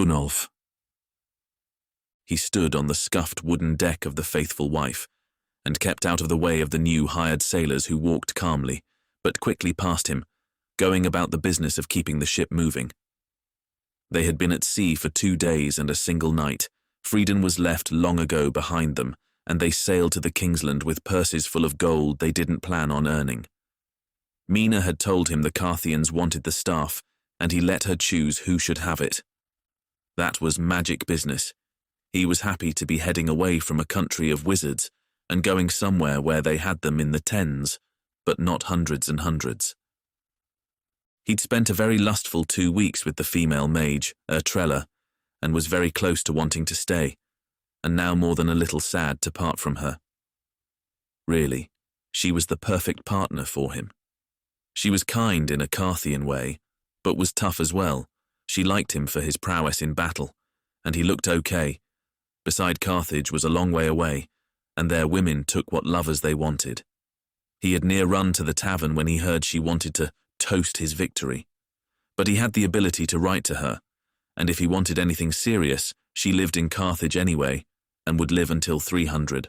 Gunnolf. He stood on the scuffed wooden deck of the Faithful Wife, and kept out of the way of the new hired sailors who walked calmly, but quickly past him, going about the business of keeping the ship moving. They had been at sea for 2 days and a single night. Frieden was left long ago behind them, and they sailed to the Kingsland with purses full of gold they didn't plan on earning. Mena had told him the Carthians wanted the staff, and he let her choose who should have it. That was magic business. He was happy to be heading away from a country of wizards and going somewhere where they had them in the tens, but not hundreds and hundreds. He'd spent a very lustful 2 weeks with the female mage, Trella, and was very close to wanting to stay, and now more than a little sad to part from her. Really, she was the perfect partner for him. She was kind in a Carthian way, but was tough as well. She liked him for his prowess in battle, and he looked okay. Beside Carthage was a long way away, and their women took what lovers they wanted. He had near run to the tavern when he heard she wanted to toast his victory. But he had the ability to write to her, and if he wanted anything serious, she lived in Carthage anyway, and would live until 300.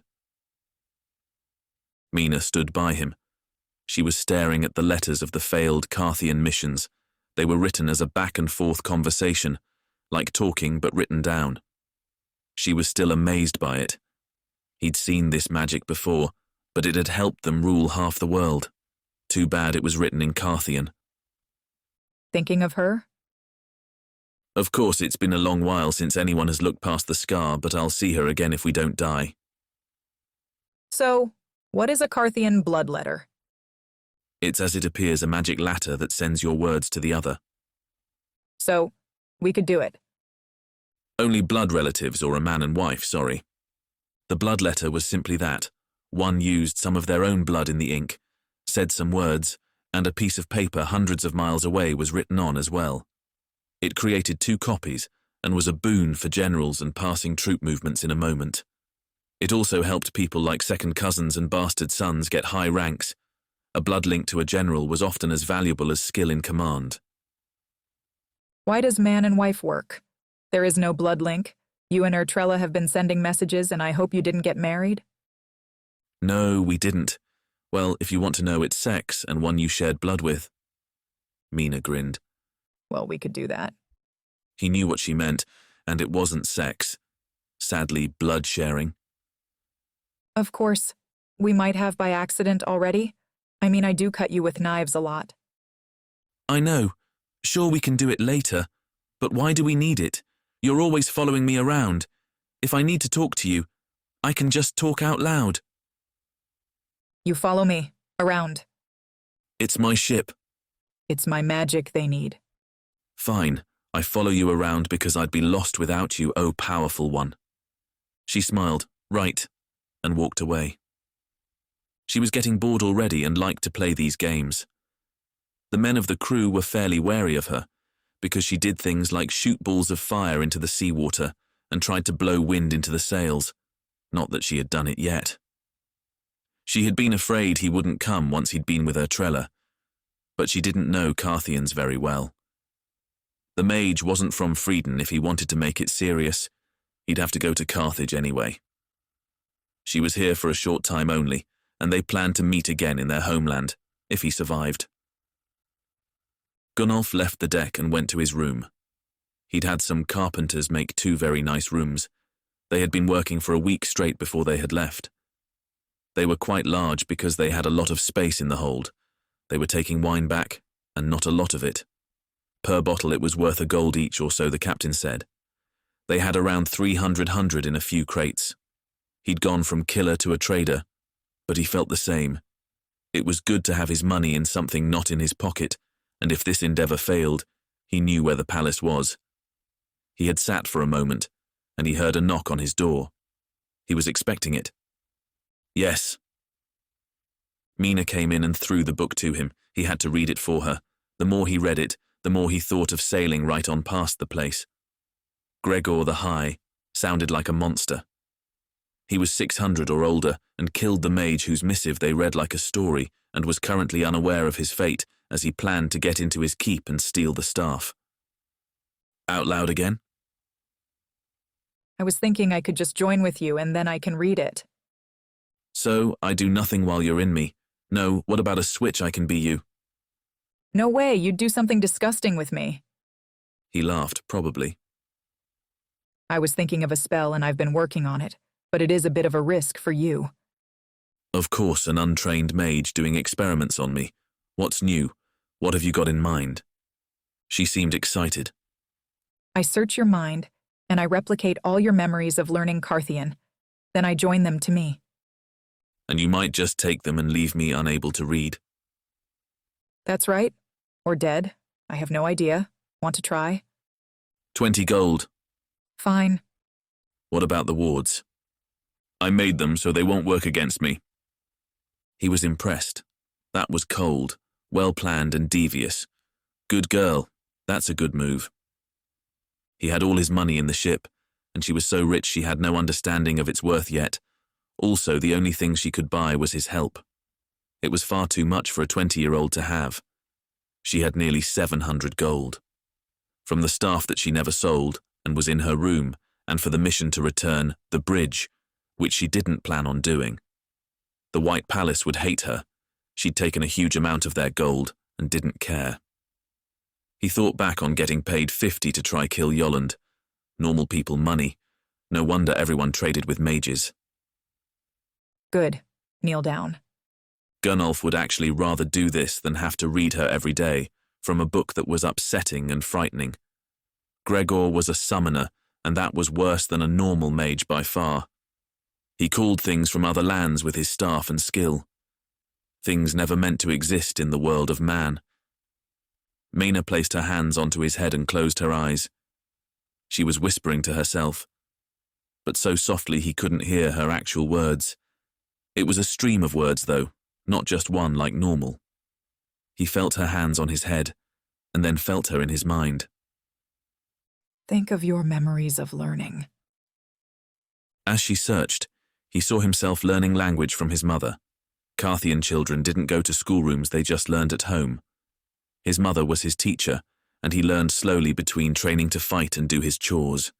Mena stood by him. She was staring at the letters of the failed Carthian missions. They were written as a back-and-forth conversation, like talking but written down. She was still amazed by it. He'd seen this magic before, but it had helped them rule half the world. Too bad it was written in Carthian. Thinking of her? Of course, it's been a long while since anyone has looked past the scar, but I'll see her again if we don't die. So, what is a Carthian blood letter? It's as it appears a magic ladder that sends your words to the other. So, we could do it. Only blood relatives or a man and wife, sorry. The blood letter was simply that. One used some of their own blood in the ink, said some words, and a piece of paper hundreds of miles away was written on as well. It created 2 copies and was a boon for generals and passing troop movements in a moment. It also helped people like second cousins and bastard sons get high ranks. A blood link to a general was often as valuable as skill in command. Why does man and wife work? There is no blood link. You and Trella have been sending messages, and I hope you didn't get married? No, we didn't. Well, if you want to know, it's sex and one you shared blood with. Mena grinned. Well, we could do that. He knew what she meant, and it wasn't sex. Sadly, blood sharing. Of course. We might have by accident already. I mean, I do cut you with knives a lot. I know. Sure, we can do it later. But why do we need it? You're always following me around. If I need to talk to you, I can just talk out loud. You follow me around. It's my ship. It's my magic they need. Fine. I follow you around because I'd be lost without you, oh powerful one. She smiled, right, and walked away. She was getting bored already and liked to play these games. The men of the crew were fairly wary of her, because she did things like shoot balls of fire into the seawater and tried to blow wind into the sails. Not that she had done it yet. She had been afraid he wouldn't come once he'd been with her Trella, but she didn't know Carthians very well. The mage wasn't from Frieden if he wanted to make it serious. He'd have to go to Carthage anyway. She was here for a short time only, and they planned to meet again in their homeland, if he survived. Gunnolf left the deck and went to his room. He'd had some carpenters make 2 very nice rooms. They had been working for a week straight before they had left. They were quite large because they had a lot of space in the hold. They were taking wine back, and not a lot of it. Per bottle it was worth a gold each, or so the captain said. They had around 300 in a few crates. He'd gone from killer to a trader, but he felt the same. It was good to have his money in something not in his pocket, and if this endeavor failed, he knew where the palace was. He had sat for a moment, and he heard a knock on his door. He was expecting it. Yes. Mena came in and threw the book to him. He had to read it for her. The more he read it, the more he thought of sailing right on past the place. Gregor the High sounded like a monster. He was 600 or older and killed the mage whose missive they read like a story and was currently unaware of his fate as he planned to get into his keep and steal the staff. Out loud again? I was thinking I could just join with you and then I can read it. So, I do nothing while you're in me. No, what about a switch I can be you? No way, you'd do something disgusting with me. He laughed, probably. I was thinking of a spell and I've been working on it, but it is a bit of a risk for you. Of course, an untrained mage doing experiments on me. What's new? What have you got in mind? She seemed excited. I search your mind, and I replicate all your memories of learning Carthian. Then I join them to me. And you might just take them and leave me unable to read. That's right. Or dead. I have no idea. Want to try? 20 gold. Fine. What about the wards? I made them so they won't work against me. He was impressed. That was cold, well-planned and devious. Good girl. That's a good move. He had all his money in the ship, and she was so rich she had no understanding of its worth yet. Also, the only thing she could buy was his help. It was far too much for a 20-year-old to have. She had nearly 700 gold. From the staff that she never sold, and was in her room, and for the mission to return the bridge, which she didn't plan on doing. The White Palace would hate her. She'd taken a huge amount of their gold and didn't care. He thought back on getting paid 50 to try kill Yolland. Normal people money. No wonder everyone traded with mages. Good. Kneel down. Gunnolf would actually rather do this than have to read her every day from a book that was upsetting and frightening. Gregor was a summoner, and that was worse than a normal mage by far. He called things from other lands with his staff and skill. Things never meant to exist in the world of man. Mena placed her hands onto his head and closed her eyes. She was whispering to herself, but so softly he couldn't hear her actual words. It was a stream of words, though, not just one like normal. He felt her hands on his head, and then felt her in his mind. Think of your memories of learning. As she searched, he saw himself learning language from his mother. Carthian children didn't go to schoolrooms, they just learned at home. His mother was his teacher, and he learned slowly between training to fight and do his chores.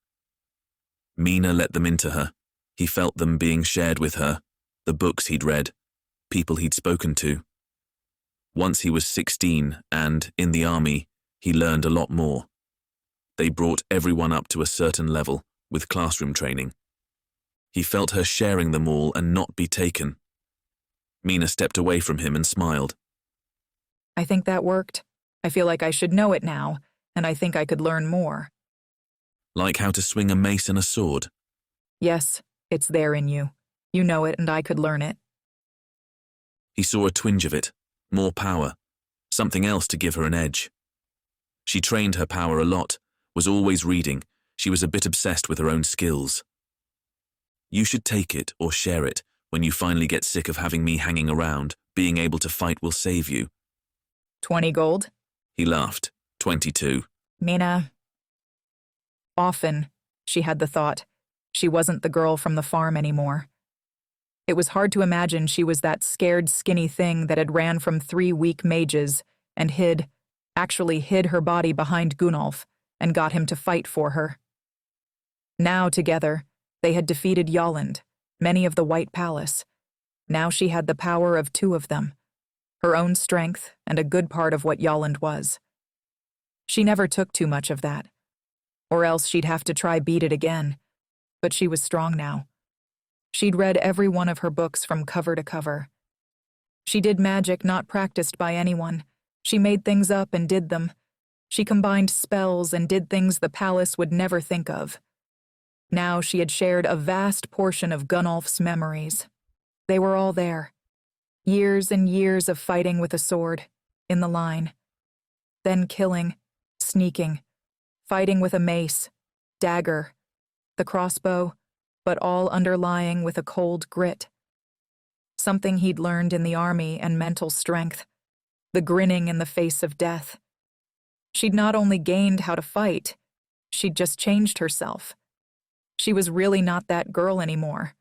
Mena let them into her. He felt them being shared with her, the books he'd read, people he'd spoken to. Once he was 16 and, in the army, he learned a lot more. They brought everyone up to a certain level, with classroom training. He felt her sharing them all and not be taken. Mena stepped away from him and smiled. I think that worked. I feel like I should know it now, and I think I could learn more. Like how to swing a mace and a sword. Yes, it's there in you. You know it, and I could learn it. He saw a twinge of it, more power, something else to give her an edge. She trained her power a lot, was always reading. She was a bit obsessed with her own skills. You should take it or share it when you finally get sick of having me hanging around. Being able to fight will save you. 20 gold? He laughed. 22. Mena. Often, she had the thought, she wasn't the girl from the farm anymore. It was hard to imagine she was that scared, skinny thing that had ran from 3 weak mages and actually hid her body behind Gunnolf and got him to fight for her. Now, together, they had defeated Yolland, many of the White Palace. Now she had the power of 2 of them, her own strength and a good part of what Yolland was. She never took too much of that, or else she'd have to try beat it again. But she was strong now. She'd read every one of her books from cover to cover. She did magic not practiced by anyone. She made things up and did them. She combined spells and did things the palace would never think of. Now she had shared a vast portion of Gunnolf's memories. They were all there. Years and years of fighting with a sword, in the line. Then killing, sneaking, fighting with a mace, dagger, the crossbow, but all underlying with a cold grit. Something he'd learned in the army and mental strength, the grinning in the face of death. She'd not only gained how to fight, she'd just changed herself. She was really not that girl anymore.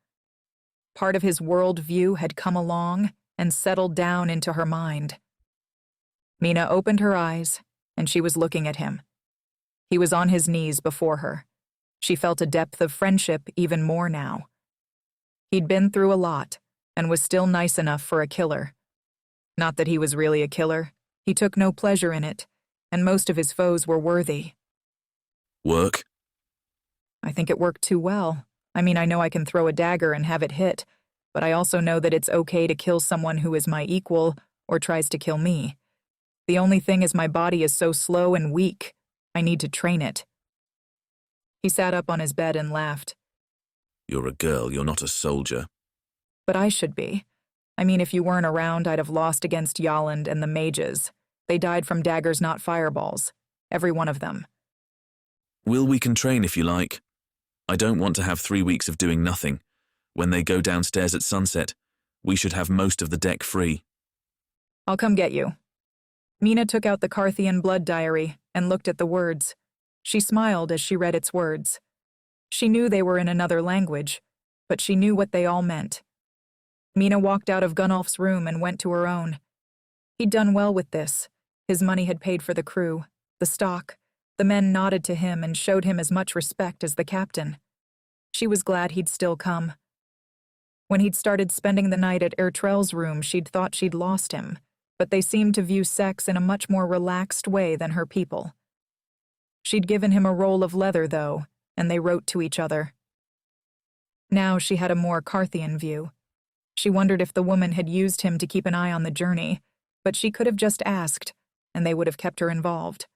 Part of his world view had come along and settled down into her mind. Mena opened her eyes, and she was looking at him. He was on his knees before her. She felt a depth of friendship even more now. He'd been through a lot, and was still nice enough for a killer. Not that he was really a killer. He took no pleasure in it, and most of his foes were worthy. Work? I think it worked too well. I mean, I know I can throw a dagger and have it hit, but I also know that it's okay to kill someone who is my equal or tries to kill me. The only thing is my body is so slow and weak. I need to train it. He sat up on his bed and laughed. You're a girl, you're not a soldier. But I should be. I mean, if you weren't around, I'd have lost against Yolland and the mages. They died from daggers, not fireballs. Every one of them. Will, we can train if you like. I don't want to have 3 weeks of doing nothing. When they go downstairs at sunset, we should have most of the deck free. I'll come get you. Mena took out the Carthian blood diary and looked at the words. She smiled as she read its words. She knew they were in another language, but she knew what they all meant. Mena walked out of Gunnolf's room and went to her own. He'd done well with this. His money had paid for the crew, the stock. The men nodded to him and showed him as much respect as the captain. She was glad he'd still come. When he'd started spending the night at Ertrell's room, she'd thought she'd lost him, but they seemed to view sex in a much more relaxed way than her people. She'd given him a roll of leather, though, and they wrote to each other. Now she had a more Carthian view. She wondered if the woman had used him to keep an eye on the journey, but she could have just asked, and they would have kept her involved.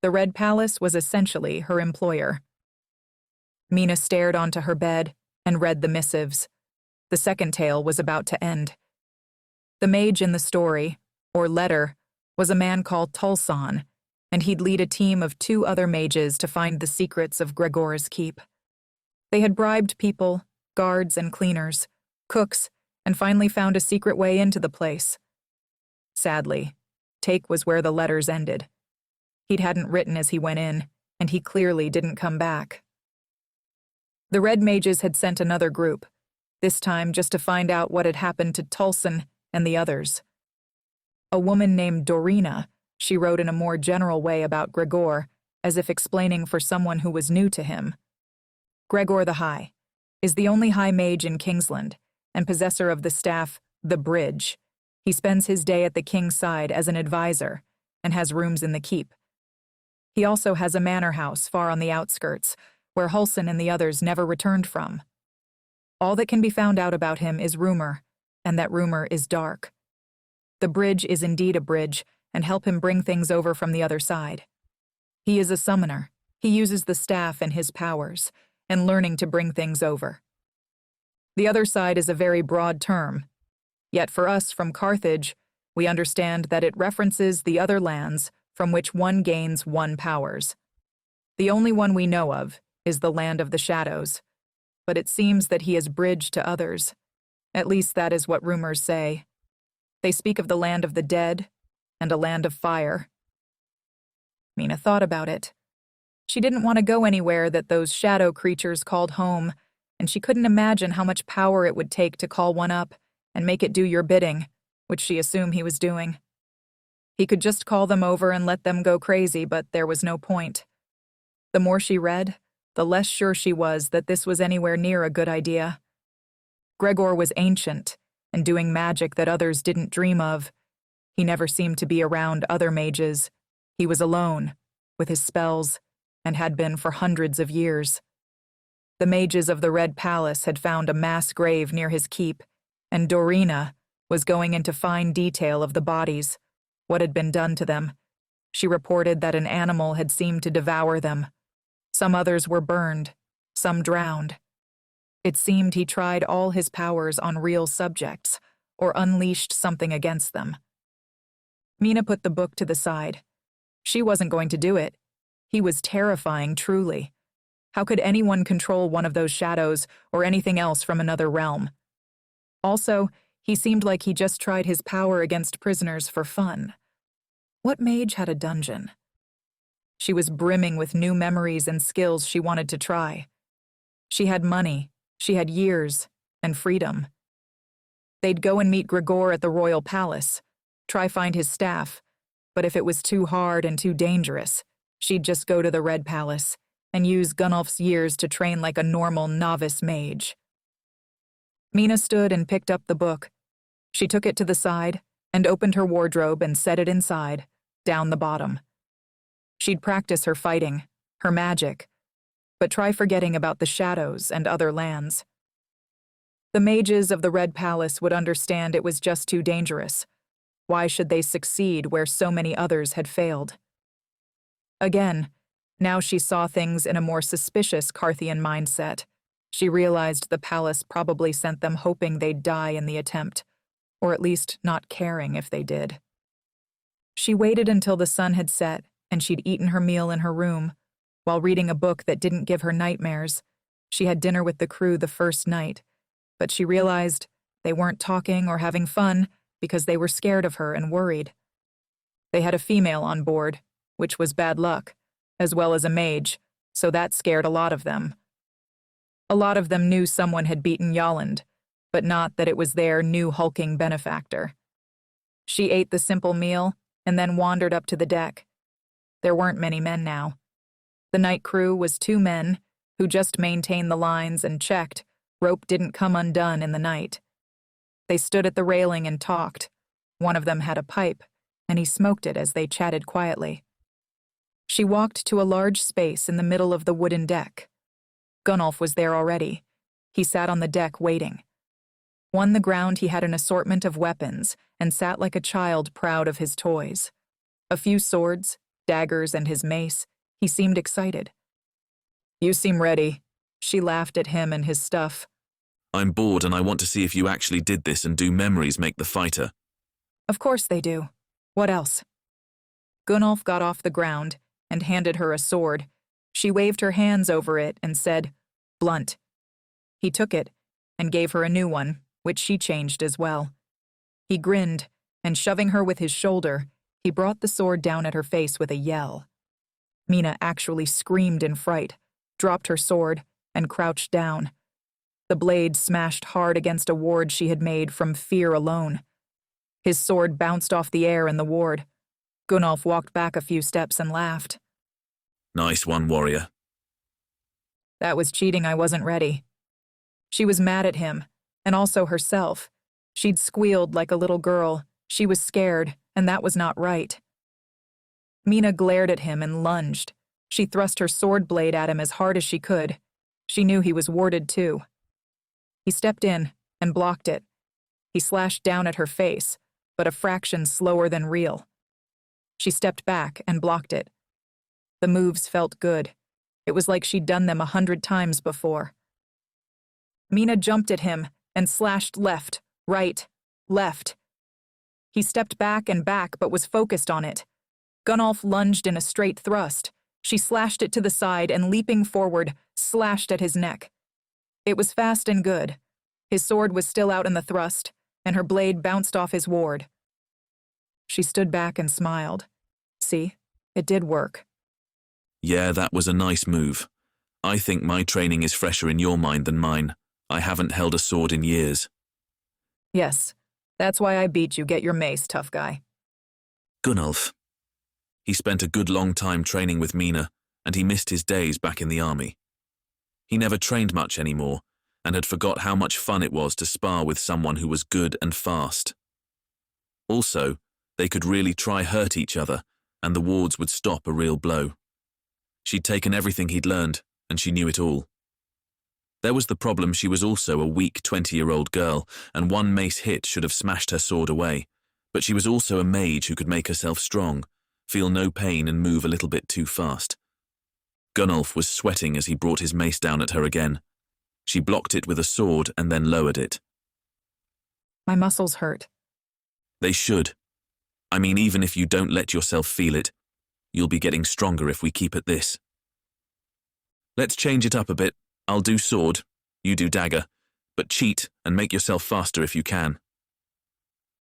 The Red Palace was essentially her employer. Mena stared onto her bed and read the missives. The second tale was about to end. The mage in the story, or letter, was a man called Tulsan, and he'd lead a team of 2 other mages to find the secrets of Gregor's keep. They had bribed people, guards and cleaners, cooks, and finally found a secret way into the place. Sadly, Take was where the letters ended. He hadn't written as he went in, and he clearly didn't come back. The Red Mages had sent another group, this time just to find out what had happened to Tulsan and the others. A woman named Dorina, she wrote in a more general way about Gregor, as if explaining for someone who was new to him. Gregor the High is the only high mage in Kingsland, and possessor of the staff, the Bridge. He spends his day at the king's side as an advisor, and has rooms in the keep. He also has a manor house far on the outskirts, where Hulson and the others never returned from. All that can be found out about him is rumor, and that rumor is dark. The Bridge is indeed a bridge, and help him bring things over from the other side. He is a summoner. He uses the staff and his powers, and learning to bring things over. The other side is a very broad term, yet for us from Carthage, we understand that it references the other lands from which one gains one powers. The only one we know of is the Land of the Shadows, but it seems that he is bridged to others. At least that is what rumors say. They speak of the Land of the Dead and a Land of Fire. Mena thought about it. She didn't want to go anywhere that those shadow creatures called home, and she couldn't imagine how much power it would take to call one up and make it do your bidding, which she assumed he was doing. He could just call them over and let them go crazy, but there was no point. The more she read, the less sure she was that this was anywhere near a good idea. Gregor was ancient and doing magic that others didn't dream of. He never seemed to be around other mages. He was alone, with his spells, and had been for hundreds of years. The mages of the Red Palace had found a mass grave near his keep, and Dorina was going into fine detail of the bodies, what had been done to them. She reported that an animal had seemed to devour them. Some others were burned, some drowned. It seemed he tried all his powers on real subjects, or unleashed something against them. Mena put the book to the side. She wasn't going to do it. He was terrifying, truly. How could anyone control one of those shadows or anything else from another realm? Also, he seemed like he just tried his power against prisoners for fun. What mage had a dungeon? She was brimming with new memories and skills she wanted to try. She had money, she had years, and freedom. They'd go and meet Gregor at the royal palace, try find his staff, but if it was too hard and too dangerous, she'd just go to the Red Palace, and use Gunnolf's years to train like a normal novice mage. Mena stood and picked up the book. She took it to the side and opened her wardrobe and set it inside, down the bottom. She'd practice her fighting, her magic, but try forgetting about the shadows and other lands. The mages of the Red Palace would understand it was just too dangerous. Why should they succeed where so many others had failed? Again, now she saw things in a more suspicious Carthian mindset. She realized the palace probably sent them hoping they'd die in the attempt, or at least not caring if they did. She waited until the sun had set and she'd eaten her meal in her room. While reading a book that didn't give her nightmares, she had dinner with the crew the first night, but she realized they weren't talking or having fun because they were scared of her and worried. They had a female on board, which was bad luck, as well as a mage, so that scared a lot of them. A lot of them knew someone had beaten Yolland, but not that it was their new hulking benefactor. She ate the simple meal and then wandered up to the deck. There weren't many men now. The night crew was 2 men who just maintained the lines and checked rope didn't come undone in the night. They stood at the railing and talked. One of them had a pipe, and he smoked it as they chatted quietly. She walked to a large space in the middle of the wooden deck. Gunnolf was there already. He sat on the deck waiting. On the ground he had an assortment of weapons and sat like a child proud of his toys. A few swords, daggers, and his mace. He seemed excited. "You seem ready." She laughed at him and his stuff. "I'm bored and I want to see if you actually did this and do memories make the fighter." "Of course they do. What else?" Gunnolf got off the ground and handed her a sword. She waved her hands over it and said, "Blunt." He took it and gave her a new one, which she changed as well. He grinned, and shoving her with his shoulder, he brought the sword down at her face with a yell. Mena actually screamed in fright, dropped her sword, and crouched down. The blade smashed hard against a ward she had made from fear alone. His sword bounced off the air in the ward. Gunnolf walked back a few steps and laughed. "Nice one, warrior." That was cheating. I wasn't ready. She was mad at him, and also herself. She'd squealed like a little girl. She was scared, and that was not right. Mena glared at him and lunged. She thrust her sword blade at him as hard as she could. She knew he was warded too. He stepped in and blocked it. He slashed down at her face, but a fraction slower than real. She stepped back and blocked it. The moves felt good. It was like she'd done them 100 times before. Mena jumped at him and slashed left, right, left. He stepped back and back but was focused on it. Gunnolf lunged in a straight thrust. She slashed it to the side and, leaping forward, slashed at his neck. It was fast and good. His sword was still out in the thrust, and her blade bounced off his ward. She stood back and smiled. See, it did work. "Yeah, that was a nice move. I think my training is fresher in your mind than mine. I haven't held a sword in years." "Yes, that's why I beat you. Get your mace, tough guy." Gunnolf. He spent a good long time training with Mena, and he missed his days back in the army. He never trained much anymore, and had forgot how much fun it was to spar with someone who was good and fast. Also, they could really try hurt each other, and the wards would stop a real blow. She'd taken everything he'd learned, and she knew it all. There was the problem: she was also a weak 20-year-old girl, and one mace hit should have smashed her sword away. But she was also a mage who could make herself strong, feel no pain, and move a little bit too fast. Gunnolf was sweating as he brought his mace down at her again. She blocked it with a sword and then lowered it. "My muscles hurt." "They should. I mean, even if you don't let yourself feel it, you'll be getting stronger if we keep at this. Let's change it up a bit. I'll do sword, you do dagger, but cheat and make yourself faster if you can."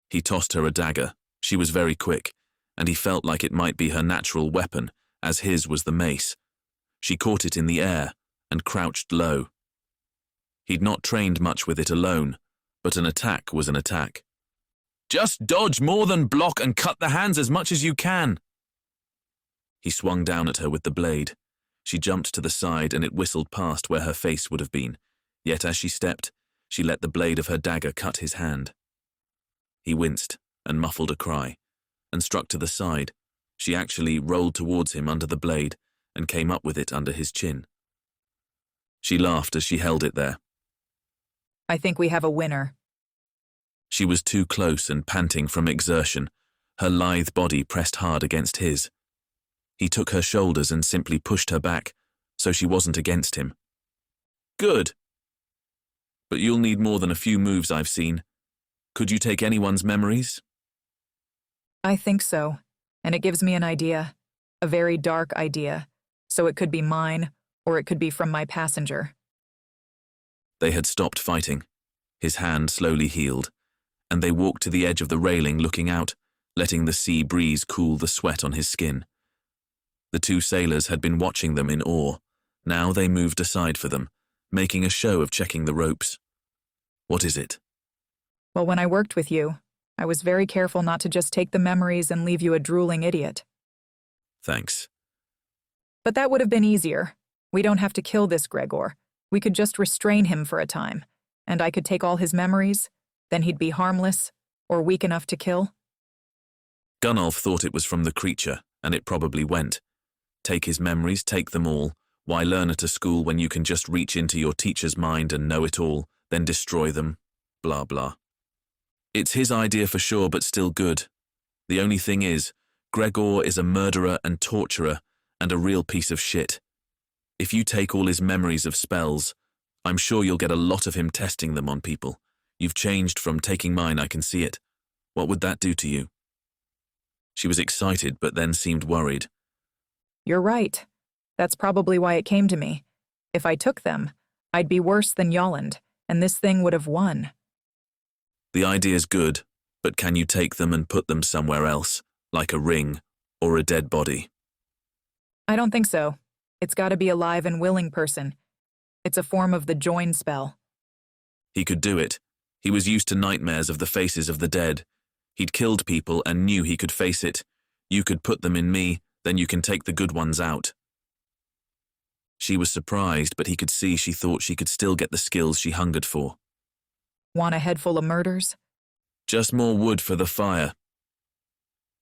He tossed her a dagger. She was very quick, and he felt like it might be her natural weapon, as his was the mace. She caught it in the air and crouched low. He'd not trained much with it alone, but an attack was an attack. "Just dodge more than block and cut the hands as much as you can." He swung down at her with the blade. She jumped to the side and it whistled past where her face would have been, yet as she stepped, she let the blade of her dagger cut his hand. He winced and muffled a cry, and struck to the side. She actually rolled towards him under the blade and came up with it under his chin. She laughed as she held it there. I think we have a winner. She was too close and panting from exertion, her lithe body pressed hard against his. He took her shoulders and simply pushed her back, so she wasn't against him. Good. But you'll need more than a few moves I've seen. Could you take anyone's memories? I think so, and it gives me an idea, a very dark idea, so it could be mine, or it could be from my passenger. They had stopped fighting. His hand slowly healed, and they walked to the edge of the railing looking out, letting the sea breeze cool the sweat on his skin. The two sailors had been watching them in awe. Now they moved aside for them, making a show of checking the ropes. What is it? Well, when I worked with you, I was very careful not to just take the memories and leave you a drooling idiot. Thanks. But that would have been easier. We don't have to kill this Gregor. We could just restrain him for a time, and I could take all his memories, then he'd be harmless, or weak enough to kill. Gunnolf thought it was from the creature, and it probably went. Take his memories, take them all. Why learn at a school when you can just reach into your teacher's mind and know it all, then destroy them? Blah, blah. It's his idea for sure, but still good. The only thing is, Gregor is a murderer and torturer, and a real piece of shit. If you take all his memories of spells, I'm sure you'll get a lot of him testing them on people. You've changed from taking mine, I can see it. What would that do to you? She was excited, but then seemed worried. You're right. That's probably why it came to me. If I took them, I'd be worse than Yolland, and this thing would have won. The idea's good, but can you take them and put them somewhere else, like a ring or a dead body? I don't think so. It's got to be a live and willing person. It's a form of the join spell. He could do it. He was used to nightmares of the faces of the dead. He'd killed people and knew he could face it. You could put them in me, then you can take the good ones out. She was surprised, but he could see she thought she could still get the skills she hungered for. Want a head full of murders? Just more wood for the fire.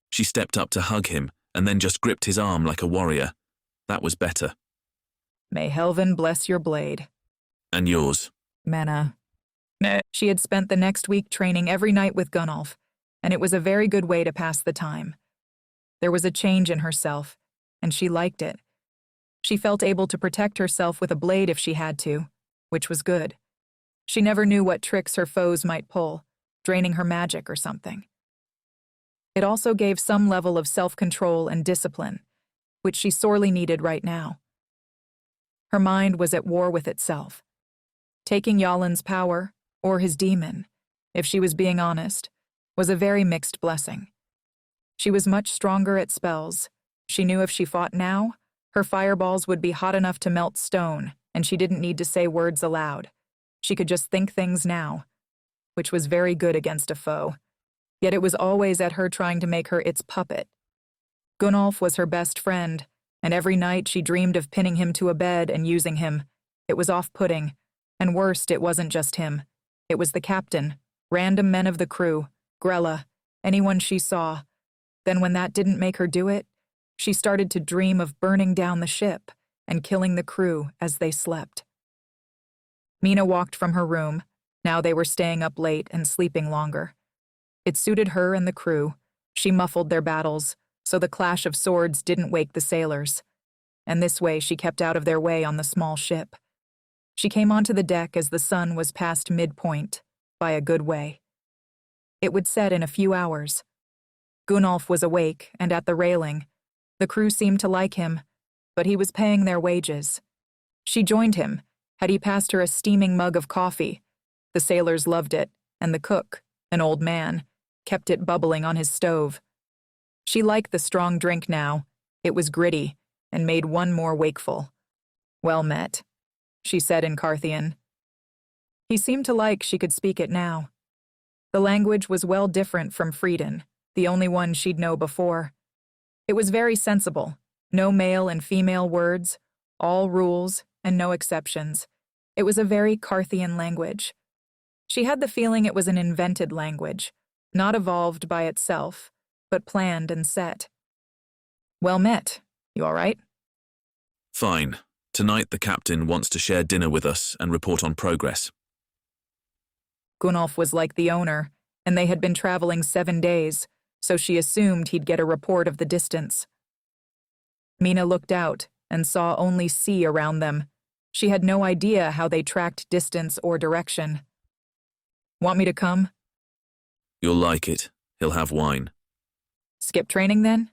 She stepped up to hug him and then just gripped his arm like a warrior. That was better. May Helvin bless your blade. And yours. Mena. She had spent the next week training every night with Gunnolf, and it was a very good way to pass the time. There was a change in herself, and she liked it. She felt able to protect herself with a blade if she had to, which was good. She never knew what tricks her foes might pull, draining her magic or something. It also gave some level of self-control and discipline, which she sorely needed right now. Her mind was at war with itself. Taking Yolland's power, or his demon, if she was being honest, was a very mixed blessing. She was much stronger at spells. She knew if she fought now, her fireballs would be hot enough to melt stone, and she didn't need to say words aloud. She could just think things now, which was very good against a foe. Yet it was always at her trying to make her its puppet. Gunnolf was her best friend, and every night she dreamed of pinning him to a bed and using him. It was off-putting, and worst, it wasn't just him. It was the captain, random men of the crew, Grella, anyone she saw. Then when that didn't make her do it, she started to dream of burning down the ship and killing the crew as they slept. Mena walked from her room. Now they were staying up late and sleeping longer. It suited her and the crew. She muffled their battles, so the clash of swords didn't wake the sailors. And this way she kept out of their way on the small ship. She came onto the deck as the sun was past midpoint, by a good way. It would set in a few hours. Gunnolf was awake and at the railing. The crew seemed to like him, but he was paying their wages. She joined him, had he passed her a steaming mug of coffee. The sailors loved it, and the cook, an old man, kept it bubbling on his stove. She liked the strong drink now. It was gritty, and made one more wakeful. Well met, she said in Carthian. He seemed to like she could speak it now. The language was well different from Friedan, the only one she'd know before. It was very sensible, no male and female words, All rules and no exceptions. It was a very Carthian language. She had the feeling it was an invented language, not evolved by itself, but planned and set. Well met. You all right? Fine. Tonight the captain wants to share dinner with us and report on progress. Gunnolf was like the owner, and they had been traveling 7 days, so she assumed he'd get a report of the distance. Mena looked out and saw only sea around them. She had no idea how they tracked distance or direction. Want me to come? You'll like it. He'll have wine. Skip training then?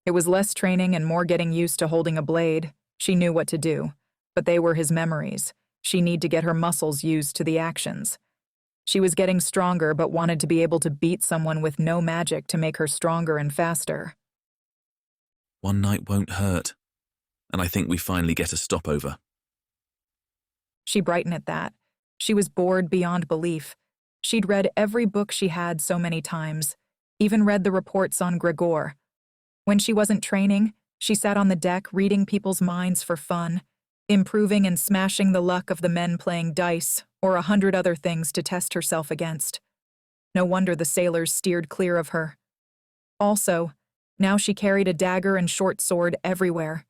It was less training and more getting used to holding a blade. She knew what to do, but they were his memories. She needed to get her muscles used to the actions. She was getting stronger but wanted to be able to beat someone with no magic to make her stronger and faster. One night won't hurt, and I think we finally get a stopover. She brightened at that. She was bored beyond belief. She'd read every book she had so many times, even read the reports on Gregor. When she wasn't training, she sat on the deck reading people's minds for fun, improving and smashing the luck of the men playing dice or 100 other things to test herself against. No wonder the sailors steered clear of her. Also, now she carried a dagger and short sword everywhere.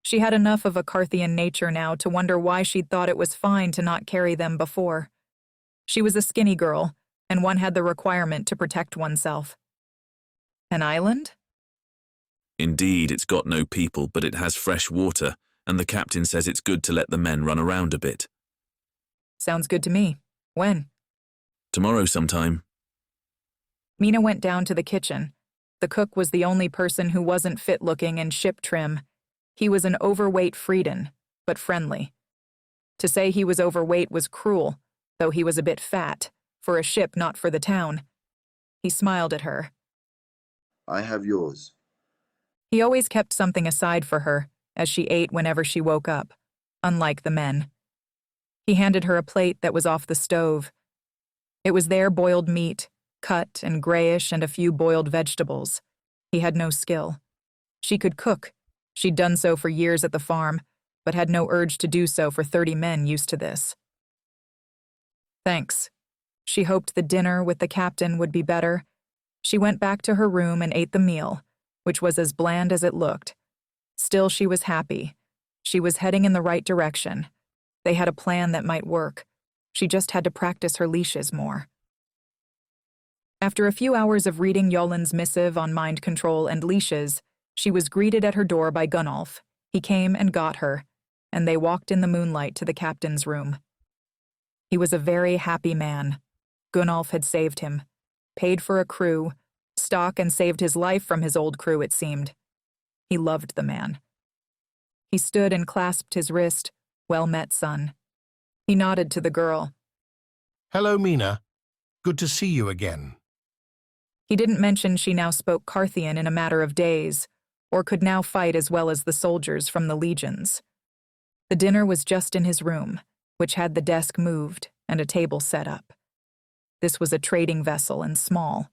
She had enough of a Carthian nature now to wonder why she'd thought it was fine to not carry them before. She was a skinny girl, and one had the requirement to protect oneself. An island? Indeed, it's got no people, but it has fresh water, and the captain says it's good to let the men run around a bit. Sounds good to me. When? Tomorrow sometime. Mena went down to the kitchen. The cook was the only person who wasn't fit-looking and ship trim. He was an overweight Friedan, but friendly. To say he was overweight was cruel, though he was a bit fat, for a ship not for the town. He smiled at her. I have yours. He always kept something aside for her, as she ate whenever she woke up, unlike the men. He handed her a plate that was off the stove. It was their boiled meat, cut and grayish, and a few boiled vegetables. He had no skill. She could cook. She'd done so for years at the farm, but had no urge to do so for 30 men used to this. Thanks. She hoped the dinner with the captain would be better. She went back to her room and ate the meal, which was as bland as it looked. Still, she was happy. She was heading in the right direction. They had a plan that might work. She just had to practice her leashes more. After a few hours of reading Yolen's missive on mind control and leashes, she was greeted at her door by Gunnolf. He came and got her, and they walked in the moonlight to the captain's room. He was a very happy man. Gunnolf had saved him, paid for a crew, stock, and saved his life from his old crew, it seemed. He loved the man. He stood and clasped his wrist. Well met, son. He nodded to the girl. Hello, Mena. Good to see you again. He didn't mention she now spoke Carthian in a matter of days, or could now fight as well as the soldiers from the legions. The dinner was just in his room, which had the desk moved and a table set up. This was a trading vessel and small.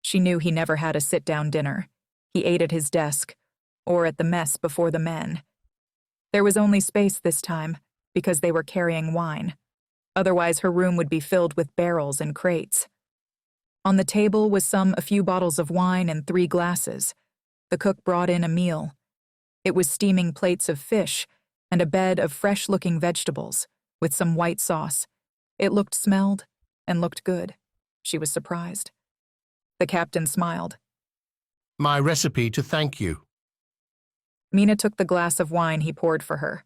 She knew he never had a sit-down dinner. He ate at his desk, or at the mess before the men. There was only space this time, because they were carrying wine. Otherwise, her room would be filled with barrels and crates. On the table was a few bottles of wine and 3 glasses. The cook brought in a meal. It was steaming plates of fish and a bed of fresh-looking vegetables, with some white sauce. It smelled and looked good. She was surprised. The captain smiled. My recipe to thank you. Mena took the glass of wine he poured for her.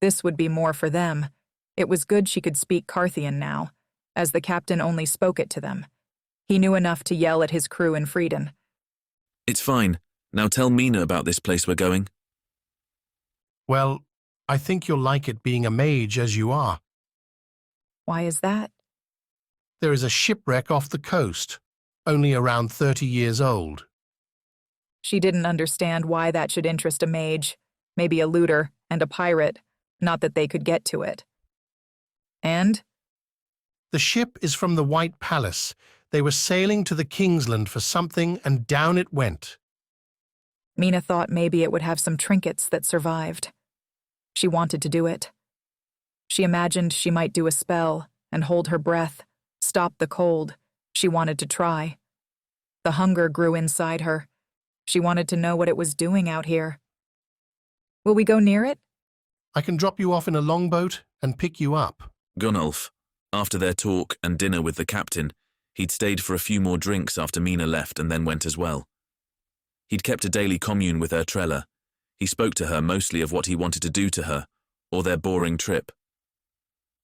This would be more for them. It was good she could speak Carthian now, as the captain only spoke it to them. He knew enough to yell at his crew in Friedan. It's fine. Now tell Mena about this place we're going. Well, I think you'll like it being a mage as you are. Why is that? There is a shipwreck off the coast, only around 30 years old. She didn't understand why that should interest a mage, maybe a looter and a pirate, not that they could get to it. And? The ship is from the White Palace. They were sailing to the Kingsland for something, and down it went. Mena thought maybe it would have some trinkets that survived. She wanted to do it. She imagined she might do a spell and hold her breath, stop the cold. She wanted to try. The hunger grew inside her. She wanted to know what it was doing out here. Will we go near it? I can drop you off in a longboat and pick you up. Gunnolf, after their talk and dinner with the captain, he'd stayed for a few more drinks after Mena left and then went as well. He'd kept a daily commune with Ertrella. He spoke to her mostly of what he wanted to do to her, or their boring trip.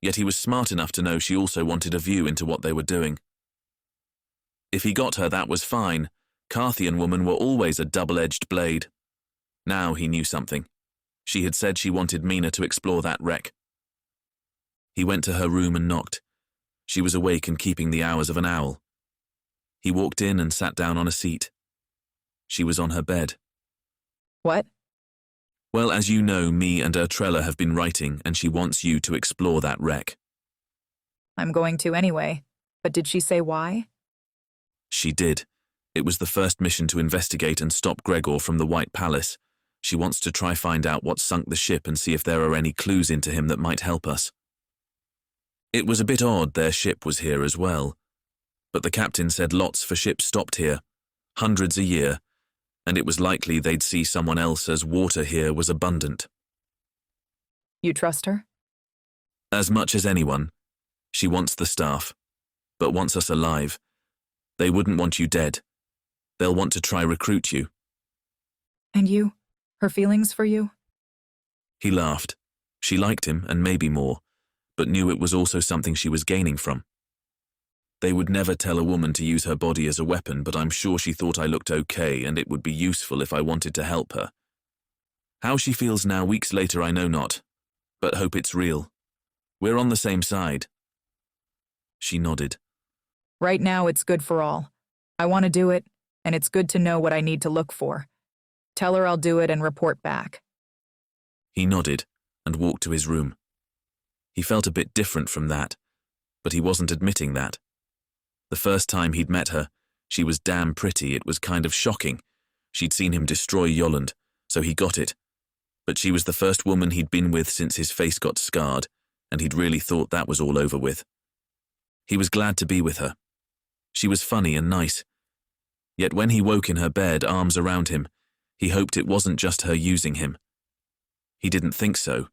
Yet he was smart enough to know she also wanted a view into what they were doing. If he got her, that was fine. Carthian women were always a double-edged blade. Now he knew something. She had said she wanted Mena to explore that wreck. He went to her room and knocked. She was awake and keeping the hours of an owl. He walked in and sat down on a seat. She was on her bed. What? Well, as you know, me and Ertrella have been writing, and she wants you to explore that wreck. I'm going to anyway. But did she say why? She did. It was the first mission to investigate and stop Gregor from the White Palace. She wants to try find out what sunk the ship and see if there are any clues into him that might help us. It was a bit odd their ship was here as well. But the captain said lots for ships stopped here, hundreds a year, and it was likely they'd see someone else as water here was abundant. You trust her? As much as anyone. She wants the staff, but wants us alive. They wouldn't want you dead. They'll want to try recruit you. And you? Her feelings for you? He laughed. She liked him, and maybe more, but knew it was also something she was gaining from. They would never tell a woman to use her body as a weapon, but I'm sure she thought I looked okay and it would be useful if I wanted to help her. How she feels now weeks later I know not, but hope it's real. We're on the same side. She nodded. Right now it's good for all. I want to do it, and it's good to know what I need to look for. Tell her I'll do it and report back. He nodded and walked to his room. He felt a bit different from that, but he wasn't admitting that. The first time he'd met her, she was damn pretty. It was kind of shocking. She'd seen him destroy Yolland, so he got it. But she was the first woman he'd been with since his face got scarred, and he'd really thought that was all over with. He was glad to be with her. She was funny and nice. Yet when he woke in her bed, arms around him, he hoped it wasn't just her using him. He didn't think so.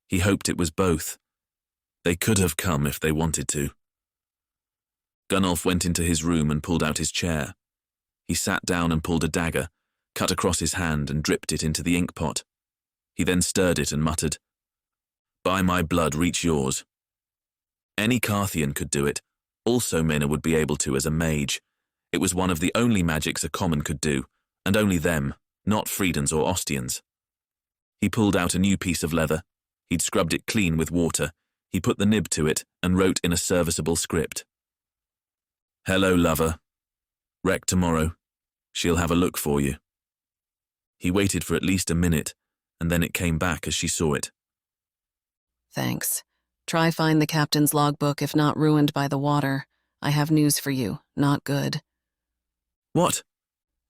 He hoped it was both. They could have come if they wanted to. Gunnolf went into his room and pulled out his chair. He sat down and pulled a dagger, cut across his hand and dripped it into the ink pot. He then stirred it and muttered, "By my blood, reach yours." Any Carthian could do it. Also Mena would be able to as a mage. It was one of the only magics a common could do, and only them, not Friedens or Ostians. He pulled out a new piece of leather. He'd scrubbed it clean with water. He put the nib to it and wrote in a serviceable script. "Hello, lover. Wreck tomorrow. She'll have a look for you." He waited for at least a minute, and then it came back as she saw it. Thanks. Try find the captain's logbook if not ruined by the water. I have news for you. Not good. What?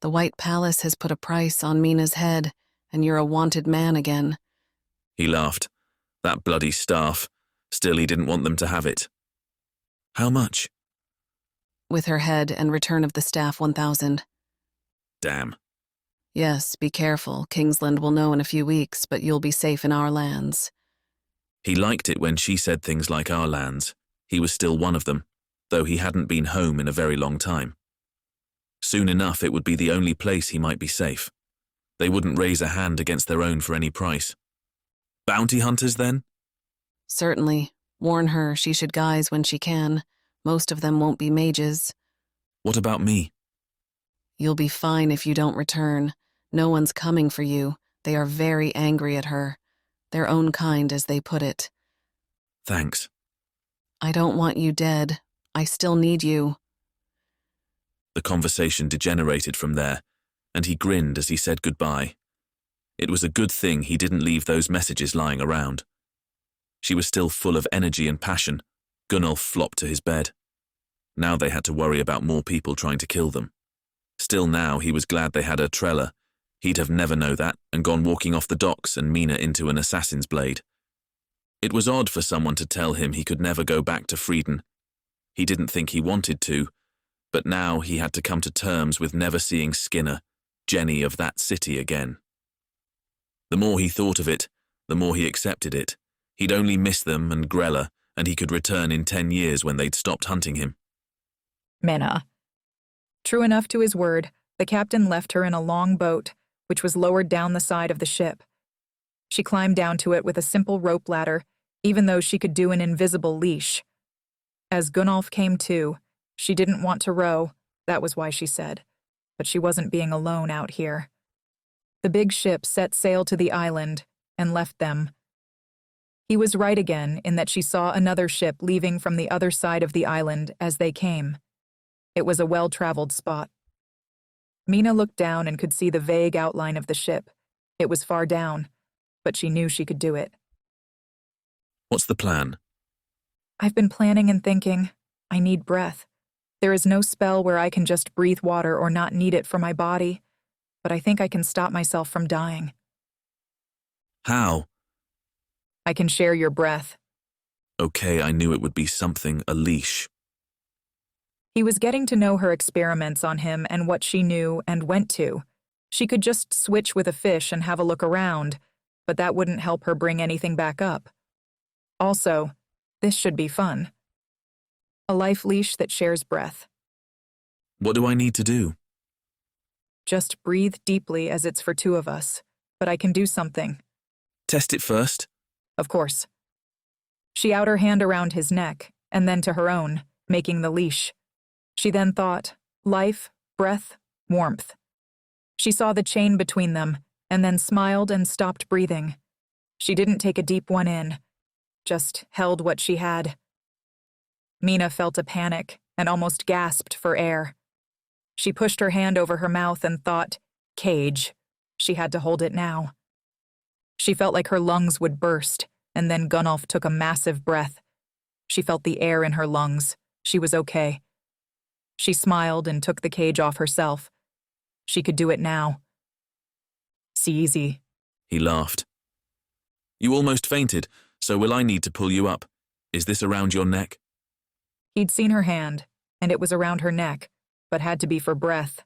The White Palace has put a price on Mena's head, and you're a wanted man again. He laughed. That bloody staff. Still, he didn't want them to have it. How much? With her head and return of the staff 1,000. Damn. Yes, be careful. Kingsland will know in a few weeks, but you'll be safe in our lands. He liked it when she said things like our lands. He was still one of them, though he hadn't been home in a very long time. Soon enough, it would be the only place he might be safe. They wouldn't raise a hand against their own for any price. Bounty hunters, then? Certainly. Warn her she should guise when she can. Most of them won't be mages. What about me? You'll be fine if you don't return. No one's coming for you. They are very angry at her. Their own kind, as they put it. Thanks. I don't want you dead. I still need you. The conversation degenerated from there, and he grinned as he said goodbye. It was a good thing he didn't leave those messages lying around. She was still full of energy and passion. Gunnolf flopped to his bed. Now they had to worry about more people trying to kill them. Still now he was glad they had Ertrella. He'd have never known that and gone walking off the docks and Mena into an assassin's blade. It was odd for someone to tell him he could never go back to Frieden. He didn't think he wanted to, but now he had to come to terms with never seeing Skinner, Jenny of that city again. The more he thought of it, the more he accepted it. He'd only miss them and Grella, and he could return in 10 years when they'd stopped hunting him. Mena. True enough to his word, the captain left her in a long boat, which was lowered down the side of the ship. She climbed down to it with a simple rope ladder, even though she could do an invisible leash. As Gunnolf came to, she didn't want to row, that was why she said, but she wasn't being alone out here. The big ship set sail to the island and left them. He was right again in that she saw another ship leaving from the other side of the island as they came. It was a well-traveled spot. Mena looked down and could see the vague outline of the ship. It was far down, but she knew she could do it. What's the plan? I've been planning and thinking. I need breath. There is no spell where I can just breathe water or not need it for my body, but I think I can stop myself from dying. How? I can share your breath. Okay, I knew it would be something, a leash. He was getting to know her experiments on him and what she knew and went to. She could just switch with a fish and have a look around, but that wouldn't help her bring anything back up. Also, this should be fun. A life leash that shares breath. What do I need to do? Just breathe deeply as it's for two of us, but I can do something. Test it first. Of course. She out her hand around his neck, and then to her own, making the leash. She then thought, life, breath, warmth. She saw the chain between them, and then smiled and stopped breathing. She didn't take a deep one in, just held what she had. Mena felt a panic and almost gasped for air. She pushed her hand over her mouth and thought, cage. She had to hold it now. She felt like her lungs would burst, and then Gunnolf took a massive breath. She felt the air in her lungs. She was okay. She smiled and took the cage off herself. She could do it now. See easy. He laughed. You almost fainted, so will I need to pull you up? Is this around your neck? He'd seen her hand, and it was around her neck, but had to be for breath.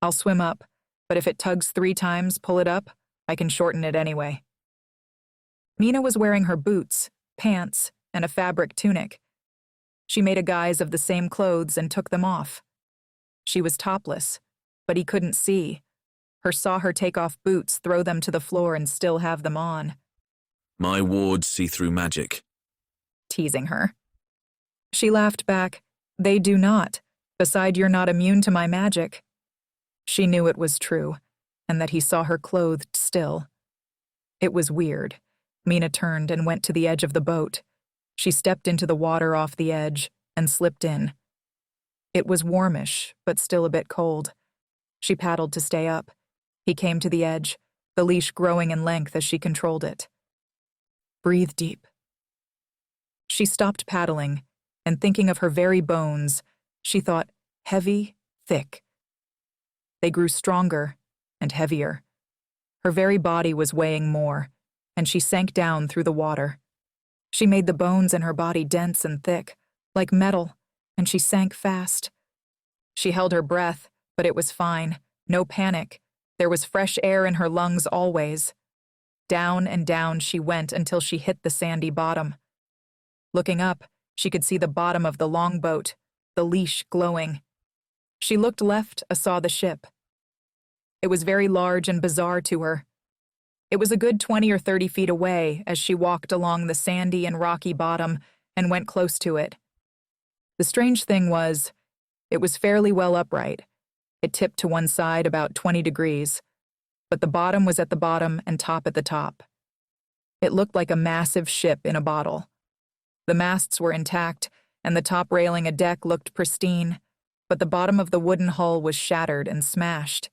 I'll swim up, but if it tugs 3 times, pull it up, I can shorten it anyway. Mena was wearing her boots, pants, and a fabric tunic. She made a guise of the same clothes and took them off. She was topless, but he couldn't see. Saw her take off boots, throw them to the floor, and still have them on. My wards see through magic. Teasing her. She laughed back. They do not. Beside, you're not immune to my magic. She knew it was true, and that he saw her clothed still. It was weird. Mena turned and went to the edge of the boat. She stepped into the water off the edge and slipped in. It was warmish, but still a bit cold. She paddled to stay up. He came to the edge, the leash growing in length as she controlled it. Breathe deep. She stopped paddling, and thinking of her very bones, she thought, heavy, thick. They grew stronger and heavier. Her very body was weighing more, and she sank down through the water. She made the bones in her body dense and thick, like metal, and she sank fast. She held her breath, but it was fine, no panic. There was fresh air in her lungs always. Down and down she went until she hit the sandy bottom. Looking up, she could see the bottom of the longboat, the leash glowing. She looked left, saw the ship. It was very large and bizarre to her. It was a good 20 or 30 feet away as she walked along the sandy and rocky bottom and went close to it. The strange thing was, it was fairly well upright. It tipped to one side about 20 degrees, but the bottom was at the bottom and top at the top. It looked like a massive ship in a bottle. The masts were intact, and the top railing and deck looked pristine, but the bottom of the wooden hull was shattered and smashed.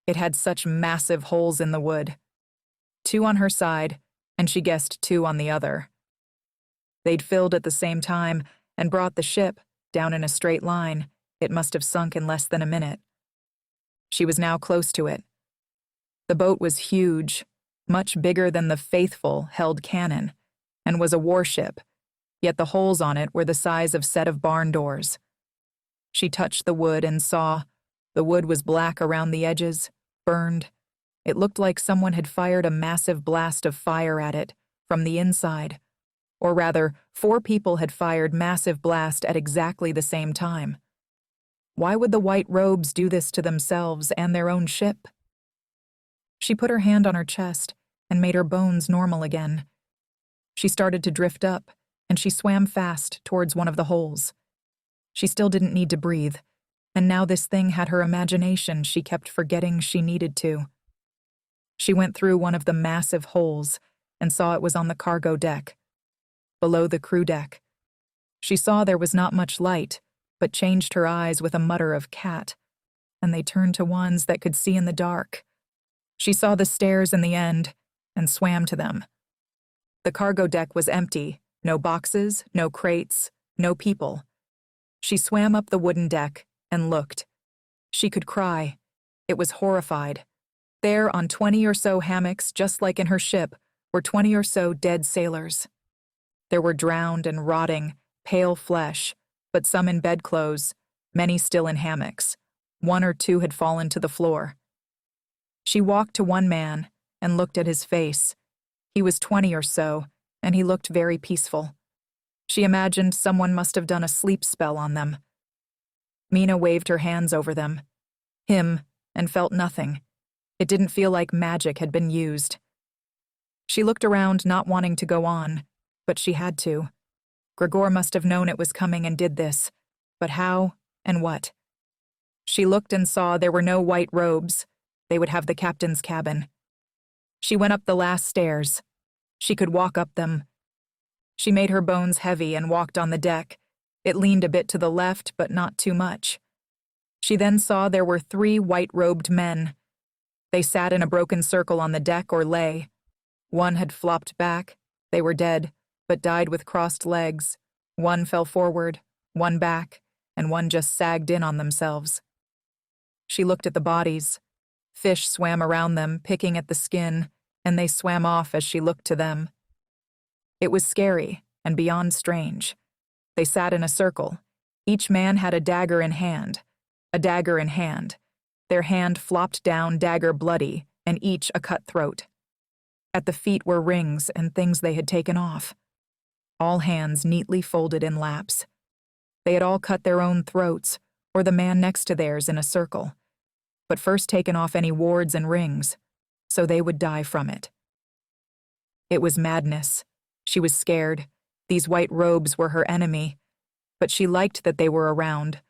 It had such massive holes in the wood. 2 on her side, and she guessed 2 on the other. They'd filled at the same time and brought the ship down in a straight line. It must have sunk in less than a minute. She was now close to it, The boat was huge, much bigger than the faithful held cannon, and was a warship, yet the holes on it were the size of set of barn doors. She touched the wood and saw the wood was black around the edges, burned. It looked like someone had fired a massive blast of fire at it from the inside. Or rather, 4 people had fired massive blast at exactly the same time. Why would the white robes do this to themselves and their own ship? She put her hand on her chest and made her bones normal again. She started to drift up, and she swam fast towards one of the holes. She still didn't need to breathe, and now this thing had her imagination she kept forgetting she needed to. She went through one of the massive holes and saw it was on the cargo deck, below the crew deck. She saw there was not much light, but changed her eyes with a mutter of cat, and they turned to ones that could see in the dark. She saw the stairs in the end and swam to them. The cargo deck was empty, no boxes, no crates, no people. She swam up the wooden deck and looked. She could cry. It was horrified. There, on 20 or so hammocks, just like in her ship, were 20 or so dead sailors. There were drowned and rotting, pale flesh, but some in bedclothes, many still in hammocks. 1 or 2 had fallen to the floor. She walked to one man and looked at his face. He was 20 or so, and he looked very peaceful. She imagined someone must have done a sleep spell on them. Mena waved her hands over them, him, and felt nothing. It didn't feel like magic had been used. She looked around, not wanting to go on, but she had to. Gregor must have known it was coming and did this, but how and what? She looked and saw there were no white robes. They would have the captain's cabin. She went up the last stairs. She could walk up them. She made her bones heavy and walked on the deck. It leaned a bit to the left, but not too much. She then saw there were 3 white-robed men. They sat in a broken circle on the deck or lay. One had flopped back. They were dead, but died with crossed legs. One fell forward, one back, and one just sagged in on themselves. She looked at the bodies. Fish swam around them, picking at the skin, and they swam off as she looked to them. It was scary and beyond strange. They sat in a circle. Each man had a dagger in hand. A dagger in hand. Their hand flopped down, dagger bloody, and each a cut throat. At the feet were rings and things they had taken off. All hands neatly folded in laps. They had all cut their own throats, or the man next to theirs in a circle, but first taken off any wards and rings, so they would die from it. It was madness. She was scared. These white robes were her enemy, but she liked that they were around.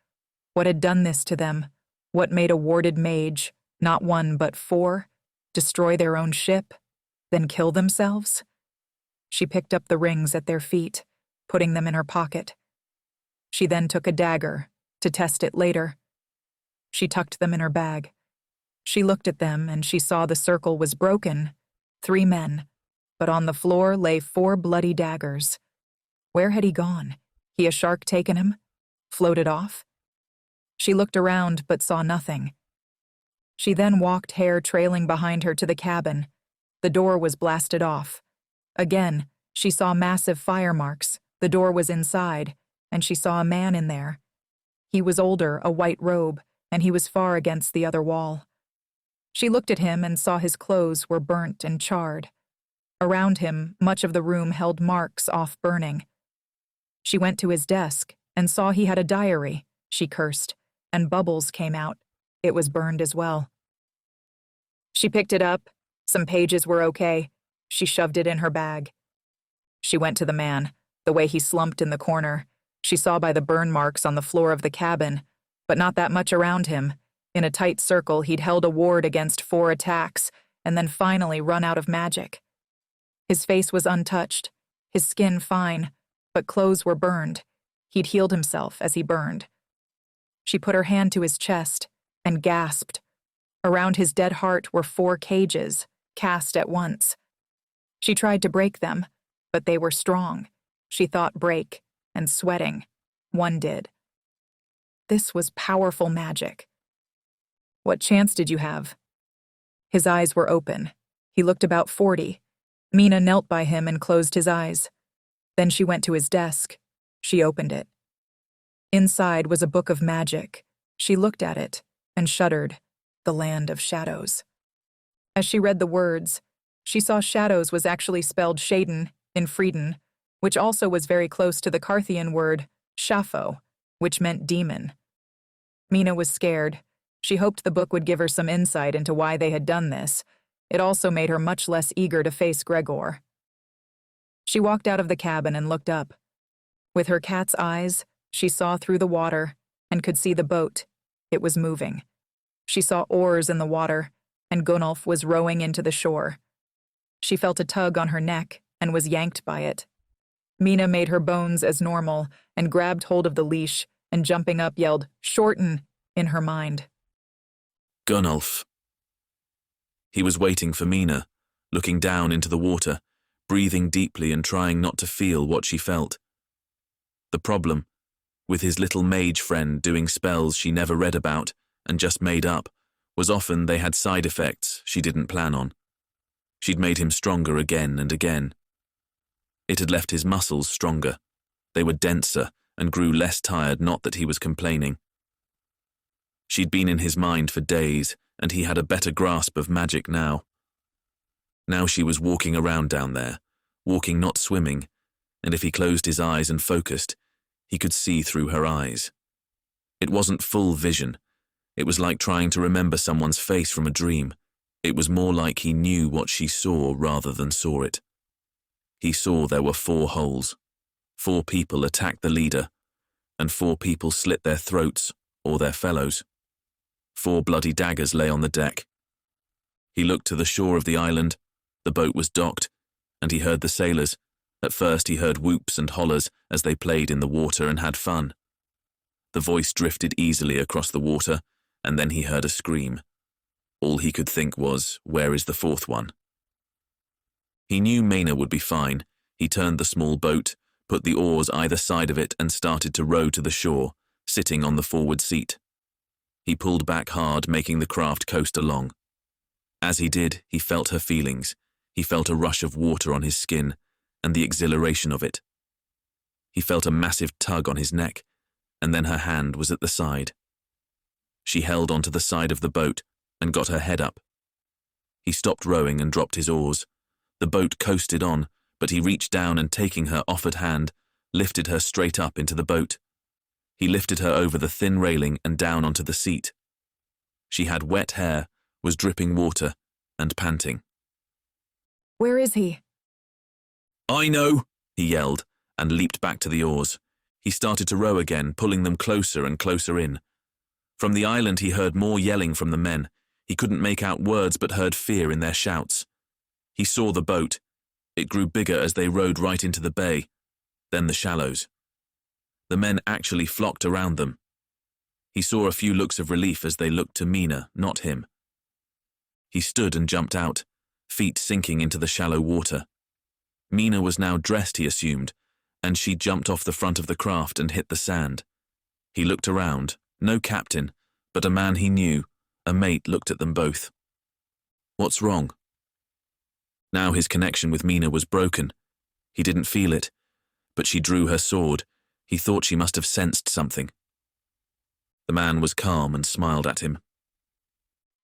What had done this to them? What made a warded mage, not 1 but 4, destroy their own ship, then kill themselves? She picked up the rings at their feet, putting them in her pocket. She then took a dagger to test it later. She tucked them in her bag. She looked at them and she saw the circle was broken. 3 men, but on the floor lay 4 bloody daggers. Where had he gone? He a shark taken him? Floated off? She looked around but saw nothing. She then walked, hair trailing behind her, to the cabin. The door was blasted off. Again, she saw massive fire marks. The door was inside, and she saw a man in there. He was older, a white robe, and he was far against the other wall. She looked at him and saw his clothes were burnt and charred. Around him, much of the room held marks off burning. She went to his desk and saw he had a diary. She cursed, and bubbles came out. It was burned as well. She picked it up. Some pages were okay. She shoved it in her bag. She went to the man, the way he slumped in the corner. She saw by the burn marks on the floor of the cabin, but not that much around him. In a tight circle, he'd held a ward against 4 attacks, and then finally run out of magic. His face was untouched, his skin fine, but clothes were burned. He'd healed himself as he burned. She put her hand to his chest and gasped. Around his dead heart were 4 cages, cast at once. She tried to break them, but they were strong. She thought break, and sweating. One did. This was powerful magic. What chance did you have? His eyes were open. He looked about 40. Mena knelt by him and closed his eyes. Then she went to his desk. She opened it. Inside was a book of magic. She looked at it and shuddered. The land of shadows. As she read the words, she saw shadows was actually spelled Shaden in Frieden, which also was very close to the Carthian word Shapho, which meant demon. Mena was scared. She hoped the book would give her some insight into why they had done this. It also made her much less eager to face Gregor. She walked out of the cabin and looked up. With her cat's eyes, she saw through the water and could see the boat. It was moving. She saw oars in the water, and Gunnolf was rowing into the shore. She felt a tug on her neck and was yanked by it. Mena made her bones as normal and grabbed hold of the leash and jumping up yelled, "Shorten," in her mind. Gunnolf. He was waiting for Mena, looking down into the water, breathing deeply and trying not to feel what she felt. The problem, with his little mage friend doing spells she never read about and just made up, was often they had side effects she didn't plan on. She'd made him stronger again and again. It had left his muscles stronger. They were denser and grew less tired, not that he was complaining. She'd been in his mind for days, and he had a better grasp of magic now. Now she was walking around down there, walking not swimming, and if he closed his eyes and focused, he could see through her eyes. It wasn't full vision. It was like trying to remember someone's face from a dream. It was more like he knew what she saw rather than saw it. He saw there were 4 holes. 4 people attacked the leader, and 4 people slit their throats or their fellows. 4 bloody daggers lay on the deck. He looked to the shore of the island. The boat was docked, and he heard the sailors. At first he heard whoops and hollers as they played in the water and had fun. The voice drifted easily across the water, and then he heard a scream. All he could think was, where is the 4th one? He knew Mena would be fine. He turned the small boat, put the oars either side of it and started to row to the shore, sitting on the forward seat. He pulled back hard, making the craft coast along. As he did, he felt her feelings. He felt a rush of water on his skin, and the exhilaration of it. He felt a massive tug on his neck, and then her hand was at the side. She held onto the side of the boat and got her head up. He stopped rowing and dropped his oars. The boat coasted on, but he reached down and taking her offered hand, lifted her straight up into the boat. He lifted her over the thin railing and down onto the seat. She had wet hair, was dripping water, and panting. "Where is he?" "I know," he yelled, and leaped back to the oars. He started to row again, pulling them closer and closer in. From the island he heard more yelling from the men. He couldn't make out words but heard fear in their shouts. He saw the boat. It grew bigger as they rowed right into the bay, then the shallows. The men actually flocked around them. He saw a few looks of relief as they looked to Mena, not him. He stood and jumped out, feet sinking into the shallow water. Mena was now dressed, he assumed, and she jumped off the front of the craft and hit the sand. He looked around. No captain, but a man he knew. A mate looked at them both. What's wrong? Now his connection with Mena was broken. He didn't feel it, but she drew her sword. He thought she must have sensed something. The man was calm and smiled at him.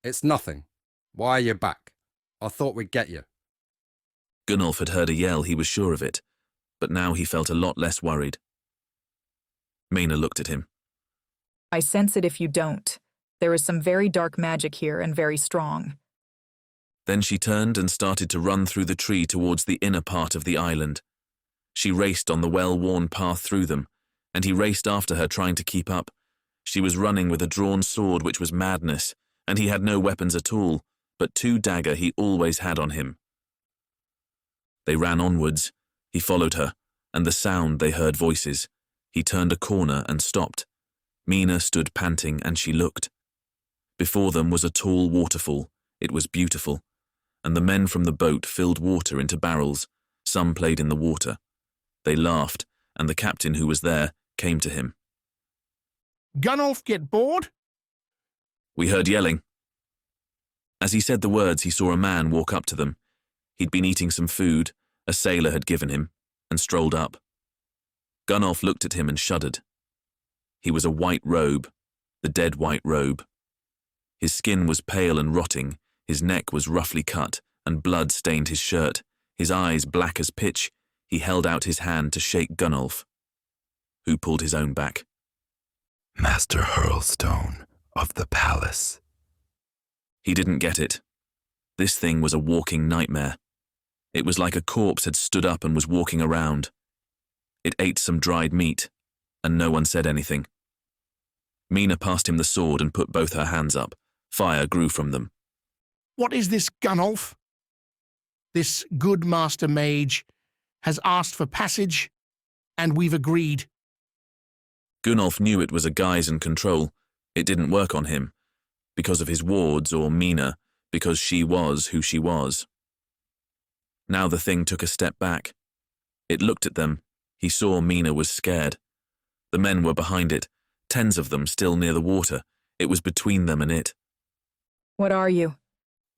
"It's nothing. Why are you back? I thought we'd get you." Gunnolf had heard a yell, he was sure of it, but now he felt a lot less worried. Mena looked at him. "I sense it if you don't. There is some very dark magic here and very strong." Then she turned and started to run through the tree towards the inner part of the island. She raced on the well-worn path through them, and he raced after her, trying to keep up. She was running with a drawn sword, which was madness, and he had no weapons at all, but 2 daggers he always had on him. They ran onwards. He followed her, and the sound they heard voices. He turned a corner and stopped. Mena stood panting, and she looked. Before them was a tall waterfall. It was beautiful, and the men from the boat filled water into barrels. Some played in the water. They laughed, and the captain who was there came to him. Gunnolf get bored? We heard yelling. As he said the words, he saw a man walk up to them. He'd been eating some food a sailor had given him, and strolled up. Gunnolf looked at him and shuddered. He was a white robe, the dead white robe. His skin was pale and rotting, his neck was roughly cut, and blood stained his shirt. His eyes black as pitch. He held out his hand to shake Gunnolf, who pulled his own back. Master Hurlstone of the palace. He didn't get it. This thing was a walking nightmare. It was like a corpse had stood up and was walking around. It ate some dried meat, and no one said anything. Mena passed him the sword and put both her hands up. Fire grew from them. What is this, Gunnolf? This good master mage has asked for passage, and we've agreed. Gunnolf knew it was a guise and control. It didn't work on him, because of his wards or Mena, because she was who she was. Now the thing took a step back. It looked at them. He saw Mena was scared. The men were behind it, 10s of them still near the water. It was between them and it. What are you?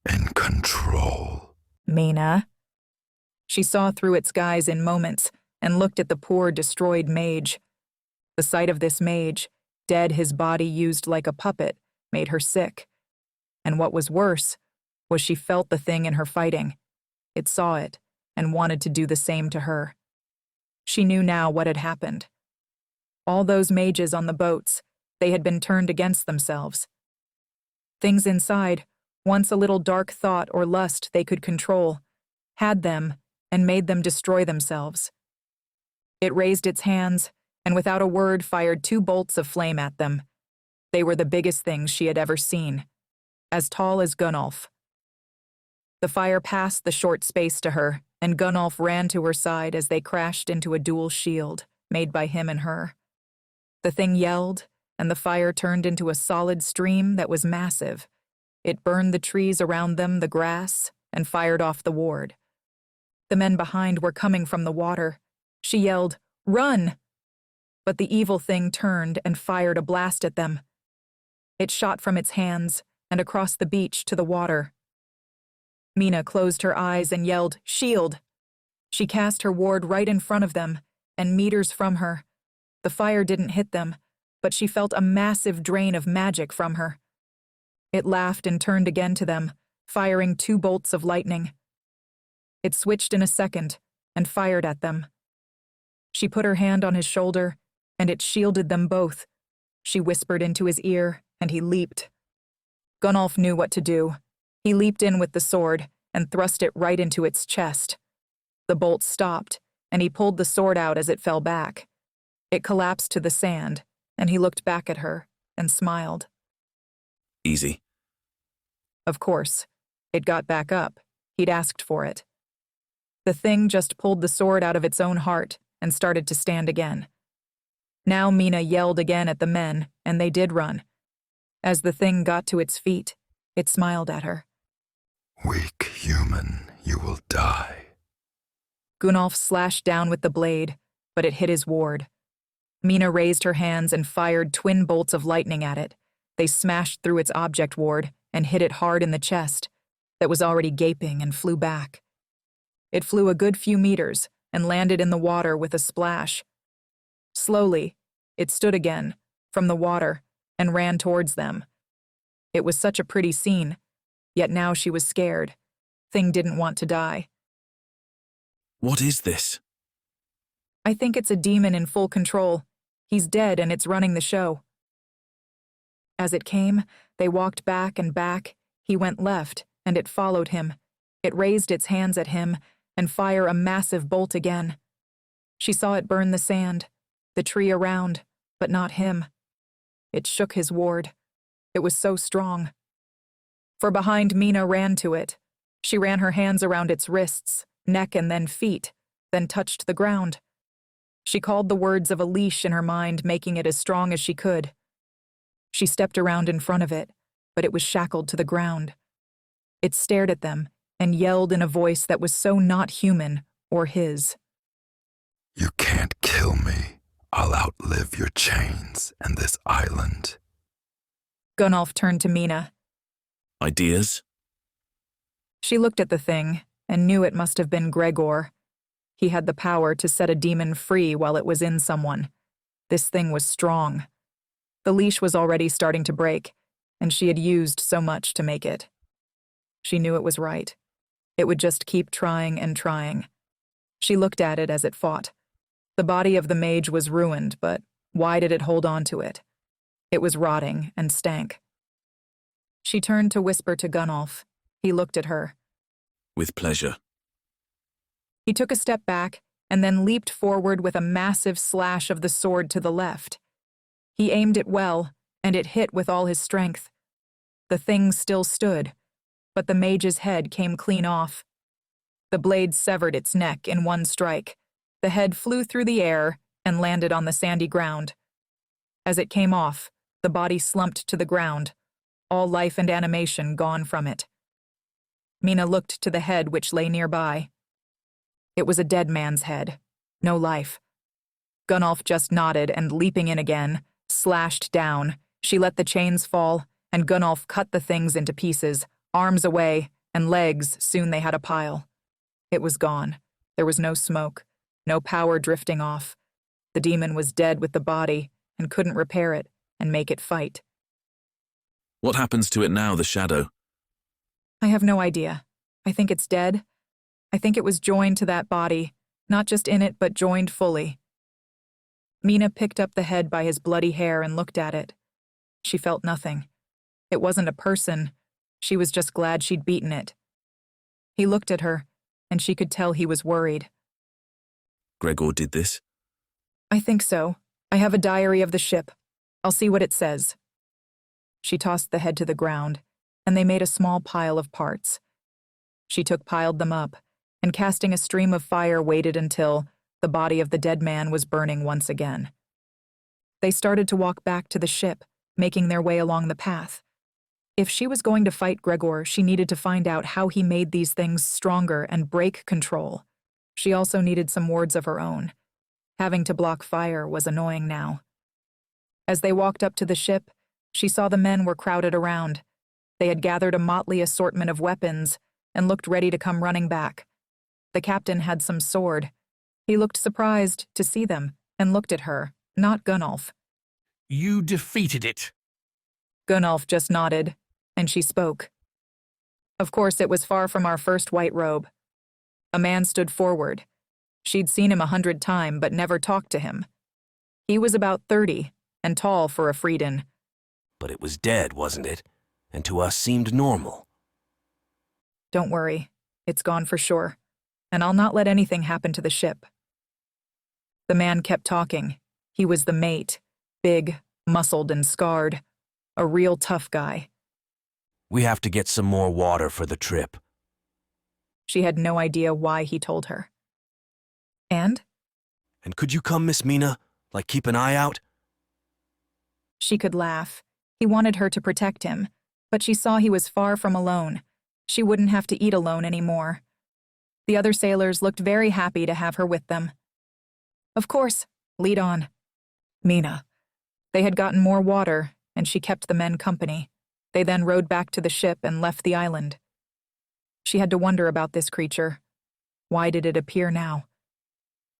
In control. Mena. She saw through its guise in moments and looked at the poor, destroyed mage. The sight of this mage, dead, his body used like a puppet, made her sick. And what was worse was she felt the thing in her fighting. It saw it and wanted to do the same to her. She knew now what had happened. All those mages on the boats, they had been turned against themselves. Things inside, once a little dark thought or lust they could control, had them and made them destroy themselves. It raised its hands and without a word fired 2 bolts of flame at them. They were the biggest things she had ever seen, as tall as Gunnolf. The fire passed the short space to her, and Gunnolf ran to her side as they crashed into a dual shield made by him and her. The thing yelled, and the fire turned into a solid stream that was massive. It burned the trees around them, the grass, and fired off the ward. The men behind were coming from the water. She yelled, "Run!" But the evil thing turned and fired a blast at them. It shot from its hands and across the beach to the water. Mena closed her eyes and yelled, "Shield!" She cast her ward right in front of them, and meters from her. The fire didn't hit them, but she felt a massive drain of magic from her. It laughed and turned again to them, firing 2 bolts of lightning. It switched in a second and fired at them. She put her hand on his shoulder, and it shielded them both. She whispered into his ear, and he leaped. Gunnolf knew what to do. He leaped in with the sword and thrust it right into its chest. The bolt stopped, and he pulled the sword out as it fell back. It collapsed to the sand, and he looked back at her and smiled. Easy. Of course, it got back up. He'd asked for it. The thing just pulled the sword out of its own heart and started to stand again. Now Mena yelled again at the men, and they did run. As the thing got to its feet, it smiled at her. Weak human, you will die. Gunnolf slashed down with the blade, but it hit his ward. Mena raised her hands and fired twin bolts of lightning at it. They smashed through its object ward and hit it hard in the chest, that was already gaping, and flew back. It flew a good few meters and landed in the water with a splash. Slowly, it stood again, from the water, and ran towards them. It was such a pretty scene, yet now she was scared. Thing didn't want to die. What is this? I think it's a demon in full control. He's dead and it's running the show. As it came, they walked back and back. He went left, and it followed him. It raised its hands at him and fire a massive bolt again. She saw it burn the sand, the tree around, but not him. It shook his ward. It was so strong. For behind Mena ran to it. She ran her hands around its wrists, neck, and then feet, then touched the ground. She called the words of a leash in her mind, making it as strong as she could. She stepped around in front of it, but it was shackled to the ground. It stared at them and yelled in a voice that was so not human or his. You can't kill me. I'll outlive your chains and this island. Gunnolf turned to Mena. Ideas? She looked at the thing and knew it must have been Gregor. He had the power to set a demon free while it was in someone. This thing was strong. The leash was already starting to break, and she had used so much to make it. She knew it was right. It would just keep trying and trying. She looked at it as it fought. The body of the mage was ruined, but why did it hold on to it? It was rotting and stank. She turned to whisper to Gunnolf. He looked at her. With pleasure. He took a step back and then leaped forward with a massive slash of the sword to the left. He aimed it well, and it hit with all his strength. The thing still stood, but the mage's head came clean off. The blade severed its neck in one strike. The head flew through the air and landed on the sandy ground. As it came off, the body slumped to the ground, all life and animation gone from it. Mena looked to the head which lay nearby. It was a dead man's head, no life. Gunnolf just nodded and, leaping in again, slashed down. She let the chains fall, and Gunnolf cut the things into pieces, arms away, and legs. Soon they had a pile. It was gone. There was no smoke, no power drifting off. The demon was dead with the body and couldn't repair it and make it fight. What happens to it now, the shadow? I have no idea. I think it's dead. I think it was joined to that body, not just in it, but joined fully. Mena picked up the head by his bloody hair and looked at it. She felt nothing. It wasn't a person. She was just glad she'd beaten it. He looked at her, and she could tell he was worried. Gregor did this? I think so. I have a diary of the ship. I'll see what it says. She tossed the head to the ground, and they made a small pile of parts. She piled them up, and casting a stream of fire waited until the body of the dead man was burning once again. They started to walk back to the ship, making their way along the path. If she was going to fight Gregor, she needed to find out how he made these things stronger and break control. She also needed some words of her own. Having to block fire was annoying now. As they walked up to the ship, she saw the men were crowded around. They had gathered a motley assortment of weapons and looked ready to come running back. The captain had some sword. He looked surprised to see them and looked at her, not Gunnolf. You defeated it. Gunnolf just nodded, and she spoke. Of course, it was far from our first white robe. A man stood forward. She'd seen him 100 times, but never talked to him. He was about 30 and tall for a Freeden. But it was dead, wasn't it? And to us seemed normal. Don't worry, it's gone for sure, and I'll not let anything happen to the ship. The man kept talking. He was the mate, big, muscled, and scarred. A real tough guy. We have to get some more water for the trip. She had no idea why he told her. And Could you come, Miss Mena? Like keep an eye out? she could laugh. He wanted her to protect him, but she saw he was far from alone. She wouldn't have to eat alone anymore. The other sailors looked very happy to have her with them. Of course, lead on. Mena. They had gotten more water, and she kept the men company. They then rowed back to the ship and left the island. She had to wonder about this creature. Why did it appear now?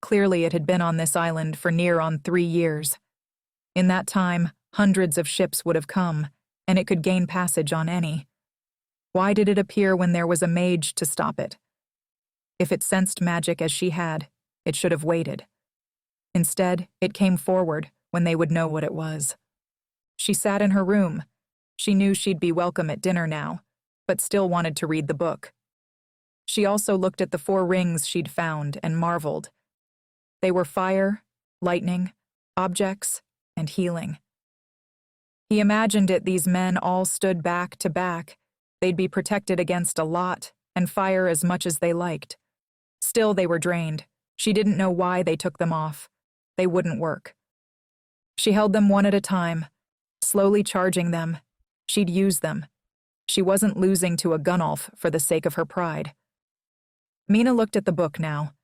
Clearly it had been on this island for near on 3 years. In that time, hundreds of ships would have come, and it could gain passage on any. Why did it appear when there was a mage to stop it? If it sensed magic as she had, it should have waited. Instead, it came forward when they would know what it was. She sat in her room. She knew she'd be welcome at dinner now, but still wanted to read the book. She also looked at the 4 rings she'd found and marveled. They were fire, lightning, objects, and healing. He imagined these men all stood back to back. They'd be protected against a lot and fire as much as they liked. Still, they were drained. She didn't know why they took them off. They wouldn't work. She held them one at a time, slowly charging them. She'd use them. She wasn't losing to a Gunnolf for the sake of her pride. Mena looked at the book now.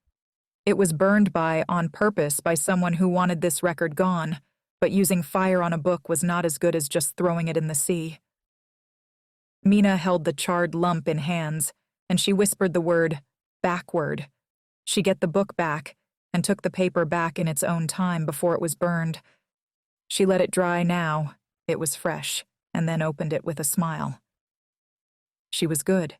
It was burned on purpose by someone who wanted this record gone, but using fire on a book was not as good as just throwing it in the sea. Mena held the charred lump in hands. and she whispered the word, backward. She get the book back, and took the paper back in its own time before it was burned. She let it dry now, it was fresh, and then opened it with a smile. She was good.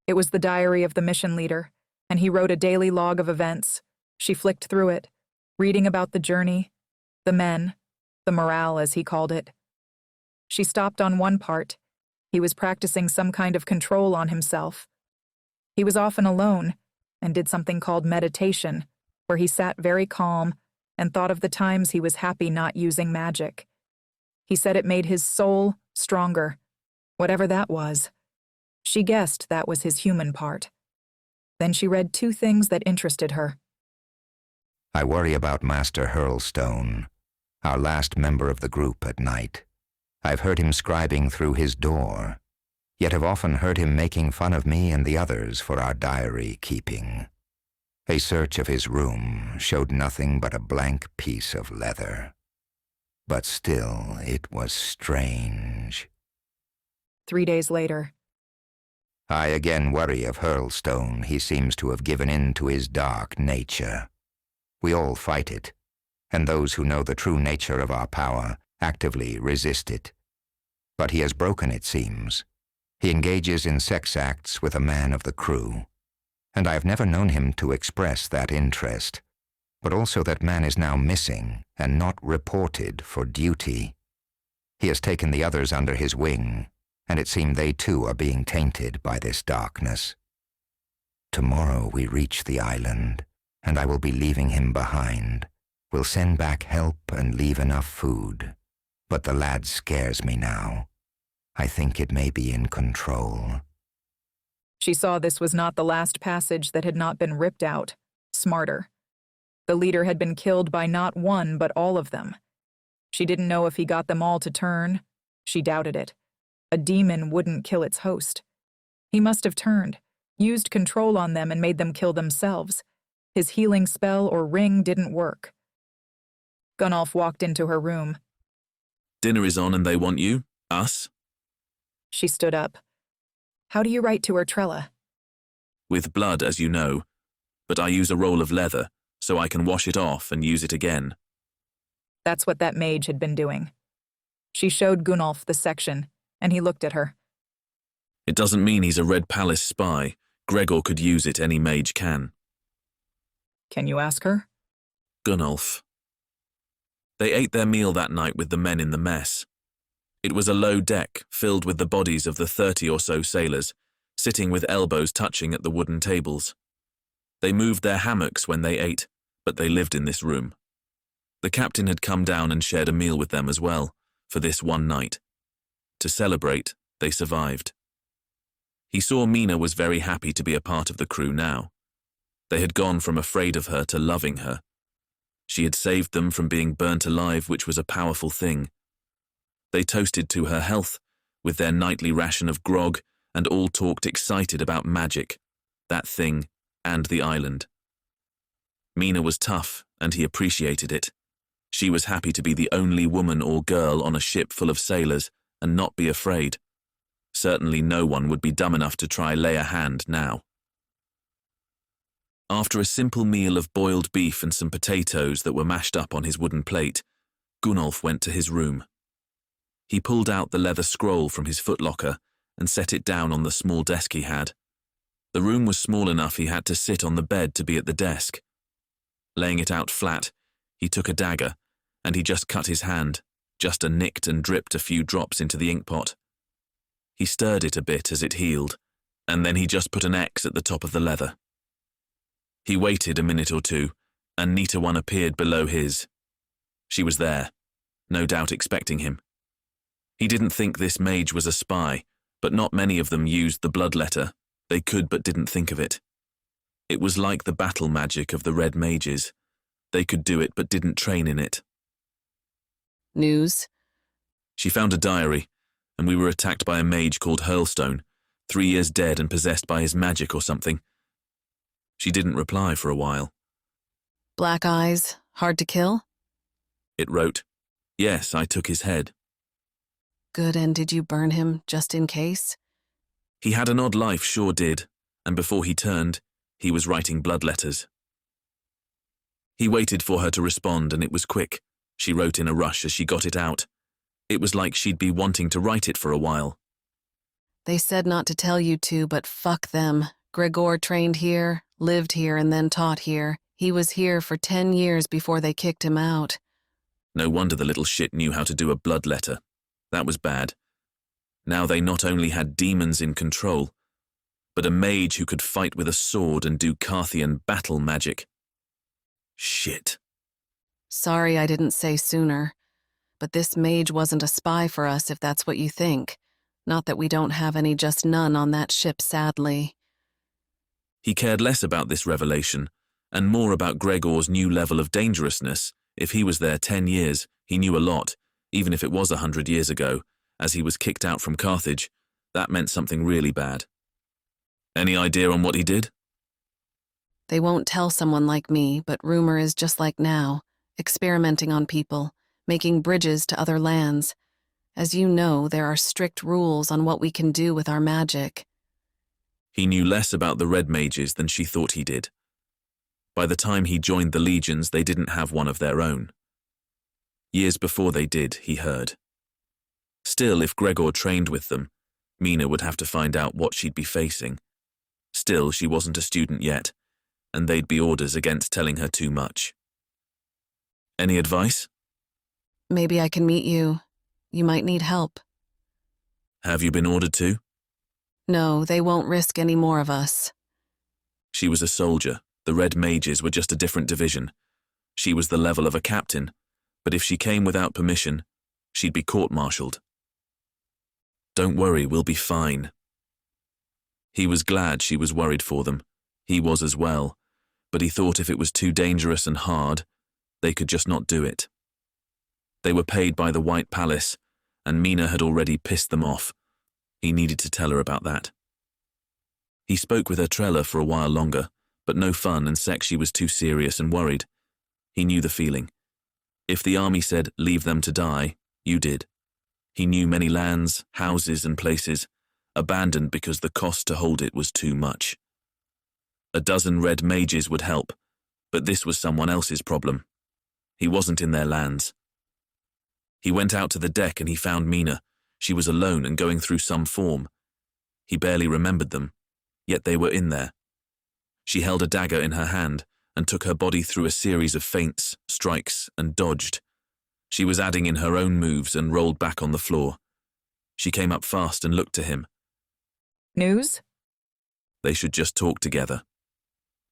It was the diary of the mission leader, and he wrote a daily log of events. She flicked through it, reading about the journey, the men, the morale as he called it. She stopped on one part. He was practicing some kind of control on himself. He was often alone and did something called meditation, where he sat very calm and thought of the times he was happy not using magic. He said it made his soul stronger, whatever that was. She guessed that was his human part. Then she read two things that interested her. I worry about Master Hurlstone, our last member of the group at night. I've heard him scribing through his door, yet have often heard him making fun of me and the others for our diary keeping. A search of his room showed nothing but a blank piece of leather. But still, it was strange. 3 days later. I again worry of Hurlstone. He seems to have given in to his dark nature. We all fight it, and those who know the true nature of our power actively resist it. But he has broken, it seems. He engages in sex acts with a man of the crew, and I have never known him to express that interest. But also that man is now missing and not reported for duty. He has taken the others under his wing, and it seems they too are being tainted by this darkness. Tomorrow we reach the island, and I will be leaving him behind. We'll send back help and leave enough food. But the lad scares me now. I think it may be in control. She saw this was not the last passage that had not been ripped out. Smarter. The leader had been killed by not one, but all of them. She didn't know if he got them all to turn. She doubted it. A demon wouldn't kill its host. He must have turned, used control on them and made them kill themselves. His healing spell or ring didn't work. Gunnolf walked into her room. Dinner is on and they want you? Us? She stood up. How do you write to Ertrella? With blood, as you know, but I use a roll of leather, so I can wash it off and use it again. That's what that mage had been doing. She showed Gunnolf the section, and he looked at her. It doesn't mean he's a Red Palace spy. Gregor could use it, any mage can. Can you ask her? Gunnolf. They ate their meal that night with the men in the mess. It was a low deck filled with the bodies of the 30 or so sailors, sitting with elbows touching at the wooden tables. They moved their hammocks when they ate, but they lived in this room. The captain had come down and shared a meal with them as well, for this one night. To celebrate, they survived. He saw Mena was very happy to be a part of the crew now. They had gone from afraid of her to loving her. She had saved them from being burnt alive, which was a powerful thing. They toasted to her health, with their nightly ration of grog, and all talked excited about magic, that thing, and the island. Mena was tough, and he appreciated it. She was happy to be the only woman or girl on a ship full of sailors, and not be afraid. Certainly no one would be dumb enough to try lay a hand now. After a simple meal of boiled beef and some potatoes that were mashed up on his wooden plate, Gunnolf went to his room. He pulled out the leather scroll from his footlocker and set it down on the small desk he had. The room was small enough he had to sit on the bed to be at the desk. Laying it out flat, he took a dagger, and he just cut his hand, just nicked and dripped a few drops into the inkpot. He stirred it a bit as it healed, and then he just put an X at the top of the leather. He waited a minute or two, and Nita one appeared below his. She was there, no doubt expecting him. He didn't think this mage was a spy, but not many of them used the blood letter. They could but didn't think of it. It was like the battle magic of the red mages. They could do it but didn't train in it. News? She found a diary, and we were attacked by a mage called Hurlstone, 3 years dead and possessed by his magic or something. She didn't reply for a while. Black eyes, hard to kill? It wrote, "Yes, I took his head." Good, and did you burn him just in case? He had an odd life, sure did, and before he turned, he was writing blood letters. He waited for her to respond, and it was quick. She wrote in a rush as she got it out. It was like she'd be wanting to write it for a while. They said not to tell you to, but fuck them. Gregor trained here, lived here, and then taught here. He was here for 10 years before they kicked him out. No wonder the little shit knew how to do a blood letter. That was bad. Now they not only had demons in control, but a mage who could fight with a sword and do Carthian battle magic. Shit. Sorry I didn't say sooner, but this mage wasn't a spy for us if that's what you think. Not that we don't have any, just none on that ship, sadly. He cared less about this revelation, and more about Gregor's new level of dangerousness. If he was there 10 years, he knew a lot, even if it was 100 years ago, as he was kicked out from Carthage. That meant something really bad. Any idea on what he did? They won't tell someone like me, but rumor is just like now, experimenting on people, making bridges to other lands. As you know, there are strict rules on what we can do with our magic. He knew less about the Red Mages than she thought he did. By the time he joined the legions, they didn't have one of their own. Years before they did, he heard. Still, if Gregor trained with them, Mena would have to find out what she'd be facing. Still, she wasn't a student yet, and they'd be orders against telling her too much. Any advice? Maybe I can meet you. You might need help. Have you been ordered to? No, they won't risk any more of us. She was a soldier. The Red Mages were just a different division. She was the level of a captain, but if she came without permission, she'd be court-martialed. Don't worry, we'll be fine. He was glad she was worried for them. He was as well, but he thought if it was too dangerous and hard, they could just not do it. They were paid by the White Palace, and Mena had already pissed them off. He needed to tell her about that. He spoke with her Trella for a while longer, but no fun, and Sekshi was too serious and worried. He knew the feeling. If the army said, leave them to die, you did. He knew many lands, houses and places, abandoned because the cost to hold it was too much. A dozen Red Mages would help, but this was someone else's problem. He wasn't in their lands. He went out to the deck and he found Mena. She was alone and going through some form. He barely remembered them, yet they were in there. She held a dagger in her hand and took her body through a series of feints, strikes, and dodged. She was adding in her own moves and rolled back on the floor. She came up fast and looked to him. News? They should just talk together.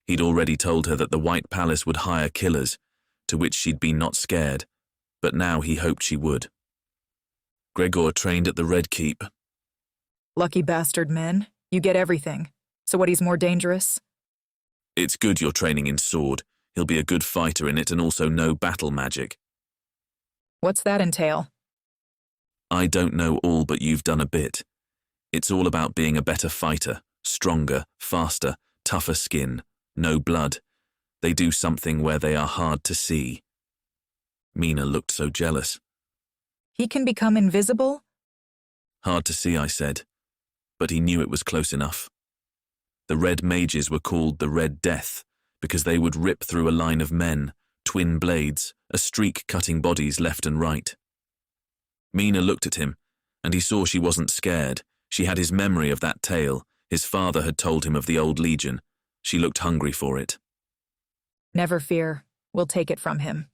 He'd already told her that the White Palace would hire killers, to which she'd been not scared, but now he hoped she would. Gregor trained at the Red Keep. Lucky bastard men. You get everything. So what, he's more dangerous? It's good you're training in sword. He'll be a good fighter in it and also know battle magic. What's that entail? I don't know all, but you've done a bit. It's all about being a better fighter, stronger, faster, tougher skin, no blood. They do something where they are hard to see. Mena looked so jealous. He can become invisible? Hard to see, I said, but he knew it was close enough. The Red Mages were called the Red Death because they would rip through a line of men, twin blades, a streak cutting bodies left and right. Mena looked at him, and he saw she wasn't scared. She had his memory of that tale. His father had told him of the old legion. She looked hungry for it. Never fear. We'll take it from him.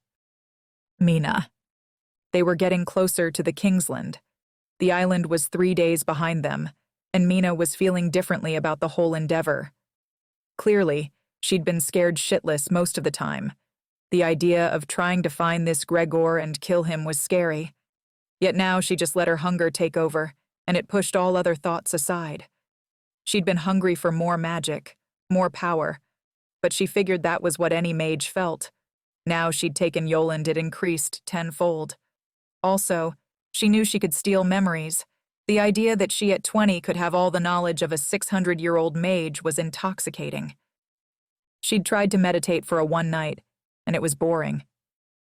Mena. They were getting closer to the Kingsland. The island was 3 days behind them, and Mena was feeling differently about the whole endeavor. Clearly, she'd been scared shitless most of the time. The idea of trying to find this Gregor and kill him was scary. Yet now she just let her hunger take over, and it pushed all other thoughts aside. She'd been hungry for more magic, more power, but she figured that was what any mage felt. Now she'd taken Yoland, it increased tenfold. Also, she knew she could steal memories. The idea that she at 20 could have all the knowledge of a 600-year-old mage was intoxicating. She'd tried to meditate for one night, and it was boring.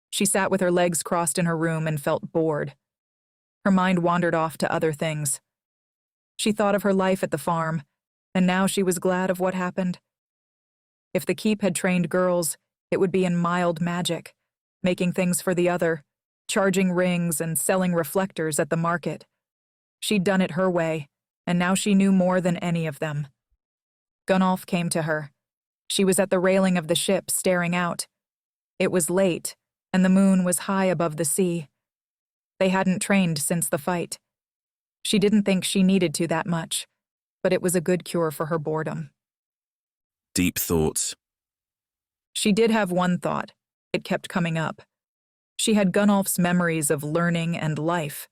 She sat with her legs crossed in her room and felt bored. Her mind wandered off to other things. She thought of her life at the farm, and now she was glad of what happened. If the keep had trained girls, it would be in mild magic, making things for the other, charging rings and selling reflectors at the market. She'd done it her way, and now she knew more than any of them. Gunnolf came to her. She was at the railing of the ship, staring out. It was late, and the moon was high above the sea. They hadn't trained since the fight. She didn't think she needed to that much, but it was a good cure for her boredom. Deep thoughts. She did have one thought. It kept coming up. She had Gunnolf's memories of learning and life.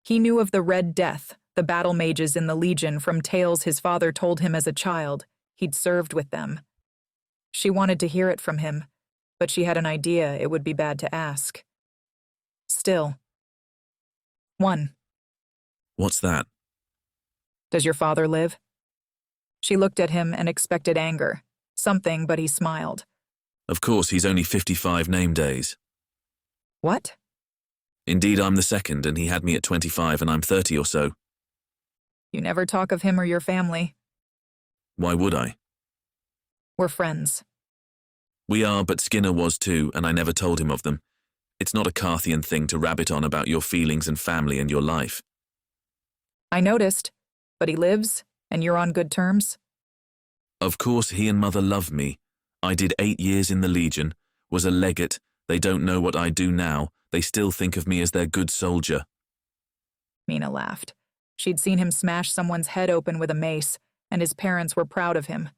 He knew of the Red Death, the battle mages in the Legion, from tales his father told him as a child. He'd served with them. She wanted to hear it from him, but she had an idea it would be bad to ask. Still. 1. What's that? Does your father live? She looked at him and expected anger. Something, but he smiled. Of course, he's only 55 name days. What? Indeed, I'm the second, and he had me at 25 and I'm 30 or so. You never talk of him or your family. Why would I? We're friends. We are, but Skinner was too, and I never told him of them. It's not a Carthian thing to rabbit on about your feelings and family and your life. I noticed, but he lives, and you're on good terms? Of course, he and Mother love me. I did 8 years in the Legion, was a legate. They don't know what I do now. They still think of me as their good soldier. Mena laughed. She'd seen him smash someone's head open with a mace, and his parents were proud of him.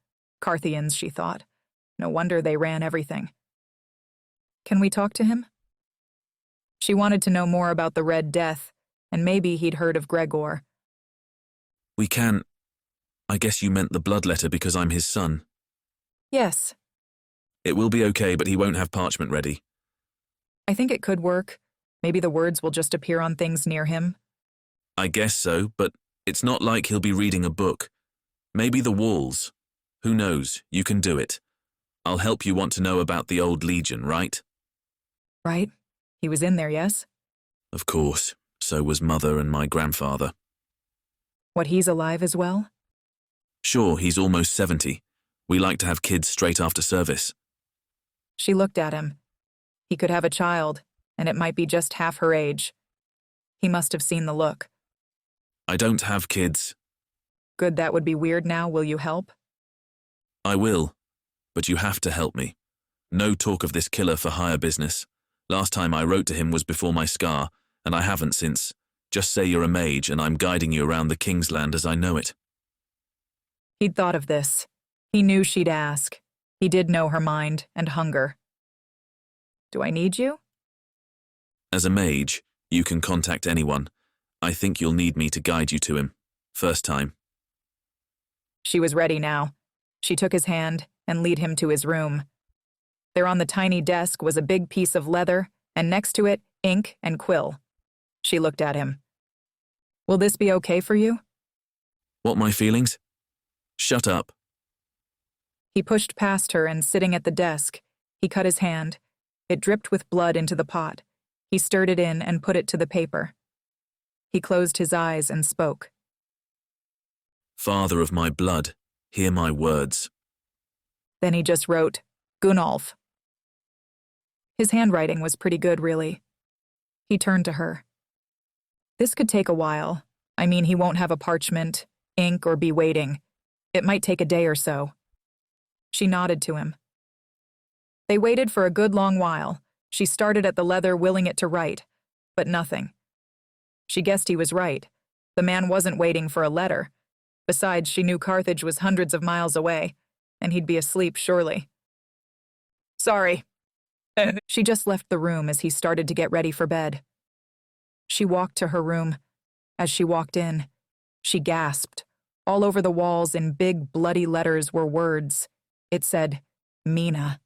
Carthians, she thought. No wonder they ran everything. Can we talk to him? She wanted to know more about the Red Death, and maybe he'd heard of Gregor. We can. I guess you meant the blood letter because I'm his son. Yes. It will be okay, but he won't have parchment ready. I think it could work. Maybe the words will just appear on things near him. I guess so, but it's not like he'll be reading a book. Maybe the walls. Who knows? You can do it. I'll help you want to know about the old Legion, right? Right? He was in there, yes? Of course. So was Mother and my grandfather. What, he's alive as well? Sure, he's almost 70. We like to have kids straight after service. She looked at him. He could have a child, and it might be just half her age. He must have seen the look. I don't have kids. Good, that would be weird now. Will you help? I will, but you have to help me. No talk of this killer for hire business. Last time I wrote to him was before my scar, and I haven't since. Just say you're a mage and I'm guiding you around the King's Land as I know it. He'd thought of this. He knew she'd ask. He did know her mind and hunger. Do I need you? As a mage, you can contact anyone. I think you'll need me to guide you to him. First time. She was ready now. She took his hand and led him to his room. There on the tiny desk was a big piece of leather, and next to it, ink and quill. She looked at him. Will this be okay for you? What, my feelings? Shut up. He pushed past her and, sitting at the desk, he cut his hand. It dripped with blood into the pot. He stirred it in and put it to the paper. He closed his eyes and spoke. Father of my blood, hear my words. Then he just wrote, Gunnolf. His handwriting was pretty good, really. He turned to her. This could take a while. I mean, he won't have a parchment, ink, or be waiting. It might take a day or so. She nodded to him. They waited for a good long while. She started at the leather, willing it to write, but nothing. She guessed he was right. The man wasn't waiting for a letter. Besides, she knew Carthage was hundreds of miles away, and he'd be asleep, surely. Sorry. She just left the room as he started to get ready for bed. She walked to her room. As she walked in, she gasped. All over the walls in big, bloody letters were words. It said, Mena.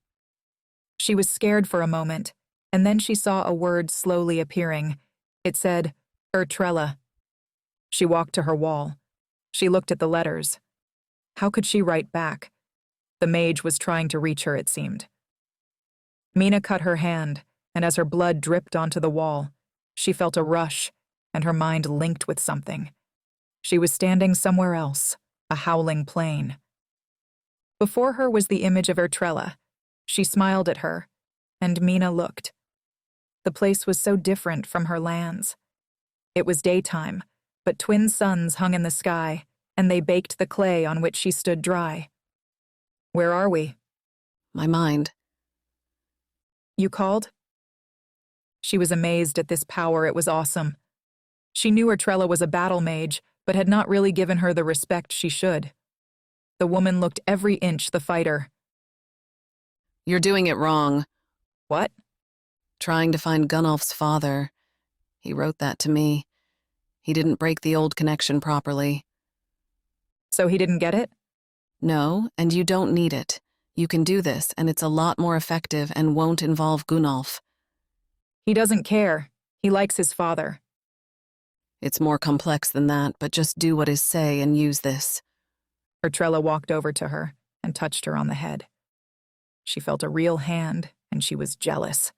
She was scared for a moment, and then she saw a word slowly appearing. It said, Ertrella. She walked to her wall. She looked at the letters. How could she write back? The mage was trying to reach her, it seemed. Mena cut her hand, and as her blood dripped onto the wall, she felt a rush, and her mind linked with something. She was standing somewhere else, a howling plain. Before her was the image of Ertrella. She smiled at her, and Mena looked. The place was so different from her lands. It was daytime, but twin suns hung in the sky, and they baked the clay on which she stood dry. Where are we? My mind. You called? She was amazed at this power. It was awesome. She knew Ertrella was a battle mage, but had not really given her the respect she should. The woman looked every inch the fighter. You're doing it wrong. What? Trying to find Gunnolf's father. He wrote that to me. He didn't break the old connection properly. So he didn't get it? No, and you don't need it. You can do this, and it's a lot more effective and won't involve Gunnolf. He doesn't care. He likes his father. It's more complex than that, but just do what is say and use this. Ertrella walked over to her and touched her on the head. She felt a real hand, and she was jealous.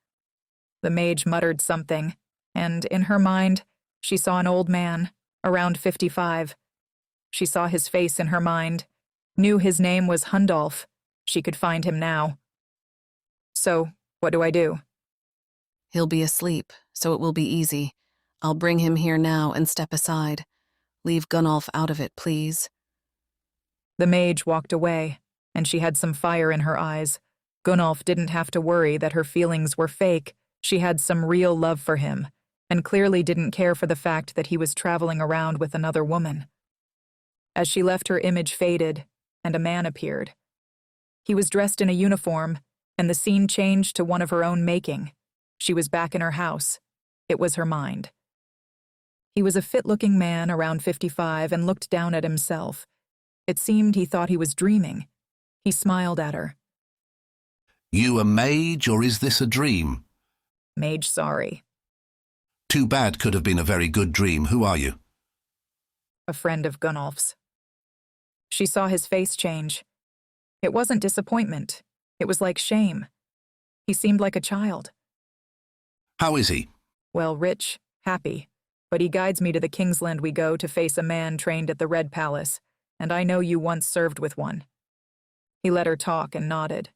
The mage muttered something, and in her mind, she saw an old man, around 55. She saw his face in her mind, knew his name was Gunnolf. She could find him now. So, what do I do? He'll be asleep, so it will be easy. I'll bring him here now and step aside. Leave Gunnolf out of it, please. The mage walked away, and she had some fire in her eyes. Gunnolf didn't have to worry that her feelings were fake. She had some real love for him, and clearly didn't care for the fact that he was traveling around with another woman. As she left, her image faded, and a man appeared. He was dressed in a uniform, and the scene changed to one of her own making. She was back in her house. It was her mind. He was a fit-looking man around 55 and looked down at himself. It seemed he thought he was dreaming. He smiled at her. You a mage, or is this a dream? Mage, sorry. Too bad, could have been a very good dream. Who are you? A friend of Gunnolf's. She saw his face change. It wasn't disappointment. It was like shame. He seemed like a child. How is he? Well, rich, happy. But he guides me to the Kingsland we go to face a man trained at the Red Palace, and I know you once served with one. He let her talk and nodded.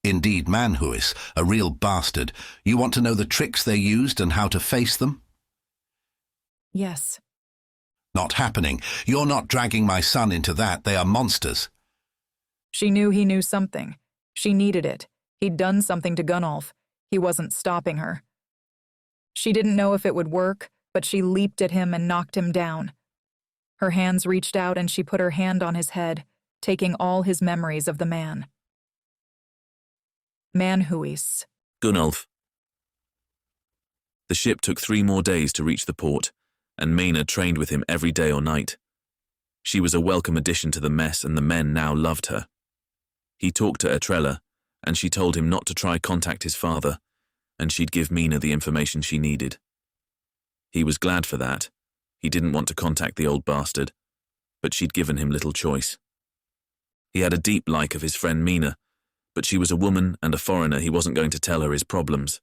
Indeed, Manhuis, a real bastard. You want to know the tricks they used and how to face them? Yes. Not happening. You're not dragging my son into that. They are monsters. She knew he knew something. She needed it. He'd done something to Gunnolf. He wasn't stopping her. She didn't know if it would work, but she leaped at him and knocked him down. Her hands reached out and she put her hand on his head, taking all his memories of the man. Manhuis. Gunnolf. The ship took 3 more days to reach the port, and Mena trained with him every day or night. She was a welcome addition to the mess, and the men now loved her. He talked to Ertrella, and she told him not to try contact his father, and she'd give Mena the information she needed. He was glad for that. He didn't want to contact the old bastard, but she'd given him little choice. He had a deep like of his friend Mena, but she was a woman and a foreigner. He wasn't going to tell her his problems.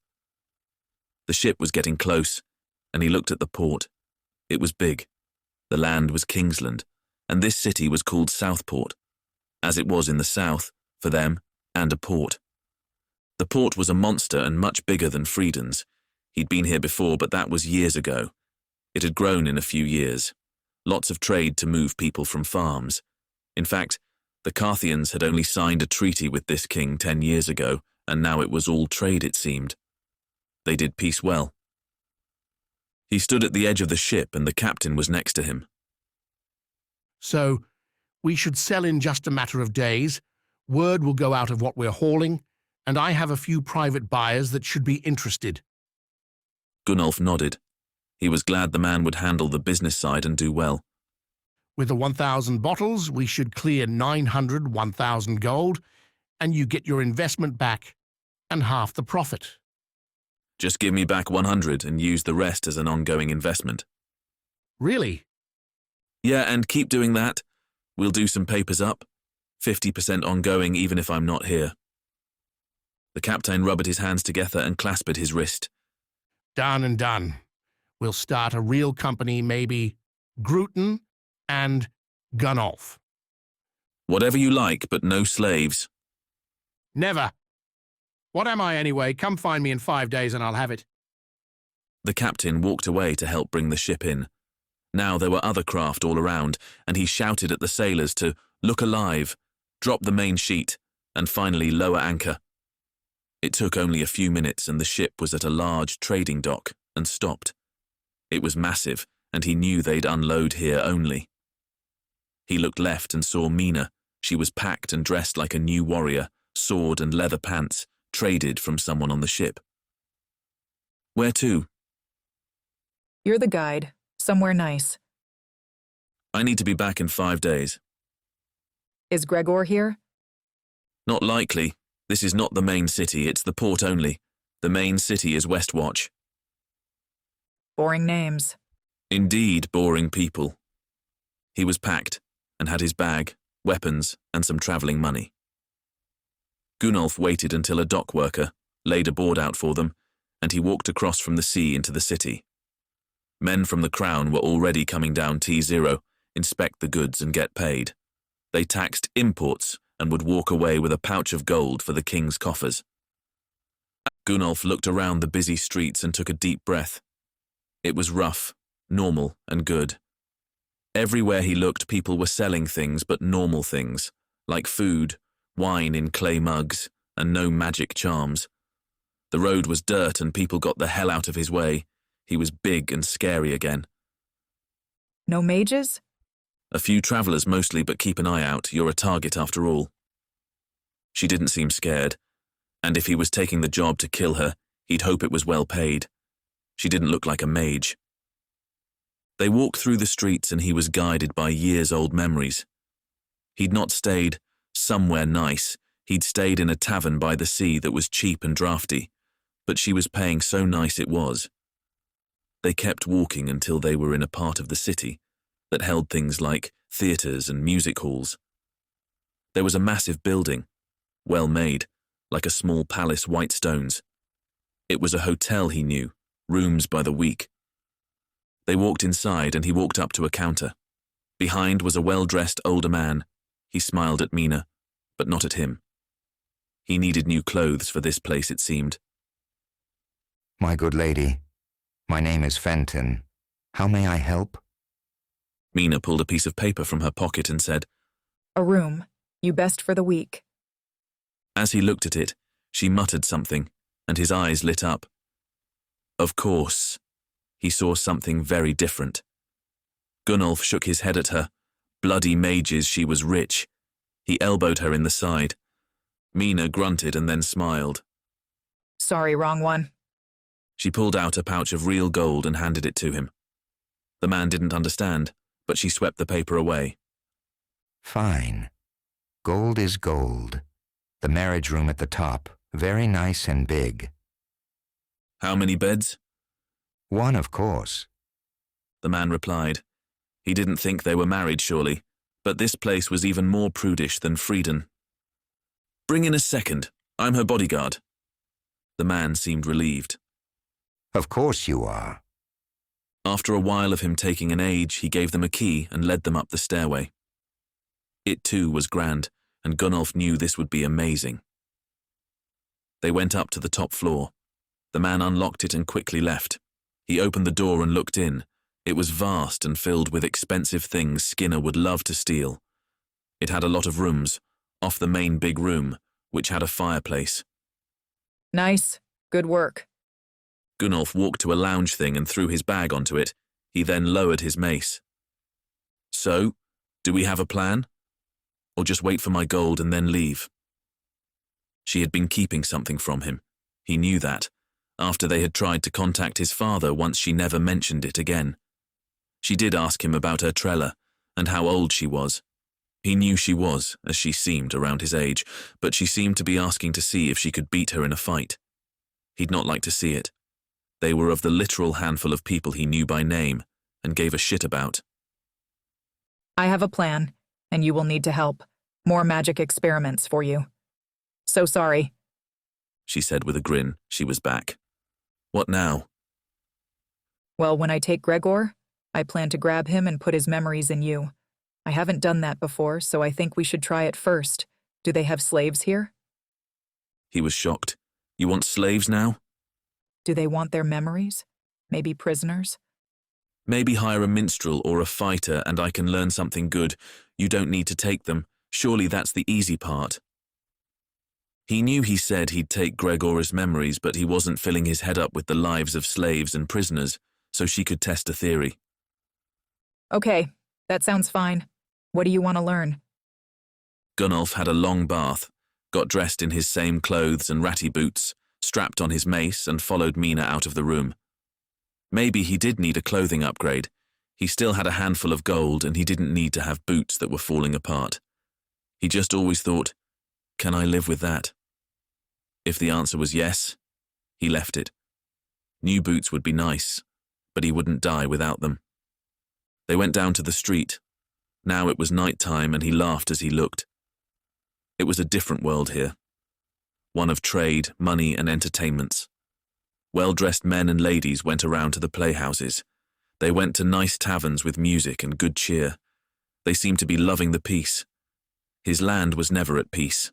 The ship was getting close, and he looked at the port. It was big. The land was Kingsland, and this city was called Southport, as it was in the south, for them, and a port. The port was a monster and much bigger than Frieden's. He'd been here before, but that was years ago. It had grown in a few years. Lots of trade to move people from farms. In fact, the Carthians had only signed a treaty with this king 10 years ago, and now it was all trade, it seemed. They did peace well. He stood at the edge of the ship, and the captain was next to him. So, we should sell in just a matter of days. Word will go out of what we're hauling, and I have a few private buyers that should be interested. Gunnolf nodded. He was glad the man would handle the business side and do well. With the 1,000 bottles, we should clear 900 1,000 gold, and you get your investment back and half the profit. Just give me back 100 and use the rest as an ongoing investment. Really? Yeah, and keep doing that. We'll do some papers up. 50% ongoing even if I'm not here. The captain rubbed his hands together and clasped his wrist. Done and done. We'll start a real company, maybe Gruton, and Gunnolf. Whatever you like, but no slaves. Never. What am I anyway? Come find me in 5 days and I'll have it. The captain walked away to help bring the ship in. Now there were other craft all around, and he shouted at the sailors to look alive, drop the main sheet, and finally lower anchor. It took only a few minutes and the ship was at a large trading dock and stopped. It was massive, and he knew they'd unload here only. He looked left and saw Mena. She was packed and dressed like a new warrior, sword and leather pants, traded from someone on the ship. Where to? You're the guide. Somewhere nice. I need to be back in 5 days. Is Gregor here? Not likely. This is not the main city, it's the port only. The main city is Westwatch. Boring names. Indeed, boring people. He was packed and had his bag, weapons, and some travelling money. Gunnolf waited until a dock worker laid a board out for them, and he walked across from the sea into the city. Men from the Crown were already coming down T0, inspect the goods and get paid. They taxed imports and would walk away with a pouch of gold for the king's coffers. Gunnolf looked around the busy streets and took a deep breath. It was rough, normal, and good. Everywhere he looked, people were selling things but normal things, like food, wine in clay mugs, and no magic charms. The road was dirt and people got the hell out of his way. He was big and scary again. No mages? A few travellers mostly, but keep an eye out, you're a target after all. She didn't seem scared, and if he was taking the job to kill her, he'd hope it was well paid. She didn't look like a mage. They walked through the streets and he was guided by years-old memories. He'd not stayed somewhere nice, he'd stayed in a tavern by the sea that was cheap and drafty, but she was paying so nice it was. They kept walking until they were in a part of the city that held things like theatres and music halls. There was a massive building, well made, like a small palace, white stones. It was a hotel, he knew, rooms by the week. They walked inside and he walked up to a counter. Behind was a well-dressed older man. He smiled at Mena, but not at him. He needed new clothes for this place, it seemed. My good lady, my name is Fenton. How may I help? Mena pulled a piece of paper from her pocket and said, A room. You best for the week. As he looked at it, she muttered something, and his eyes lit up. Of course. He saw something very different. Gunnolf shook his head at her. Bloody mages, she was rich. He elbowed her in the side. Mena grunted and then smiled. Sorry, wrong one. She pulled out a pouch of real gold and handed it to him. The man didn't understand, but she swept the paper away. Fine. Gold is gold. The marriage room at the top, very nice and big. How many beds? One, of course. The man replied. He didn't think they were married, surely, but this place was even more prudish than Frieden. Bring in a second. I'm her bodyguard. The man seemed relieved. Of course you are. After a while of him taking an age, he gave them a key and led them up the stairway. It too was grand, and Gunnolf knew this would be amazing. They went up to the top floor. The man unlocked it and quickly left. He opened the door and looked in. It was vast and filled with expensive things Skinner would love to steal. It had a lot of rooms, off the main big room, which had a fireplace. Nice. Good work. Gunnolf walked to a lounge thing and threw his bag onto it. He then lowered his mace. So, do we have a plan? Or just wait for my gold and then leave? She had been keeping something from him. He knew that, after they had tried to contact his father once she never mentioned it again. She did ask him about her Trella and how old she was. He knew she was, as she seemed, around his age, but she seemed to be asking to see if she could beat her in a fight. He'd not like to see it. They were of the literal handful of people he knew by name and gave a shit about. I have a plan, and you will need to help. More magic experiments for you. So sorry. She said with a grin. She was back. What now? Well, when I take Gregor, I plan to grab him and put his memories in you, I haven't done that before, so I think we should try it first. Do they have slaves here? He was shocked. You want slaves now? Do they want their memories? Maybe prisoners? Maybe hire a minstrel or a fighter and I can learn something good. You don't need to take them. Surely that's the easy part. He knew he said he'd take Gregor's memories, but he wasn't filling his head up with the lives of slaves and prisoners, so she could test a theory. Okay, that sounds fine. What do you want to learn? Gunnolf had a long bath, got dressed in his same clothes and ratty boots, strapped on his mace and followed Mena out of the room. Maybe he did need a clothing upgrade. He still had a handful of gold and he didn't need to have boots that were falling apart. He just always thought, can I live with that? If the answer was yes, he left it. New boots would be nice, but he wouldn't die without them. They went down to the street. Now it was night time and he laughed as he looked. It was a different world here. One of trade, money and entertainments. Well-dressed men and ladies went around to the playhouses. They went to nice taverns with music and good cheer. They seemed to be loving the peace. His land was never at peace.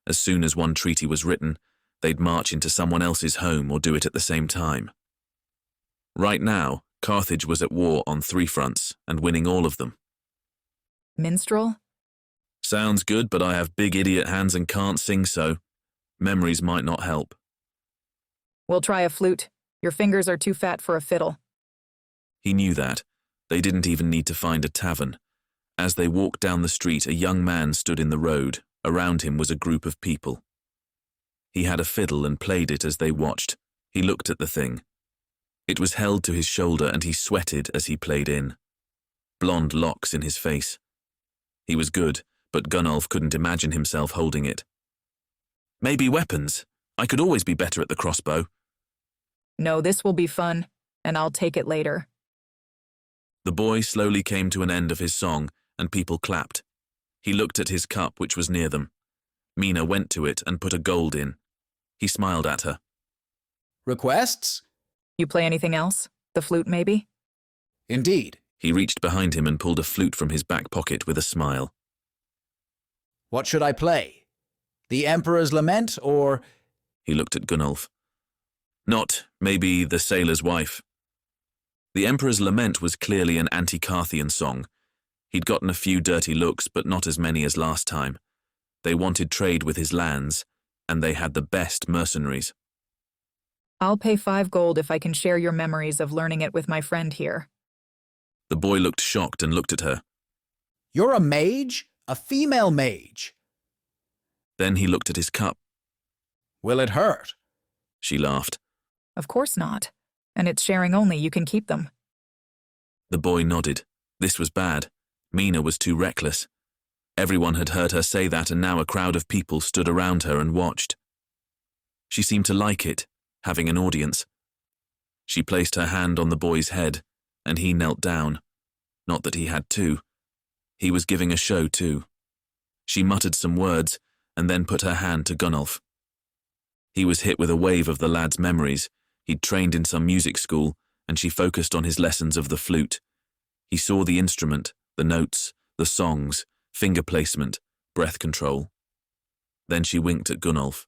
As soon as one treaty was written, they'd march into someone else's home or do it at the same time. Right now, Carthage was at war on 3 fronts and winning all of them. Minstrel? Sounds good, but I have big idiot hands and can't sing so. Memories might not help. We'll try a flute. Your fingers are too fat for a fiddle. He knew that. They didn't even need to find a tavern. As they walked down the street, a young man stood in the road. Around him was a group of people. He had a fiddle and played it as they watched. He looked at the thing. It was held to his shoulder and he sweated as he played in. Blonde locks in his face. He was good, but Gunnolf couldn't imagine himself holding it. Maybe weapons. I could always be better at the crossbow. No, this will be fun, and I'll take it later. The boy slowly came to an end of his song, and people clapped. He looked at his cup, which was near them. Mena went to it and put a gold in. He smiled at her. Requests? You play anything else? The flute, maybe? Indeed. He reached behind him and pulled a flute from his back pocket with a smile. What should I play? The Emperor's Lament, or... He looked at Gunnolf. Not, maybe, the Sailor's Wife. The Emperor's Lament was clearly an anti-Carthian song. He'd gotten a few dirty looks, but not as many as last time. They wanted trade with his lands, and they had the best mercenaries. I'll pay 5 gold if I can share your memories of learning it with my friend here. The boy looked shocked and looked at her. You're a mage? A female mage? Then he looked at his cup. Will it hurt? She laughed. Of course not. And it's sharing only, you can keep them. The boy nodded. This was bad. Mena was too reckless. Everyone had heard her say that, and now a crowd of people stood around her and watched. She seemed to like it, having an audience. She placed her hand on the boy's head, and he knelt down. Not that he had to. He was giving a show too. She muttered some words, and then put her hand to Gunnolf. He was hit with a wave of the lad's memories. He'd trained in some music school, and she focused on his lessons of the flute. He saw the instrument, the notes, the songs, finger placement, breath control. Then she winked at Gunnolf.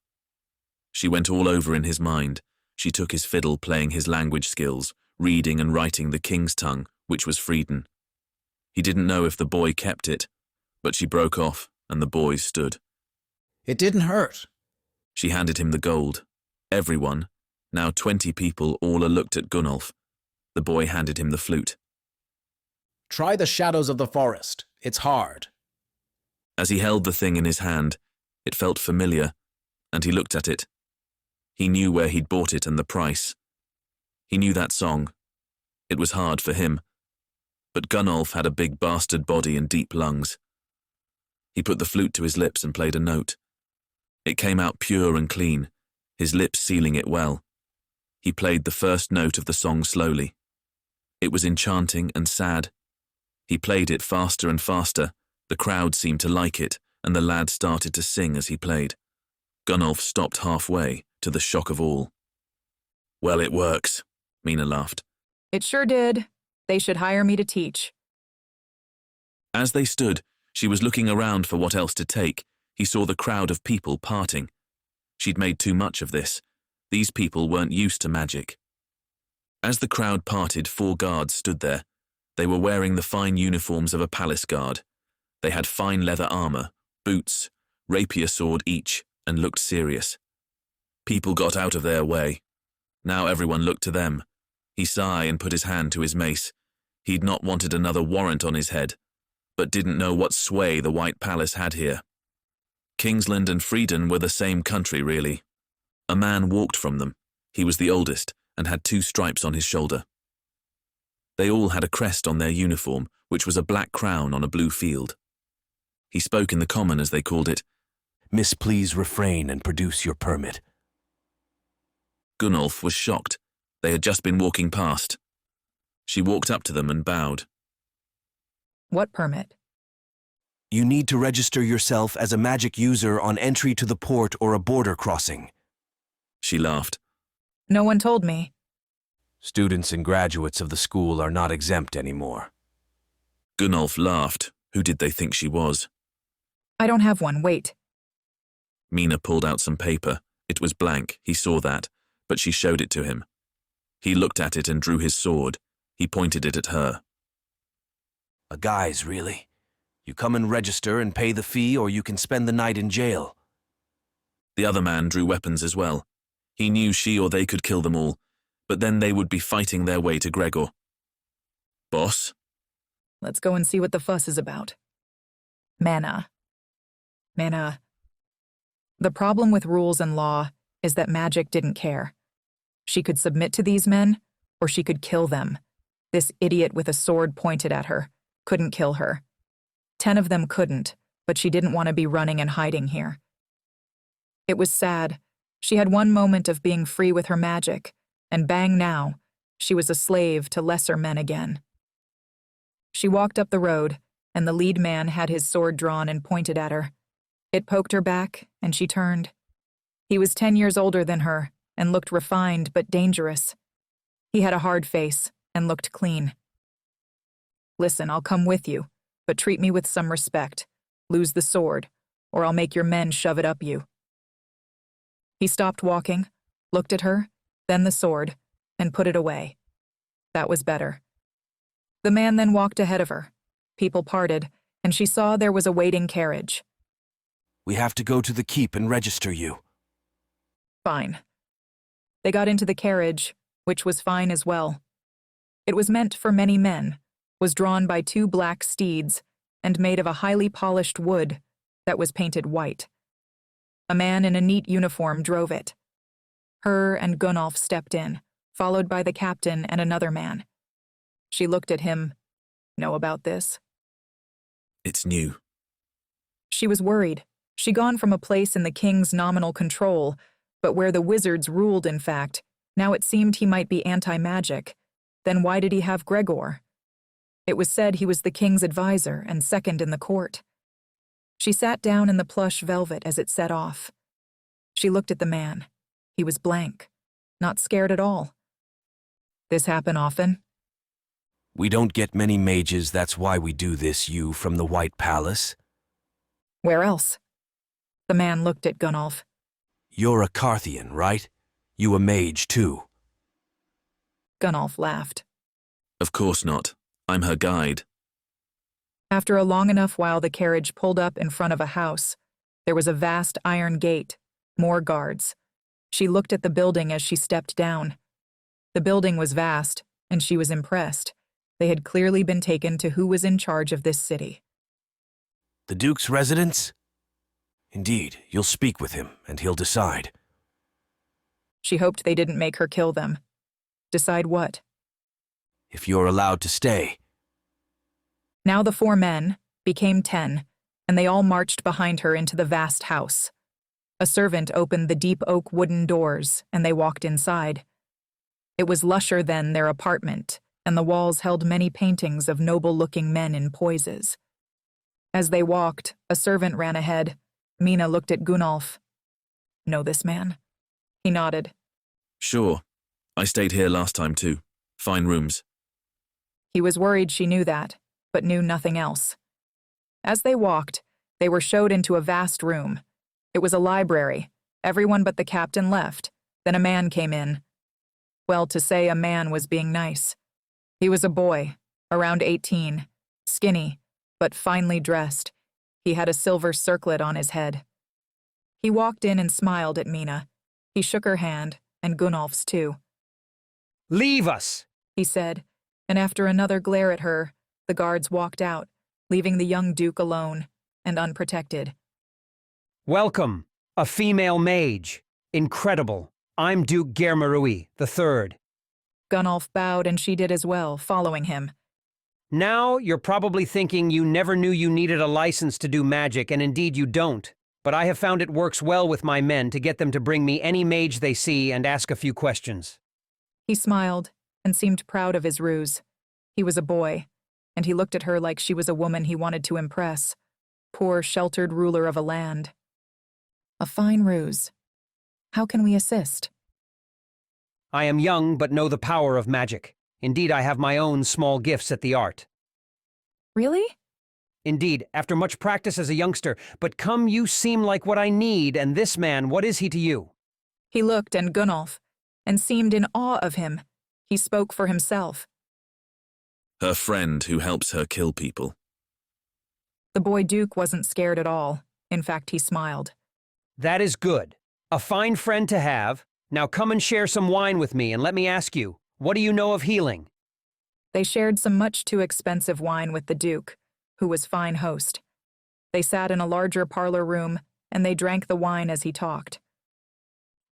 She went all over in his mind. She took his fiddle, playing his language skills, reading and writing the king's tongue, which was Frieden. He didn't know if the boy kept it, but she broke off, and the boys stood. It didn't hurt. She handed him the gold. Everyone, now 20 people, all looked at Gunnolf. The boy handed him the flute. Try the shadows of the forest. It's hard. As he held the thing in his hand, it felt familiar, and he looked at it. He knew where he'd bought it and the price. He knew that song. It was hard for him. But Gunnolf had a big bastard body and deep lungs. He put the flute to his lips and played a note. It came out pure and clean, his lips sealing it well. He played the first note of the song slowly. It was enchanting and sad. He played it faster and faster. The crowd seemed to like it, and the lad started to sing as he played. Gunnolf stopped halfway, to the shock of all. Well, it works, Mena laughed. It sure did. They should hire me to teach. As they stood, she was looking around for what else to take. He saw the crowd of people parting. She'd made too much of this. These people weren't used to magic. As the crowd parted, 4 guards stood there. They were wearing the fine uniforms of a palace guard. They had fine leather armor, boots, rapier sword each, and looked serious. People got out of their way. Now everyone looked to them. He sighed and put his hand to his mace. He'd not wanted another warrant on his head, but didn't know what sway the White Palace had here. Kingsland and Frieden were the same country, really. A man walked from them. He was the oldest and had 2 stripes on his shoulder. They all had a crest on their uniform, which was a black crown on a blue field. He spoke in the common, as they called it. Miss, please refrain and produce your permit. Gunnolf was shocked. They had just been walking past. She walked up to them and bowed. What permit? You need to register yourself as a magic user on entry to the port or a border crossing. She laughed. No one told me. Students and graduates of the school are not exempt anymore. Gunnolf laughed. Who did they think she was? I don't have one, wait. Mena pulled out some paper. It was blank, he saw that, but she showed it to him. He looked at it and drew his sword. He pointed it at her. A guise, really. You come and register and pay the fee, or you can spend the night in jail. The other man drew weapons as well. He knew she or they could kill them all, but then they would be fighting their way to Gregor. Boss? Let's go and see what the fuss is about. Mena. The problem with rules and law is that magic didn't care. She could submit to these men, or she could kill them. This idiot with a sword pointed at her couldn't kill her. 10 of them couldn't, but she didn't want to be running and hiding here. It was sad. She had one moment of being free with her magic, and bang now, she was a slave to lesser men again. She walked up the road, and the lead man had his sword drawn and pointed at her. It poked her back, and she turned. He was 10 years older than her, and looked refined but dangerous. He had a hard face, and looked clean. Listen, I'll come with you, but treat me with some respect. Lose the sword, or I'll make your men shove it up you. He stopped walking, looked at her, then the sword, and put it away. That was better. The man then walked ahead of her. People parted, and she saw there was a waiting carriage. We have to go to the keep and register you. Fine. They got into the carriage, which was fine as well. It was meant for many men, was drawn by 2 black steeds, and made of a highly polished wood that was painted white. A man in a neat uniform drove it. Her and Gunnolf stepped in, followed by the captain and another man. She looked at him. Know about this? It's new. She was worried. She'd gone from a place in the king's nominal control, but where the wizards ruled, in fact, now it seemed he might be anti-magic. Then why did he have Gregor? It was said he was the king's advisor and second in the court. She sat down in the plush velvet as it set off. She looked at the man. He was blank, not scared at all. This happen often? We don't get many mages, that's why we do this, you from the White Palace. Where else? The man looked at Gunnolf. You're a Carthian, right? You a mage, too. Gunnolf laughed. Of course not. I'm her guide. After a long enough while, the carriage pulled up in front of a house. There was a vast iron gate, more guards. She looked at the building as she stepped down. The building was vast, and she was impressed. They had clearly been taken to who was in charge of this city. The Duke's residence? Indeed, you'll speak with him, and he'll decide. She hoped they didn't make her kill them. Decide what? If you're allowed to stay. Now the 4 men became 10, and they all marched behind her into the vast house. A servant opened the deep oak wooden doors, and they walked inside. It was lusher than their apartment, and the walls held many paintings of noble-looking men in poises. As they walked, a servant ran ahead. Mena looked at Gunnolf. Know this man? He nodded. Sure. I stayed here last time too. Fine rooms. He was worried she knew that, but knew nothing else. As they walked, they were showed into a vast room. It was a library. Everyone but the captain left. Then a man came in. Well, to say a man was being nice. He was a boy, around 18, skinny, but finely dressed. He had a silver circlet on his head. He walked in and smiled at Mena. He shook her hand, and Gunnolf's too. "Leave us," he said, and after another glare at her, the guards walked out, leaving the young duke alone and unprotected. "Welcome, a female mage. Incredible. I'm Duke Germerui III. Gunnolf bowed and she did as well, following him. Now you're probably thinking you never knew you needed a license to do magic, and indeed you don't. But I have found it works well with my men to get them to bring me any mage they see and ask a few questions." He smiled and seemed proud of his ruse. He was a boy, and he looked at her like she was a woman he wanted to impress. Poor, sheltered ruler of a land. A fine ruse. How can we assist? "I am young but know the power of magic. Indeed, I have my own small gifts at the art." Really? "Indeed, after much practice as a youngster, but come, you seem like what I need, and this man, what is he to you?" He looked at Gunnolf and seemed in awe of him. He spoke for himself. Her friend who helps her kill people. The boy Duke wasn't scared at all. In fact, he smiled. "That is good. A fine friend to have. Now come and share some wine with me, and let me ask you, what do you know of healing?" They shared some much too expensive wine with the Duke, who was fine host. They sat in a larger parlor room, and they drank the wine as he talked.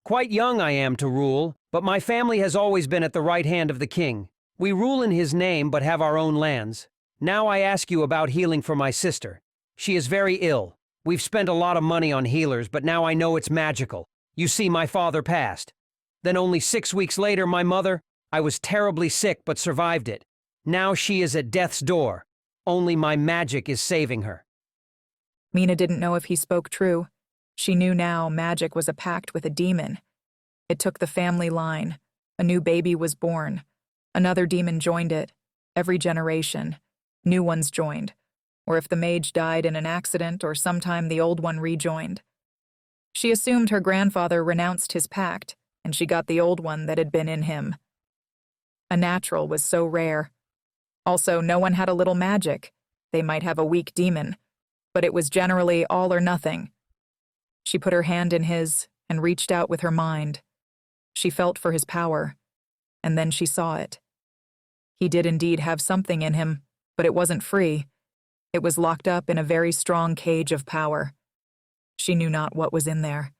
"Quite young I am to rule, but my family has always been at the right hand of the king. We rule in his name but have our own lands. Now I ask you about healing for my sister. She is very ill. We've spent a lot of money on healers, but now I know it's magical. You see, my father passed. Then only 6 weeks later, my mother, I was terribly sick but survived it. Now she is at death's door. Only my magic is saving her." Mena didn't know if he spoke true. She knew now magic was a pact with a demon. It took the family line. A new baby was born. Another demon joined it. Every generation. New ones joined. Or if the mage died in an accident, or sometime the old one rejoined. She assumed her grandfather renounced his pact, and she got the old one that had been in him. A natural was so rare. Also, no one had a little magic. They might have a weak demon, but it was generally all or nothing. She put her hand in his and reached out with her mind. She felt for his power, and then she saw it. He did indeed have something in him, but it wasn't free. It was locked up in a very strong cage of power. She knew not what was in there.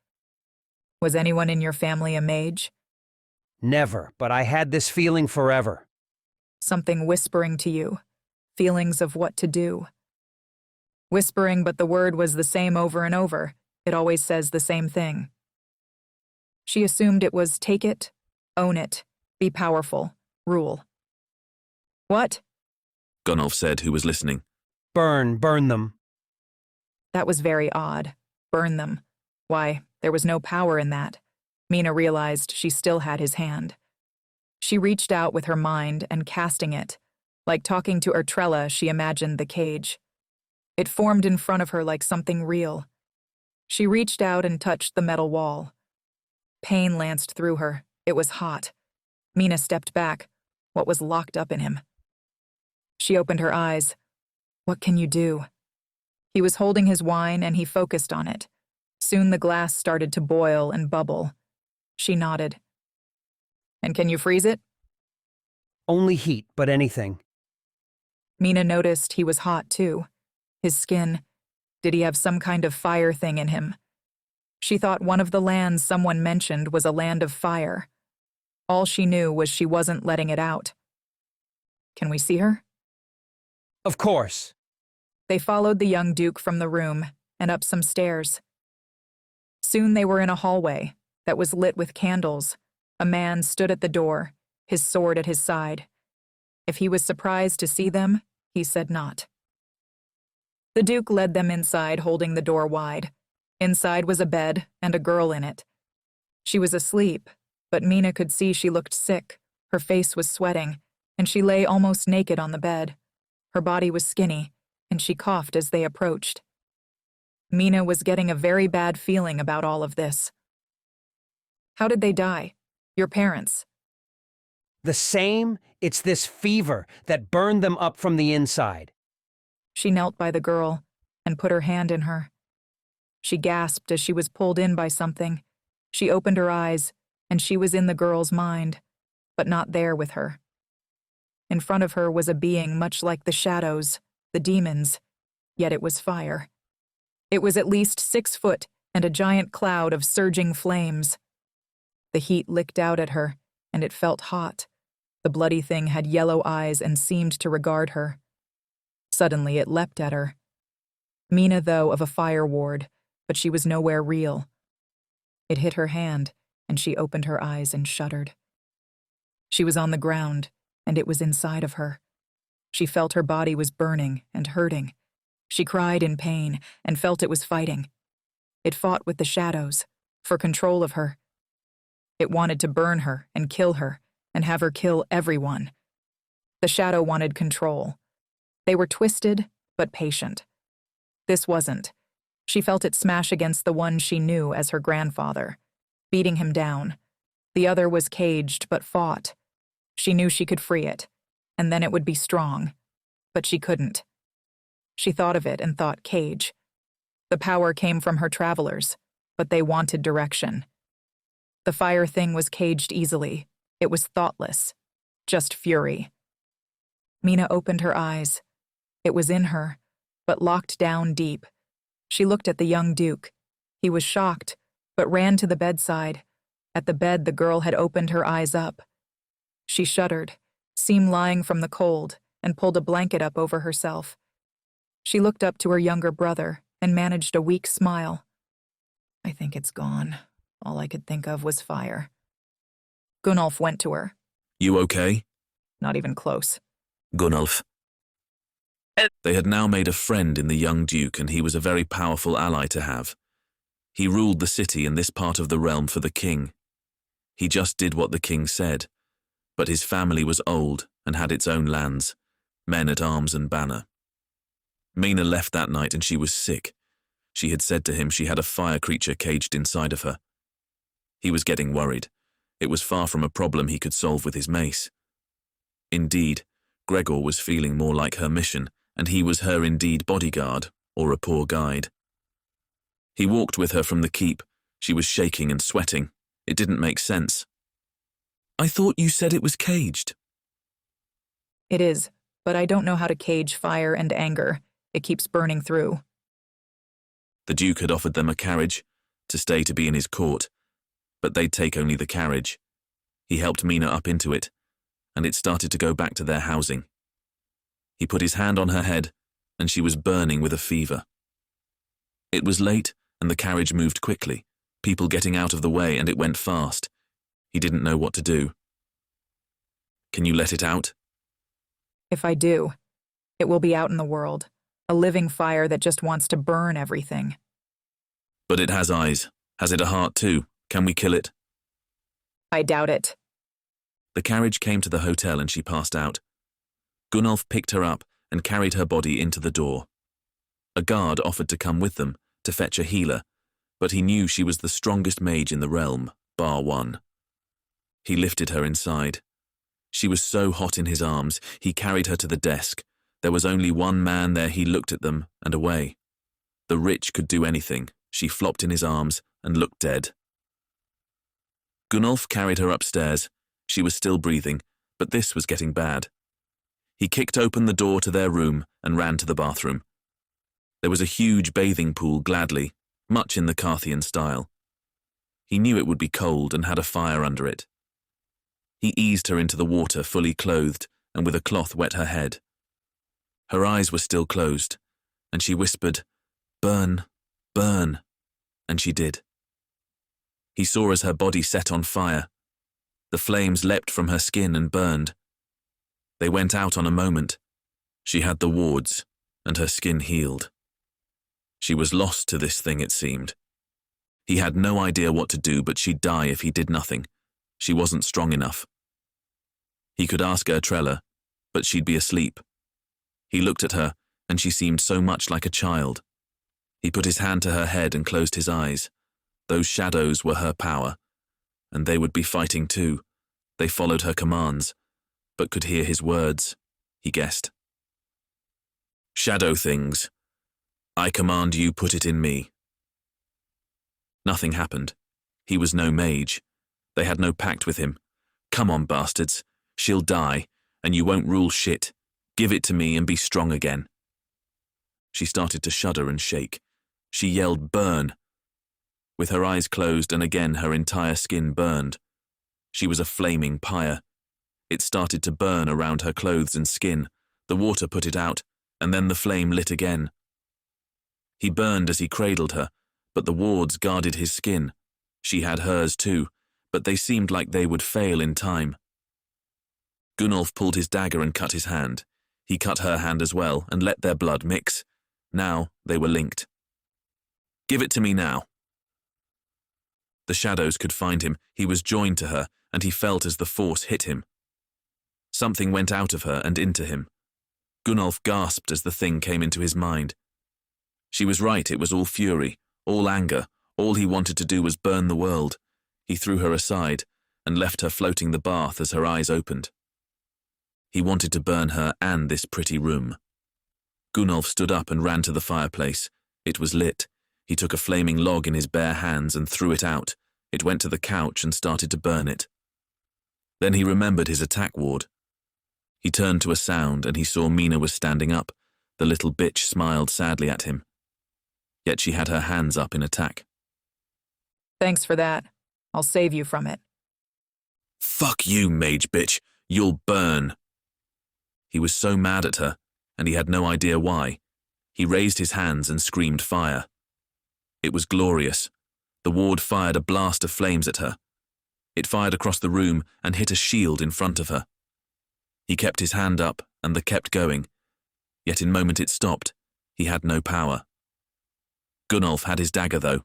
Was anyone in your family a mage? "Never, but I had this feeling forever." Something whispering to you, feelings of what to do. Whispering, but the word was the same over and over. It always says the same thing. She assumed it was take it, own it, be powerful, rule. "What?" Gunnolf said, who was listening. Burn them." That was very odd. Burn them. Why, there was no power in that. Mena realized she still had his hand. She reached out with her mind and casting it. Like talking to Ertrella, she imagined the cage. It formed in front of her like something real. She reached out and touched the metal wall. Pain lanced through her. It was hot. Mena stepped back. What was locked up in him? She opened her eyes. What can you do? He was holding his wine and he focused on it. Soon the glass started to boil and bubble. She nodded. And can you freeze it? "Only heat, but anything." Mena noticed he was hot too. His skin. Did he have some kind of fire thing in him? She thought one of the lands someone mentioned was a land of fire. All she knew was she wasn't letting it out. Can we see her? "Of course." They followed the young duke from the room and up some stairs. Soon they were in a hallway that was lit with candles. A man stood at the door, his sword at his side. If he was surprised to see them, he said not. The duke led them inside, holding the door wide. Inside was a bed and a girl in it. She was asleep, but Mena could see she looked sick. Her face was sweating, and she lay almost naked on the bed. Her body was skinny, and she coughed as they approached. Mena was getting a very bad feeling about all of this. How did they die? Your parents? The same? It's this fever that burned them up from the inside. She knelt by the girl and put her hand in her. She gasped as she was pulled in by something. She opened her eyes, and she was in the girl's mind, but not there with her. In front of her was a being much like the shadows, the demons, yet it was fire. It was at least 6 foot and a giant cloud of surging flames. The heat licked out at her, and it felt hot. The bloody thing had yellow eyes and seemed to regard her. Suddenly it leapt at her. Mena, though, of a fire ward, but she was nowhere real. It hit her hand, and she opened her eyes and shuddered. She was on the ground, and it was inside of her. She felt her body was burning and hurting. She cried in pain and felt it was fighting. It fought with the shadows, for control of her. It wanted to burn her and kill her, and have her kill everyone. The shadow wanted control. They were twisted, but patient. This wasn't. She felt it smash against the one she knew as her grandfather, beating him down. The other was caged, but fought. She knew she could free it, and then it would be strong. But she couldn't. She thought of it and thought cage. The power came from her travelers, but they wanted direction. The fire thing was caged easily. It was thoughtless. Just fury. Mena opened her eyes. It was in her, but locked down deep. She looked at the young duke. He was shocked, but ran to the bedside. At the bed, the girl had opened her eyes up. She shuddered, seemed lying from the cold, and pulled a blanket up over herself. She looked up to her younger brother and managed a weak smile. I think it's gone. All I could think of was fire. Gunnolf went to her. You okay? Not even close. Gunnolf. They had now made a friend in the young duke, and he was a very powerful ally to have. He ruled the city and this part of the realm for the king. He just did what the king said, but his family was old and had its own lands, men at arms and banner. Mena left that night and she was sick. She had said to him she had a fire creature caged inside of her. He was getting worried. It was far from a problem he could solve with his mace. Indeed, Gregor was feeling more like her mission, and he was her indeed bodyguard, or a poor guide. He walked with her from the keep. She was shaking and sweating. It didn't make sense. I thought you said it was caged. It is, but I don't know how to cage fire and anger. It keeps burning through. The duke had offered them a carriage, to stay to be in his court, but they'd take only the carriage. He helped Mena up into it, and it started to go back to their housing. He put his hand on her head, and she was burning with a fever. It was late, and the carriage moved quickly, people getting out of the way, and it went fast. He didn't know what to do. Can you let it out? If I do, it will be out in the world, a living fire that just wants to burn everything. But it has eyes. Has it a heart too? Can we kill it? I doubt it. The carriage came to the hotel and she passed out. Gunnolf picked her up and carried her body into the door. A guard offered to come with them, to fetch a healer, but he knew she was the strongest mage in the realm, bar one. He lifted her inside. She was so hot in his arms, he carried her to the desk. There was only one man there. He looked at them and away. The rich could do anything. She flopped in his arms and looked dead. Gunnolf carried her upstairs. She was still breathing, but this was getting bad. He kicked open the door to their room and ran to the bathroom. There was a huge bathing pool, gladly, much in the Carthian style. He knew it would be cold and had a fire under it. He eased her into the water, fully clothed, and with a cloth wet her head. Her eyes were still closed, and she whispered, "Burn, burn," and she did. He saw as her body set on fire. The flames leapt from her skin and burned. They went out on a moment. She had the wards, and her skin healed. She was lost to this thing, it seemed. He had no idea what to do, but she'd die if he did nothing. She wasn't strong enough. He could ask Ertrella, but she'd be asleep. He looked at her, and she seemed so much like a child. He put his hand to her head and closed his eyes. Those shadows were her power, and they would be fighting too. They followed her commands, but could hear his words, he guessed. Shadow things. I command you put it in me. Nothing happened. He was no mage. They had no pact with him. Come on, bastards. She'll die, and you won't rule shit. Give it to me and be strong again. She started to shudder and shake. She yelled, burn. With her eyes closed and again her entire skin burned. She was a flaming pyre. It started to burn around her clothes and skin. The water put it out, and then the flame lit again. He burned as he cradled her, but the wards guarded his skin. She had hers too, but they seemed like they would fail in time. Gunnolf pulled his dagger and cut his hand. He cut her hand as well and let their blood mix. Now they were linked. Give it to me now. The shadows could find him. He was joined to her, and he felt as the force hit him. Something went out of her and into him. Gunnolf gasped as the thing came into his mind. She was right, it was all fury, all anger. All he wanted to do was burn the world. He threw her aside and left her floating the bath as her eyes opened. He wanted to burn her and this pretty room. Gunnolf stood up and ran to the fireplace. It was lit. He took a flaming log in his bare hands and threw it out. It went to the couch and started to burn it. Then he remembered his attack ward. He turned to a sound and he saw Mena was standing up. The little bitch smiled sadly at him. Yet she had her hands up in attack. Thanks for that. I'll save you from it. Fuck you, mage bitch. You'll burn. He was so mad at her, and he had no idea why. He raised his hands and screamed fire. It was glorious. The ward fired a blast of flames at her. It fired across the room and hit a shield in front of her. He kept his hand up, and the kept going. Yet in a moment it stopped. He had no power. Gunnolf had his dagger, though.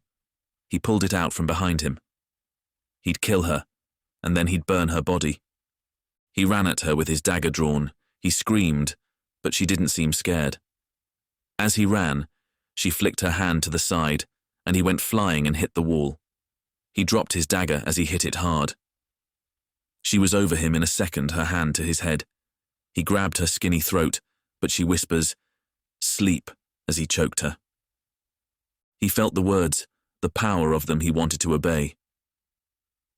He pulled it out from behind him. He'd kill her, and then he'd burn her body. He ran at her with his dagger drawn. He screamed, but she didn't seem scared. As he ran, she flicked her hand to the side, and he went flying and hit the wall. He dropped his dagger as he hit it hard. She was over him in a second, her hand to his head. He grabbed her skinny throat, but she whispers, "Sleep," as he choked her. He felt the words, the power of them he wanted to obey.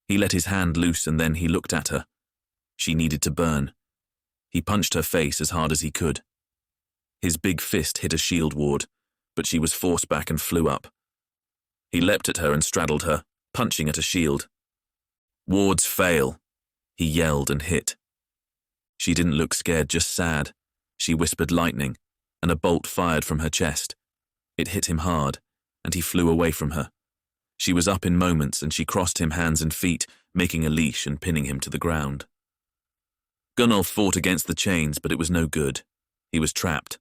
He let his hand loose and then he looked at her. She needed to burn. He punched her face as hard as he could. His big fist hit a shield ward, but she was forced back and flew up. He leapt at her and straddled her, punching at a shield. Wards fail, he yelled and hit. She didn't look scared, just sad. She whispered lightning, and a bolt fired from her chest. It hit him hard, and he flew away from her. She was up in moments, and she crossed him hands and feet, making a leash and pinning him to the ground. Gunnolf fought against the chains, but it was no good. He was trapped.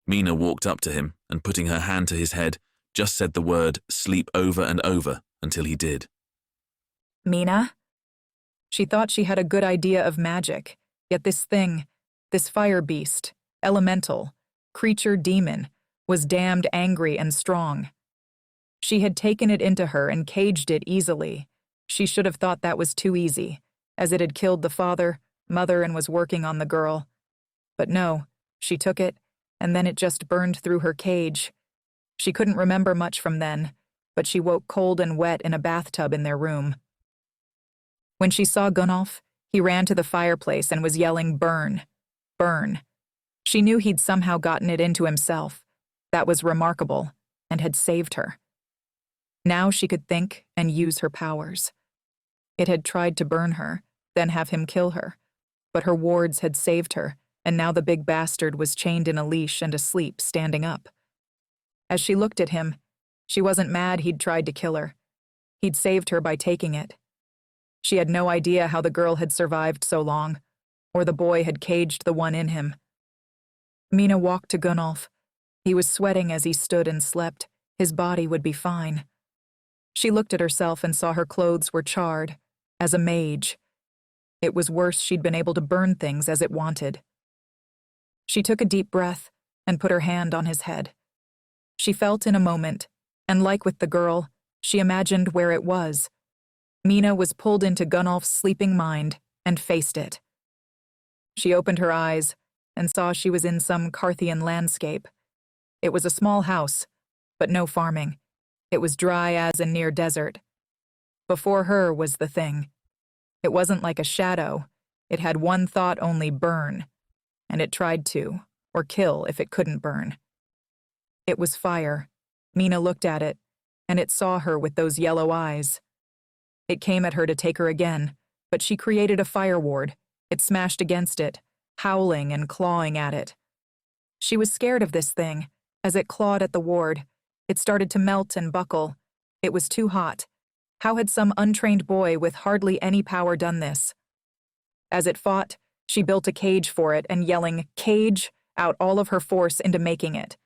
Mena walked up to him, and putting her hand to his head, just said the word "sleep" over and over until he did. Mena? She thought she had a good idea of magic, yet this thing, this fire beast, elemental, creature demon, was damned angry and strong. She had taken it into her and caged it easily. She should have thought that was too easy, as it had killed the father, mother, and was working on the girl. But no, she took it, and then it just burned through her cage. She couldn't remember much from then, but she woke cold and wet in a bathtub in their room. When she saw Gunnolf, he ran to the fireplace and was yelling, "Burn! Burn!" She knew he'd somehow gotten it into himself. That was remarkable, and had saved her. Now she could think and use her powers. It had tried to burn her, then have him kill her. But her wards had saved her, and now the big bastard was chained in a leash and asleep, standing up. As she looked at him, she wasn't mad he'd tried to kill her. He'd saved her by taking it. She had no idea how the girl had survived so long, or the boy had caged the one in him. Mena walked to Gunnolf. He was sweating as he stood and slept. His body would be fine. She looked at herself and saw her clothes were charred, as a mage. It was worse she'd been able to burn things as it wanted. She took a deep breath and put her hand on his head. She felt in a moment, and like with the girl, she imagined where it was. Mena was pulled into Gunnolf's sleeping mind and faced it. She opened her eyes and saw she was in some Carthian landscape. It was a small house, but no farming. It was dry as a near desert. Before her was the thing. It wasn't like a shadow. It had one thought only: burn. And it tried to, or kill if it couldn't burn. It was fire. Mena looked at it, and it saw her with those yellow eyes. It came at her to take her again, but she created a fire ward. It smashed against it, howling and clawing at it. She was scared of this thing. As it clawed at the ward, it started to melt and buckle. It was too hot. How had some untrained boy with hardly any power done this? As it fought, she built a cage for it and yelling, "Cage!" out all of her force into making it.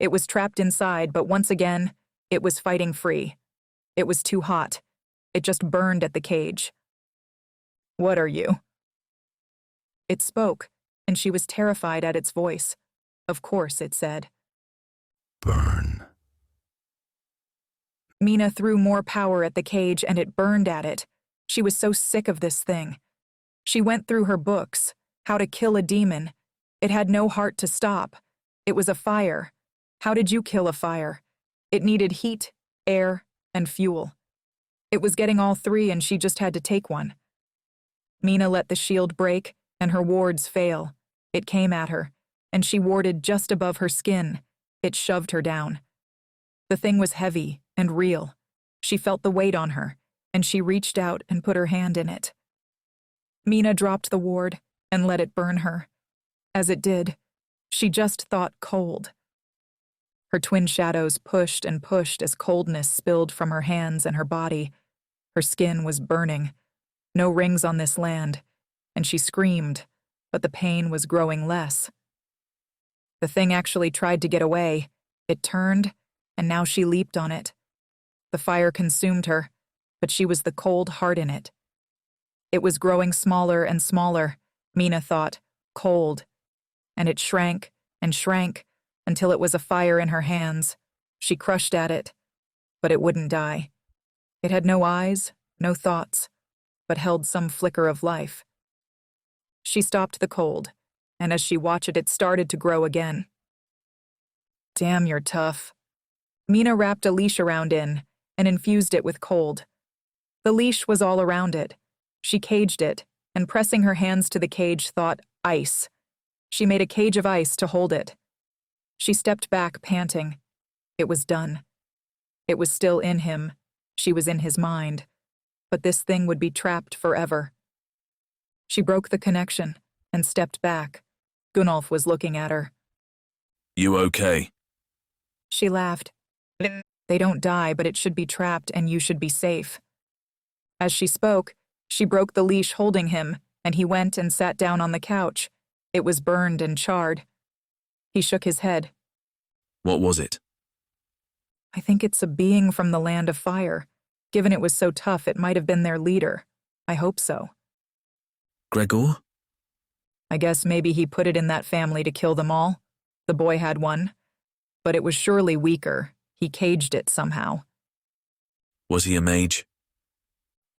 It was trapped inside, but once again, it was fighting free. It was too hot. It just burned at the cage. "What are you?" It spoke, and she was terrified at its voice. Of course, it said. Burn. Mena threw more power at the cage, and it burned at it. She was so sick of this thing. She went through her books, How to Kill a Demon. It had no heart to stop. It was a fire. How did you kill a fire? It needed heat, air, and fuel. It was getting all three, and she just had to take one. Mena let the shield break, and her wards fail. It came at her, and she warded just above her skin. It shoved her down. The thing was heavy and real. She felt the weight on her, and she reached out and put her hand in it. Mena dropped the ward and let it burn her. As it did, she just thought cold. Her twin shadows pushed and pushed as coldness spilled from her hands and her body. Her skin was burning. No rings on this land, and she screamed, but the pain was growing less. The thing actually tried to get away. It turned, and now she leaped on it. The fire consumed her, but she was the cold heart in it. It was growing smaller and smaller, Mena thought, cold, and it shrank and shrank until it was a fire in her hands. She crushed at it, but it wouldn't die. It had no eyes, no thoughts, but held some flicker of life. She stopped the cold, and as she watched it, it started to grow again. "Damn, you're tough." Mena wrapped a leash around it and infused it with cold. The leash was all around it. She caged it, and pressing her hands to the cage, thought, ice. She made a cage of ice to hold it. She stepped back, panting. It was done. It was still in him. She was in his mind. But this thing would be trapped forever. She broke the connection and stepped back. Gunnolf was looking at her. "You okay?" She laughed. "They don't die, but it should be trapped and you should be safe." As she spoke, she broke the leash holding him, and he went and sat down on the couch. It was burned and charred. He shook his head. "What was it?" "I think it's a being from the land of fire. Given it was so tough, it might have been their leader. I hope so." "Gregor?" "I guess maybe he put it in that family to kill them all. The boy had one. But it was surely weaker. He caged it somehow." "Was he a mage?"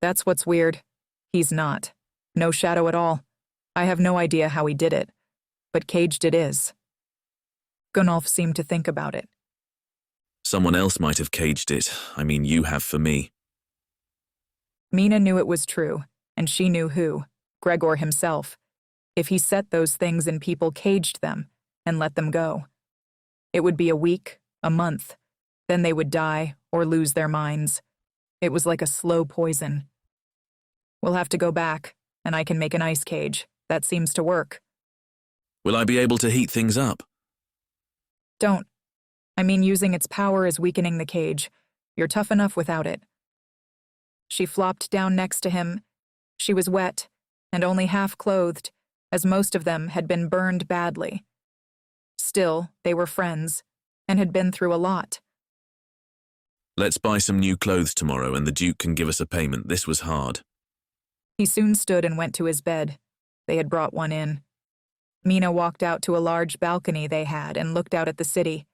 "That's what's weird. He's not. No shadow at all. I have no idea how he did it. But caged it is." Gunnolf seemed to think about it. "Someone else might have caged it. I mean, you have for me." Mena knew it was true, and she knew who. Gregor himself. If he set those things in people, caged them, and let them go. It would be a week, a month. Then they would die or lose their minds. It was like a slow poison. "We'll have to go back, and I can make an ice cage. That seems to work." "Will I be able to heat things up?" "Don't. I mean, using its power is weakening the cage. You're tough enough without it." She flopped down next to him. She was wet, and only half clothed, as most of them had been burned badly. Still, they were friends, and had been through a lot. "Let's buy some new clothes tomorrow, and the Duke can give us a payment. This was hard." He soon stood and went to his bed. They had brought one in. Mena walked out to a large balcony they had and looked out at the city.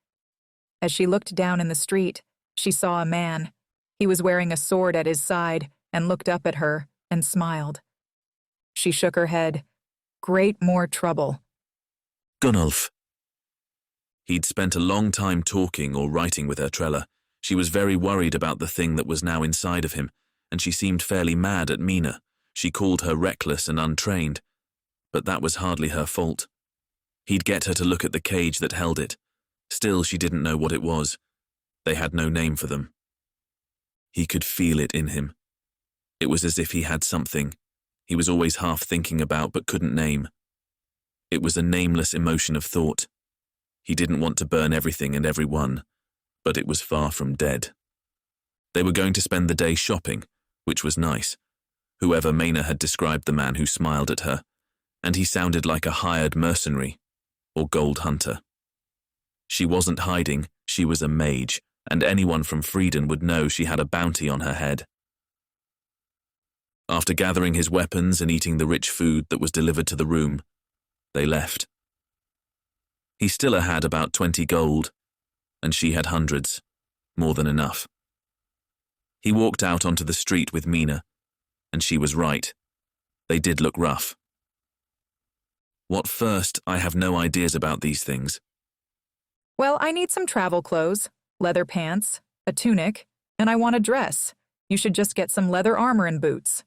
As she looked down in the street, she saw a man. He was wearing a sword at his side and looked up at her and smiled. She shook her head. Great more trouble. Gunnolf. He'd spent a long time talking or writing with Ertrella. She was very worried about the thing that was now inside of him, and she seemed fairly mad at Mena. She called her reckless and untrained, but that was hardly her fault. He'd get her to look at the cage that held it. Still, she didn't know what it was. They had no name for them. He could feel it in him. It was as if he had something he was always half thinking about but couldn't name. It was a nameless emotion of thought. He didn't want to burn everything and everyone, but it was far from dead. They were going to spend the day shopping, which was nice. Whoever Mena had described the man who smiled at her, and he sounded like a hired mercenary or gold hunter. She wasn't hiding, she was a mage, and anyone from Frieden would know she had a bounty on her head. After gathering his weapons and eating the rich food that was delivered to the room, they left. He still had about 20 gold, and she had hundreds, more than enough. He walked out onto the street with Mena, and she was right. They did look rough. What first? I have no ideas about these things. Well, I need some travel clothes, leather pants, a tunic, and I want a dress. You should just get some leather armor and boots.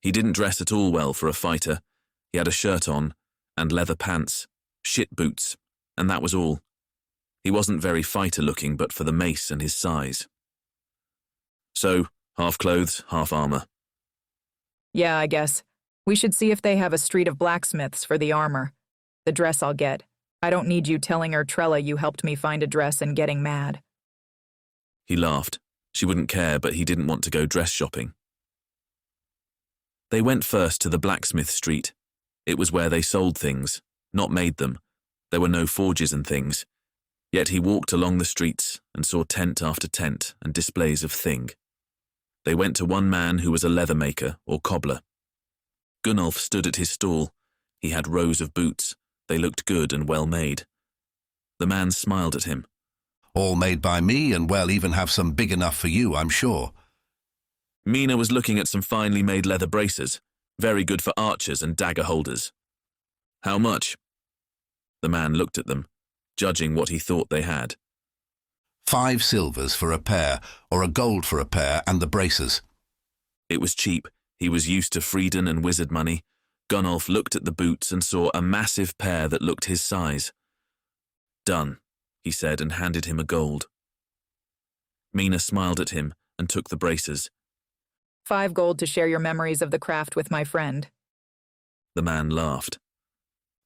He didn't dress at all well for a fighter. He had a shirt on, and leather pants, shit boots, and that was all. He wasn't very fighter-looking, but for the mace and his size. So, half clothes, half armor. Yeah, I guess. We should see if they have a street of blacksmiths for the armor. The dress I'll get. I don't need you telling Ertrella you helped me find a dress and getting mad. He laughed. She wouldn't care, but he didn't want to go dress shopping. They went first to the blacksmith street. It was where they sold things, not made them. There were no forges and things. Yet he walked along the streets and saw tent after tent and displays of thing. They went to one man who was a leather maker or cobbler. Gunnolf stood at his stall. He had rows of boots. They looked good and well made. The man smiled at him. All made by me, and well, even have some big enough for you, I'm sure. Mena was looking at some finely made leather braces, very good for archers and dagger holders. How much? The man looked at them, judging what he thought they had. 5 silvers for a pair, or a gold for a pair, and the braces. It was cheap. He was used to Frieden and wizard money. Gunnolf looked at the boots and saw a massive pair that looked his size. Done, he said, and handed him a gold. Mena smiled at him and took the braces. 5 gold to share your memories of the craft with my friend. The man laughed.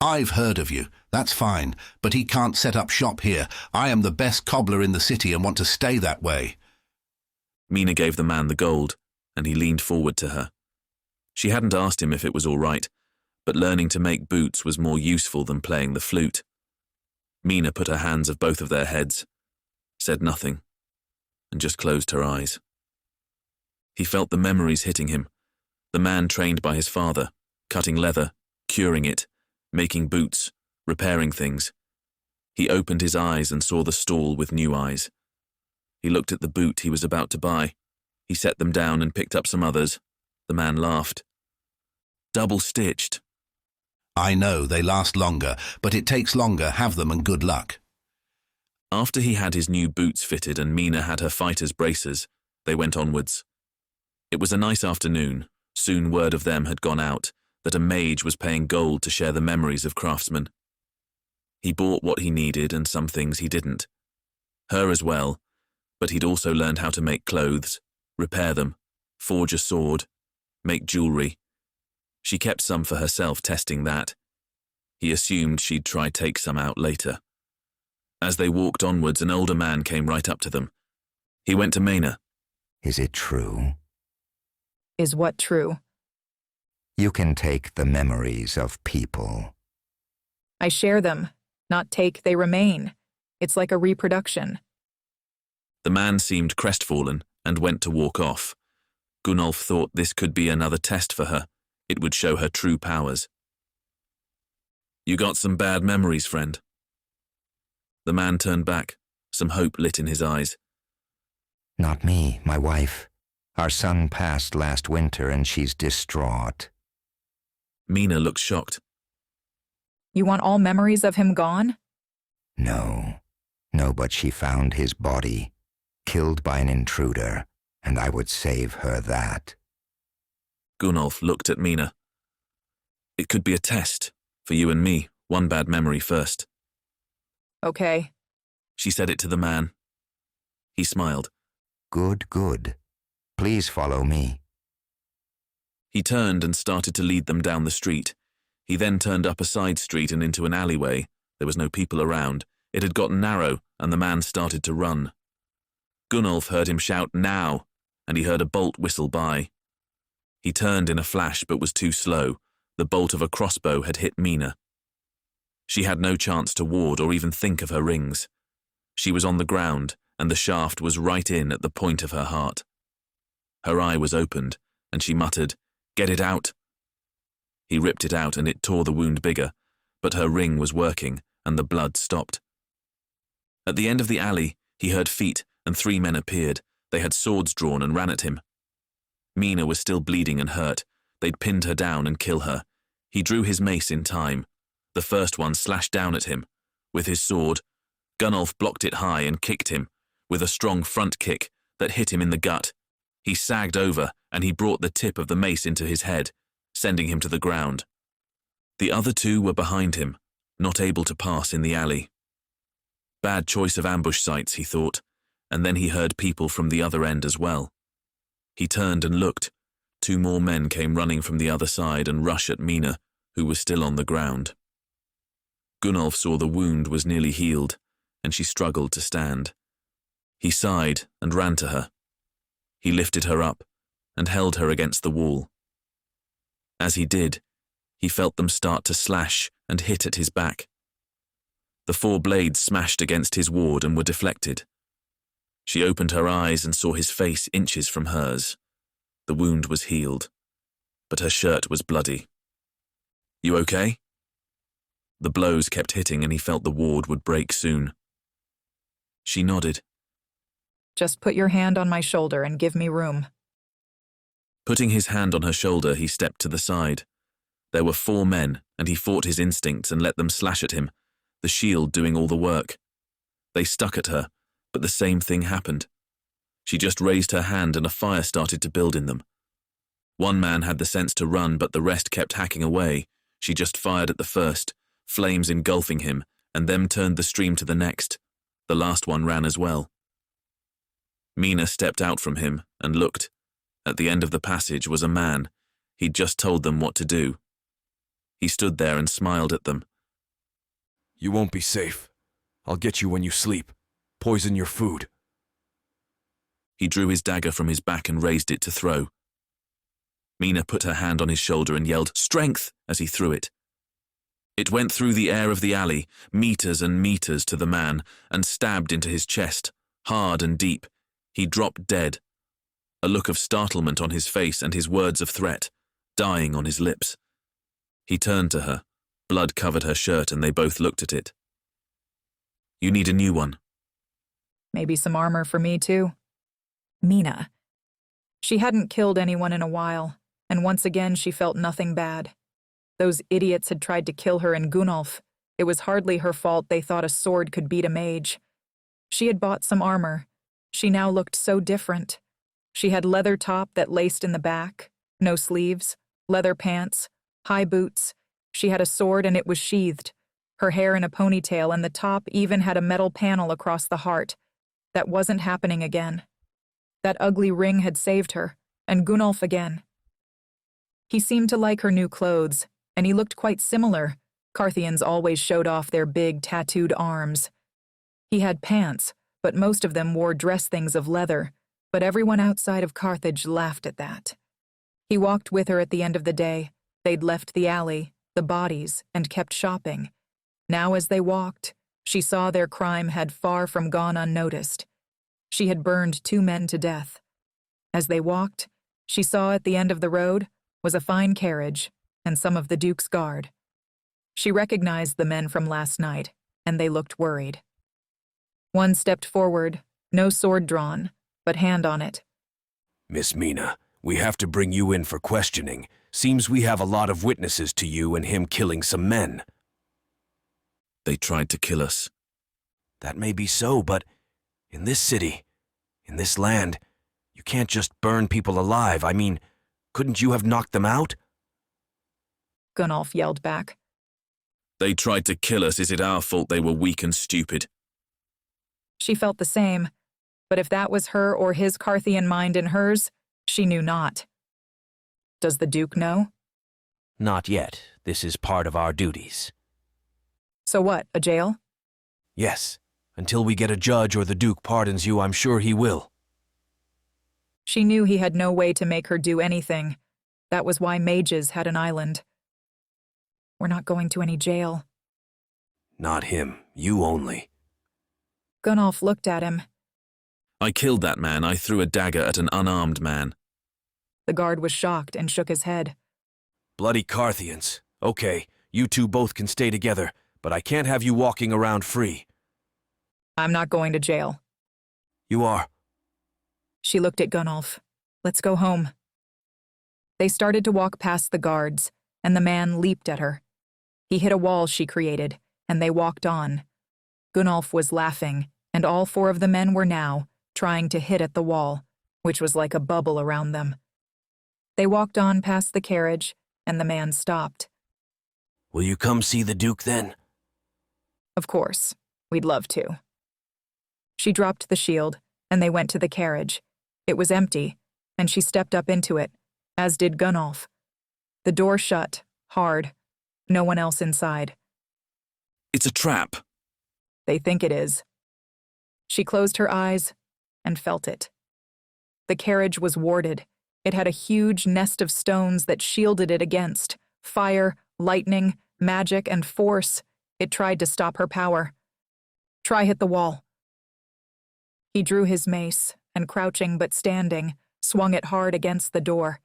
I've heard of you. That's fine, but he can't set up shop here. I am the best cobbler in the city and want to stay that way. Mena gave the man the gold, and he leaned forward to her. She hadn't asked him if it was all right, but learning to make boots was more useful than playing the flute. Mena put her hands of both of their heads, said nothing, and just closed her eyes. He felt the memories hitting him. The man trained by his father, cutting leather, curing it, making boots, repairing things. He opened his eyes and saw the stall with new eyes. He looked at the boot he was about to buy. He set them down and picked up some others. The man laughed. Double-stitched. I know, they last longer, but it takes longer, have them and good luck. After he had his new boots fitted and Mena had her fighter's braces, they went onwards. It was a nice afternoon. Soon word of them had gone out, that a mage was paying gold to share the memories of craftsmen. He bought what he needed and some things he didn't. Her as well, but he'd also learned how to make clothes, repair them, forge a sword, make jewelry. She kept some for herself, testing that. He assumed she'd try take some out later. As they walked onwards, an older man came right up to them. He went to Mena. Is it true? Is what true? You can take the memories of people. I share them, not take, they remain. It's like a reproduction. The man seemed crestfallen and went to walk off. Gunnolf thought this could be another test for her. It would show her true powers. You got some bad memories, friend. The man turned back, some hope lit in his eyes. Not me, my wife. Our son passed last winter and she's distraught. Mena looked shocked. You want all memories of him gone? No, but she found his body, killed by an intruder, and I would save her that. Gunnolf looked at Mena. It could be a test, for you and me, one bad memory first. Okay. She said it to the man. He smiled. Good. Please follow me. He turned and started to lead them down the street. He then turned up a side street and into an alleyway. There was no people around. It had gotten narrow, and the man started to run. Gunnolf heard him shout, "Now!" and he heard a bolt whistle by. He turned in a flash but was too slow. The bolt of a crossbow had hit Mena. She had no chance to ward or even think of her rings. She was on the ground, and the shaft was right in at the point of her heart. Her eye was opened, and she muttered, "Get it out." He ripped it out and it tore the wound bigger, but her ring was working and the blood stopped. At the end of the alley, he heard feet and 3 men appeared. They had swords drawn and ran at him. Mena was still bleeding and hurt. They'd pinned her down and kill her. He drew his mace in time. The first one slashed down at him. With his sword, Gunnolf blocked it high and kicked him, with a strong front kick that hit him in the gut. He sagged over and he brought the tip of the mace into his head, sending him to the ground. The other 2 were behind him, not able to pass in the alley. Bad choice of ambush sites, he thought, and then he heard people from the other end as well. He turned and looked. 2 more men came running from the other side and rushed at Mena, who was still on the ground. Gunnolf saw the wound was nearly healed, and she struggled to stand. He sighed and ran to her. He lifted her up and held her against the wall. As he did, he felt them start to slash and hit at his back. The 4 blades smashed against his ward and were deflected. She opened her eyes and saw his face inches from hers. The wound was healed, but her shirt was bloody. "You okay?" The blows kept hitting and he felt the ward would break soon. She nodded. Just put your hand on my shoulder and give me room. Putting his hand on her shoulder, he stepped to the side. There were 4 men, and he fought his instincts and let them slash at him, the shield doing all the work. They stuck at her, but the same thing happened. She just raised her hand and a fire started to build in them. One man had the sense to run, but the rest kept hacking away. She just fired at the first, flames engulfing him, and then turned the stream to the next. The last one ran as well. Mena stepped out from him and looked. At the end of the passage was a man. He'd just told them what to do. He stood there and smiled at them. "You won't be safe. I'll get you when you sleep. Poison your food." He drew his dagger from his back and raised it to throw. Mena put her hand on his shoulder and yelled, "Strength!" as he threw it. It went through the air of the alley, meters and meters to the man, and stabbed into his chest, hard and deep. He dropped dead. A look of startlement on his face and his words of threat, dying on his lips. He turned to her. Blood covered her shirt and they both looked at it. "You need a new one." Maybe some armor for me too. Mena. She hadn't killed anyone in a while, and once again she felt nothing bad. Those idiots had tried to kill her in Gunnolf. It was hardly her fault they thought a sword could beat a mage. She had bought some armor. She now looked so different. She had leather top that laced in the back, no sleeves, leather pants, high boots. She had a sword and it was sheathed, her hair in a ponytail, and the top even had a metal panel across the heart. That wasn't happening again. That ugly ring had saved her, and Gunnolf again. He seemed to like her new clothes, and he looked quite similar. Carthians always showed off their big, tattooed arms. He had pants, but most of them wore dress things of leather, but everyone outside of Carthage laughed at that. He walked with her at the end of the day. They'd left the alley, the bodies, and kept shopping. Now as they walked, she saw their crime had far from gone unnoticed. She had burned 2 men to death. As they walked, she saw at the end of the road was a fine carriage and some of the Duke's guard. She recognized the men from last night, and they looked worried. One stepped forward, no sword drawn, but hand on it. Miss Mena, we have to bring you in for questioning. Seems we have a lot of witnesses to you and him killing some men. They tried to kill us. That may be so, but in this city, in this land, you can't just burn people alive. I mean, couldn't you have knocked them out? Gunnolf yelled back. They tried to kill us. Is it our fault they were weak and stupid? She felt the same, but if that was her or his Carthian mind in hers, she knew not. Does the Duke know? Not yet. This is part of our duties. So what, a jail? Yes. Until we get a judge or the Duke pardons you, I'm sure he will. She knew he had no way to make her do anything. That was why mages had an island. We're not going to any jail. Not him. You only. Gunnolf looked at him. I killed that man. I threw a dagger at an unarmed man. The guard was shocked and shook his head. Bloody Carthians. Okay, you two both can stay together, but I can't have you walking around free. I'm not going to jail. You are. She looked at Gunnolf. Let's go home. They started to walk past the guards, and the man leaped at her. He hit a wall she created, and they walked on. Gunnolf was laughing, and all four of the men were now trying to hit at the wall, which was like a bubble around them. They walked on past the carriage, and the man stopped. Will you come see the Duke then? Of course. We'd love to. She dropped the shield, and they went to the carriage. It was empty, and she stepped up into it, as did Gunnolf. The door shut, hard. No one else inside. It's a trap. They think it is. She closed her eyes and felt it. The carriage was warded. It had a huge nest of stones that shielded it against fire, lightning, magic, and force. It tried to stop her power. Try hit the wall. He drew his mace, and crouching but standing, swung it hard against the door.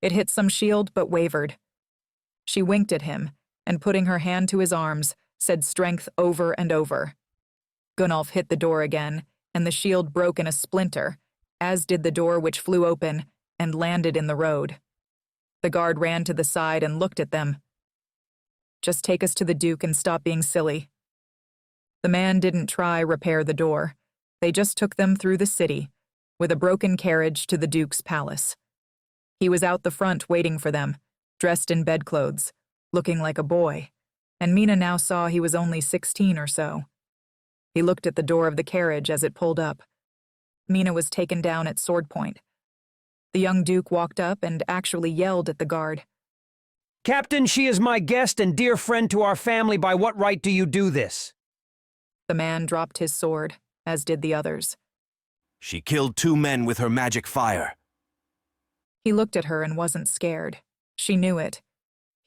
It hit some shield but wavered. She winked at him, and putting her hand to his arms, said strength over and over. Gunnolf hit the door again, and the shield broke in a splinter, as did the door which flew open and landed in the road. The guard ran to the side and looked at them. Just take us to the Duke and stop being silly. The man didn't try repair the door. They just took them through the city, with a broken carriage to the Duke's palace. He was out the front waiting for them, dressed in bedclothes, looking like a boy, and Mena now saw he was only 16 or so. He looked at the door of the carriage as it pulled up. Mena was taken down at sword point. The young Duke walked up and actually yelled at the guard. Captain, she is my guest and dear friend to our family. By what right do you do this? The man dropped his sword, as did the others. She killed 2 men with her magic fire. He looked at her and wasn't scared. She knew it.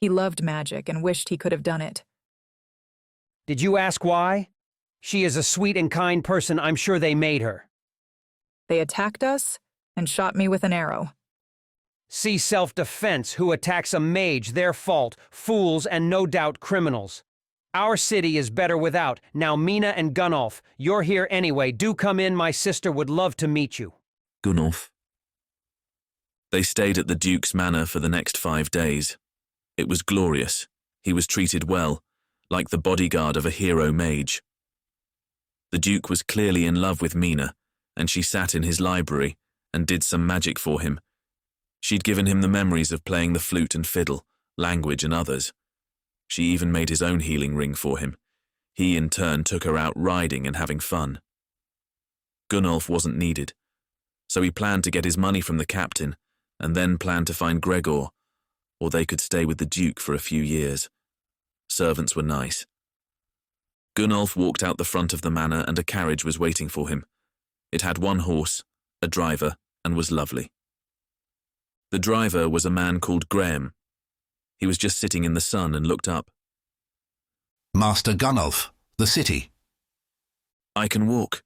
He loved magic and wished he could have done it. Did you ask why? She is a sweet and kind person. I'm sure they made her. They attacked us and shot me with an arrow. See self-defense. Who attacks a mage? Their fault. Fools and no doubt criminals. Our city is better without. Now Mena and Gunnolf, you're here anyway. Do come in. My sister would love to meet you. Gunnolf. They stayed at the Duke's manor for the next 5 days. It was glorious. He was treated well, like the bodyguard of a hero mage. The Duke was clearly in love with Mena, and she sat in his library and did some magic for him. She'd given him the memories of playing the flute and fiddle, language and others. She even made his own healing ring for him. He, in turn, took her out riding and having fun. Gunnolf wasn't needed, so he planned to get his money from the captain and then planned to find Gregor, or they could stay with the Duke for a few years. Servants were nice. Gunnolf walked out the front of the manor and a carriage was waiting for him. It had 1 horse, a driver, and was lovely. The driver was a man called Graham. He was just sitting in the sun and looked up. Master Gunnolf, the city. I can walk.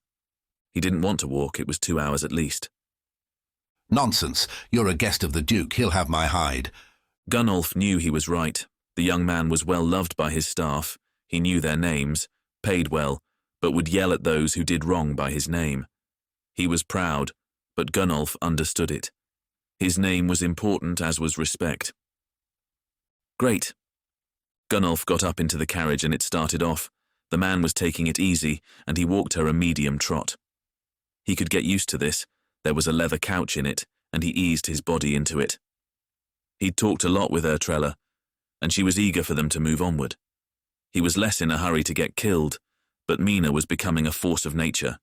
He didn't want to walk, it was 2 hours at least. Nonsense, you're a guest of the Duke, he'll have my hide. Gunnolf knew he was right, The young man was well loved by his staff, he knew their names, paid well, but would yell at those who did wrong by his name. He was proud, but Gunnolf understood it. His name was important, as was respect. Great. Gunnolf got up into the carriage and it started off. The man was taking it easy, and he walked her a medium trot. He could get used to this. There was a leather couch in it, and he eased his body into it. He'd talked a lot with Ertrella, and she was eager for them to move onward. He was less in a hurry to get killed, but Mena was becoming a force of nature.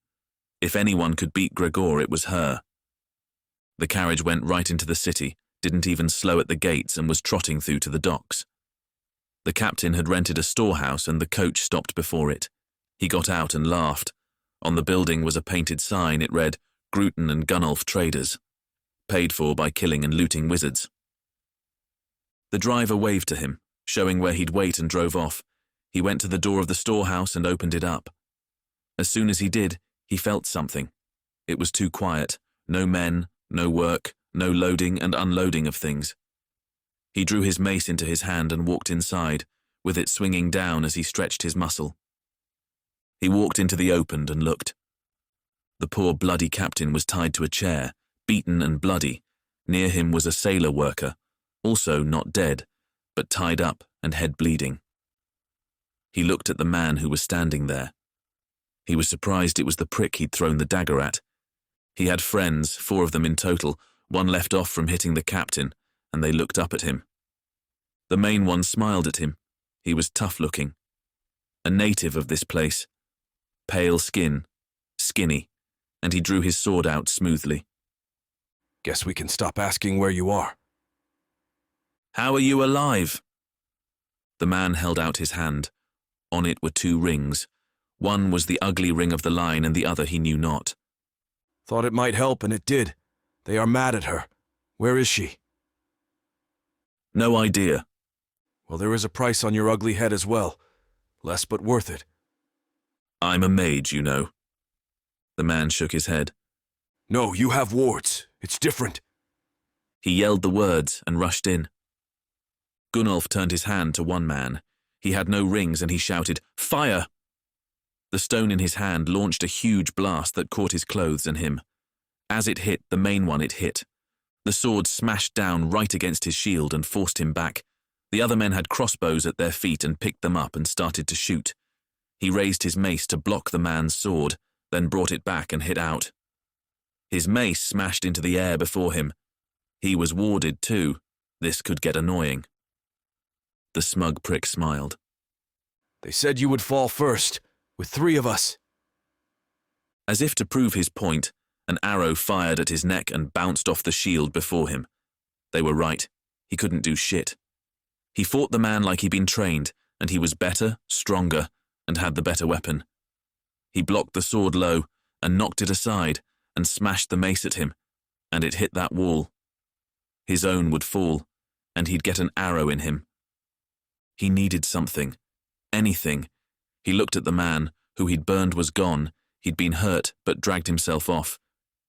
If anyone could beat Gregor, it was her. The carriage went right into the city, didn't even slow at the gates, and was trotting through to the docks. The captain had rented a storehouse and the coach stopped before it. He got out and laughed. On the building was a painted sign. It read, Gruton and Gunnolf Traders. Paid for by killing and looting wizards. The driver waved to him, showing where he'd wait, and drove off. He went to the door of the storehouse and opened it up. As soon as he did, he felt something. It was too quiet. No men, no work, no loading and unloading of things. He drew his mace into his hand and walked inside, with it swinging down as he stretched his muscle. He walked into the open and looked. The poor bloody captain was tied to a chair, beaten and bloody. Near him was a sailor worker, also not dead, but tied up and head bleeding. He looked at the man who was standing there. He was surprised it was the prick he'd thrown the dagger at. He had friends, 4 of them in total, one left off from hitting the captain, and they looked up at him. The main one smiled at him. He was tough-looking. A native of this place. Pale skin, skinny, and he drew his sword out smoothly. Guess we can stop asking where you are. How are you alive? The man held out his hand. On it were 2 rings. One was the ugly ring of the line and the other he knew not. Thought it might help, and it did. They are mad at her. Where is she? No idea. Well, there is a price on your ugly head as well. Less but worth it. I'm a mage, you know. The man shook his head. No, you have wards. It's different. He yelled the words and rushed in. Gunnolf turned his hand to one man. He had no rings and he shouted, Fire! The stone in his hand launched a huge blast that caught his clothes and him. As it hit the main one, it hit. The sword smashed down right against his shield and forced him back. The other men had crossbows at their feet and picked them up and started to shoot. He raised his mace to block the man's sword, then brought it back and hit out. His mace smashed into the air before him. He was warded too. This could get annoying. The smug prick smiled. They said you would fall first, with 3 of us. As if to prove his point, an arrow fired at his neck and bounced off the shield before him. They were right. He couldn't do shit. He fought the man like he'd been trained, and he was better, stronger, and had the better weapon. He blocked the sword low, and knocked it aside, and smashed the mace at him, and it hit that wall. His own would fall, and he'd get an arrow in him. He needed something. Anything. He looked at the man, who he'd burned was gone. He'd been hurt, but dragged himself off.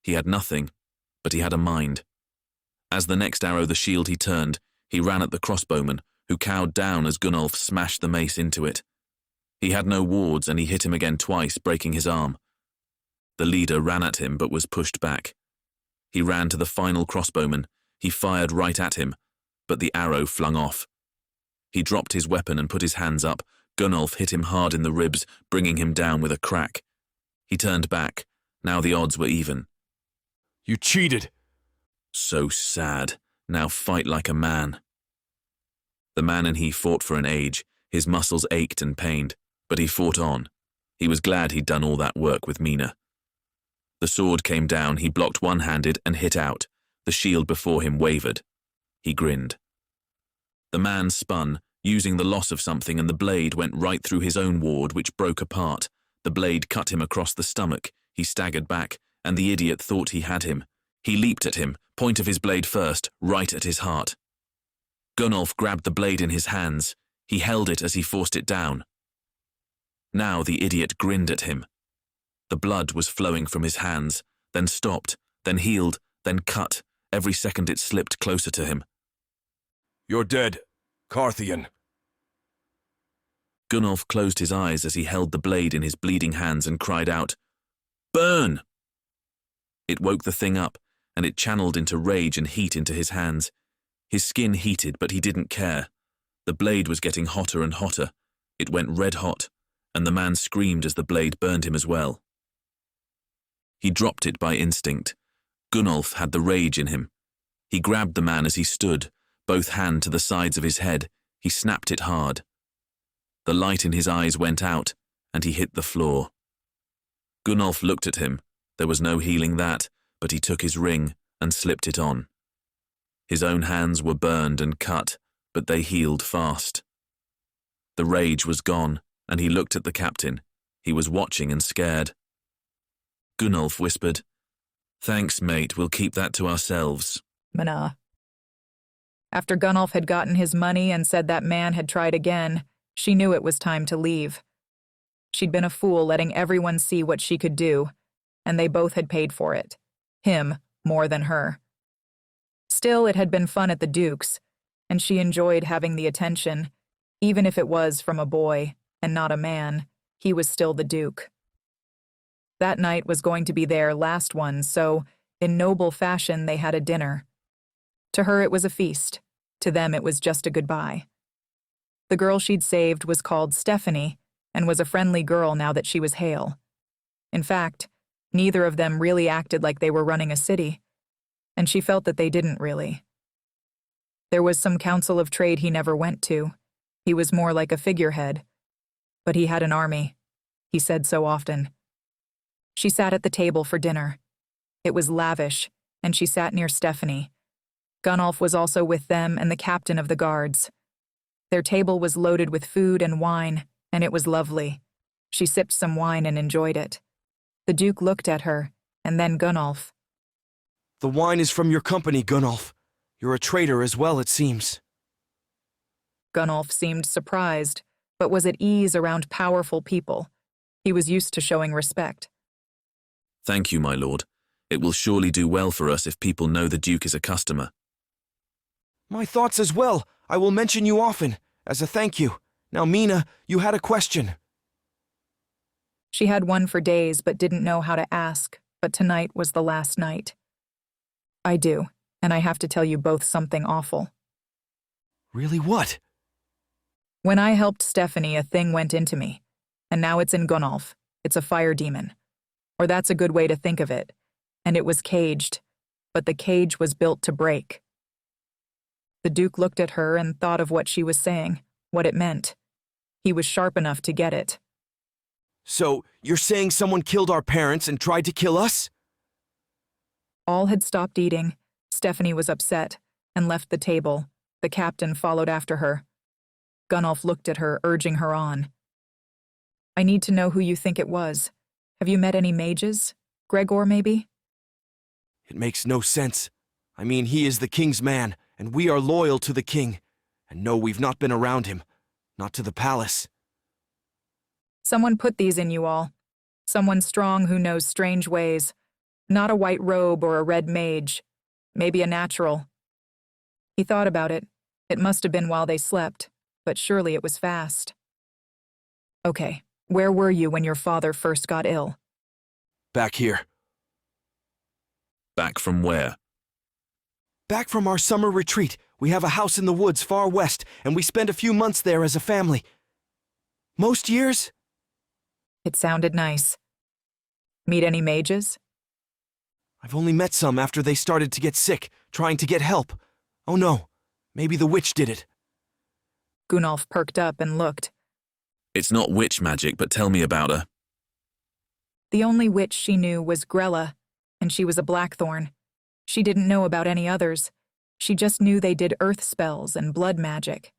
He had nothing, but he had a mind. As the next arrow the shield he turned, he ran at the crossbowman, who cowed down as Gunnolf smashed the mace into it. He had no wards, and he hit him again twice, breaking his arm. The leader ran at him, but was pushed back. He ran to the final crossbowman. He fired right at him, but the arrow flung off. He dropped his weapon and put his hands up. Gunnolf hit him hard in the ribs, bringing him down with a crack. He turned back. Now the odds were even. You cheated. So sad. Now fight like a man. The man and he fought for an age. His muscles ached and pained, but he fought on. He was glad he'd done all that work with Mena. The sword came down. He blocked one-handed and hit out. The shield before him wavered. He grinned. The man spun, using the loss of something, and the blade went right through his own ward, which broke apart. The blade cut him across the stomach. He staggered back, and the idiot thought he had him. He leaped at him, point of his blade first, right at his heart. Gunnolf grabbed the blade in his hands. He held it as he forced it down. Now the idiot grinned at him. The blood was flowing from his hands, then stopped, then healed, then cut. Every second it slipped closer to him. You're dead, Carthian. Gunnolf closed his eyes as he held the blade in his bleeding hands and cried out, "Burn!" It woke the thing up, and it channeled into rage and heat into his hands. His skin heated, but he didn't care. The blade was getting hotter and hotter. It went red hot, and the man screamed as the blade burned him as well. He dropped it by instinct. Gunnolf had the rage in him. He grabbed the man as he stood, both hands to the sides of his head. He snapped it hard. The light in his eyes went out, and he hit the floor. Gunnolf looked at him. There was no healing that, but he took his ring and slipped it on. His own hands were burned and cut, but they healed fast. The rage was gone, and he looked at the captain. He was watching and scared. Gunnolf whispered, "Thanks, mate, we'll keep that to ourselves." Mena. After Gunnolf had gotten his money and said that man had tried again, she knew it was time to leave. She'd been a fool letting everyone see what she could do, and they both had paid for it. Him more than her. Still, it had been fun at the Duke's, and she enjoyed having the attention. Even if it was from a boy and not a man, he was still the Duke. That night was going to be their last one, so, in noble fashion, they had a dinner. To her it was a feast. To them it was just a goodbye. The girl she'd saved was called Stephanie, and was a friendly girl now that she was Hale. In fact, neither of them really acted like they were running a city, and she felt that they didn't really. There was some council of trade he never went to. He was more like a figurehead. But he had an army. He said so often. She sat at the table for dinner. It was lavish, and she sat near Stephanie. Gunnolf was also with them and the captain of the guards. Their table was loaded with food and wine, and it was lovely. She sipped some wine and enjoyed it. The Duke looked at her, and then Gunnolf. "The wine is from your company, Gunnolf. You're a traitor as well, it seems." Gunnolf seemed surprised, but was at ease around powerful people. He was used to showing respect. "Thank you, my lord. It will surely do well for us if people know the Duke is a customer." "My thoughts as well. I will mention you often, as a thank you. Now, Mena, you had a question." She had one for days but didn't know how to ask, but tonight was the last night. "I do, and I have to tell you both something awful." "Really, what?" "When I helped Stephanie, a thing went into me, and now it's in Gunnolf. It's a fire demon. Or that's a good way to think of it. And it was caged, but the cage was built to break." The Duke looked at her and thought of what she was saying, what it meant. He was sharp enough to get it. "So, you're saying someone killed our parents and tried to kill us?" All had stopped eating. Stephanie was upset and left the table. The captain followed after her. Gunnolf looked at her, urging her on. "I need to know who you think it was. Have you met any mages? Gregor, maybe?" "It makes no sense. I mean, he is the king's man, and we are loyal to the king. And no, we've not been around him. Not to the palace." "Someone put these in you all. Someone strong who knows strange ways. Not a white robe or a red mage. Maybe a natural." He thought about it. It must have been while they slept, but surely it was fast. "Okay, where were you when your father first got ill?" "Back here." "Back from where?" "Back from our summer retreat. We have a house in the woods far west, and we spend a few months there as a family. Most years?" It sounded nice. "Meet any mages?" "I've only met some after they started to get sick, trying to get help. Oh no, maybe the witch did it." Gunnolf perked up and looked. "It's not witch magic, but tell me about her." The only witch she knew was Grella, and she was a blackthorn. She didn't know about any others. She just knew they did earth spells and blood magic.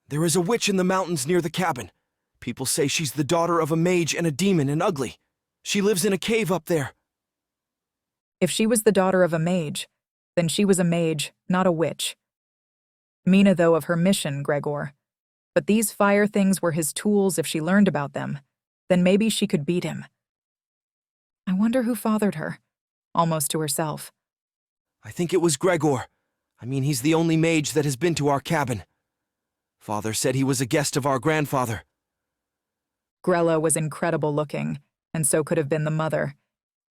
"There is a witch in the mountains near the cabin. People say she's the daughter of a mage and a demon and ugly. She lives in a cave up there." If she was the daughter of a mage, then she was a mage, not a witch. Mena, though, of her mission, Gregor. But these fire things were his tools. If she learned about them, then maybe she could beat him. I wonder who fathered her, almost to herself. "I think it was Gregor. I mean, he's the only mage that has been to our cabin." Father said he was a guest of our grandfather. Grella was incredible looking, and so could have been the mother.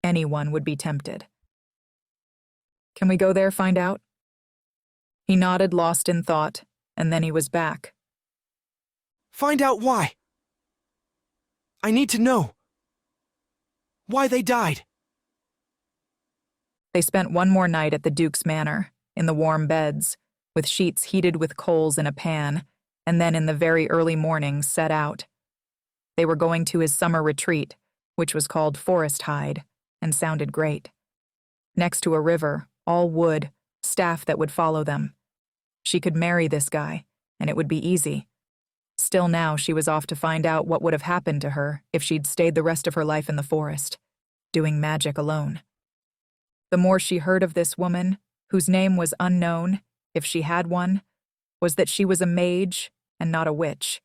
Anyone would be tempted. Can we go there, find out? He nodded, lost in thought, and then he was back. Find out why. I need to know. Why they died. They spent one more night at the Duke's manor, in the warm beds, with sheets heated with coals in a pan, and then in the very early morning set out. They were going to his summer retreat, which was called Forest Hide, and sounded great. Next to a river, all wood, staff that would follow them. She could marry this guy, and it would be easy. Still now she was off to find out what would have happened to her if she'd stayed the rest of her life in the forest, doing magic alone. The more she heard of this woman, whose name was unknown, if she had one, was that she was a mage and not a witch.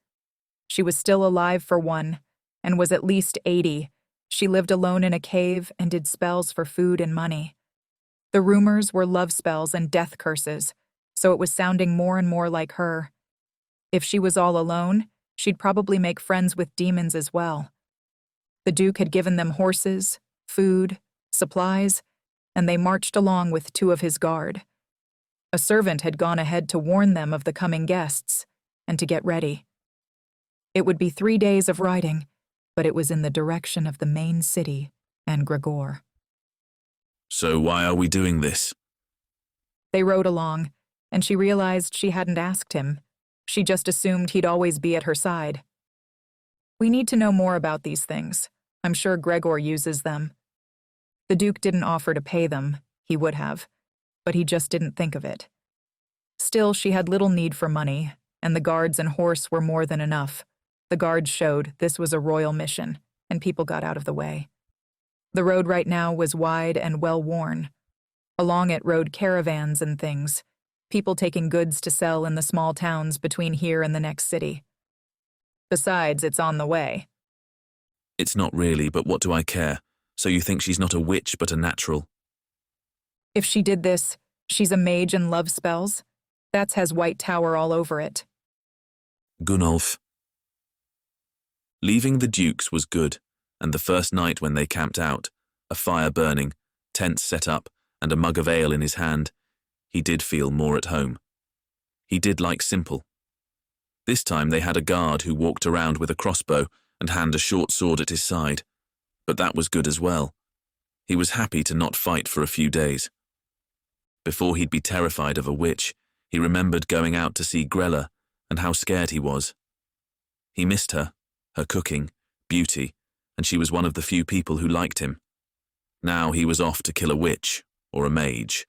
She was still alive for one, and was at least 80. She lived alone in a cave and did spells for food and money. The rumors were love spells and death curses, so it was sounding more and more like her. If she was all alone, she'd probably make friends with demons as well. The Duke had given them horses, food, supplies, and they marched along with 2 of his guard. A servant had gone ahead to warn them of the coming guests, and to get ready. It would be 3 days of riding, but it was in the direction of the main city and Gregor. So why are we doing this? They rode along, and she realized she hadn't asked him. She just assumed he'd always be at her side. We need to know more about these things. I'm sure Gregor uses them. The Duke didn't offer to pay them. He would have, but he just didn't think of it. Still, she had little need for money, and the guards and horse were more than enough. The guards showed this was a royal mission, and people got out of the way. The road right now was wide and well-worn. Along it rode caravans and things, people taking goods to sell in the small towns between here and the next city. Besides, it's on the way. It's not really, but what do I care? So you think she's not a witch, but a natural? If she did this, she's a mage and loves spells. That has White Tower all over it. Gunnolf. Leaving the Duke's was good, and the first night when they camped out, a fire burning, tents set up, and a mug of ale in his hand, he did feel more at home. He did like simple. This time they had a guard who walked around with a crossbow and had a short sword at his side, but that was good as well. He was happy to not fight for a few days. Before he'd be terrified of a witch, he remembered going out to see Grella and how scared he was. He missed her cooking, beauty, and she was one of the few people who liked him. Now he was off to kill a witch or a mage.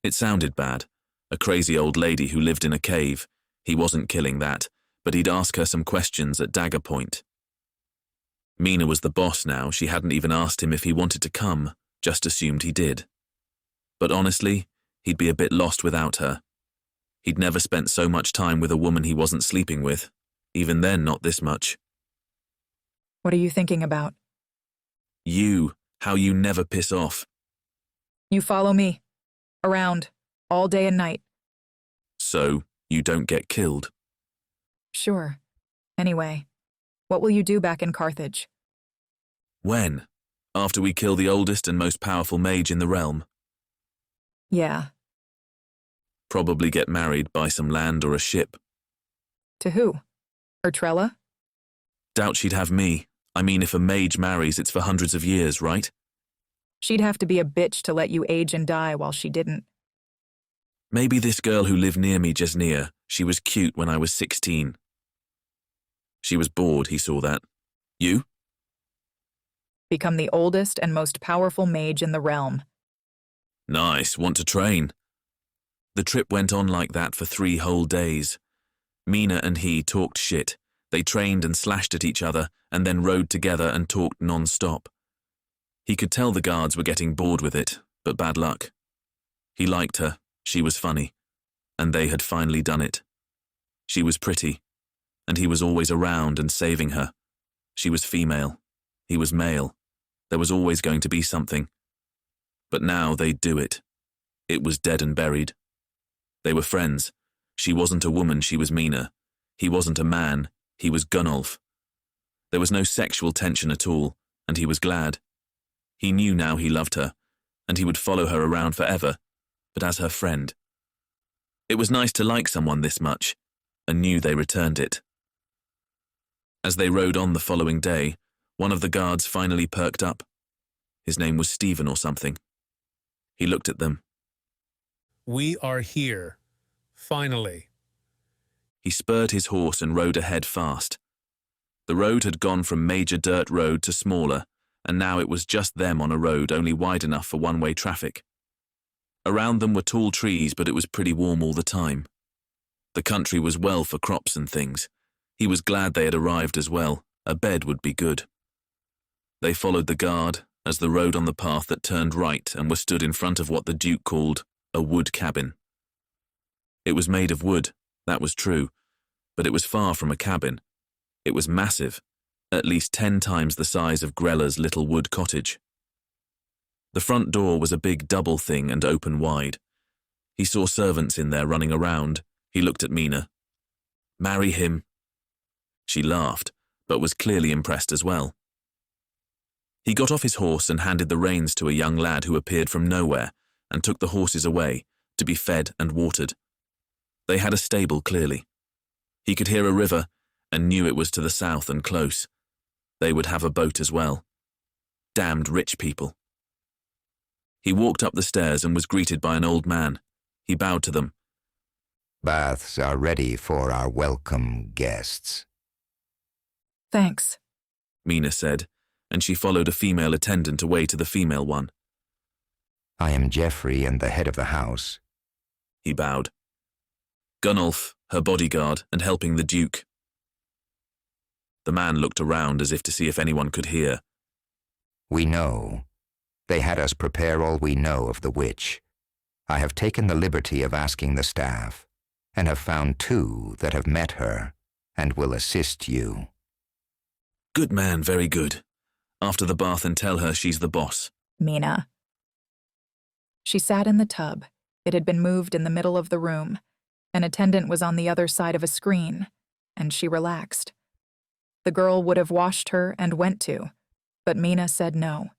It sounded bad. A crazy old lady who lived in a cave. He wasn't killing that, but he'd ask her some questions at dagger point. Mena was the boss now. She hadn't even asked him if he wanted to come, just assumed he did. But honestly, he'd be a bit lost without her. He'd never spent so much time with a woman he wasn't sleeping with. Even then, not this much. What are you thinking about? You, how you never piss off. You follow me. Around. All day and night. So, you don't get killed. Sure. Anyway, what will you do back in Carthage? When? After we kill the oldest and most powerful mage in the realm? Yeah. Probably get married, buy some land or a ship. To who? Ertrella? Doubt she'd have me. I mean, if a mage marries, it's for hundreds of years, right? She'd have to be a bitch to let you age and die while she didn't. Maybe this girl who lived near me just near, she was cute when I was 16. She was bored, he saw that. You? Become the oldest and most powerful mage in the realm. Nice, want to train. The trip went on like that for 3 whole days. Mena and he talked shit. They trained and slashed at each other and then rode together and talked non-stop. He could tell the guards were getting bored with it, but bad luck. He liked her, she was funny, and they had finally done it. She was pretty, and he was always around and saving her. She was female, he was male. There was always going to be something. But now they'd do it. It was dead and buried. They were friends, She wasn't a woman, she was Mena. He wasn't a man, he was Gunnolf. There was no sexual tension at all, and he was glad. He knew now he loved her, and he would follow her around forever, but as her friend. It was nice to like someone this much, and knew they returned it. As they rode on the following day, one of the guards finally perked up. His name was Stephen or something. He looked at them. We are here. Finally. He spurred his horse and rode ahead fast. The road had gone from major dirt road to smaller, and now it was just them on a road only wide enough for one-way traffic. Around them were tall trees, but it was pretty warm all the time. The country was well for crops and things. He was glad they had arrived as well. A bed would be good. They followed the guard as they rode on the path that turned right and were stood in front of what the Duke called a wood cabin. It was made of wood, that was true, but it was far from a cabin. It was massive, at least 10 times the size of Grella's little wood cottage. The front door was a big double thing and open wide. He saw servants in there running around. He looked at Mena. Marry him. She laughed, but was clearly impressed as well. He got off his horse and handed the reins to a young lad who appeared from nowhere and took the horses away to be fed and watered. They had a stable clearly. He could hear a river and knew it was to the south and close. They would have a boat as well. Damned rich people. He walked up the stairs and was greeted by an old man. He bowed to them. Baths are ready for our welcome guests. Thanks, Mena said, and she followed a female attendant away to the female one. I am Geoffrey and the head of the house. He bowed. Gunnolf, her bodyguard, and helping the Duke. The man looked around as if to see if anyone could hear. We know. They had us prepare all we know of the witch. I have taken the liberty of asking the staff, and have found 2 that have met her, and will assist you. Good man, very good. After the bath and tell her she's the boss. Mena. She sat in the tub. It had been moved in the middle of the room. An attendant was on the other side of a screen, and she relaxed. The girl would have washed her and went to, but Mena said no.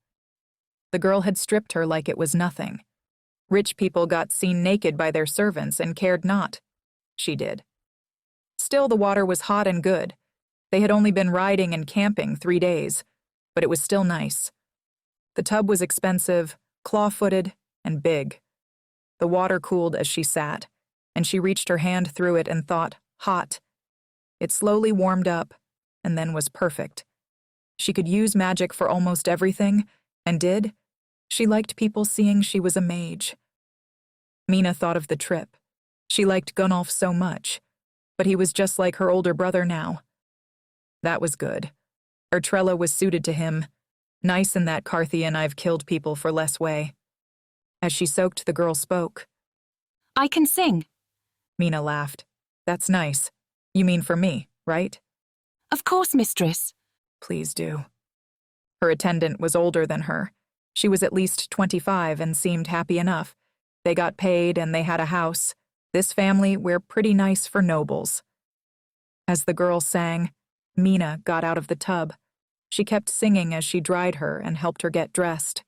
The girl had stripped her like it was nothing. Rich people got seen naked by their servants and cared not. She did. Still, the water was hot and good. They had only been riding and camping 3 days, but it was still nice. The tub was expensive, claw-footed, and big. The water cooled as she sat, and she reached her hand through it and thought, hot. It slowly warmed up, and then was perfect. She could use magic for almost everything, and did. She liked people seeing she was a mage. Mena thought of the trip. She liked Gunnolf so much, but he was just like her older brother now. That was good. Ertrella was suited to him. Nice in that Carthian I've killed people for less way. As she soaked, the girl spoke. I can sing. Mena laughed. That's nice. You mean for me, right? Of course, mistress. Please do. Her attendant was older than her. She was at least 25 and seemed happy enough. They got paid and they had a house. This family, we're pretty nice for nobles. As the girl sang, Mena got out of the tub. She kept singing as she dried her and helped her get dressed.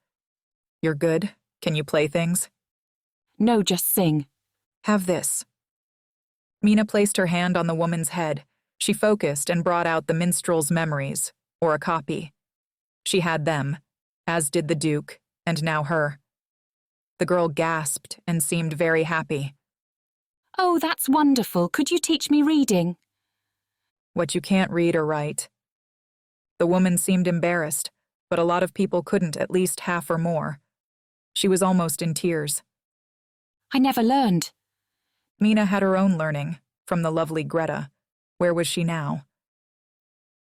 You're good? Can you play things? No, just sing. Have this. Mena placed her hand on the woman's head. She focused and brought out the minstrel's memories, or a copy. She had them, as did the Duke, and now her. The girl gasped and seemed very happy. Oh, that's wonderful. Could you teach me reading? What you can't read or write. The woman seemed embarrassed, but a lot of people couldn't, at least half or more. She was almost in tears. I never learned. Mena had her own learning, from the lovely Greta. Where was she now?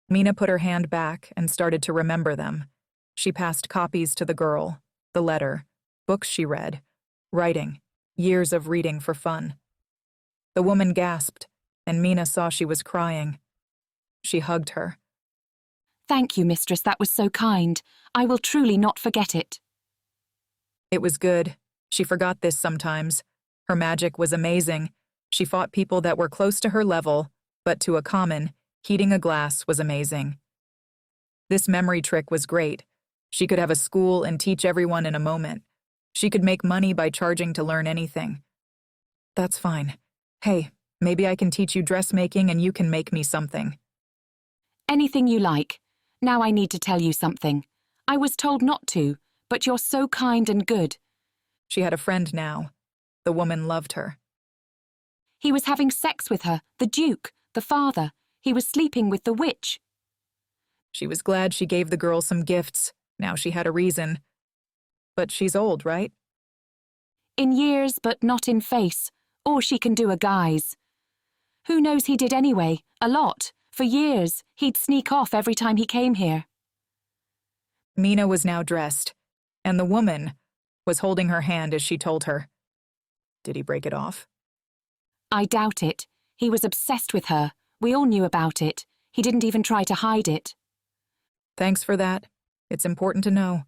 Mena put her hand back and started to remember them. She passed copies to the girl, the letter, books she read, writing, years of reading for fun. The woman gasped, and Mena saw she was crying. She hugged her. Thank you, mistress, that was so kind. I will truly not forget it. It was good. She forgot this sometimes. Her magic was amazing. She fought people that were close to her level, but to a common, heating a glass was amazing. This memory trick was great. She could have a school and teach everyone in a moment. She could make money by charging to learn anything. That's fine. Hey, maybe I can teach you dressmaking and you can make me something. Anything you like. Now I need to tell you something. I was told not to, but you're so kind and good. She had a friend now. The woman loved her. He was having sex with her, the Duke, the father. He was sleeping with the witch. She was glad she gave the girl some gifts. Now she had a reason. But she's old, right? In years, but not in face. Or she can do a guise. Who knows he did anyway? A lot. For years, he'd sneak off every time he came here. Mena was now dressed, and the woman was holding her hand as she told her. Did he break it off? I doubt it. He was obsessed with her. We all knew about it. He didn't even try to hide it. Thanks for that. It's important to know.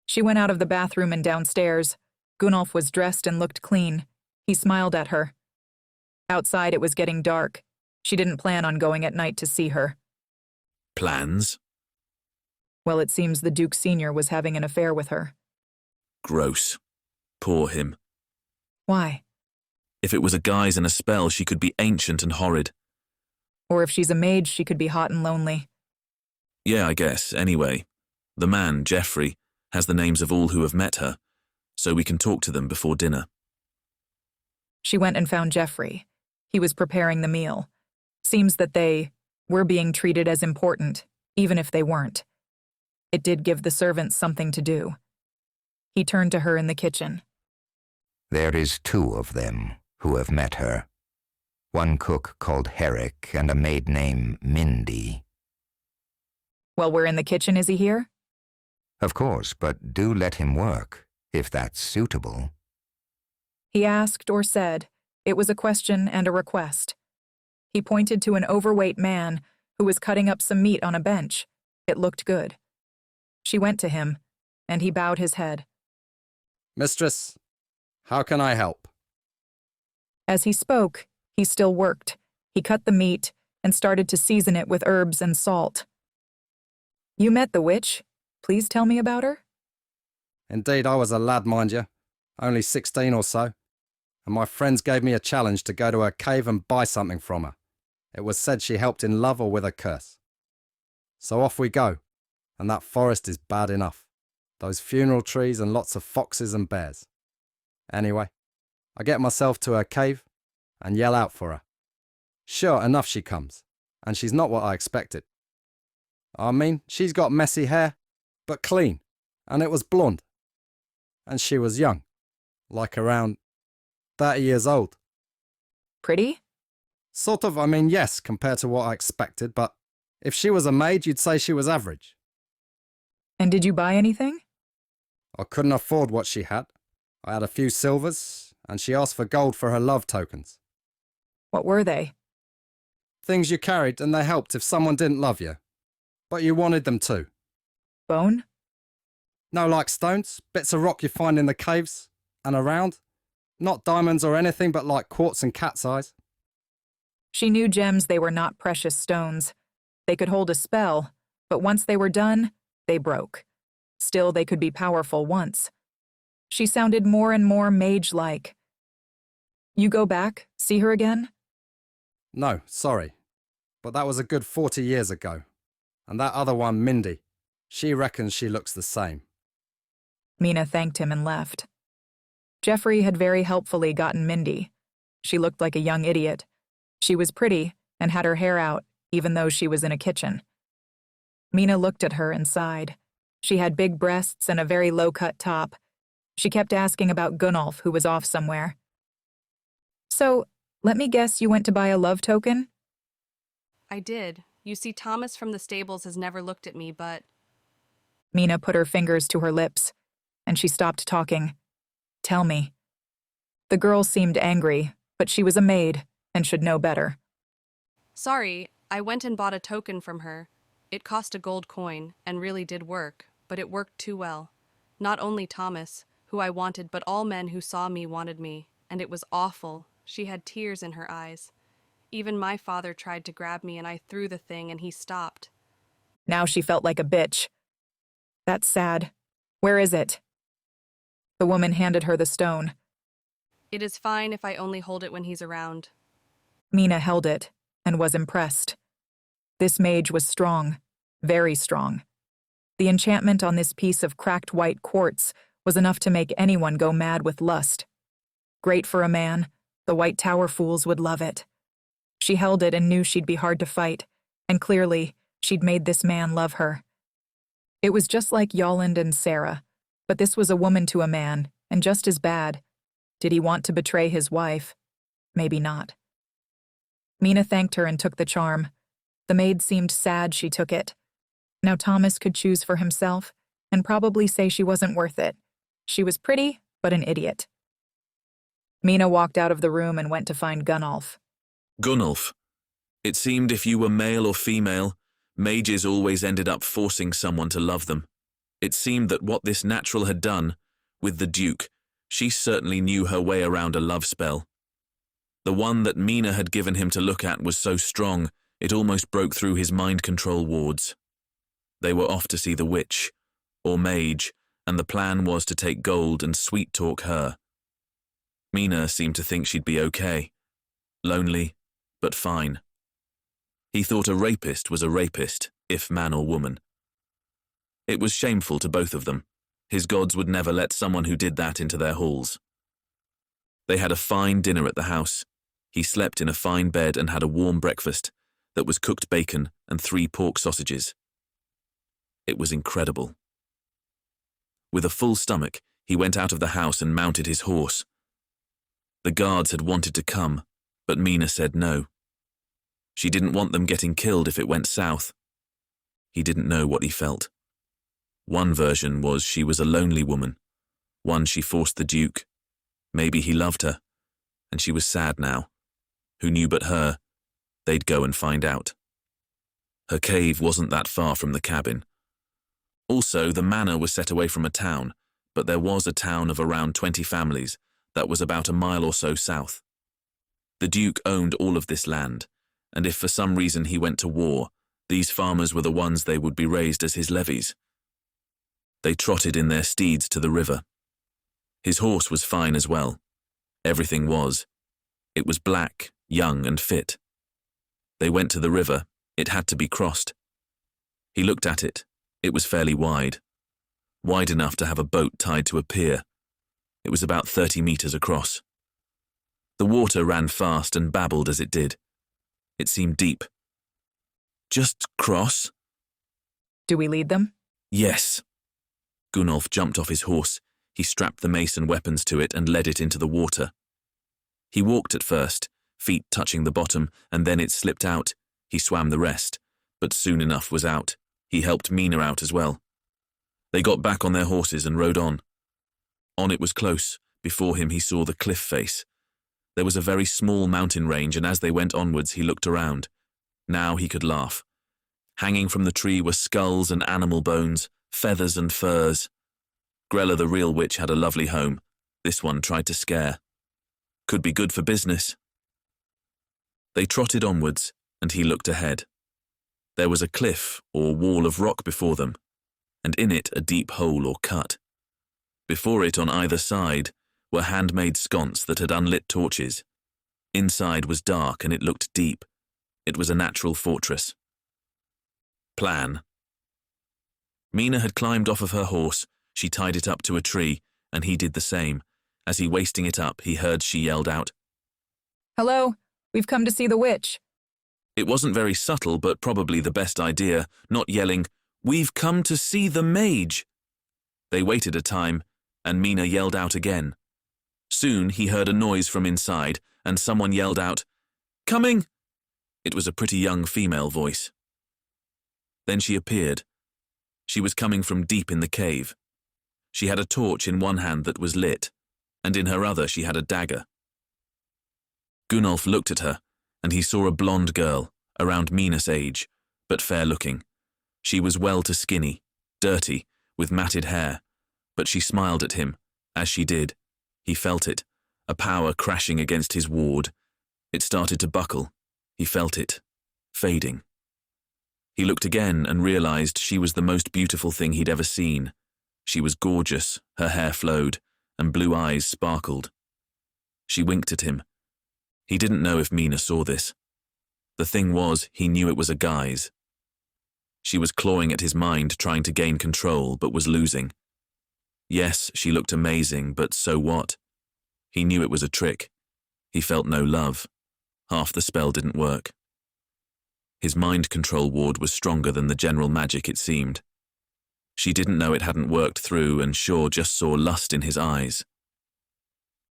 She went out of the bathroom and downstairs. Gunnolf was dressed and looked clean. He smiled at her. Outside it was getting dark. She didn't plan on going at night to see her. Plans? Well, it seems the Duke Senior was having an affair with her. Gross. Poor him. Why? If it was a guise and a spell, she could be ancient and horrid. Or if she's a mage, she could be hot and lonely. Yeah, I guess. Anyway, the man, Geoffrey, has the names of all who have met her, so we can talk to them before dinner. She went and found Geoffrey. He was preparing the meal. Seems that they were being treated as important, even if they weren't. It did give the servants something to do. He turned to her in the kitchen. There is 2 of them who have met her. One cook called Herrick and a maid named Mindy. While we're in the kitchen, is he here? Of course, but do let him work, if that's suitable. He asked or said. It was a question and a request. He pointed to an overweight man who was cutting up some meat on a bench. It looked good. She went to him, and he bowed his head. Mistress, how can I help? As he spoke, he still worked. He cut the meat and started to season it with herbs and salt. You met the witch. Please tell me about her. Indeed, I was a lad, mind you, only 16 or so, and my friends gave me a challenge to go to her cave and buy something from her. It was said she helped in love or with a curse. So off we go, and that forest is bad enough. Those funeral trees and lots of foxes and bears. Anyway, I get myself to her cave and yell out for her. Sure enough she comes, and she's not what I expected. I mean, she's got messy hair, but clean, and it was blonde. And she was young, like around 30 years old. Pretty? Sort of, I mean, yes, compared to what I expected, but if she was a maid, you'd say she was average. And did you buy anything? I couldn't afford what she had. I had a few silvers, and she asked for gold for her love tokens. What were they? Things you carried and they helped if someone didn't love you. But you wanted them too. Bone? No, like stones, bits of rock you find in the caves and around. Not diamonds or anything, but like quartz and cat's eyes. She knew gems, they were not precious stones. They could hold a spell, but once they were done, they broke. Still, they could be powerful once. She sounded more and more mage-like. You go back, see her again? No, sorry. But that was a good 40 years ago. And that other one, Mindy, she reckons she looks the same. Mena thanked him and left. Geoffrey had very helpfully gotten Mindy. She looked like a young idiot. She was pretty and had her hair out, even though she was in a kitchen. Mena looked at her and sighed. She had big breasts and a very low-cut top. She kept asking about Gunnolf, who was off somewhere. So, let me guess you went to buy a love token? I did. You see, Thomas from the stables has never looked at me, but... Mena put her fingers to her lips, and she stopped talking. Tell me. The girl seemed angry, but she was a maid and should know better. Sorry, I went and bought a token from her. It cost a gold coin, and really did work, but it worked too well. Not only Thomas, who I wanted, but all men who saw me wanted me, and it was awful, She had tears in her eyes. Even my father tried to grab me and I threw the thing and he stopped. Now she felt like a bitch. That's sad. Where is it? The woman handed her the stone. It is fine if I only hold it when he's around. Mena held it and was impressed. This mage was strong, very strong. The enchantment on this piece of cracked white quartz was enough to make anyone go mad with lust. Great for a man, the White Tower fools would love it. She held it and knew she'd be hard to fight, and clearly, she'd made this man love her. It was just like Yolland and Sarah, but this was a woman to a man, and just as bad. Did he want to betray his wife? Maybe not. Mena thanked her and took the charm. The maid seemed sad she took it. Now Thomas could choose for himself, and probably say she wasn't worth it. She was pretty, but an idiot. Mena walked out of the room and went to find Gunnolf. Gunnolf, it seemed if you were male or female, mages always ended up forcing someone to love them. It seemed that what this natural had done, with the Duke, she certainly knew her way around a love spell. The one that Mena had given him to look at was so strong, it almost broke through his mind control wards. They were off to see the witch, or mage, and the plan was to take gold and sweet-talk her. Mena seemed to think she'd be okay. Lonely, but fine. He thought a rapist was a rapist, if man or woman. It was shameful to both of them. His gods would never let someone who did that into their halls. They had a fine dinner at the house. He slept in a fine bed and had a warm breakfast that was cooked bacon and 3 pork sausages. It was incredible. With a full stomach, he went out of the house and mounted his horse. The guards had wanted to come, but Mena said no. She didn't want them getting killed if it went south. He didn't know what he felt. One version was she was a lonely woman. One she forced the Duke. Maybe he loved her, and she was sad now. Who knew but her? They'd go and find out. Her cave wasn't that far from the cabin. Also, the manor was set away from a town, but there was a town of around 20 families that was about a mile or so south. The Duke owned all of this land, and if for some reason he went to war, these farmers were the ones they would be raised as his levies. They trotted in their steeds to the river. His horse was fine as well. Everything was. It was black, young and fit. They went to the river. It had to be crossed. He looked at it. It was fairly wide. Wide enough to have a boat tied to a pier. It was about 30 meters across. The water ran fast and babbled as it did. It seemed deep. Just cross? Do we lead them? Yes. Gunnolf jumped off his horse. He strapped the mace and weapons to it and led it into the water. He walked at first, feet touching the bottom, and then it slipped out. He swam the rest, but soon enough was out. He helped Mena out as well. They got back on their horses and rode on. On it was close. Before him he saw the cliff face. There was a very small mountain range, and as they went onwards he looked around. Now he could laugh. Hanging from the tree were skulls and animal bones, feathers and furs. Grella the real witch had a lovely home. This one tried to scare. Could be good for business. They trotted onwards, and he looked ahead. There was a cliff or wall of rock before them, and in it a deep hole or cut. Before it on either side were handmade sconces that had unlit torches. Inside was dark and it looked deep. It was a natural fortress. Plan. Mena had climbed off of her horse. She tied it up to a tree, and he did the same. As he wasting it up, he heard she yelled out, Hello, we've come to see the witch. It wasn't very subtle, but probably the best idea, not yelling, We've come to see the mage. They waited a time, and Mena yelled out again. Soon he heard a noise from inside, and someone yelled out, Coming! It was a pretty young female voice. Then she appeared. She was coming from deep in the cave. She had a torch in one hand that was lit, and in her other she had a dagger. Gunnolf looked at her, and he saw a blonde girl, around Mena's age, but fair-looking. She was well to skinny, dirty, with matted hair, but she smiled at him. As she did, he felt it, a power crashing against his ward. It started to buckle. He felt it, fading. He looked again and realized she was the most beautiful thing he'd ever seen. She was gorgeous, her hair flowed, and blue eyes sparkled. She winked at him. He didn't know if Mena saw this. The thing was, he knew it was a guise. She was clawing at his mind, trying to gain control, but was losing. Yes, she looked amazing, but so what? He knew it was a trick. He felt no love. Half the spell didn't work. His mind control ward was stronger than the general magic, it seemed. She didn't know it hadn't worked through, and Shaw just saw lust in his eyes.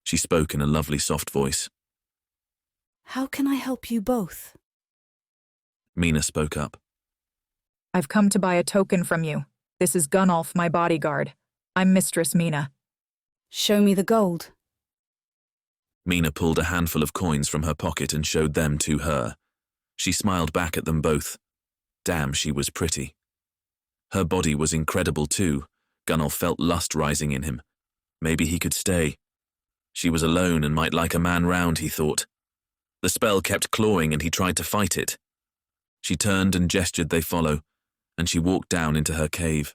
She spoke in a lovely soft voice. How can I help you both? Mena spoke up. I've come to buy a token from you. This is Gunnolf, my bodyguard. I'm Mistress Mena. Show me the gold. Mena pulled a handful of coins from her pocket and showed them to her. She smiled back at them both. Damn, she was pretty. Her body was incredible too. Gunnolf felt lust rising in him. Maybe he could stay. She was alone and might like a man round, he thought. The spell kept clawing and he tried to fight it. She turned and gestured they follow, and she walked down into her cave.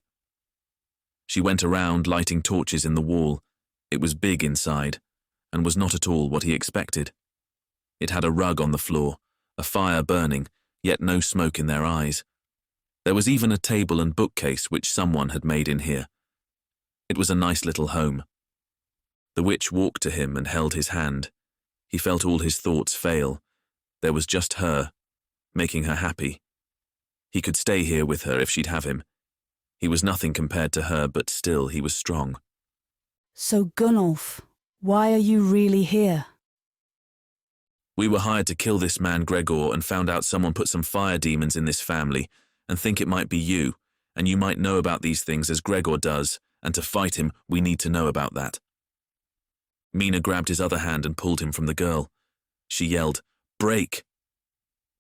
She went around lighting torches in the wall. It was big inside, and was not at all what he expected. It had a rug on the floor, a fire burning, yet no smoke in their eyes. There was even a table and bookcase which someone had made in here. It was a nice little home. The witch walked to him and held his hand. He felt all his thoughts fail. There was just her, making her happy. He could stay here with her if she'd have him. He was nothing compared to her, but still he was strong. So Gunnolf, why are you really here? We were hired to kill this man Gregor and found out someone put some fire demons in this family and think it might be you, and you might know about these things as Gregor does, and to fight him, we need to know about that. Mena grabbed his other hand and pulled him from the girl. She yelled, "Break!"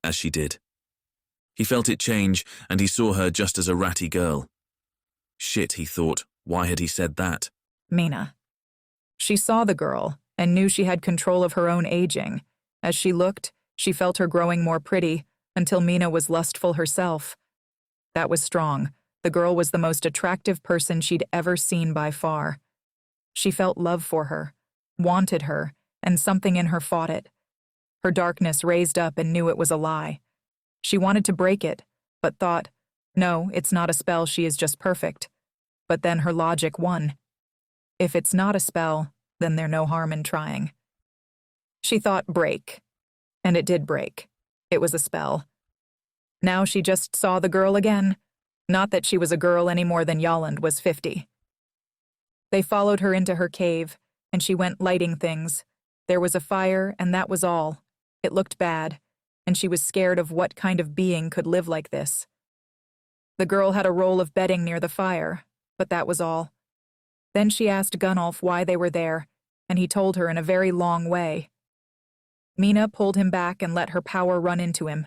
as she did. He felt it change, and he saw her just as a ratty girl. Shit, he thought, why had he said that? Mena. She saw the girl and knew she had control of her own aging. As she looked, she felt her growing more pretty, until Mena was lustful herself. That was strong. The girl was the most attractive person she'd ever seen by far. She felt love for her, wanted her, and something in her fought it. Her darkness raised up and knew it was a lie. She wanted to break it, but thought, no, it's not a spell, she is just perfect. But then her logic won. If it's not a spell, then there's no harm in trying. She thought break, and it did break. It was a spell. Now she just saw the girl again. Not that she was a girl any more than Yolland was 50. They followed her into her cave, and she went lighting things. There was a fire, and that was all. It looked bad, and she was scared of what kind of being could live like this. The girl had a roll of bedding near the fire, but that was all. Then she asked Gunnolf why they were there, and he told her in a very long way. Mena pulled him back and let her power run into him.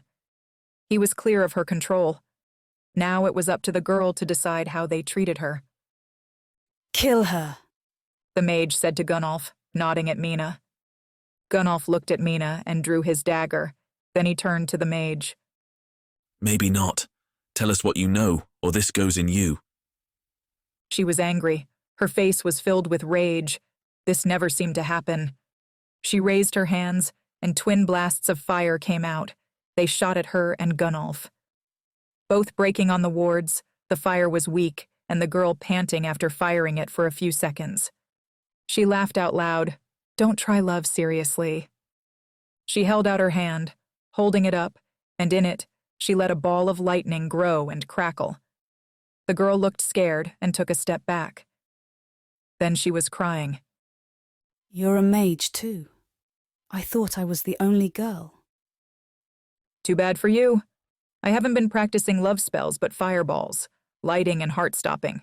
He was clear of her control. Now it was up to the girl to decide how they treated her. Kill her, the mage said to Gunnolf, nodding at Mena. Gunnolf looked at Mena and drew his dagger. Then he turned to the mage. Maybe not. Tell us what you know, or this goes in you. She was angry. Her face was filled with rage. This never seemed to happen. She raised her hands, and twin blasts of fire came out. They shot at her and Gunnolf. Both breaking on the wards, the fire was weak, and the girl panting after firing it for a few seconds. She laughed out loud. Don't try love seriously. She held out her hand, holding it up, and in it, she let a ball of lightning grow and crackle. The girl looked scared and took a step back. Then she was crying. You're a mage too. I thought I was the only girl. Too bad for you. I haven't been practicing love spells but fireballs, lighting and heart-stopping.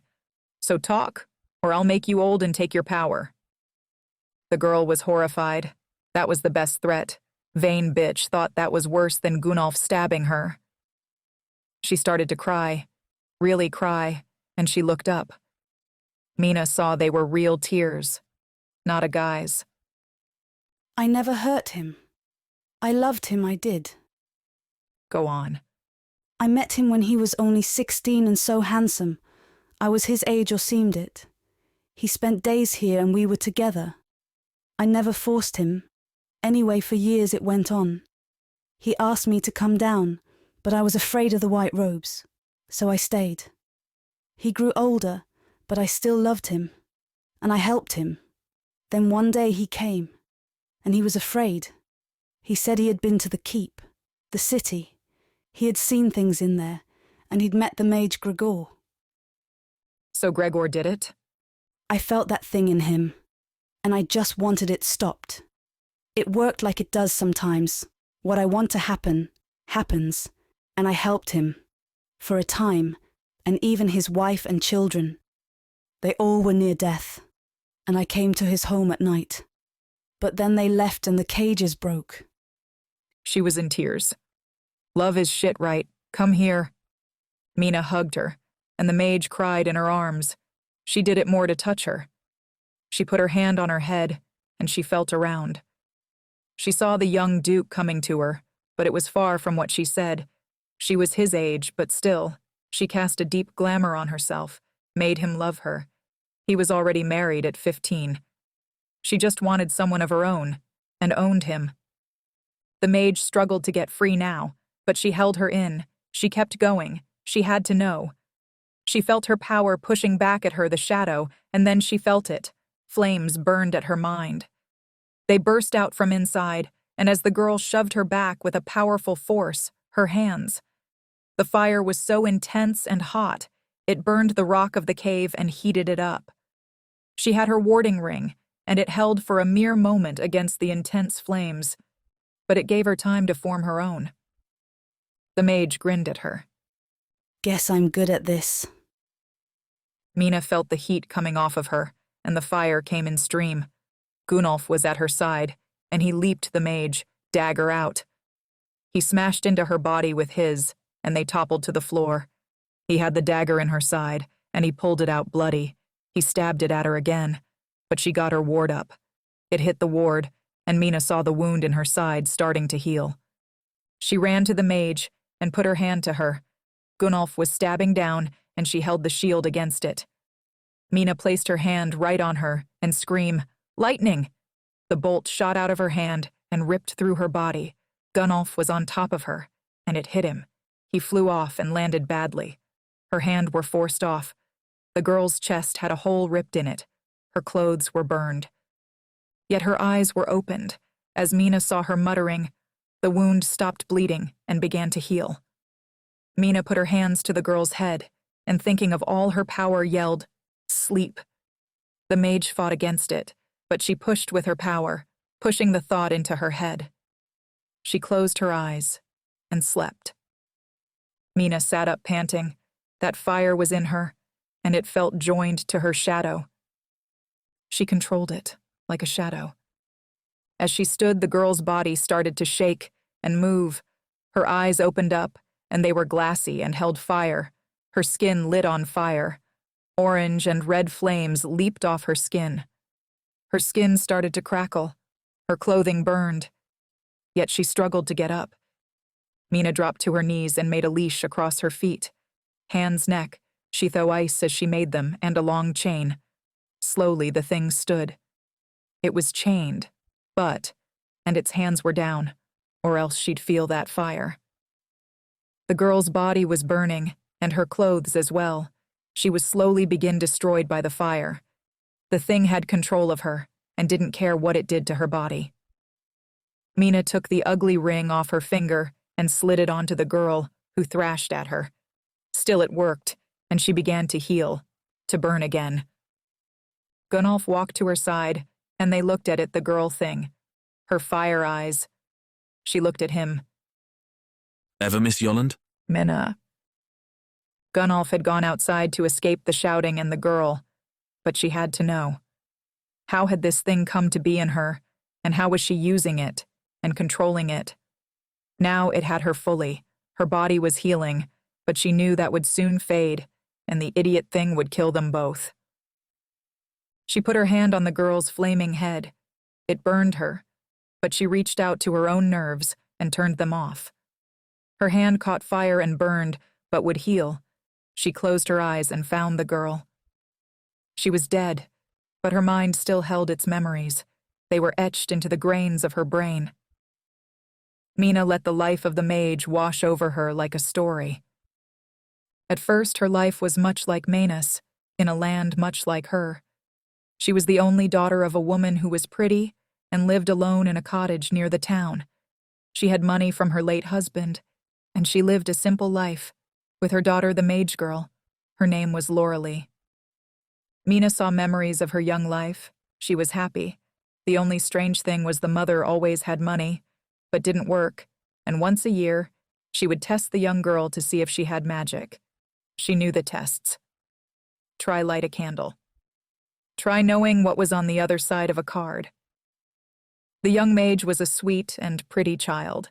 So talk, or I'll make you old and take your power. The girl was horrified. That was the best threat. Vain bitch thought that was worse than Gunnolf stabbing her. She started to cry, really cry, and she looked up. Mena saw they were real tears, not a guy's. I never hurt him. I loved him, I did. Go on. I met him when he was only 16 and so handsome. I was his age or seemed it. He spent days here and we were together. I never forced him. Anyway, for years it went on. He asked me to come down, but I was afraid of the white robes, so I stayed. He grew older, but I still loved him, and I helped him. Then one day he came, and he was afraid. He said he had been to the keep, the city. He had seen things in there, and he'd met the mage Gregor. So Gregor did it? I felt that thing in him, and I just wanted it stopped. It worked like it does sometimes. What I want to happen, happens, and I helped him. For a time, and even his wife and children. They all were near death, and I came to his home at night. But then they left and the cages broke. She was in tears. Love is shit, right? Come here. Mena hugged her, and the mage cried in her arms. She did it more to touch her. She put her hand on her head, and she felt around. She saw the young duke coming to her, but it was far from what she said. She was his age, but still, she cast a deep glamour on herself, made him love her. He was already married at 15. She just wanted someone of her own, and owned him. The mage struggled to get free now, but she held her in. She kept going. She had to know. She felt her power pushing back at her, the shadow, and then she felt it. Flames burned at her mind. They burst out from inside, and as the girl shoved her back with a powerful force, her hands. The fire was so intense and hot, it burned the rock of the cave and heated it up. She had her warding ring, and it held for a mere moment against the intense flames, but it gave her time to form her own. The mage grinned at her. Guess I'm good at this. Mena felt the heat coming off of her, and the fire came in stream. Gunnolf was at her side, and he leaped the mage, dagger out. He smashed into her body with his, and they toppled to the floor. He had the dagger in her side, and he pulled it out bloody. He stabbed it at her again, but she got her ward up. It hit the ward, and Mena saw the wound in her side starting to heal. She ran to the mage and put her hand to her. Gunnolf was stabbing down, and she held the shield against it. Mena placed her hand right on her and screamed, "Lightning!" The bolt shot out of her hand and ripped through her body. Gunnolf was on top of her, and it hit him. He flew off and landed badly. Her hand were forced off. The girl's chest had a hole ripped in it. Her clothes were burned. Yet her eyes were opened. As Mena saw her muttering, the wound stopped bleeding and began to heal. Mena put her hands to the girl's head, and thinking of all her power yelled, "Sleep." The mage fought against it, but she pushed with her power, pushing the thought into her head. She closed her eyes and slept. Mena sat up panting. That fire was in her, and it felt joined to her shadow. She controlled it, like a shadow. As she stood, the girl's body started to shake and move. Her eyes opened up, and they were glassy and held fire. Her skin lit on fire. Orange and red flames leaped off her skin. Her skin started to crackle. Her clothing burned. Yet she struggled to get up. Mena dropped to her knees and made a leash across her feet. Hands, neck, she threw ice as she made them, and a long chain. Slowly the thing stood. It was chained, and its hands were down, or else she'd feel that fire. The girl's body was burning, and her clothes as well. She was slowly being destroyed by the fire. The thing had control of her, and didn't care what it did to her body. Mena took the ugly ring off her finger and slid it onto the girl, who thrashed at her. Still it worked, and she began to heal, to burn again. Gunnolf walked to her side, and they looked at it, the girl thing. Her fire eyes. She looked at him. Ever miss Yolland? Mena. Gunnolf had gone outside to escape the shouting and the girl, but she had to know. How had this thing come to be in her, and how was she using it and controlling it? Now it had her fully. Her body was healing, but she knew that would soon fade, and the idiot thing would kill them both. She put her hand on the girl's flaming head. It burned her, but she reached out to her own nerves and turned them off. Her hand caught fire and burned, but would heal. She closed her eyes and found the girl. She was dead, but her mind still held its memories. They were etched into the grains of her brain. Mena let the life of the mage wash over her like a story. At first, her life was much like Mena's, in a land much like her. She was the only daughter of a woman who was pretty and lived alone in a cottage near the town. She had money from her late husband, and she lived a simple life, with her daughter the mage girl. Her name was Loralee. Mena saw memories of her young life. She was happy. The only strange thing was the mother always had money, but didn't work, and once a year, she would test the young girl to see if she had magic. She knew the tests. Try light a candle. Try knowing what was on the other side of a card. The young mage was a sweet and pretty child.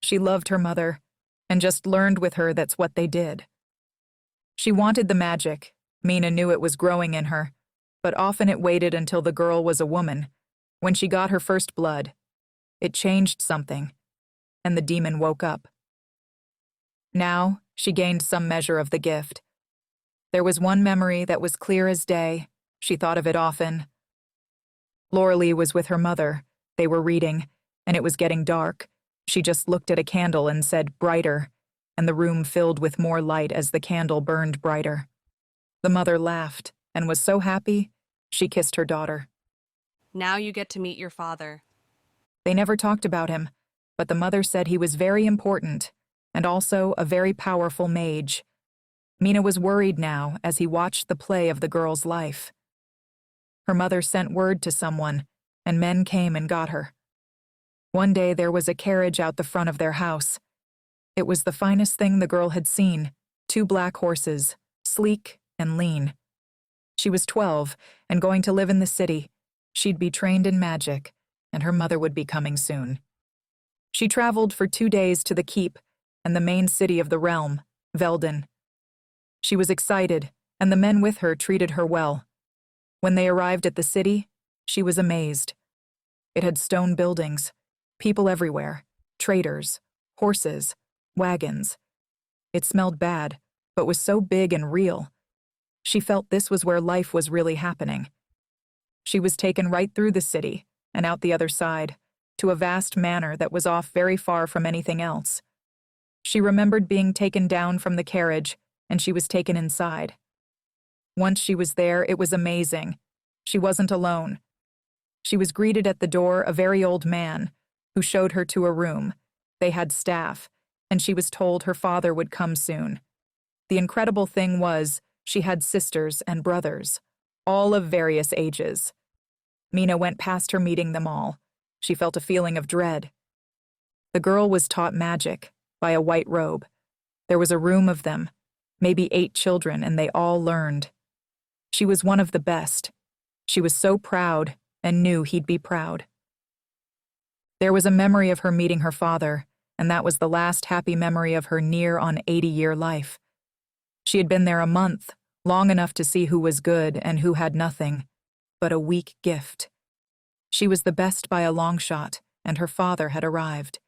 She loved her mother, and just learned with her that's what they did. She wanted the magic. Mena knew it was growing in her, but often it waited until the girl was a woman. When she got her first blood, it changed something, and the demon woke up. Now, she gained some measure of the gift. There was one memory that was clear as day. She thought of it often. Loralee was with her mother. They were reading, and it was getting dark. She just looked at a candle and said, "Brighter," and the room filled with more light as the candle burned brighter. The mother laughed and was so happy, she kissed her daughter. Now you get to meet your father. They never talked about him, but the mother said he was very important and also a very powerful mage. Mena was worried now as he watched the play of the girl's life. Her mother sent word to someone, and men came and got her. One day there was a carriage out the front of their house. It was the finest thing the girl had seen, 2 black horses, sleek and lean. She was 12 and going to live in the city. She'd be trained in magic, and her mother would be coming soon. She traveled for 2 days to the keep and the main city of the realm, Veldin. She was excited, and the men with her treated her well. When they arrived at the city, she was amazed. It had stone buildings, people everywhere, traders, horses, wagons. It smelled bad, but was so big and real. She felt this was where life was really happening. She was taken right through the city and out the other side, to a vast manor that was off very far from anything else. She remembered being taken down from the carriage, and she was taken inside. Once she was there, it was amazing. She wasn't alone. She was greeted at the door a very old man, who showed her to a room. They had staff, and she was told her father would come soon. The incredible thing was, she had sisters and brothers, all of various ages. Mena went past her meeting them all. She felt a feeling of dread. The girl was taught magic by a white robe. There was a room of them, maybe 8 children, and they all learned. She was one of the best. She was so proud and knew he'd be proud. There was a memory of her meeting her father, and that was the last happy memory of her near on 80-year life. She had been there a month, long enough to see who was good and who had nothing, but a weak gift. She was the best by a long shot, and her father had arrived.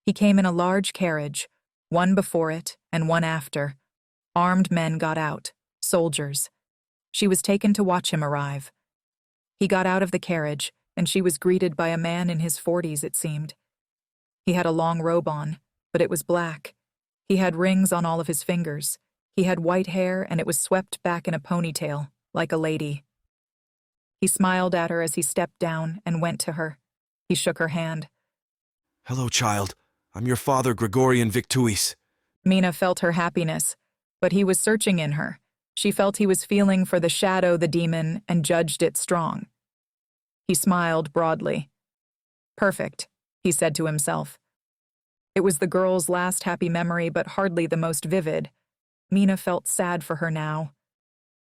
He came in a large carriage, one before it and one after. Armed men got out, soldiers. She was taken to watch him arrive. He got out of the carriage, and she was greeted by a man in his 40s, it seemed. He had a long robe on, but it was black. He had rings on all of his fingers. He had white hair, and it was swept back in a ponytail, like a lady. He smiled at her as he stepped down and went to her. He shook her hand. "Hello, child. I'm your father, Gregorian Victuis." Mena felt her happiness, but he was searching in her. She felt he was feeling for the shadow, the demon, and judged it strong. He smiled broadly. "Perfect," he said to himself. It was the girl's last happy memory, but hardly the most vivid. Mena felt sad for her now.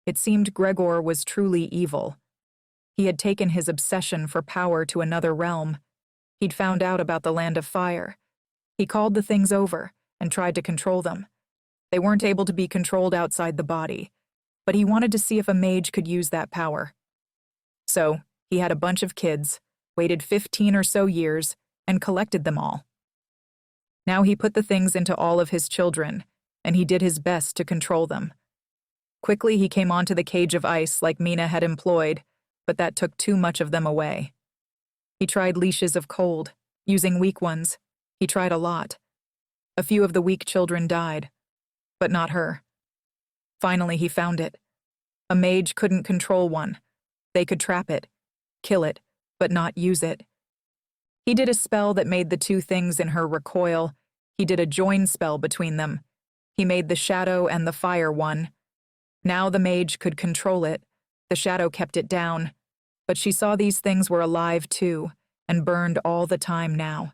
It seemed Gregor was truly evil. He had taken his obsession for power to another realm. He'd found out about the Land of Fire. He called the things over and tried to control them. They weren't able to be controlled outside the body, but he wanted to see if a mage could use that power. So, he had a bunch of kids, waited 15 or so years, and collected them all. Now he put the things into all of his children, and he did his best to control them. Quickly he came onto the cage of ice like Mena had employed, but that took too much of them away. He tried leashes of cold, using weak ones. He tried a lot. A few of the weak children died, but not her. Finally he found it. A mage couldn't control one. They could trap it, kill it, but not use it. He did a spell that made the two things in her recoil. He did a join spell between them. He made the shadow and the fire one. Now the mage could control it. The shadow kept it down. But she saw these things were alive too, and burned all the time now.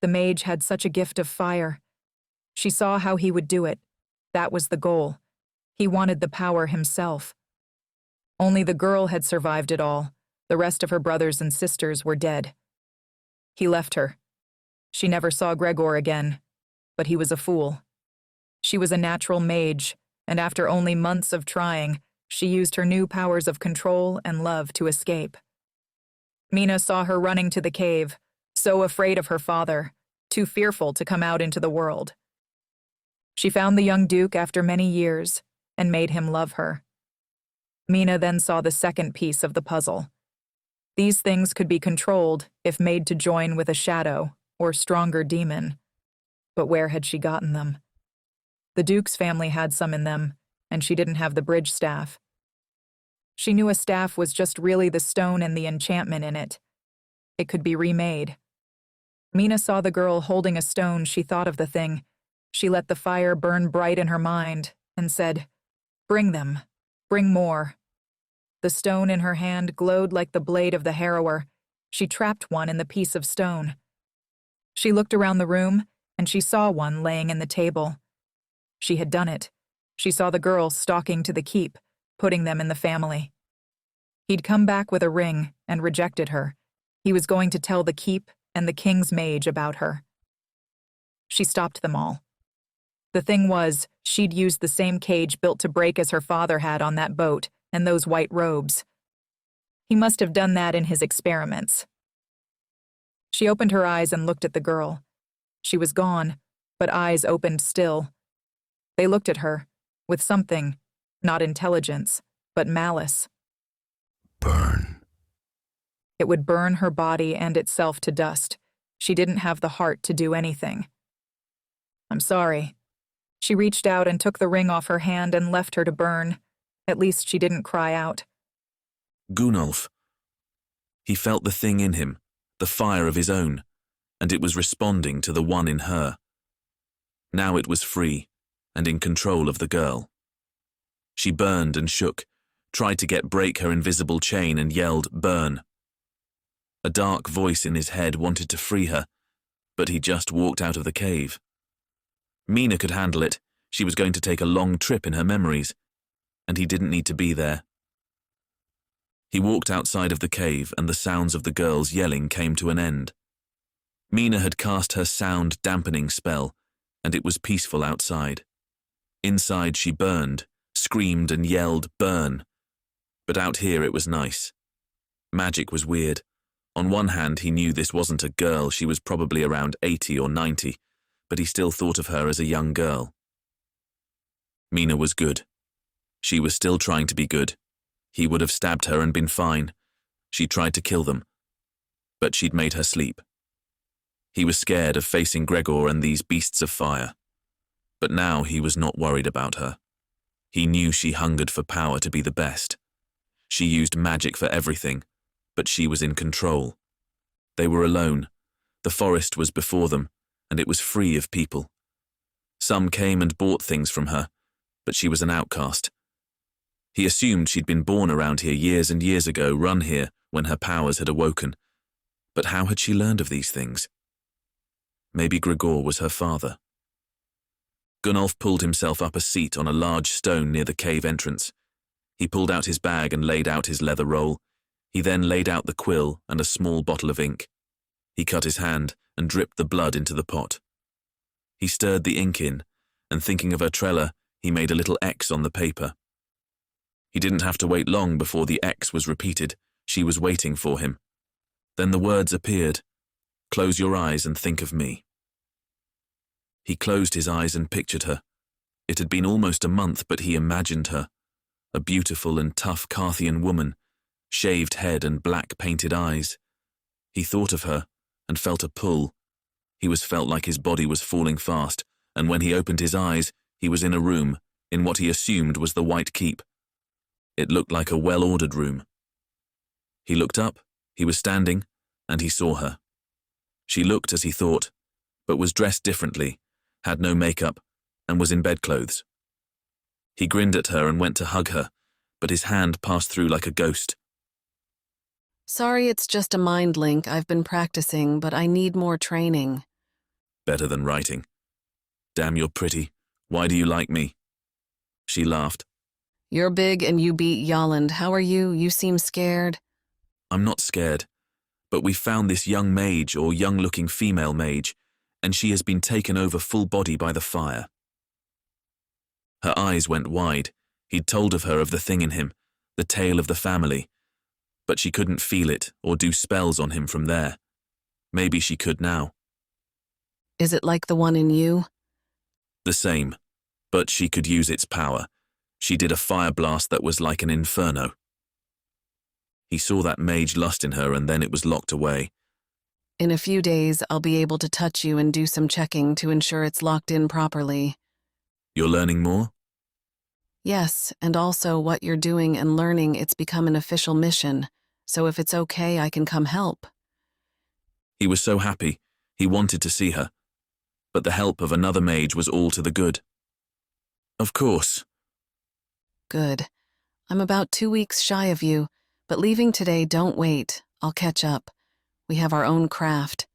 The mage had such a gift of fire. She saw how he would do it. That was the goal. He wanted the power himself. Only the girl had survived it all. The rest of her brothers and sisters were dead. He left her. She never saw Gregor again, but he was a fool. She was a natural mage, and after only months of trying, she used her new powers of control and love to escape. Mena saw her running to the cave, so afraid of her father, too fearful to come out into the world. She found the young duke after many years and made him love her. Mena then saw the second piece of the puzzle. These things could be controlled if made to join with a shadow or stronger demon. But where had she gotten them? The duke's family had some in them, and she didn't have the bridge staff. She knew a staff was just really the stone and the enchantment in it. It could be remade. Mena saw the girl holding a stone. She thought of the thing. She let the fire burn bright in her mind and said, "Bring them. Bring more." The stone in her hand glowed like the blade of the harrower. She trapped one in the piece of stone. She looked around the room, and she saw one laying in the table. She had done it. She saw the girl stalking to the keep, putting them in the family. He'd come back with a ring and rejected her. He was going to tell the keep and the king's mage about her. She stopped them all. The thing was, she'd used the same cage built to break as her father had on that boat, and those white robes. He must have done that in his experiments. She opened her eyes and looked at the girl. She was gone, but eyes opened still. They looked at her, with something, not intelligence, but malice. Burn. It would burn her body and itself to dust. She didn't have the heart to do anything. "I'm sorry." She reached out and took the ring off her hand and left her to burn. At least she didn't cry out. Gunnolf. He felt the thing in him, the fire of his own, and it was responding to the one in her. Now it was free, and in control of the girl. She burned and shook, tried to break her invisible chain and yelled, "Burn." A dark voice in his head wanted to free her, but he just walked out of the cave. Mena could handle it. She was going to take a long trip in her memories, and he didn't need to be there. He walked outside of the cave, and the sounds of the girls yelling came to an end. Mena had cast her sound-dampening spell, and it was peaceful outside. Inside she burned, screamed and yelled, "Burn." But out here it was nice. Magic was weird. On one hand, he knew this wasn't a girl. She was probably around 80 or 90, but he still thought of her as a young girl. Mena was good. She was still trying to be good. He would have stabbed her and been fine. She tried to kill them, but she'd made her sleep. He was scared of facing Gregor and these beasts of fire. But now he was not worried about her. He knew she hungered for power to be the best. She used magic for everything, but she was in control. They were alone. The forest was before them, and it was free of people. Some came and bought things from her, but she was an outcast. He assumed she'd been born around here years and years ago, run here when her powers had awoken. But how had she learned of these things? Maybe Gregor was her father. Gunnolf pulled himself up a seat on a large stone near the cave entrance. He pulled out his bag and laid out his leather roll. He then laid out the quill and a small bottle of ink. He cut his hand and dripped the blood into the pot. He stirred the ink in, and thinking of Ertrella, he made a little X on the paper. He didn't have to wait long before the X was repeated. She was waiting for him. Then the words appeared. Close your eyes and think of me. He closed his eyes and pictured her. It had been almost a month, but he imagined her. A beautiful and tough Carthian woman, shaved head and black painted eyes. He thought of her and felt a pull. He felt like his body was falling fast, and when he opened his eyes, he was in a room, in what he assumed was the White Keep. It looked like a well-ordered room. He looked up, he was standing, and he saw her. She looked as he thought, but was dressed differently, had no makeup, and was in bedclothes. He grinned at her and went to hug her, but his hand passed through like a ghost. Sorry, it's just a mind link. I've been practicing, but I need more training. Better than writing. Damn, you're pretty. Why do you like me? She laughed. You're big and you beat Yolland. How are you? You seem scared. I'm not scared, but we found this young mage or young-looking female mage, and she has been taken over full body by the fire. Her eyes went wide. He'd told her of the thing in him, the tale of the family, but she couldn't feel it or do spells on him from there. Maybe she could now. Is it like the one in you? The same, but she could use its power. She did a fire blast that was like an inferno. He saw that mage lust in her, and then it was locked away. In a few days, I'll be able to touch you and do some checking to ensure it's locked in properly. You're learning more? Yes, and also what you're doing and learning, it's become an official mission, so if it's okay, I can come help. He was so happy. He wanted to see her. But the help of another mage was all to the good. Of course. Good. I'm about 2 weeks shy of you, but leaving today, don't wait. I'll catch up. We have our own craft.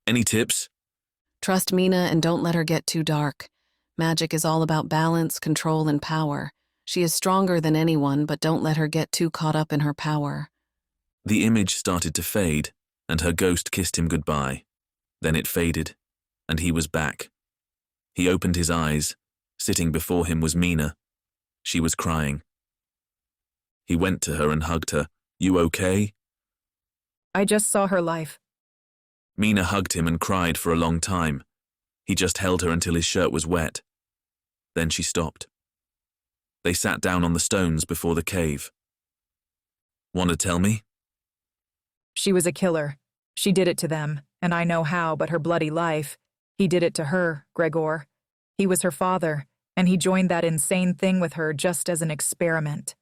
Any tips? Trust Mena and don't let her get too dark. Magic is all about balance, control, and power. She is stronger than anyone, but don't let her get too caught up in her power. The image started to fade, and her ghost kissed him goodbye. Then it faded, and he was back. He opened his eyes. Sitting before him was Mena. She was crying. He went to her and hugged her. You okay? I just saw her life. Mena hugged him and cried for a long time. He just held her until his shirt was wet. Then she stopped. They sat down on the stones before the cave. Want to tell me? She was a killer. She did it to them, and I know how, but her bloody life. He did it to her, Gregor. He was her father, and he joined that insane thing with her just as an experiment.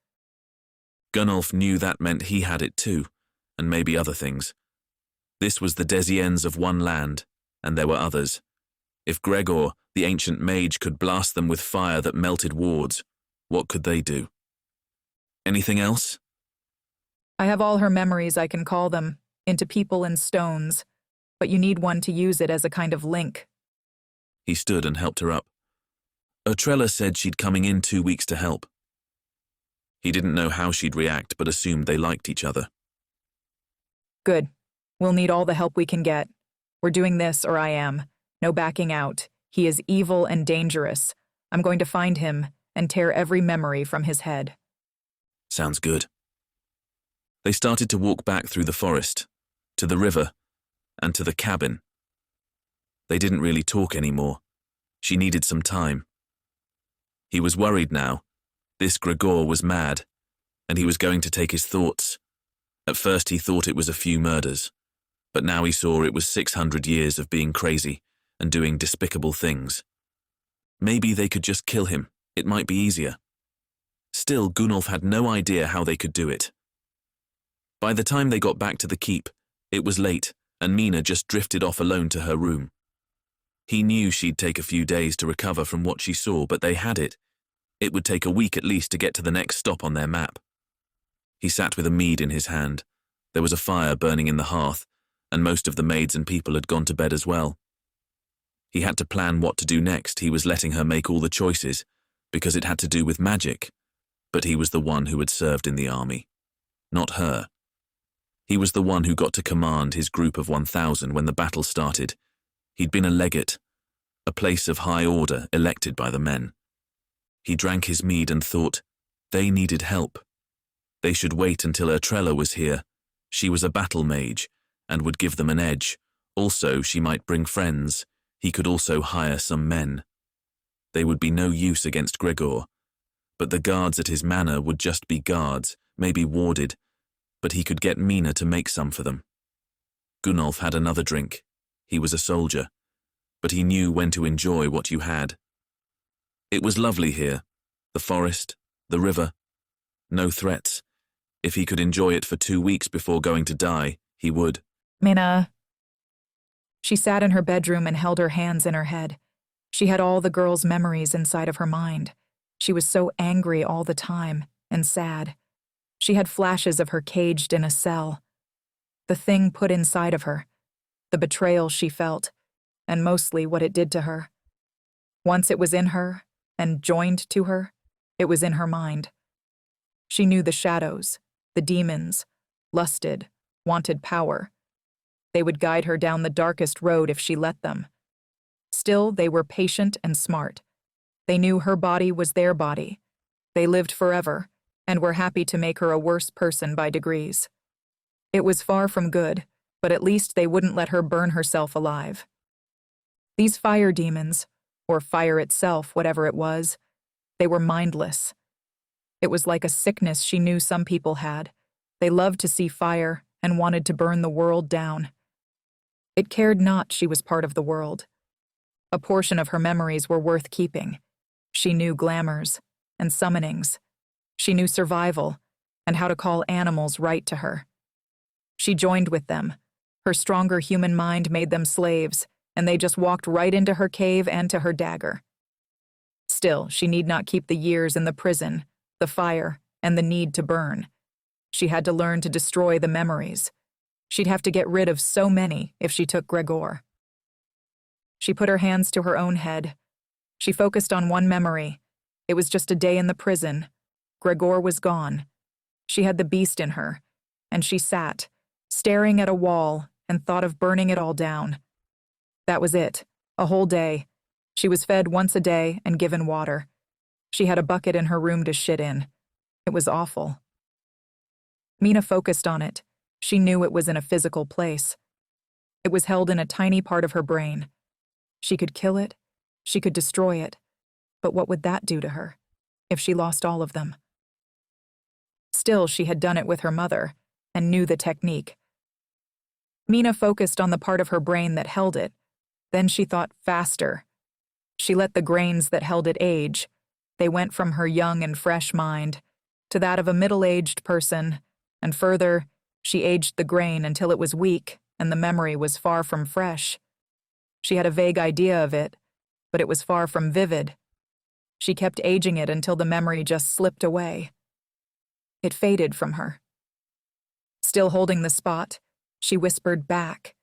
Gunnolf knew that meant he had it too, and maybe other things. This was the Desiens of one land, and there were others. If Gregor, the ancient mage, could blast them with fire that melted wards, what could they do? Anything else? I have all her memories, I can call them, into people and stones, but you need one to use it as a kind of link. He stood and helped her up. Otrella said she'd coming in 2 weeks to help. He didn't know how she'd react, but assumed they liked each other. Good. We'll need all the help we can get. We're doing this, or I am. No backing out. He is evil and dangerous. I'm going to find him and tear every memory from his head. Sounds good. They started to walk back through the forest, to the river, and to the cabin. They didn't really talk anymore. She needed some time. He was worried now. This Gregor was mad, and he was going to take his thoughts. At first he thought it was a few murders, but now he saw it was 600 years of being crazy and doing despicable things. Maybe they could just kill him. It might be easier. Still, Gunnolf had no idea how they could do it. By the time they got back to the keep, it was late, and Mena just drifted off alone to her room. He knew she'd take a few days to recover from what she saw, but they had it. It would take a week at least to get to the next stop on their map. He sat with a mead in his hand. There was a fire burning in the hearth, and most of the maids and people had gone to bed as well. He had to plan what to do next. He was letting her make all the choices, because it had to do with magic. But he was the one who had served in the army, not her. He was the one who got to command his group of 1,000 when the battle started. He'd been a legate, a place of high order elected by the men. He drank his mead and thought, they needed help. They should wait until Otrella was here, She was a battle mage, and would give them an edge. Also, she might bring friends. He could also hire some men. They would be no use against Gregor. But the guards at his manor would just be guards, maybe warded, but he could get Mena to make some for them. Gunnolf had another drink. He was a soldier, but he knew when to enjoy what you had. It was lovely here. The forest, the river. No threats. If he could enjoy it for 2 weeks before going to die, he would. Mena. She sat in her bedroom and held her hands in her head. She had all the girl's memories inside of her mind. She was so angry all the time and sad. She had flashes of her caged in a cell. The thing put inside of her, the betrayal she felt, and mostly what it did to her. Once it was in her and joined to her, it was in her mind. She knew the shadows, the demons, lusted, wanted power. They would guide her down the darkest road if she let them. Still, they were patient and smart. They knew her body was their body. They lived forever, and were happy to make her a worse person by degrees. It was far from good, but at least they wouldn't let her burn herself alive. These fire demons, or fire itself, whatever it was, they were mindless. It was like a sickness she knew some people had. They loved to see fire and wanted to burn the world down. It cared not she was part of the world. A portion of her memories were worth keeping. She knew glamours and summonings. She knew survival and how to call animals right to her. She joined with them. Her stronger human mind made them slaves, and they just walked right into her cave and to her dagger. Still, she need not keep the years in the prison, the fire, and the need to burn. She had to learn to destroy the memories. She'd have to get rid of so many if she took Gregor. She put her hands to her own head. She focused on one memory. It was just a day in the prison. Gregor was gone. She had the beast in her, and she sat, staring at a wall, and thought of burning it all down. That was it, a whole day. She was fed once a day and given water. She had a bucket in her room to shit in. It was awful. Mena focused on it. She knew it was in a physical place. It was held in a tiny part of her brain. She could kill it, she could destroy it, but what would that do to her, if she lost all of them? Still, she had done it with her mother, and knew the technique. Mena focused on the part of her brain that held it. Then she thought faster. She let the grains that held it age. They went from her young and fresh mind to that of a middle-aged person, and further, she aged the grain until it was weak and the memory was far from fresh. She had a vague idea of it, but it was far from vivid. She kept aging it until the memory just slipped away. It faded from her. Still holding the spot, she whispered back.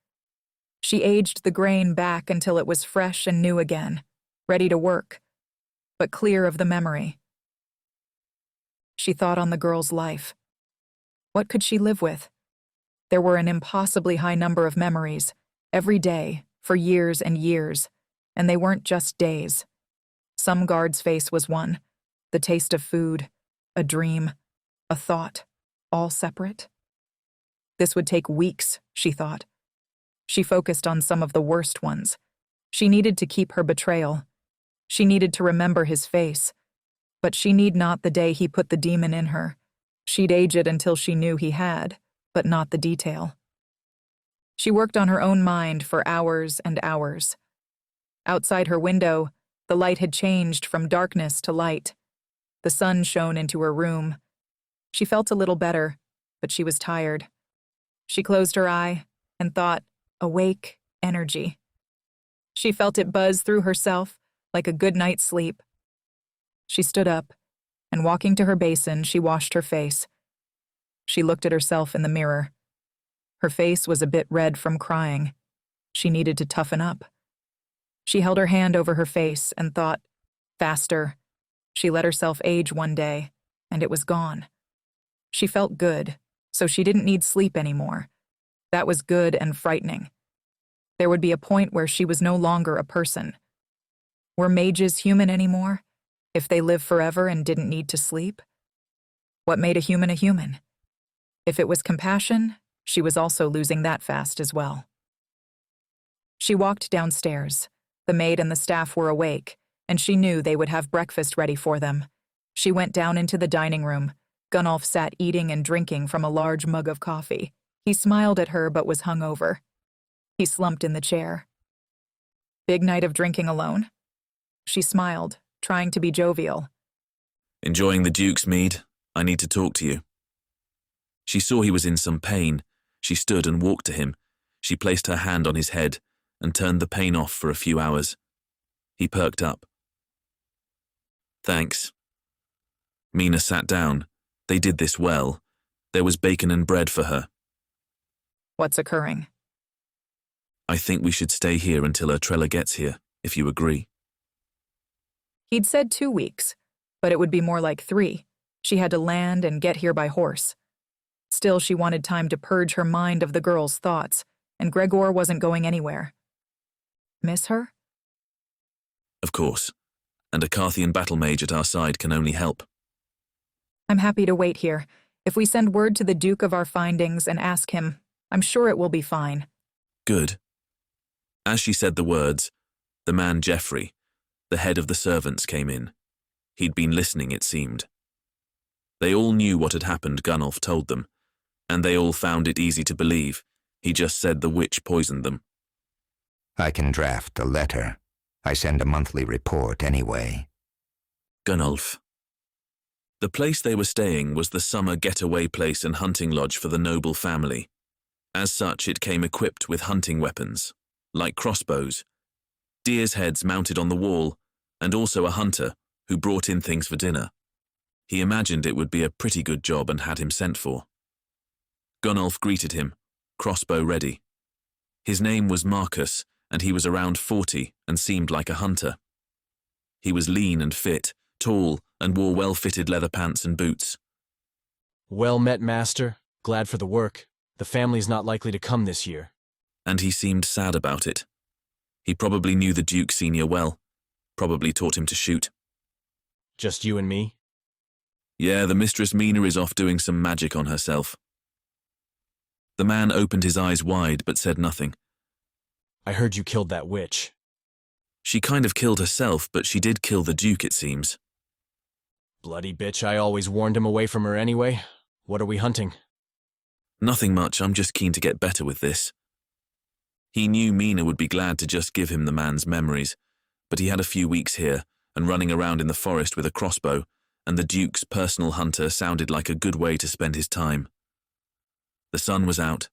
She aged the grain back until it was fresh and new again, ready to work, but clear of the memory. She thought on the girl's life. What could she live with? There were an impossibly high number of memories, every day, for years and years, and they weren't just days. Some guard's face was one, the taste of food, a dream, a thought, all separate. This would take weeks, she thought. She focused on some of the worst ones. She needed to keep her betrayal. She needed to remember his face. But she need not the day he put the demon in her. She'd age it until she knew he had, but not the detail. She worked on her own mind for hours and hours. Outside her window, the light had changed from darkness to light. The sun shone into her room. She felt a little better, but she was tired. She closed her eye and thought, awake energy. She felt it buzz through herself like a good night's sleep. She stood up, and walking to her basin, she washed her face. She looked at herself in the mirror. Her face was a bit red from crying. She needed to toughen up. She held her hand over her face and thought, faster. She let herself age one day, and it was gone. She felt good, so she didn't need sleep anymore. That was good and frightening. There would be a point where she was no longer a person. Were mages human anymore, if they lived forever and didn't need to sleep? What made a human a human? If it was compassion, She was also losing that fast as well. She walked downstairs. The maid and the staff were awake, and she knew they would have breakfast ready for them. She went down into the dining room. Gunnolf sat eating and drinking from a large mug of coffee. He smiled at her but was hungover. He slumped in the chair. Big night of drinking alone? She smiled, trying to be jovial. Enjoying the Duke's mead? I need to talk to you. She saw he was in some pain. She stood and walked to him. She placed her hand on his head and turned the pain off for a few hours. He perked up. Thanks. Mena sat down. They did this well. There was bacon and bread for her. What's occurring? I think we should stay here until Ertrella gets here, if you agree. He'd said 2 weeks, but it would be more like 3. She had to land and get here by horse. Still, she wanted time to purge her mind of the girl's thoughts, and Gregor wasn't going anywhere. Miss her? Of course. And a Carthian battle mage at our side can only help. I'm happy to wait here. If we send word to the Duke of our findings and ask him, I'm sure it will be fine. Good. As she said the words, the man Geoffrey, the head of the servants, came in. He'd been listening, it seemed. They all knew what had happened, Gunnolf told them, and they all found it easy to believe. He just said the witch poisoned them. I can draft a letter. I send a monthly report anyway. Gunnolf. The place they were staying was the summer getaway place and hunting lodge for the noble family. As such, it came equipped with hunting weapons, like crossbows, deer's heads mounted on the wall, and also a hunter who brought in things for dinner. He imagined it would be a pretty good job and had him sent for. Gunnolf greeted him, crossbow ready. His name was Marcus, and he was around 40 and seemed like a hunter. He was lean and fit, tall, and wore well-fitted leather pants and boots. Well met, master. Glad for the work. The family's not likely to come this year. And he seemed sad about it. He probably knew the Duke Senior well, probably taught him to shoot. Just you and me? Yeah, the Mistress Mena is off doing some magic on herself. The man opened his eyes wide but said nothing. I heard you killed that witch. She kind of killed herself, but she did kill the Duke, it seems. Bloody bitch, I always warned him away from her anyway. What are we hunting? Nothing much, I'm just keen to get better with this. He knew Mena would be glad to just give him the man's memories, but he had a few weeks here, and running around in the forest with a crossbow, and the Duke's personal hunter sounded like a good way to spend his time. The sun was out,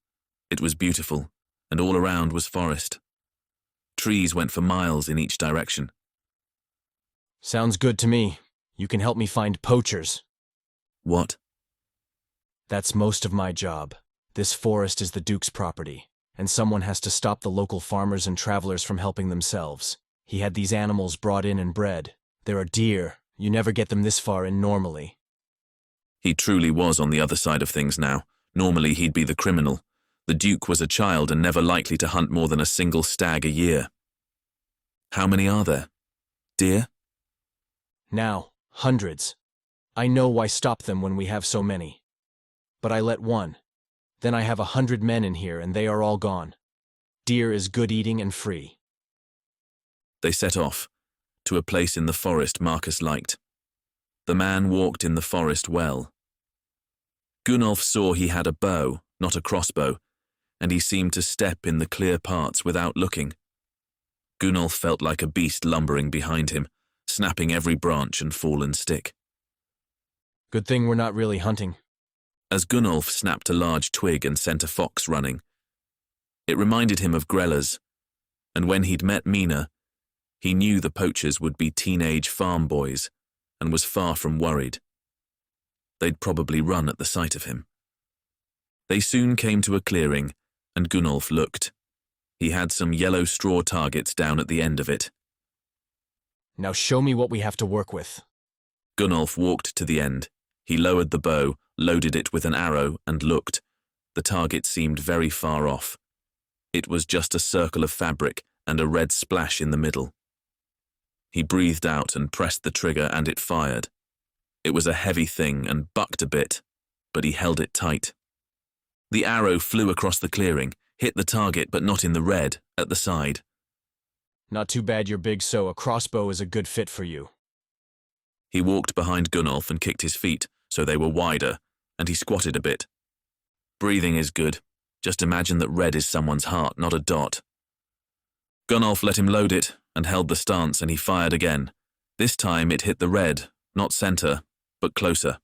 it was beautiful, and all around was forest. Trees went for miles in each direction. Sounds good to me. You can help me find poachers. What? That's most of my job. This forest is the Duke's property, and someone has to stop the local farmers and travelers from helping themselves. He had these animals brought in and bred. There are deer. You never get them this far in normally. He truly was on the other side of things now. Normally he'd be the criminal. The Duke was a child and never likely to hunt more than a single stag a year. How many are there? Deer? Now, hundreds. I know why stop them when we have so many. But I let one. Then I have 100 men in here and they are all gone. Deer is good eating and free. They set off, to a place in the forest Marcus liked. The man walked in the forest well. Gunnolf saw he had a bow, not a crossbow, and he seemed to step in the clear parts without looking. Gunnolf felt like a beast lumbering behind him, snapping every branch and fallen stick. Good thing we're not really hunting. As Gunnolf snapped a large twig and sent a fox running. It reminded him of Grella's, and when he'd met Mena, he knew the poachers would be teenage farm boys and was far from worried. They'd probably run at the sight of him. They soon came to a clearing, and Gunnolf looked. He had some yellow straw targets down at the end of it. Now show me what we have to work with. Gunnolf walked to the end. He lowered the bow, loaded it with an arrow, and looked. The target seemed very far off. It was just a circle of fabric and a red splash in the middle. He breathed out and pressed the trigger, and it fired. It was a heavy thing and bucked a bit, but he held it tight. The arrow flew across the clearing, hit the target but not in the red, at the side. Not too bad you're big, so a crossbow is a good fit for you. He walked behind Gunnolf and kicked his feet, so they were wider, and he squatted a bit. Breathing is good. Just imagine that red is someone's heart, not a dot. Gunnolf let him load it and held the stance, and he fired again. This time it hit the red, not center, but closer.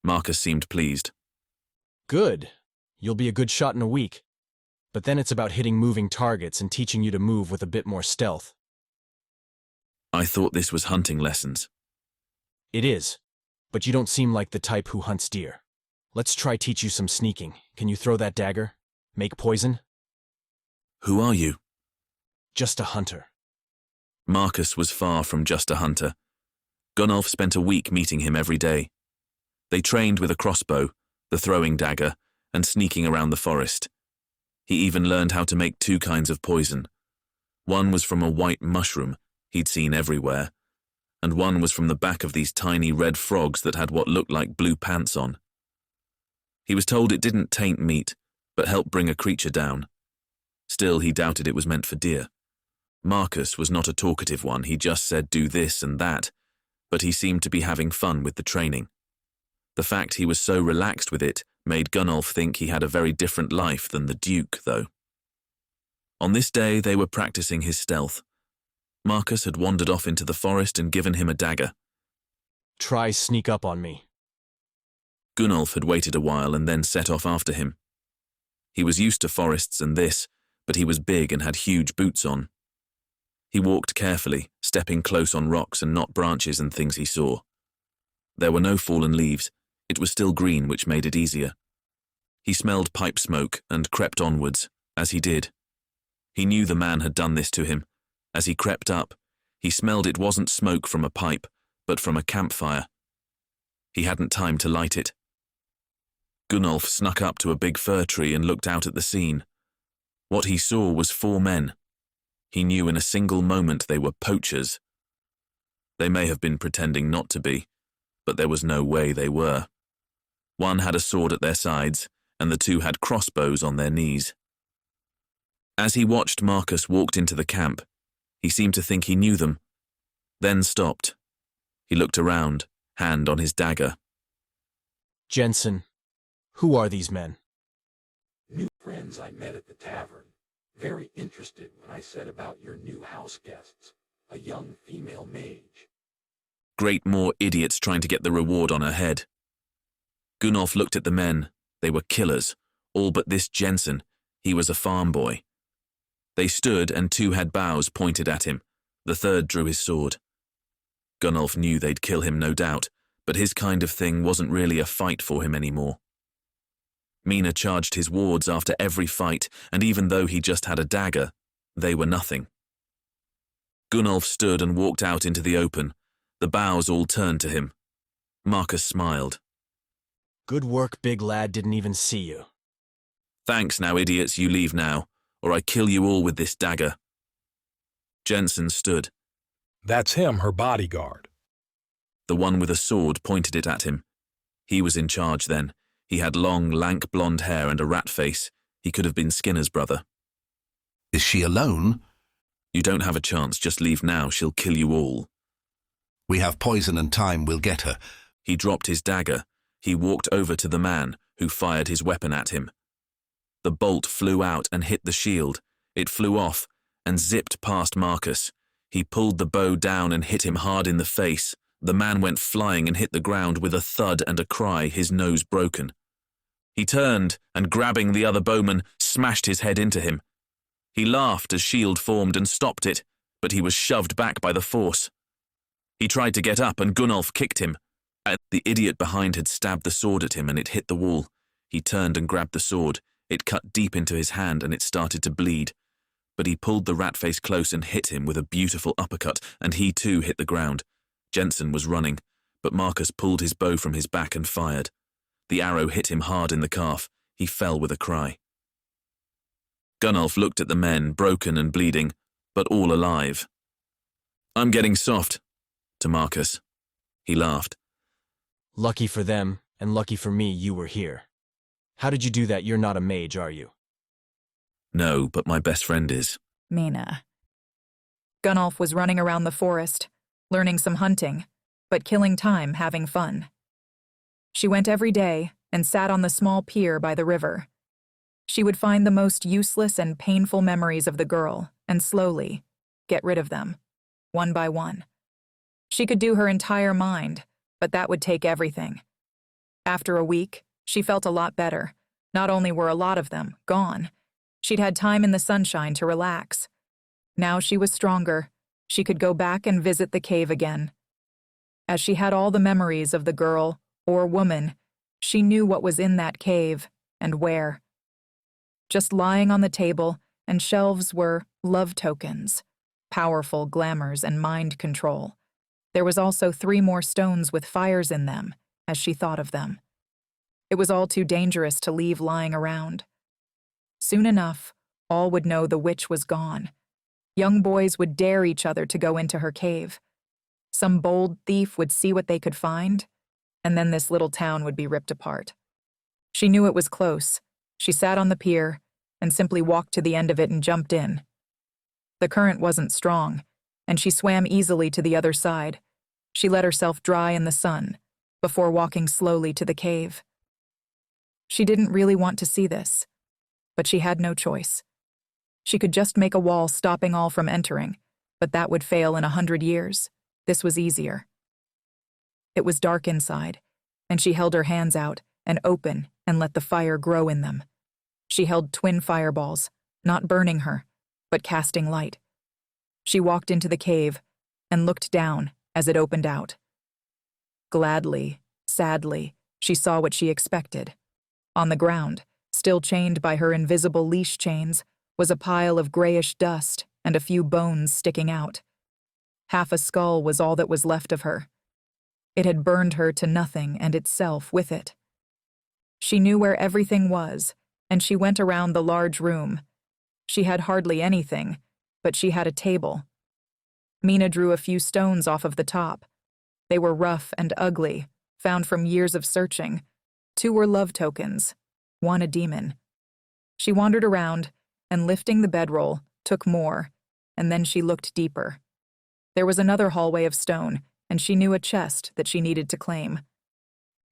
Marcus seemed pleased. Good. You'll be a good shot in a week. But then it's about hitting moving targets and teaching you to move with a bit more stealth. I thought this was hunting lessons. It is, but you don't seem like the type who hunts deer. Let's try teach you some sneaking. Can you throw that dagger? Make poison? Who are you? Just a hunter. Marcus was far from just a hunter. Gunnolf spent a week meeting him every day. They trained with a crossbow, the throwing dagger, and sneaking around the forest. He even learned how to make 2 kinds of poison. One was from a white mushroom he'd seen everywhere, and one was from the back of these tiny red frogs that had what looked like blue pants on. He was told it didn't taint meat, but helped bring a creature down. Still, he doubted it was meant for deer. Marcus was not a talkative one, he just said do this and that, but he seemed to be having fun with the training. The fact he was so relaxed with it made Gunnolf think he had a very different life than the Duke, though. On this day, they were practicing his stealth. Marcus had wandered off into the forest and given him a dagger. Try sneak up on me. Gunnolf had waited a while and then set off after him. He was used to forests and this, but he was big and had huge boots on. He walked carefully, stepping close on rocks and not branches and things he saw. There were no fallen leaves. It was still green, which made it easier. He smelled pipe smoke and crept onwards, as he did. He knew the man had done this to him. As he crept up, he smelled it wasn't smoke from a pipe, but from a campfire. He hadn't time to light it. Gunnolf snuck up to a big fir tree and looked out at the scene. What he saw was 4 men. He knew in a single moment they were poachers. They may have been pretending not to be, but there was no way they were. One had a sword at their sides, and the 2 had crossbows on their knees. As he watched Marcus walked into the camp, he seemed to think he knew them, then stopped. He looked around, hand on his dagger. Jensen, who are these men? New friends I met at the tavern. Very interested when I said about your new house guests, a young female mage. Great more idiots trying to get the reward on her head. Gunnolf looked at the men. They were killers, all but this Jensen. He was a farm boy. They stood and 2 had bows pointed at him. The 3rd drew his sword. Gunnolf knew they'd kill him, no doubt, but his kind of thing wasn't really a fight for him anymore. Mena charged his wards after every fight, and even though he just had a dagger, they were nothing. Gunnolf stood and walked out into the open. The bows all turned to him. Marcus smiled. Good work, big lad, didn't even see you. Thanks now, idiots, you leave now, or I kill you all with this dagger. Jensen stood. That's him, her bodyguard. The one with a sword pointed it at him. He was in charge then. He had long, lank blonde hair and a rat face. He could have been Skinner's brother. Is she alone? You don't have a chance, just leave now, she'll kill you all. We have poison and time, we'll get her. He dropped his dagger. He walked over to the man, who fired his weapon at him. The bolt flew out and hit the shield. It flew off and zipped past Marcus. He pulled the bow down and hit him hard in the face. The man went flying and hit the ground with a thud and a cry, his nose broken. He turned and, grabbing the other bowman, smashed his head into him. He laughed as shield formed and stopped it, but he was shoved back by the force. He tried to get up and Gunnolf kicked him. The idiot behind had stabbed the sword at him and it hit the wall. He turned and grabbed the sword. It cut deep into his hand and it started to bleed. But he pulled the rat face close and hit him with a beautiful uppercut, and he too hit the ground. Jensen was running, but Marcus pulled his bow from his back and fired. The arrow hit him hard in the calf. He fell with a cry. Gunnolf looked at the men, broken and bleeding, but all alive. I'm getting soft, to Marcus. He laughed. Lucky for them, and lucky for me you were here. How did you do that? You're not a mage, are you? No, but my best friend is. Mena. Gunnolf was running around the forest, learning some hunting, but killing time having fun. She went every day and sat on the small pier by the river. She would find the most useless and painful memories of the girl and slowly get rid of them, one by one. She could do her entire mind, but that would take everything. After a week, she felt a lot better. Not only were a lot of them gone, she'd had time in the sunshine to relax. Now she was stronger. She could go back and visit the cave again. As she had all the memories of the girl or woman, she knew what was in that cave and where. Just lying on the table and shelves were love tokens, powerful glamours and mind control. There was also 3 more stones with fires in them, as she thought of them. It was all too dangerous to leave lying around. Soon enough, all would know the witch was gone. Young boys would dare each other to go into her cave. Some bold thief would see what they could find, and then this little town would be ripped apart. She knew it was close. She sat on the pier and simply walked to the end of it and jumped in. The current wasn't strong, and she swam easily to the other side. She let herself dry in the sun before walking slowly to the cave. She didn't really want to see this, but she had no choice. She could just make a wall stopping all from entering, but that would fail in 100 years. This was easier. It was dark inside, and she held her hands out and open and let the fire grow in them. She held twin fireballs, not burning her, but casting light. She walked into the cave and looked down as it opened out. Gladly, sadly, she saw what she expected. On the ground, still chained by her invisible leash chains, was a pile of grayish dust and a few bones sticking out. Half a skull was all that was left of her. It had burned her to nothing and itself with it. She knew where everything was, and she went around the large room. She had hardly anything, but she had a table. Mena drew a few stones off of the top. They were rough and ugly, found from years of searching. 2 were love tokens, 1 a demon. She wandered around, and lifting the bedroll, took more, and then she looked deeper. There was another hallway of stone, and she knew a chest that she needed to claim.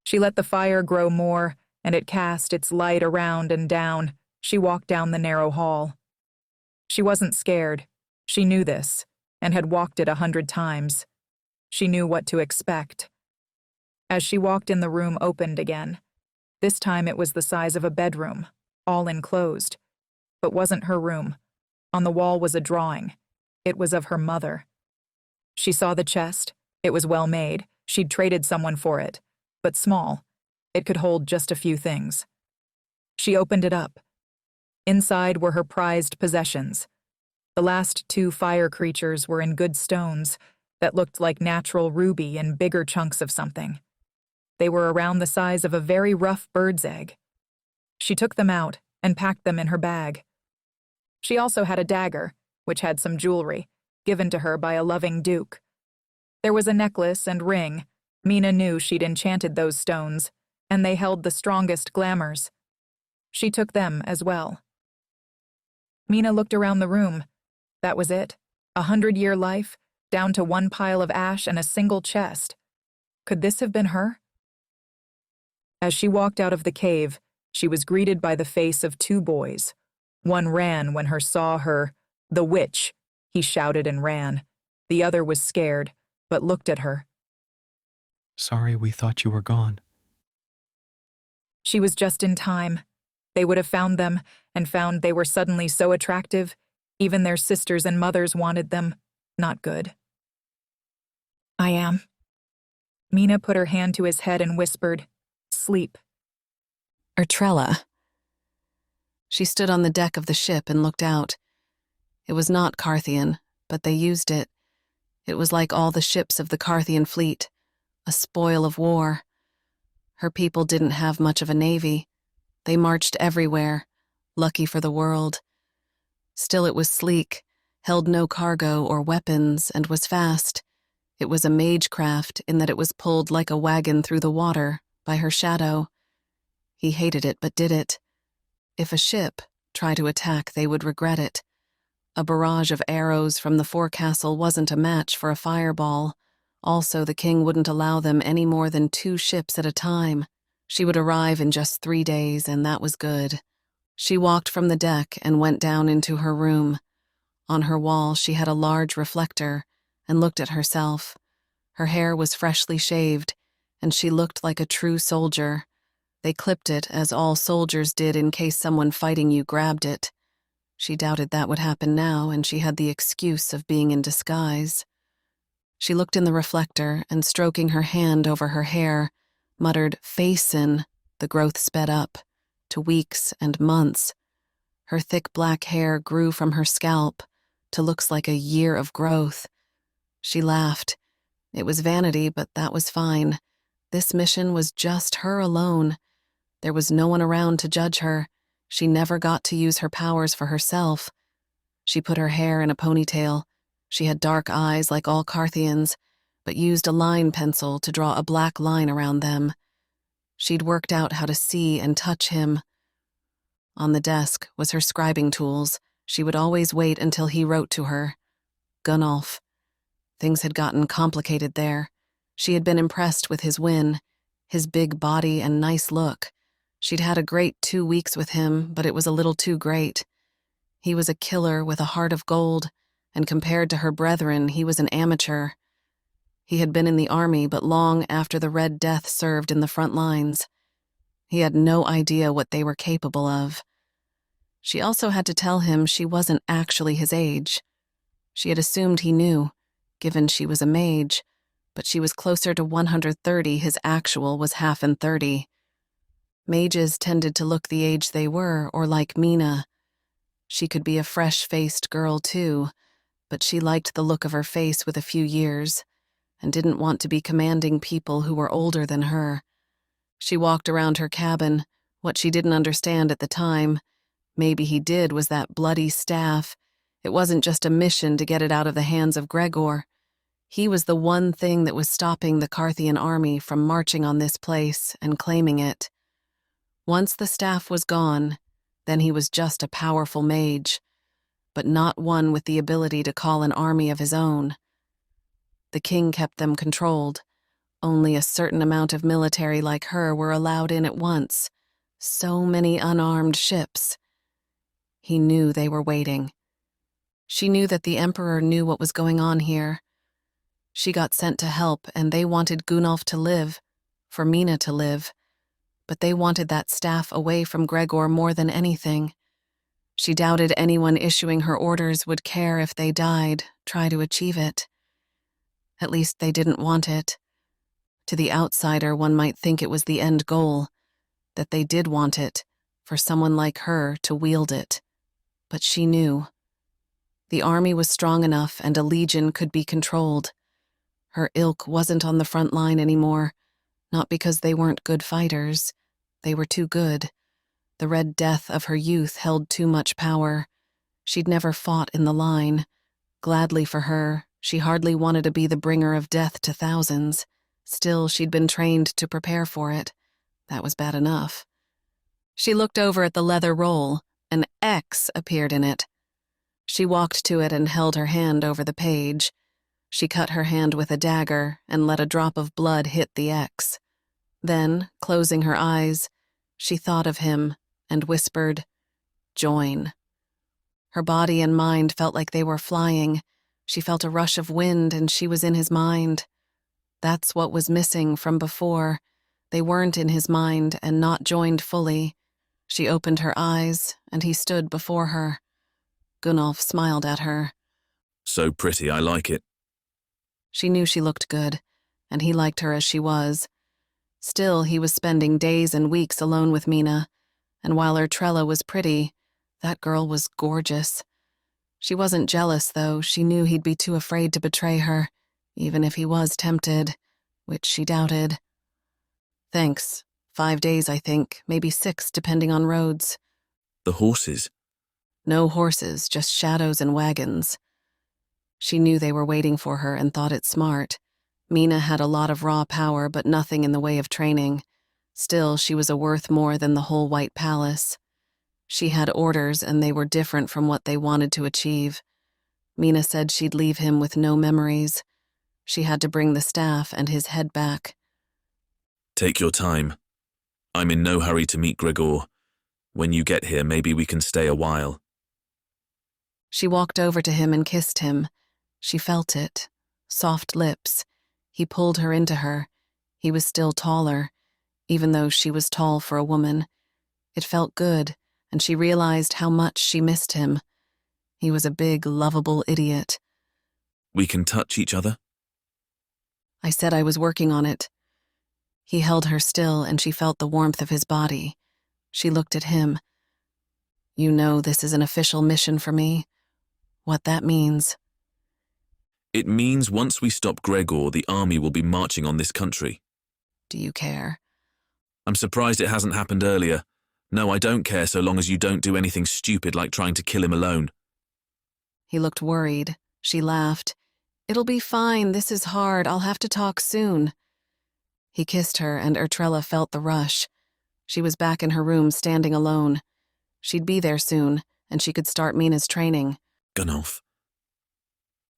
She let the fire grow more, and it cast its light around and down. She walked down the narrow hall. She wasn't scared. She knew this, and had walked it 100 times. She knew what to expect. As she walked in, the room opened again. This time it was the size of a bedroom, all enclosed. But wasn't her room. On the wall was a drawing. It was of her mother. She saw the chest. It was well made. She'd traded someone for it, but small. It could hold just a few things. She opened it up. Inside were her prized possessions. The last 2 fire creatures were in good stones that looked like natural ruby and bigger chunks of something. They were around the size of a very rough bird's egg. She took them out and packed them in her bag. She also had a dagger, which had some jewelry, given to her by a loving duke. There was a necklace and ring. Mena knew she'd enchanted those stones, and they held the strongest glamours. She took them as well. Mena looked around the room. That was it. 100-year life, down to 1 pile of ash and a single chest. Could this have been her? As she walked out of the cave, she was greeted by the face of 2 boys. One ran when saw her. "The witch," he shouted and ran. The other was scared, but looked at her. "Sorry, we thought you were gone." She was just in time. They would have found them, and found they were suddenly so attractive, even their sisters and mothers wanted them. Not good. "I am." Mena put her hand to his head and whispered, "Sleep." Ertrella. She stood on the deck of the ship and looked out. It was not Carthian, but they used it. It was like all the ships of the Carthian fleet, a spoil of war. Her people didn't have much of a navy. They marched everywhere, lucky for the world. Still, it was sleek, held no cargo or weapons, and was fast. It was a mage craft in that it was pulled like a wagon through the water by her shadow. He hated it but did it. If a ship tried to attack, they would regret it. A barrage of arrows from the forecastle wasn't a match for a fireball. Also, the king wouldn't allow them any more than 2 ships at a time. She would arrive in just 3 days, and that was good. She walked from the deck and went down into her room. On her wall, she had a large reflector and looked at herself. Her hair was freshly shaved, and she looked like a true soldier. They clipped it, as all soldiers did in case someone fighting you grabbed it. She doubted that would happen now, and she had the excuse of being in disguise. She looked in the reflector and, stroking her hand over her hair, muttered, "Facin." The growth sped up to weeks and months. Her thick black hair grew from her scalp to looks like a year of growth. She laughed. It was vanity, but that was fine. This mission was just her alone. There was no one around to judge her. She never got to use her powers for herself. She put her hair in a ponytail. She had dark eyes like all Carthians, but used a line pencil to draw a black line around them. She'd worked out how to see and touch him. On the desk was her scribing tools. She would always wait until he wrote to her. Gunnolf. Things had gotten complicated there. She had been impressed with his win, his big body and nice look. She'd had a great 2 weeks with him, but it was a little too great. He was a killer with a heart of gold, and compared to her brethren, he was an amateur. He had been in the army, but long after the Red Death served in the front lines. He had no idea what they were capable of. She also had to tell him she wasn't actually his age. She had assumed he knew, given she was a mage, but she was closer to 130, his actual was half and 30. Mages tended to look the age they were, or like Mena. She could be a fresh-faced girl, too, but she liked the look of her face with a few years, and didn't want to be commanding people who were older than her. She walked around her cabin. What she didn't understand at the time, maybe he did, was that bloody staff. It wasn't just a mission to get it out of the hands of Gregor. He was the one thing that was stopping the Carthian army from marching on this place and claiming it. Once the staff was gone, then he was just a powerful mage, but not one with the ability to call an army of his own. The king kept them controlled. Only a certain amount of military like her were allowed in at once. So many unarmed ships. He knew they were waiting. She knew that the Emperor knew what was going on here. She got sent to help, and they wanted Gunnolf to live, for Mena to live, but they wanted that staff away from Gregor more than anything. She doubted anyone issuing her orders would care if they died, try to achieve it. At least they didn't want it. To the outsider, one might think it was the end goal, that they did want it, for someone like her to wield it. But she knew. The army was strong enough and a legion could be controlled. Her ilk wasn't on the front line anymore, not because they weren't good fighters. They were too good. The Red Death of her youth held too much power. She'd never fought in the line. Gladly for her, she hardly wanted to be the bringer of death to thousands. Still, she'd been trained to prepare for it. That was bad enough. She looked over at the leather roll. An X appeared in it. She walked to it and held her hand over the page. She cut her hand with a dagger and let a drop of blood hit the X. Then, closing her eyes, she thought of him and whispered, "Join." Her body and mind felt like they were flying. She felt a rush of wind and she was in his mind. That's what was missing from before. They weren't in his mind and not joined fully. She opened her eyes and he stood before her. Gunnolf smiled at her. So pretty, I like it. She knew she looked good, and he liked her as she was. Still, he was spending days and weeks alone with Mena, and while Ertrella was pretty, that girl was gorgeous. She wasn't jealous, though. She knew he'd be too afraid to betray her, even if he was tempted, which she doubted. "Thanks. 5 days, I think, maybe 6, depending on roads." The horses? No horses, just shadows and wagons. She knew they were waiting for her and thought it smart. Mena had a lot of raw power, but nothing in the way of training. Still, she was worth more than the whole White Palace. She had orders, and they were different from what they wanted to achieve. Mena said she'd leave him with no memories. She had to bring the staff and his head back. Take your time. I'm in no hurry to meet Gregor. When you get here, maybe we can stay a while. She walked over to him and kissed him. She felt it. Soft lips. He pulled her into her. He was still taller, even though she was tall for a woman. It felt good, and she realized how much she missed him. He was a big, lovable idiot. We can touch each other? I said I was working on it. He held her still, and she felt the warmth of his body. She looked at him. You know this is an official mission for me. What that means. It means once we stop Gregor, the army will be marching on this country. Do you care? I'm surprised it hasn't happened earlier. No, I don't care so long as you don't do anything stupid like trying to kill him alone. He looked worried. She laughed. It'll be fine. This is hard. I'll have to talk soon. He kissed her, and Ertrella felt the rush. She was back in her room, standing alone. She'd be there soon, and she could start Mena's training. Gunnolf.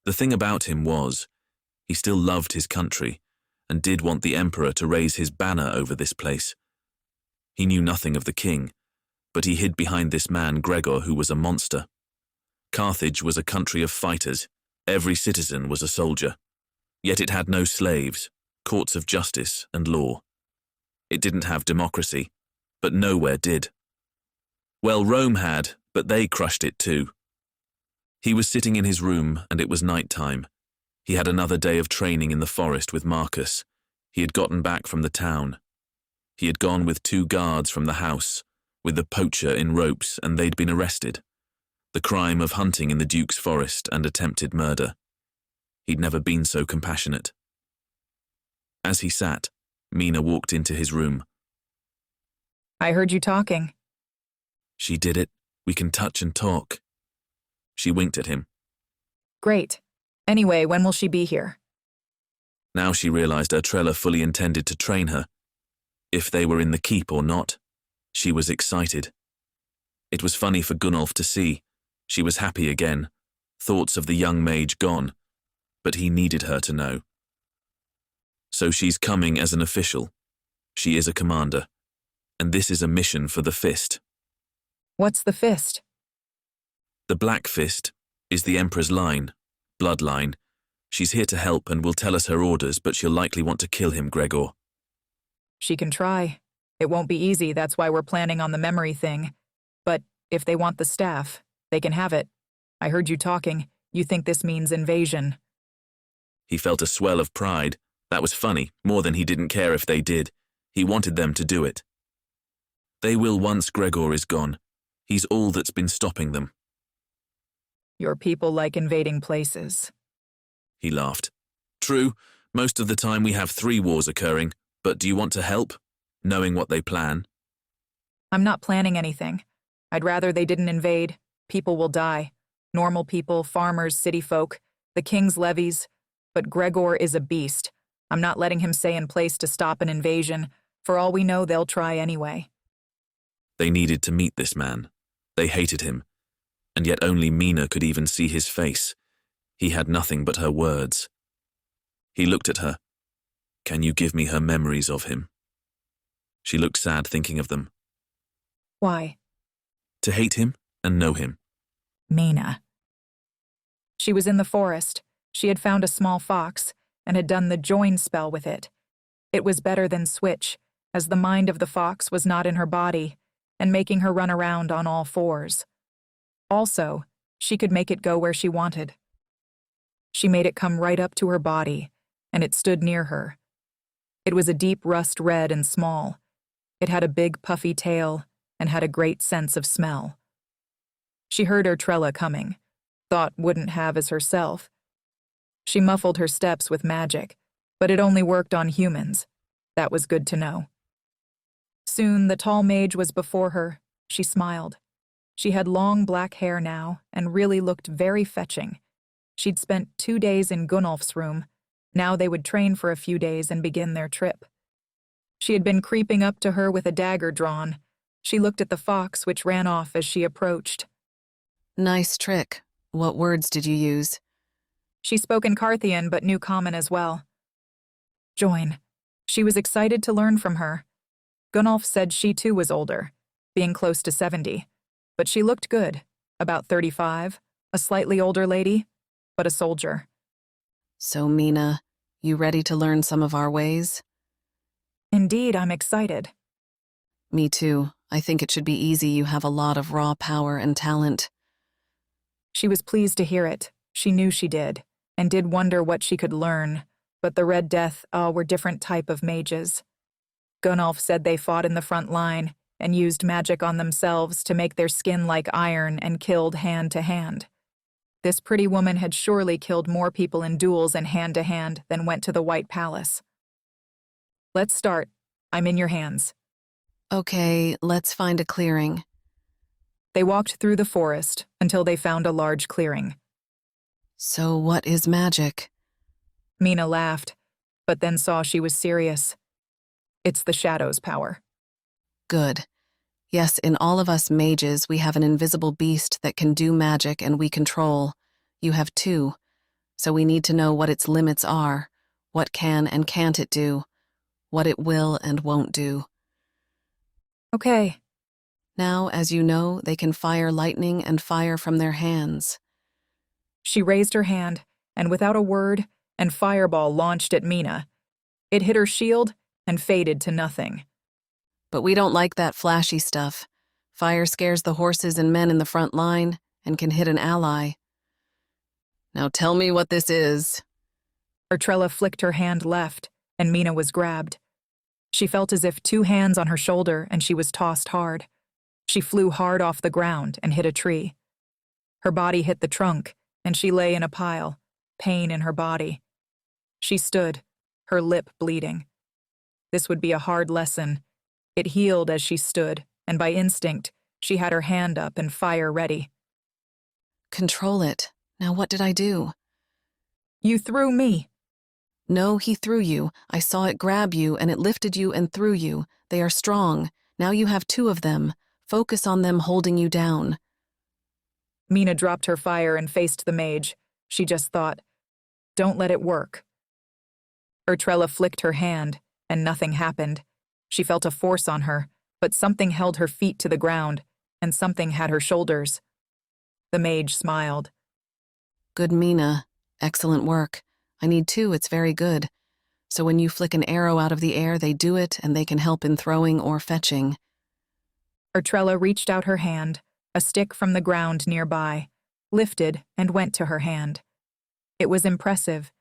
The thing about him was, he still loved his country, and did want the Emperor to raise his banner over this place. He knew nothing of the king, but he hid behind this man, Gregor, who was a monster. Carthage was a country of fighters. Every citizen was a soldier. Yet it had no slaves, courts of justice, and law. It didn't have democracy, but nowhere did. Well, Rome had, but they crushed it too. He was sitting in his room, and it was night time. He had another day of training in the forest with Marcus. He had gotten back from the town. He had gone with 2 guards from the house, with the poacher in ropes, and they'd been arrested. The crime of hunting in the Duke's forest and attempted murder. He'd never been so compassionate. As he sat, Mena walked into his room. I heard you talking. She did it. We can touch and talk. She winked at him. Great. Anyway, when will she be here? Now she realized Ertrella fully intended to train her. If they were in the keep or not, she was excited. It was funny for Gunnolf to see. She was happy again, thoughts of the young mage gone, but he needed her to know. So she's coming as an official. She is a commander, and this is a mission for the Fist. What's the Fist? The Black Fist is the Emperor's line, bloodline. She's here to help and will tell us her orders, but she'll likely want to kill him, Gregor. She can try. It won't be easy, that's why we're planning on the memory thing. But if they want the staff, they can have it. I heard you talking. You think this means invasion. He felt a swell of pride. That was funny, more than he didn't care if they did. He wanted them to do it. They will once Gregor is gone. He's all that's been stopping them. Your people like invading places. He laughed. True, most of the time we have 3 wars occurring, but do you want to help, knowing what they plan? I'm not planning anything. I'd rather they didn't invade. People will die. Normal people, farmers, city folk, the king's levies. But Gregor is a beast. I'm not letting him stay in place to stop an invasion. For all we know, they'll try anyway. They needed to meet this man. They hated him. And yet only Mena could even see his face. He had nothing but her words. He looked at her. Can you give me her memories of him? She looked sad thinking of them. Why? To hate him and know him. Mena. She was in the forest. She had found a small fox and had done the join spell with it. It was better than switch, as the mind of the fox was not in her body and making her run around on all 4s. Also, she could make it go where she wanted. She made it come right up to her body, and it stood near her. It was a deep rust red and small. It had a big puffy tail and had a great sense of smell. She heard Ertrella coming, thought wouldn't have as herself. She muffled her steps with magic, but it only worked on humans. That was good to know. Soon the tall mage was before her. She smiled. She had long black hair now and really looked very fetching. She'd spent 2 days in Gunnolf's room. Now they would train for a few days and begin their trip. She had been creeping up to her with a dagger drawn. She looked at the fox, which ran off as she approached. Nice trick. What words did you use? She spoke in Carthian but knew Common as well. Join. She was excited to learn from her. Gunnolf said she too was older, being close to 70. But she looked good, about 35, a slightly older lady, but a soldier. So, Mena, you ready to learn some of our ways? Indeed, I'm excited. Me too. I think it should be easy. You have a lot of raw power and talent. She was pleased to hear it. She knew she did, and did wonder what she could learn. But the Red Death were different type of mages. Gunnolf said they fought in the front line and used magic on themselves to make their skin like iron and killed hand to hand. This pretty woman had surely killed more people in duels and hand to hand than went to the White Palace. Let's start. I'm in your hands. Okay, let's find a clearing. They walked through the forest until they found a large clearing. So what is magic? Mena laughed, but then saw she was serious. It's the shadow's power. Good. Yes, in all of us mages, we have an invisible beast that can do magic and we control. You have two. So we need to know what its limits are, what can and can't it do, what it will and won't do. Okay. Now, as you know, they can fire lightning and fire from their hands. She raised her hand, and without a word, and fireball launched at Mena. It hit her shield and faded to nothing. But we don't like that flashy stuff. Fire scares the horses and men in the front line and can hit an ally. Now tell me what this is. Ertrella flicked her hand left, and Mena was grabbed. She felt as if two hands on her shoulder and she was tossed hard. She flew hard off the ground and hit a tree. Her body hit the trunk, and she lay in a pile, pain in her body. She stood, her lip bleeding. This would be a hard lesson. It healed as she stood, and by instinct, she had her hand up and fire ready. Control it. Now what did I do? You threw me. No, he threw you. I saw it grab you, and it lifted you and threw you. They are strong. Now you have two of them. Focus on them holding you down. Mena dropped her fire and faced the mage. She just thought, don't let it work. Ertrella flicked her hand, and nothing happened. She felt a force on her, but something held her feet to the ground, and something had her shoulders. The mage smiled. Good, Mena. Excellent work. I need two, it's very good. So when you flick an arrow out of the air, they do it, and they can help in throwing or fetching. Ertrella reached out her hand, a stick from the ground nearby, lifted and went to her hand. It was impressive.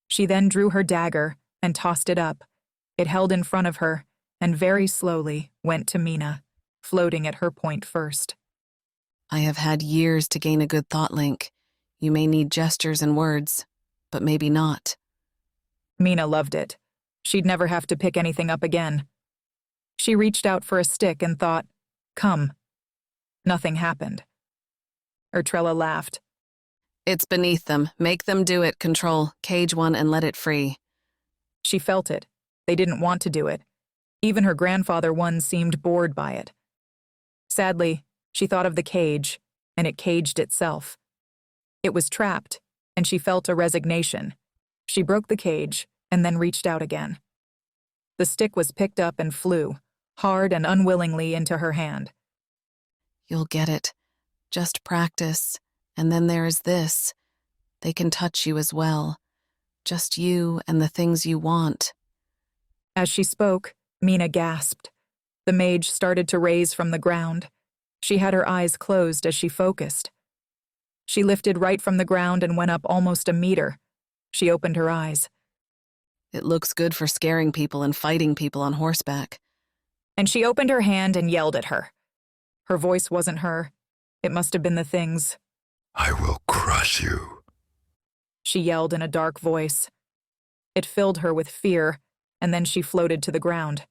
She then drew her dagger and tossed it up. It held in front of her, and very slowly went to Mena, floating at her point first. I have had years to gain a good thought link. You may need gestures and words, but maybe not. Mena loved it. She'd never have to pick anything up again. She reached out for a stick and thought, come. Nothing happened. Ertrella laughed. It's beneath them. Make them do it. Control. Cage one and let it free. She felt it. They didn't want to do it. Even her grandfather one seemed bored by it. Sadly, she thought of the cage, and it caged itself. It was trapped, and she felt a resignation. She broke the cage, and then reached out again. The stick was picked up and flew, hard and unwillingly, into her hand. You'll get it. Just practice. And then there is this. They can touch you as well. Just you and the things you want. As she spoke, Mena gasped. The mage started to raise from the ground. She had her eyes closed as she focused. She lifted right from the ground and went up almost a meter. She opened her eyes. It looks good for scaring people and fighting people on horseback. And she opened her hand and yelled at her. Her voice wasn't her. It must have been the things. I will crush you, she yelled in a dark voice. It filled her with fear, and then she floated to the ground.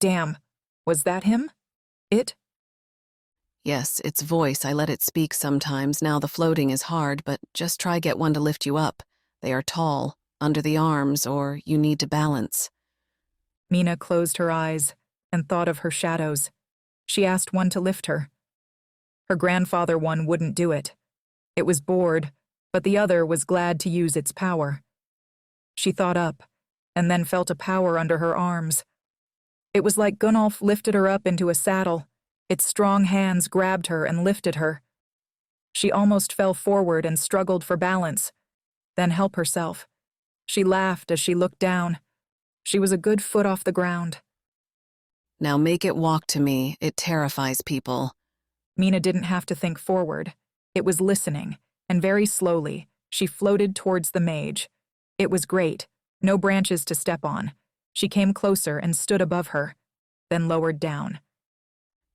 Damn, was that him? It? Yes, its voice. I let it speak sometimes. Now the floating is hard, but just try get one to lift you up. They are tall, under the arms, or you need to balance. Mena closed her eyes and thought of her shadows. She asked one to lift her. Her grandfather one wouldn't do it. It was bored, but the other was glad to use its power. She thought up, and then felt a power under her arms. It was like Gunnolf lifted her up into a saddle. Its strong hands grabbed her and lifted her. She almost fell forward and struggled for balance, then help herself. She laughed as she looked down. She was a good foot off the ground. Now make it walk to me. It terrifies people. Mena didn't have to think forward. It was listening, and very slowly, she floated towards the mage. It was great. No branches to step on. She came closer and stood above her, then lowered down.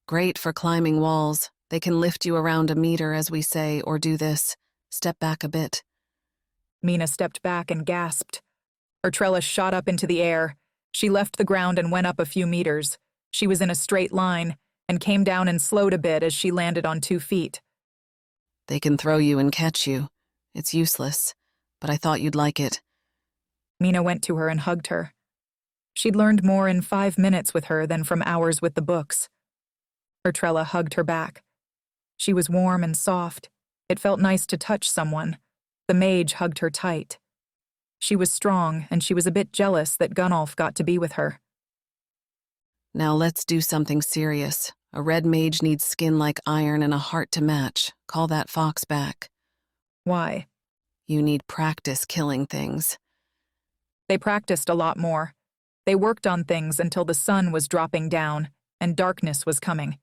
Great for climbing walls. They can lift you around a meter, as we say, or do this. Step back a bit. Mena stepped back and gasped. Ertrella shot up into the air. She left the ground and went up a few meters. She was in a straight line, and came down and slowed a bit as she landed on 2 feet. They can throw you and catch you. It's useless, but I thought you'd like it. Mena went to her and hugged her. She'd learned more in 5 minutes with her than from hours with the books. Ertrella hugged her back. She was warm and soft. It felt nice to touch someone. The mage hugged her tight. She was strong, and she was a bit jealous that Gunnolf got to be with her. Now let's do something serious. A red mage needs skin like iron and a heart to match. Call that fox back. Why? You need practice killing things. They practiced a lot more. They worked on things until the sun was dropping down and darkness was coming.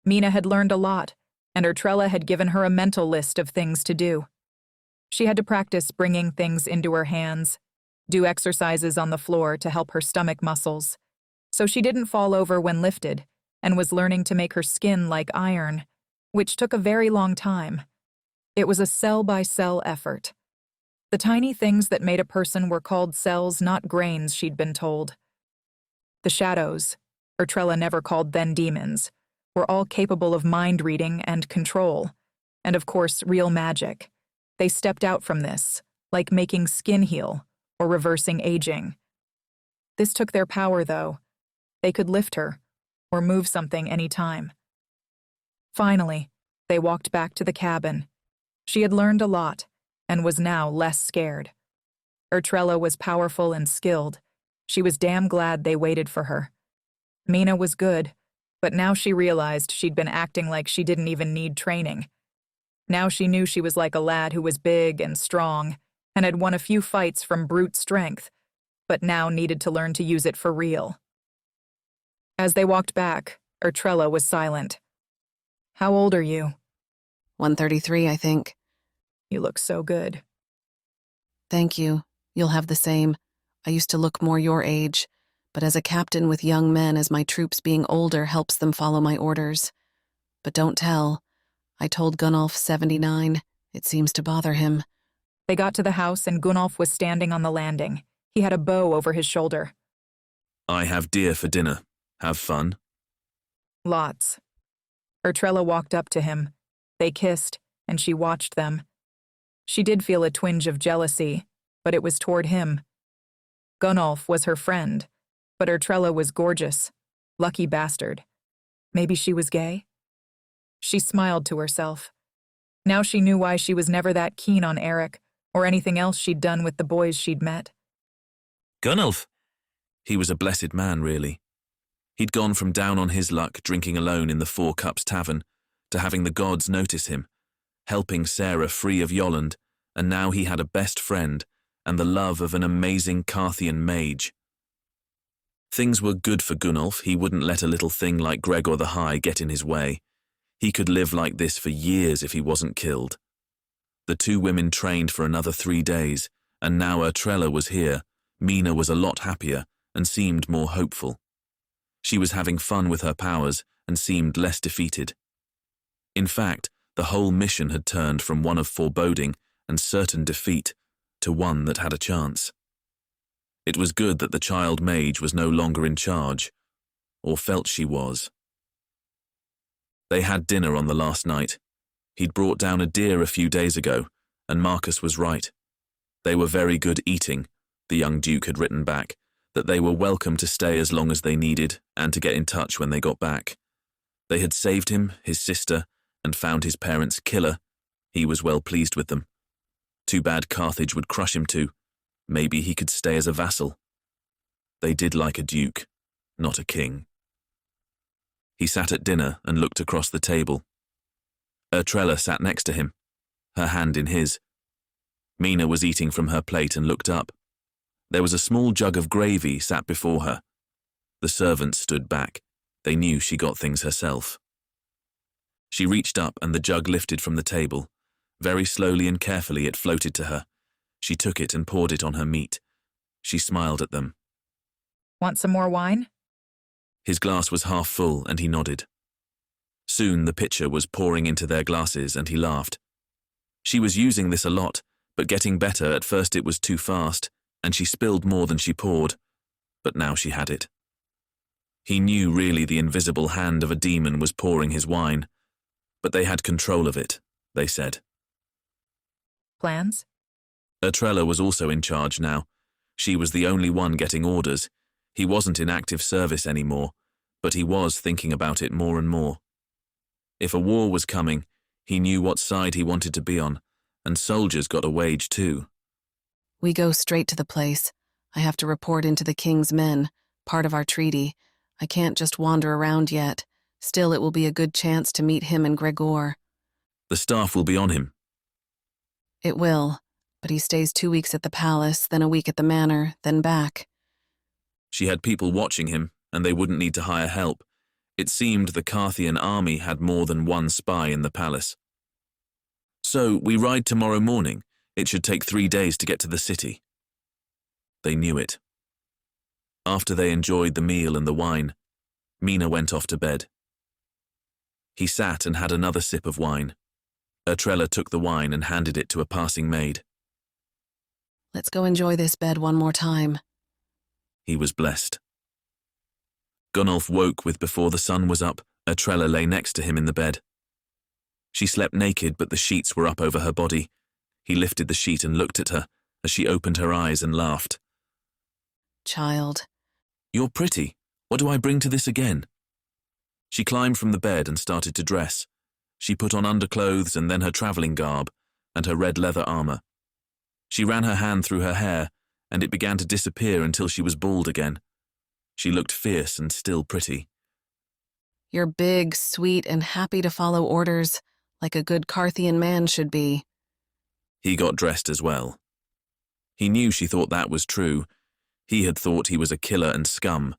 Mena had learned a lot, and Ertrella had given her a mental list of things to do. She had to practice bringing things into her hands, do exercises on the floor to help her stomach muscles, so she didn't fall over when lifted, and was learning to make her skin like iron, which took a very long time. It was a cell-by-cell effort. The tiny things that made a person were called cells, not grains, she'd been told. The shadows, Ertrella never called them demons, were all capable of mind-reading and control, and of course, real magic. They stepped out from this, like making skin heal or reversing aging. This took their power, though. They could lift her or move something any time. Finally, they walked back to the cabin. She had learned a lot and was now less scared. Ertrella was powerful and skilled. She was damn glad they waited for her. Mena was good, but now she realized she'd been acting like she didn't even need training. Now she knew she was like a lad who was big and strong and had won a few fights from brute strength, but now needed to learn to use it for real. As they walked back, Ertrella was silent. How old are you? 133, I think. You look so good. Thank you. You'll have the same. I used to look more your age, but as a captain with young men, as my troops being older helps them follow my orders. But don't tell. I told Gunnolf 79. It seems to bother him. They got to the house and Gunnolf was standing on the landing. He had a bow over his shoulder. I have deer for dinner. Have fun? Lots. Ertrella walked up to him. They kissed, and she watched them. She did feel a twinge of jealousy, but it was toward him. Gunnolf was her friend, but Ertrella was gorgeous. Lucky bastard. Maybe she was gay? She smiled to herself. Now she knew why she was never that keen on Eric, or anything else she'd done with the boys she'd met. Gunnolf! He was a blessed man, really. He'd gone from down on his luck drinking alone in the Four Cups Tavern to having the gods notice him, helping Sarah free of Yolland, and now he had a best friend and the love of an amazing Carthian mage. Things were good for Gunnolf. He wouldn't let a little thing like Gregor the High get in his way. He could live like this for years if he wasn't killed. The two women trained for another 3 days, and now Ertrella was here. Mena was a lot happier and seemed more hopeful. She was having fun with her powers and seemed less defeated. In fact, the whole mission had turned from one of foreboding and certain defeat to one that had a chance. It was good that the child mage was no longer in charge, or felt she was. They had dinner on the last night. He'd brought down a deer a few days ago, and Marcus was right. They were very good eating, the young duke had written back. that they were welcome to stay as long as they needed and to get in touch when they got back. They had saved him, his sister, and found his parents' killer. He was well pleased with them. Too bad Carthage would crush him too. Maybe he could stay as a vassal. They did like a duke, not a king. He sat at dinner and looked across the table. Ertrella sat next to him, her hand in his. Mena was eating from her plate and looked up. There was a small jug of gravy sat before her. The servants stood back. They knew she got things herself. She reached up and the jug lifted from the table. Very slowly and carefully it floated to her. She took it and poured it on her meat. She smiled at them. Want some more wine? His glass was half full and he nodded. Soon the pitcher was pouring into their glasses and he laughed. She was using this a lot, but getting better. At first it was too fast, and she spilled more than she poured, but now she had it. He knew really the invisible hand of a demon was pouring his wine, but they had control of it, they said. Plans? Ertrella was also in charge now. She was the only one getting orders. He wasn't in active service anymore, but he was thinking about it more and more. If a war was coming, he knew what side he wanted to be on, and soldiers got a wage too. We go straight to the place. I have to report into the king's men, part of our treaty. I can't just wander around yet. Still, it will be a good chance to meet him and Gregor. The staff will be on him. It will, but he stays 2 weeks at the palace, then a week at the manor, then back. She had people watching him, and they wouldn't need to hire help. It seemed the Carthian army had more than one spy in the palace. So, we ride tomorrow morning. It should take 3 days to get to the city. They knew it. After they enjoyed the meal and the wine, Mena went off to bed. He sat and had another sip of wine. Ertrella took the wine and handed it to a passing maid. Let's go enjoy this bed one more time. He was blessed. Gunnolf woke with before the sun was up. Ertrella lay next to him in the bed. She slept naked, but the sheets were up over her body. He lifted the sheet and looked at her as she opened her eyes and laughed. Child. You're pretty. What do I bring to this again? She climbed from the bed and started to dress. She put on underclothes and then her travelling garb and her red leather armour. She ran her hand through her hair, and it began to disappear until she was bald again. She looked fierce and still pretty. You're big, sweet, and happy to follow orders, like a good Carthian man should be. He got dressed as well. He knew she thought that was true. He had thought he was a killer and scum,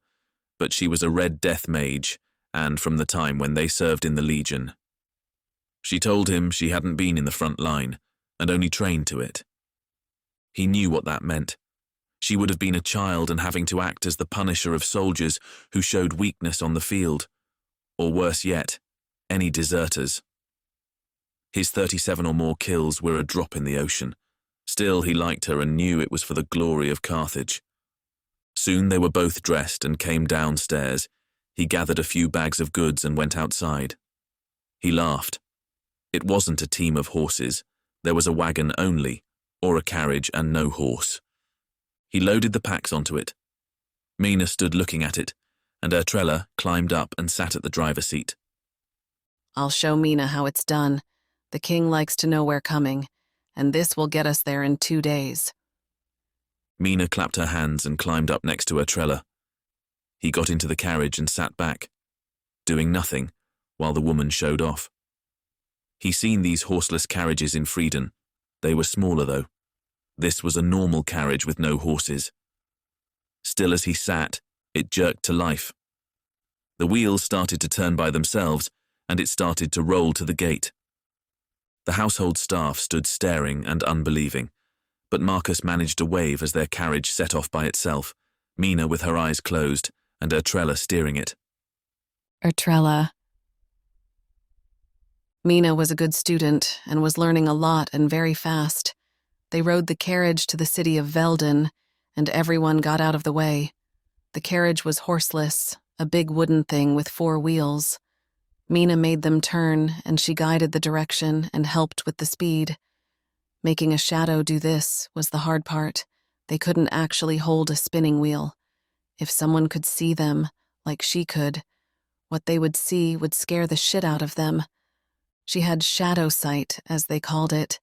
but she was a Red Death mage, and from the time when they served in the Legion. She told him she hadn't been in the front line, and only trained to it. He knew what that meant. She would have been a child and having to act as the punisher of soldiers who showed weakness on the field, or worse yet, any deserters. His 37 or more kills were a drop in the ocean. Still, he liked her and knew it was for the glory of Carthage. Soon they were both dressed and came downstairs. He gathered a few bags of goods and went outside. He laughed. It wasn't a team of horses. There was a wagon only, or a carriage and no horse. He loaded the packs onto it. Mena stood looking at it, and Ertrella climbed up and sat at the driver's seat. I'll show Mena how it's done. The king likes to know we're coming, and this will get us there in 2 days. Mena clapped her hands and climbed up next to Ertrella. He got into the carriage and sat back, doing nothing, while the woman showed off. He seen these horseless carriages in Frieden. They were smaller, though. This was a normal carriage with no horses. Still as he sat, it jerked to life. The wheels started to turn by themselves, and it started to roll to the gate. The household staff stood staring and unbelieving, but Marcus managed to wave as their carriage set off by itself, Mena with her eyes closed, and Ertrella steering it. Ertrella. Mena was a good student and was learning a lot and very fast. They rode the carriage to the city of Velden, and everyone got out of the way. The carriage was horseless, a big wooden thing with 4 wheels. Mena made them turn, and she guided the direction and helped with the speed. Making a shadow do this was the hard part. They couldn't actually hold a spinning wheel. If someone could see them, like she could, what they would see would scare the shit out of them. She had shadow sight, as they called it.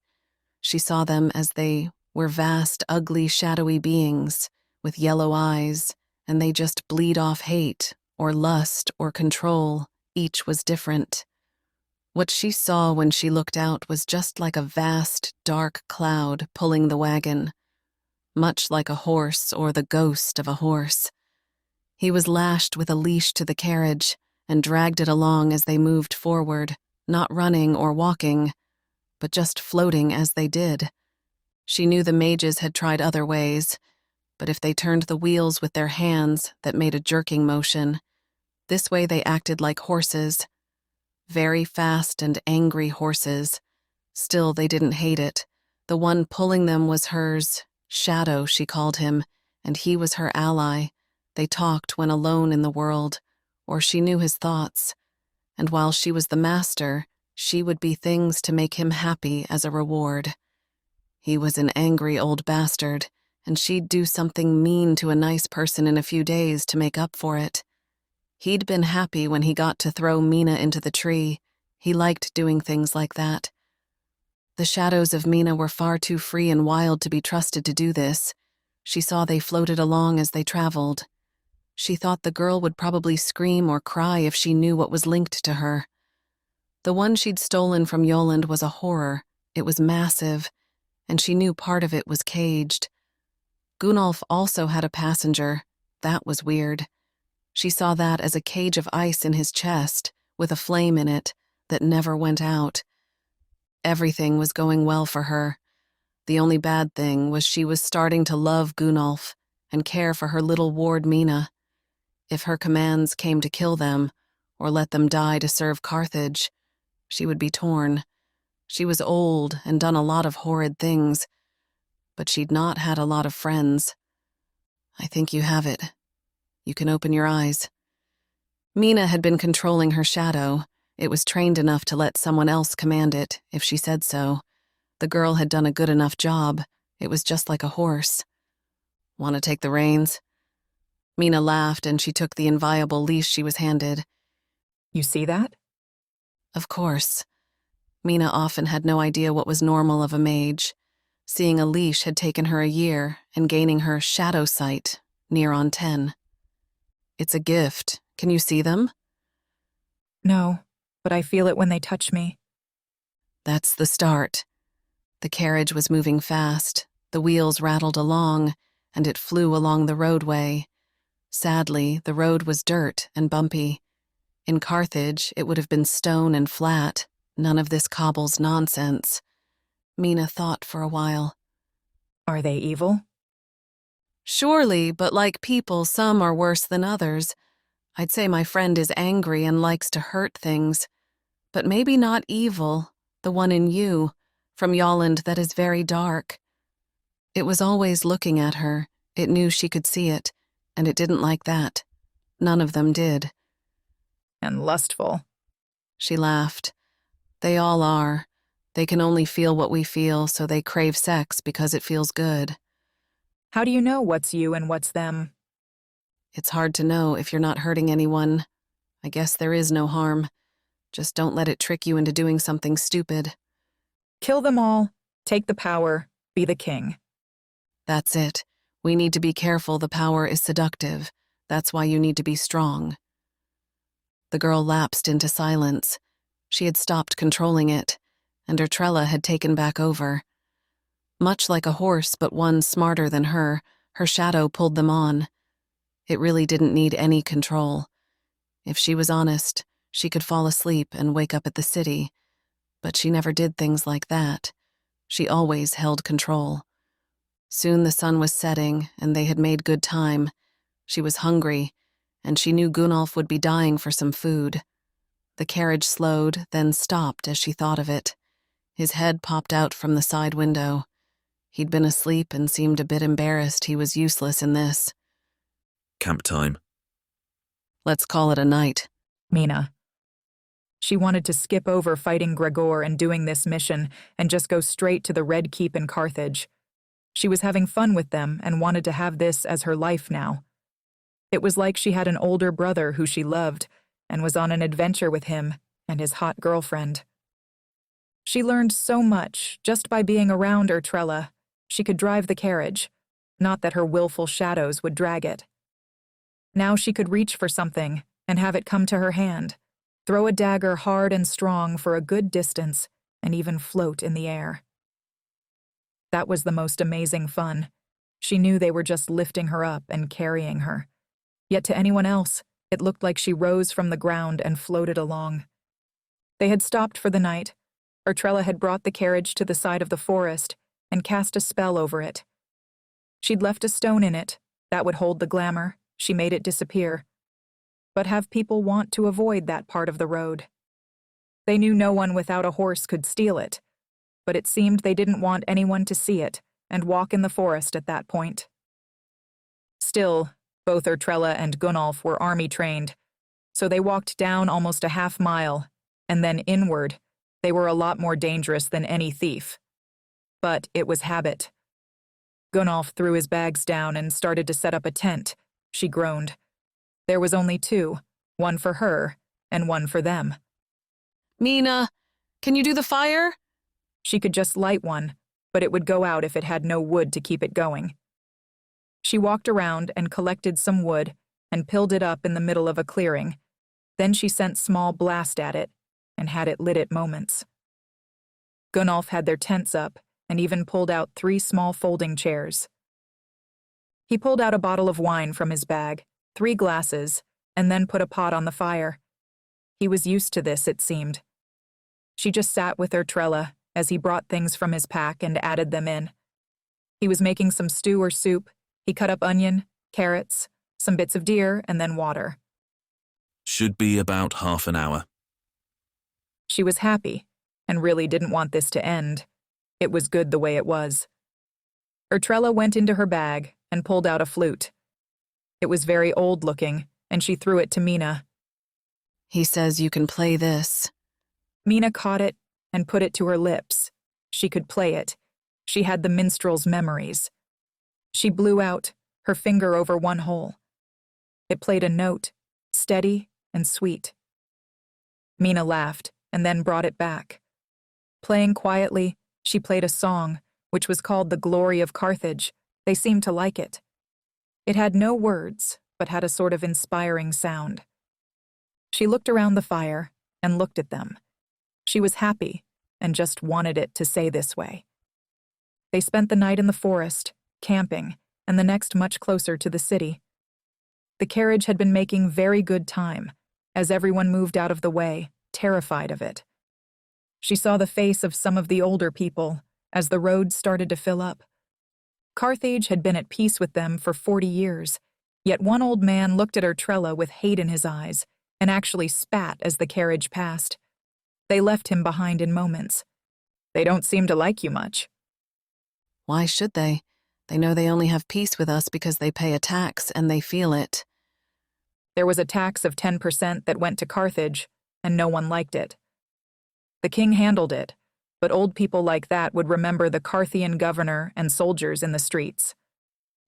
She saw them as they were vast, ugly, shadowy beings with yellow eyes, and they just bleed off hate or lust or control. Each was different. What she saw when she looked out was just like a vast, dark cloud pulling the wagon, much like a horse or the ghost of a horse. He was lashed with a leash to the carriage and dragged it along as they moved forward, not running or walking, but just floating as they did. She knew the mages had tried other ways, but if they turned the wheels with their hands that made a jerking motion, this way they acted like horses. Very fast and angry horses. Still, they didn't hate it. The one pulling them was hers, Shadow, she called him, and he was her ally. They talked when alone in the world, or she knew his thoughts. And while she was the master, she would be things to make him happy as a reward. He was an angry old bastard, and she'd do something mean to a nice person in a few days to make up for it. He'd been happy when he got to throw Mena into the tree. He liked doing things like that. The shadows of Mena were far too free and wild to be trusted to do this. She saw they floated along as they traveled. She thought the girl would probably scream or cry if she knew what was linked to her. The one she'd stolen from Yoland was a horror. It was massive, and she knew part of it was caged. Gunnolf also had a passenger. That was weird. She saw that as a cage of ice in his chest, with a flame in it, that never went out. Everything was going well for her. The only bad thing was she was starting to love Gunnolf and care for her little ward Mena. If her commands came to kill them, or let them die to serve Carthage, she would be torn. She was old and done a lot of horrid things, but she'd not had a lot of friends. I think you have it. You can open your eyes. Mena had been controlling her shadow. It was trained enough to let someone else command it, if she said so. The girl had done a good enough job. It was just like a horse. Want to take the reins? Mena laughed and she took the inviolable leash she was handed. You see that? Of course. Mena often had no idea what was normal of a mage. Seeing a leash had taken her a year, and gaining her shadow sight near on 10. It's a gift. Can you see them? No, but I feel it when they touch me. That's the start. The carriage was moving fast. The wheels rattled along, and it flew along the roadway. Sadly, the road was dirt and bumpy. In Carthage, it would have been stone and flat. None of this cobble's nonsense. Mena thought for a while. Are they evil? Surely, but like people, some are worse than others. I'd say my friend is angry and likes to hurt things. But maybe not evil, the one in you, from Yoland that is very dark. It was always looking at her. It knew she could see it, and it didn't like that. None of them did. And lustful. She laughed. They all are. They can only feel what we feel, so they crave sex because it feels good. How do you know what's you and what's them? It's hard to know if you're not hurting anyone. I guess there is no harm. Just don't let it trick you into doing something stupid. Kill them all, take the power, be the king. That's it. We need to be careful. The power is seductive. That's why you need to be strong. The girl lapsed into silence. She had stopped controlling it, and Ertrella had taken back over. Much like a horse, but one smarter than her shadow pulled them on. It really didn't need any control. If she was honest, she could fall asleep and wake up at the city. But she never did things like that. She always held control. Soon the sun was setting, and they had made good time. She was hungry, and she knew Gunnolf would be dying for some food. The carriage slowed, then stopped as she thought of it. His head popped out from the side window. He'd been asleep and seemed a bit embarrassed he was useless in this. Camp time. Let's call it a night. Mena. She wanted to skip over fighting Gregor and doing this mission and just go straight to the Red Keep in Carthage. She was having fun with them and wanted to have this as her life now. It was like she had an older brother who she loved and was on an adventure with him and his hot girlfriend. She learned so much just by being around Urtrella. She could drive the carriage, not that her willful shadows would drag it. Now she could reach for something and have it come to her hand, throw a dagger hard and strong for a good distance, and even float in the air. That was the most amazing fun. She knew they were just lifting her up and carrying her. Yet to anyone else, it looked like she rose from the ground and floated along. They had stopped for the night. Urtrella had brought the carriage to the side of the forest and cast a spell over it. She'd left a stone in it that would hold the glamour. She made it disappear. But have people want to avoid that part of the road? They knew no one without a horse could steal it, but it seemed they didn't want anyone to see it and walk in the forest at that point. Still, both Urtrella and Gunnolf were army-trained, so they walked down almost a half-mile, and then inward. They were a lot more dangerous than any thief. But it was habit. Gunnolf threw his bags down and started to set up a tent. She groaned. There was only two, one for her and one for them. Mena, can you do the fire? She could just light one, but it would go out if it had no wood to keep it going. She walked around and collected some wood and pilled it up in the middle of a clearing. Then she sent small blast at it and had it lit at moments. Gunnolf had their tents up and even pulled out 3 small folding chairs. He pulled out a bottle of wine from his bag, 3 glasses, and then put a pot on the fire. He was used to this, it seemed. She just sat with Urtrella as he brought things from his pack and added them in. He was making some stew or soup. He cut up onion, carrots, some bits of deer, and then water. Should be about half an hour. She was happy and really didn't want this to end. It was good the way it was. Urtrella went into her bag and pulled out a flute. It was very old-looking, and she threw it to Mena. He says you can play this. Mena caught it and put it to her lips. She could play it. She had the minstrel's memories. She blew out, her finger over one hole. It played a note, steady and sweet. Mena laughed and then brought it back. Playing quietly, she played a song, which was called The Glory of Carthage. They seemed to like it. It had no words, but had a sort of inspiring sound. She looked around the fire and looked at them. She was happy and just wanted it to say this way. They spent the night in the forest, camping, and the next much closer to the city. The carriage had been making very good time, as everyone moved out of the way, terrified of it. She saw the face of some of the older people as the road started to fill up. Carthage had been at peace with them for 40 years, yet one old man looked at Urtrella with hate in his eyes and actually spat as the carriage passed. They left him behind in moments. They don't seem to like you much. Why should they? They know they only have peace with us because they pay a tax and they feel it. There was a tax of 10% that went to Carthage, and no one liked it. The king handled it, but old people like that would remember the Carthian governor and soldiers in the streets.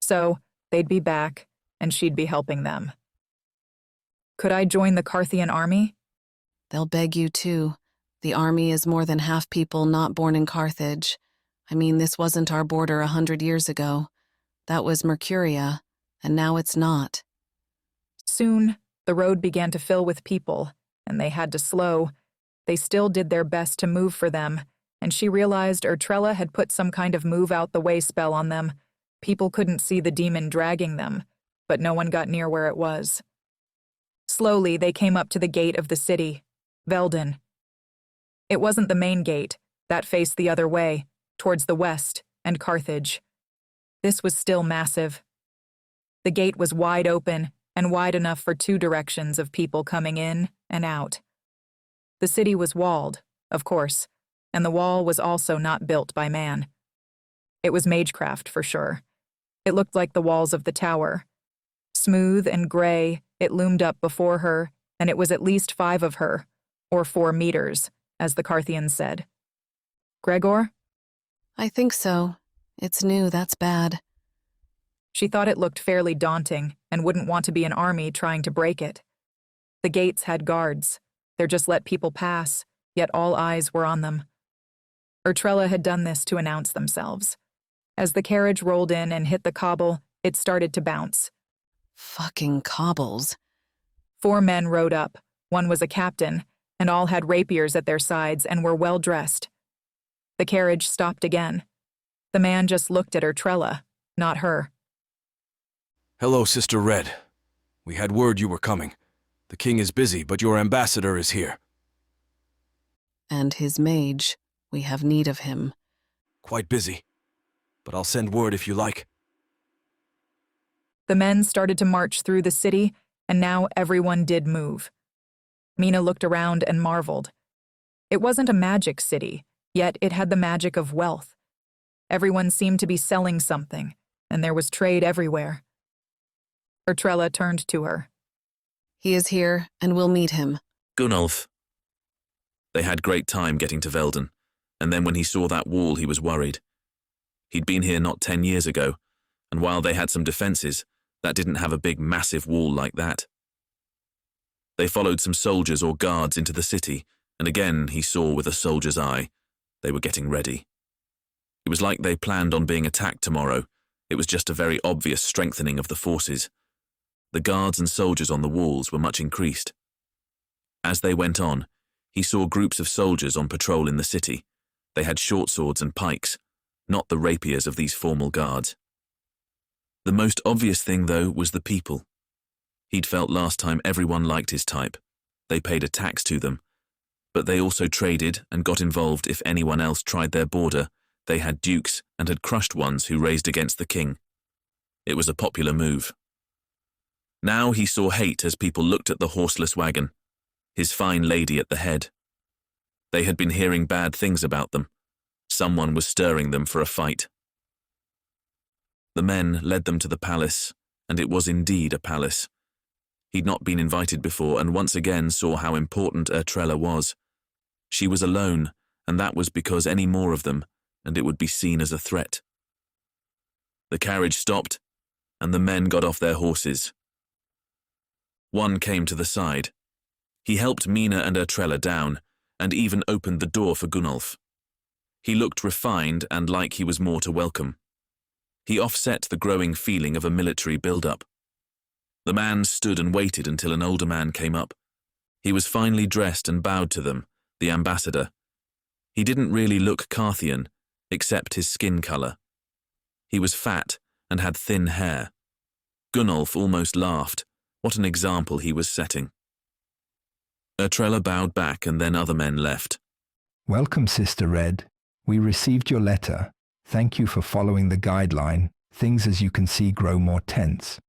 So, they'd be back, and she'd be helping them. Could I join the Carthian army? They'll beg you to. The army is more than half people not born in Carthage. I mean, this wasn't our border 100 years ago. That was Mercuria, and now it's not. Soon, the road began to fill with people, and they had to slow. They still did their best to move for them, and she realized Urtrella had put some kind of move-out-the-way spell on them. People couldn't see the demon dragging them, but no one got near where it was. Slowly, they came up to the gate of the city, Veldin. It wasn't the main gate, that faced the other way, towards the west and Carthage. This was still massive. The gate was wide open and wide enough for 2 directions of people coming in and out. The city was walled, of course, and the wall was also not built by man. It was magecraft for sure. It looked like the walls of the tower. Smooth and gray, it loomed up before her, and it was at least 5 of her, or 4 meters, as the Carthians said. Gregor? I think so. It's new, that's bad. She thought it looked fairly daunting and wouldn't want to be an army trying to break it. The gates had guards. They're just let people pass, yet all eyes were on them. Ertrella had done this to announce themselves. As the carriage rolled in and hit the cobble, it started to bounce. Fucking cobbles. 4 men rode up. One was a captain, and all had rapiers at their sides and were well dressed. The carriage stopped again. The man just looked at Ertrella, not her. Hello, Sister Red. We had word you were coming. The king is busy, but your ambassador is here. And his mage. We have need of him. Quite busy, but I'll send word if you like. The men started to march through the city, and now everyone did move. Mena looked around and marveled. It wasn't a magic city, yet it had the magic of wealth. Everyone seemed to be selling something, and there was trade everywhere. Ertrella turned to her. He is here, and we'll meet him. Gunnolf. They had great time getting to Velden, and then when he saw that wall he was worried. He'd been here not 10 years ago, and while they had some defences, that didn't have a big massive wall like that. They followed some soldiers or guards into the city, and again he saw with a soldier's eye. They were getting ready. It was like they planned on being attacked tomorrow. It was just a very obvious strengthening of the forces. The guards and soldiers on the walls were much increased. As they went on, he saw groups of soldiers on patrol in the city. They had short swords and pikes, not the rapiers of these formal guards. The most obvious thing, though, was the people. He'd felt last time everyone liked his type. They paid a tax to them. But they also traded and got involved if anyone else tried their border. They had dukes and had crushed ones who raised against the king. It was a popular move. Now he saw hate as people looked at the horseless wagon, his fine lady at the head. They had been hearing bad things about them. Someone was stirring them for a fight. The men led them to the palace, and it was indeed a palace. He'd not been invited before and once again saw how important Ertrella was. She was alone, and that was because any more of them, and it would be seen as a threat. The carriage stopped, and the men got off their horses. One came to the side. He helped Mena and Ertrella down, and even opened the door for Gunnolf. He looked refined and like he was more to welcome. He offset the growing feeling of a military build-up. The man stood and waited until an older man came up. He was finely dressed and bowed to them, the ambassador. He didn't really look Carthian, except his skin colour. He was fat and had thin hair. Gunnolf almost laughed. What an example he was setting. Ertrella bowed back and then other men left. Welcome, Sister Red. We received your letter. Thank you for following the guideline. Things, as you can see, grow more tense.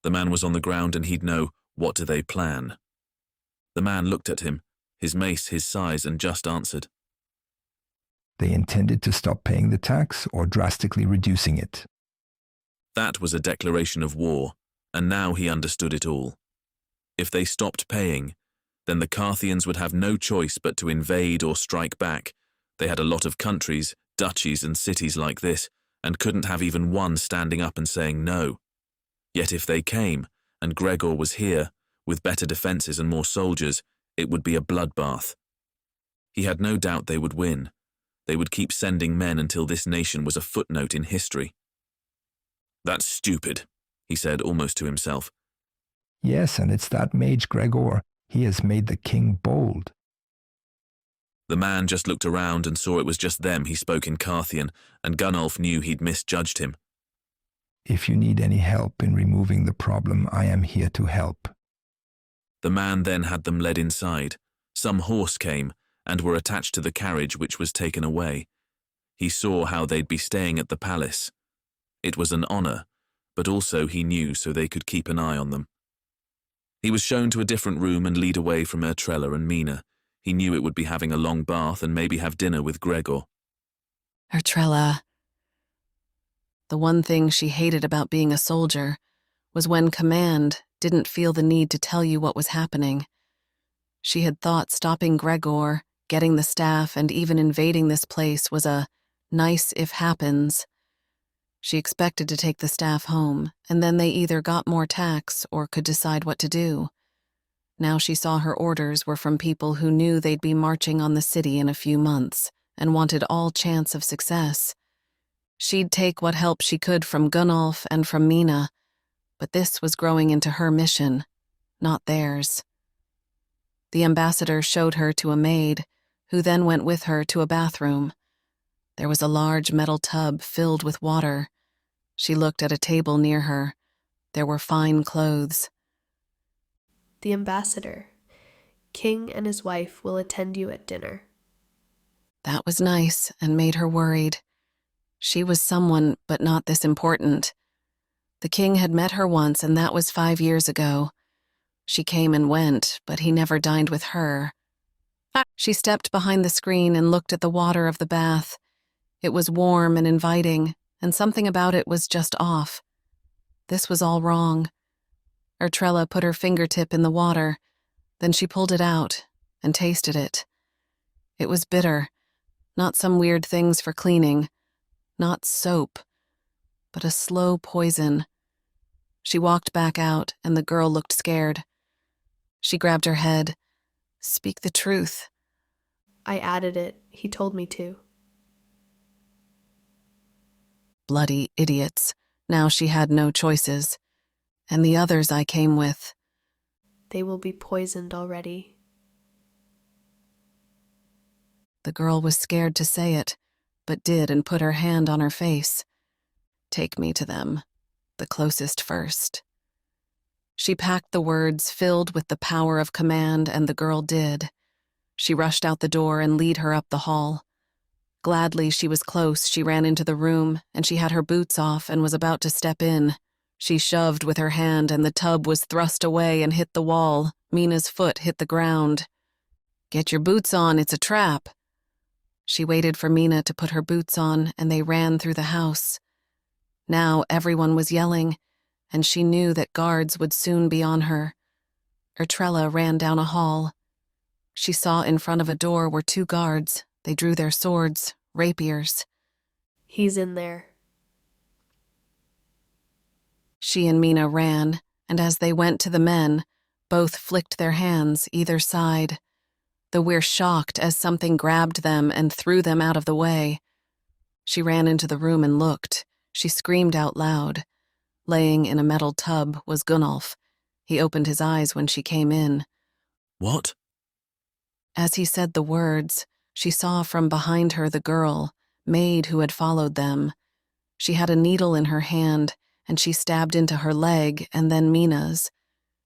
The man was on the ground and he'd know, what do they plan? The man looked at him, his mace his size, and just answered. They intended to stop paying the tax or drastically reducing it. That was a declaration of war, and now he understood it all. If they stopped paying, then the Carthians would have no choice but to invade or strike back. They had a lot of countries, duchies and cities like this, and couldn't have even one standing up and saying no. Yet if they came, and Gregor was here, with better defences and more soldiers, it would be a bloodbath. He had no doubt they would win. They would keep sending men until this nation was a footnote in history. That's stupid, he said almost to himself. Yes, and it's that mage Gregor. He has made the king bold. The man just looked around and saw it was just them. He spoke in Carthian, and Gunnolf knew he'd misjudged him. If you need any help in removing the problem, I am here to help. The man then had them led inside. Some horse came, and were attached to the carriage which was taken away. He saw how they'd be staying at the palace. It was an honour, but also he knew so they could keep an eye on them. He was shown to a different room and lead away from Ertrella and Mena. He knew it would be having a long bath and maybe have dinner with Gregor. Ertrella. The one thing she hated about being a soldier was when command didn't feel the need to tell you what was happening. She had thought stopping Gregor, getting the staff, and even invading this place was a nice if happens. She expected to take the staff home, and then they either got more tax or could decide what to do. Now she saw her orders were from people who knew they'd be marching on the city in a few months and wanted all chance of success. She'd take what help she could from Gunnolf and from Mena, but this was growing into her mission, not theirs. The ambassador showed her to a maid, who then went with her to a bathroom. There was a large metal tub filled with water. She looked at a table near her. There were fine clothes. The ambassador. King and his wife will attend you at dinner. That was nice and made her worried. She was someone, but not this important. The king had met her once, and that was 5 years ago. She came and went, but he never dined with her. She stepped behind the screen and looked at the water of the bath. It was warm and inviting, and something about it was just off. This was all wrong. Ertrella put her fingertip in the water, then she pulled it out and tasted it. It was bitter, not some weird things for cleaning, not soap, but a slow poison. She walked back out, and the girl looked scared. She grabbed her head. Speak the truth. I added it. He told me to. Bloody idiots. Now she had no choices. And the others I came with. They will be poisoned already. The girl was scared to say it, but did and put her hand on her face. Take me to them, the closest first. She packed the words filled with the power of command, and the girl did. She rushed out the door and lead her up the hall. Gladly she was close, she ran into the room, and she had her boots off and was about to step in. She shoved with her hand, and the tub was thrust away and hit the wall. Mena's foot hit the ground. Get your boots on, it's a trap. She waited for Mena to put her boots on, and they ran through the house. Now everyone was yelling, and she knew that guards would soon be on her. Ertrella ran down a hall. She saw in front of a door were 2 guards. They drew their swords, rapiers. He's in there. She and Mena ran, and as they went to the men, both flicked their hands either side. Though we're shocked as something grabbed them and threw them out of the way. She ran into the room and looked. She screamed out loud. Laying in a metal tub was Gunnolf. He opened his eyes when she came in. What? As he said the words, she saw from behind her the girl, maid who had followed them. She had a needle in her hand, and she stabbed into her leg and then Mena's.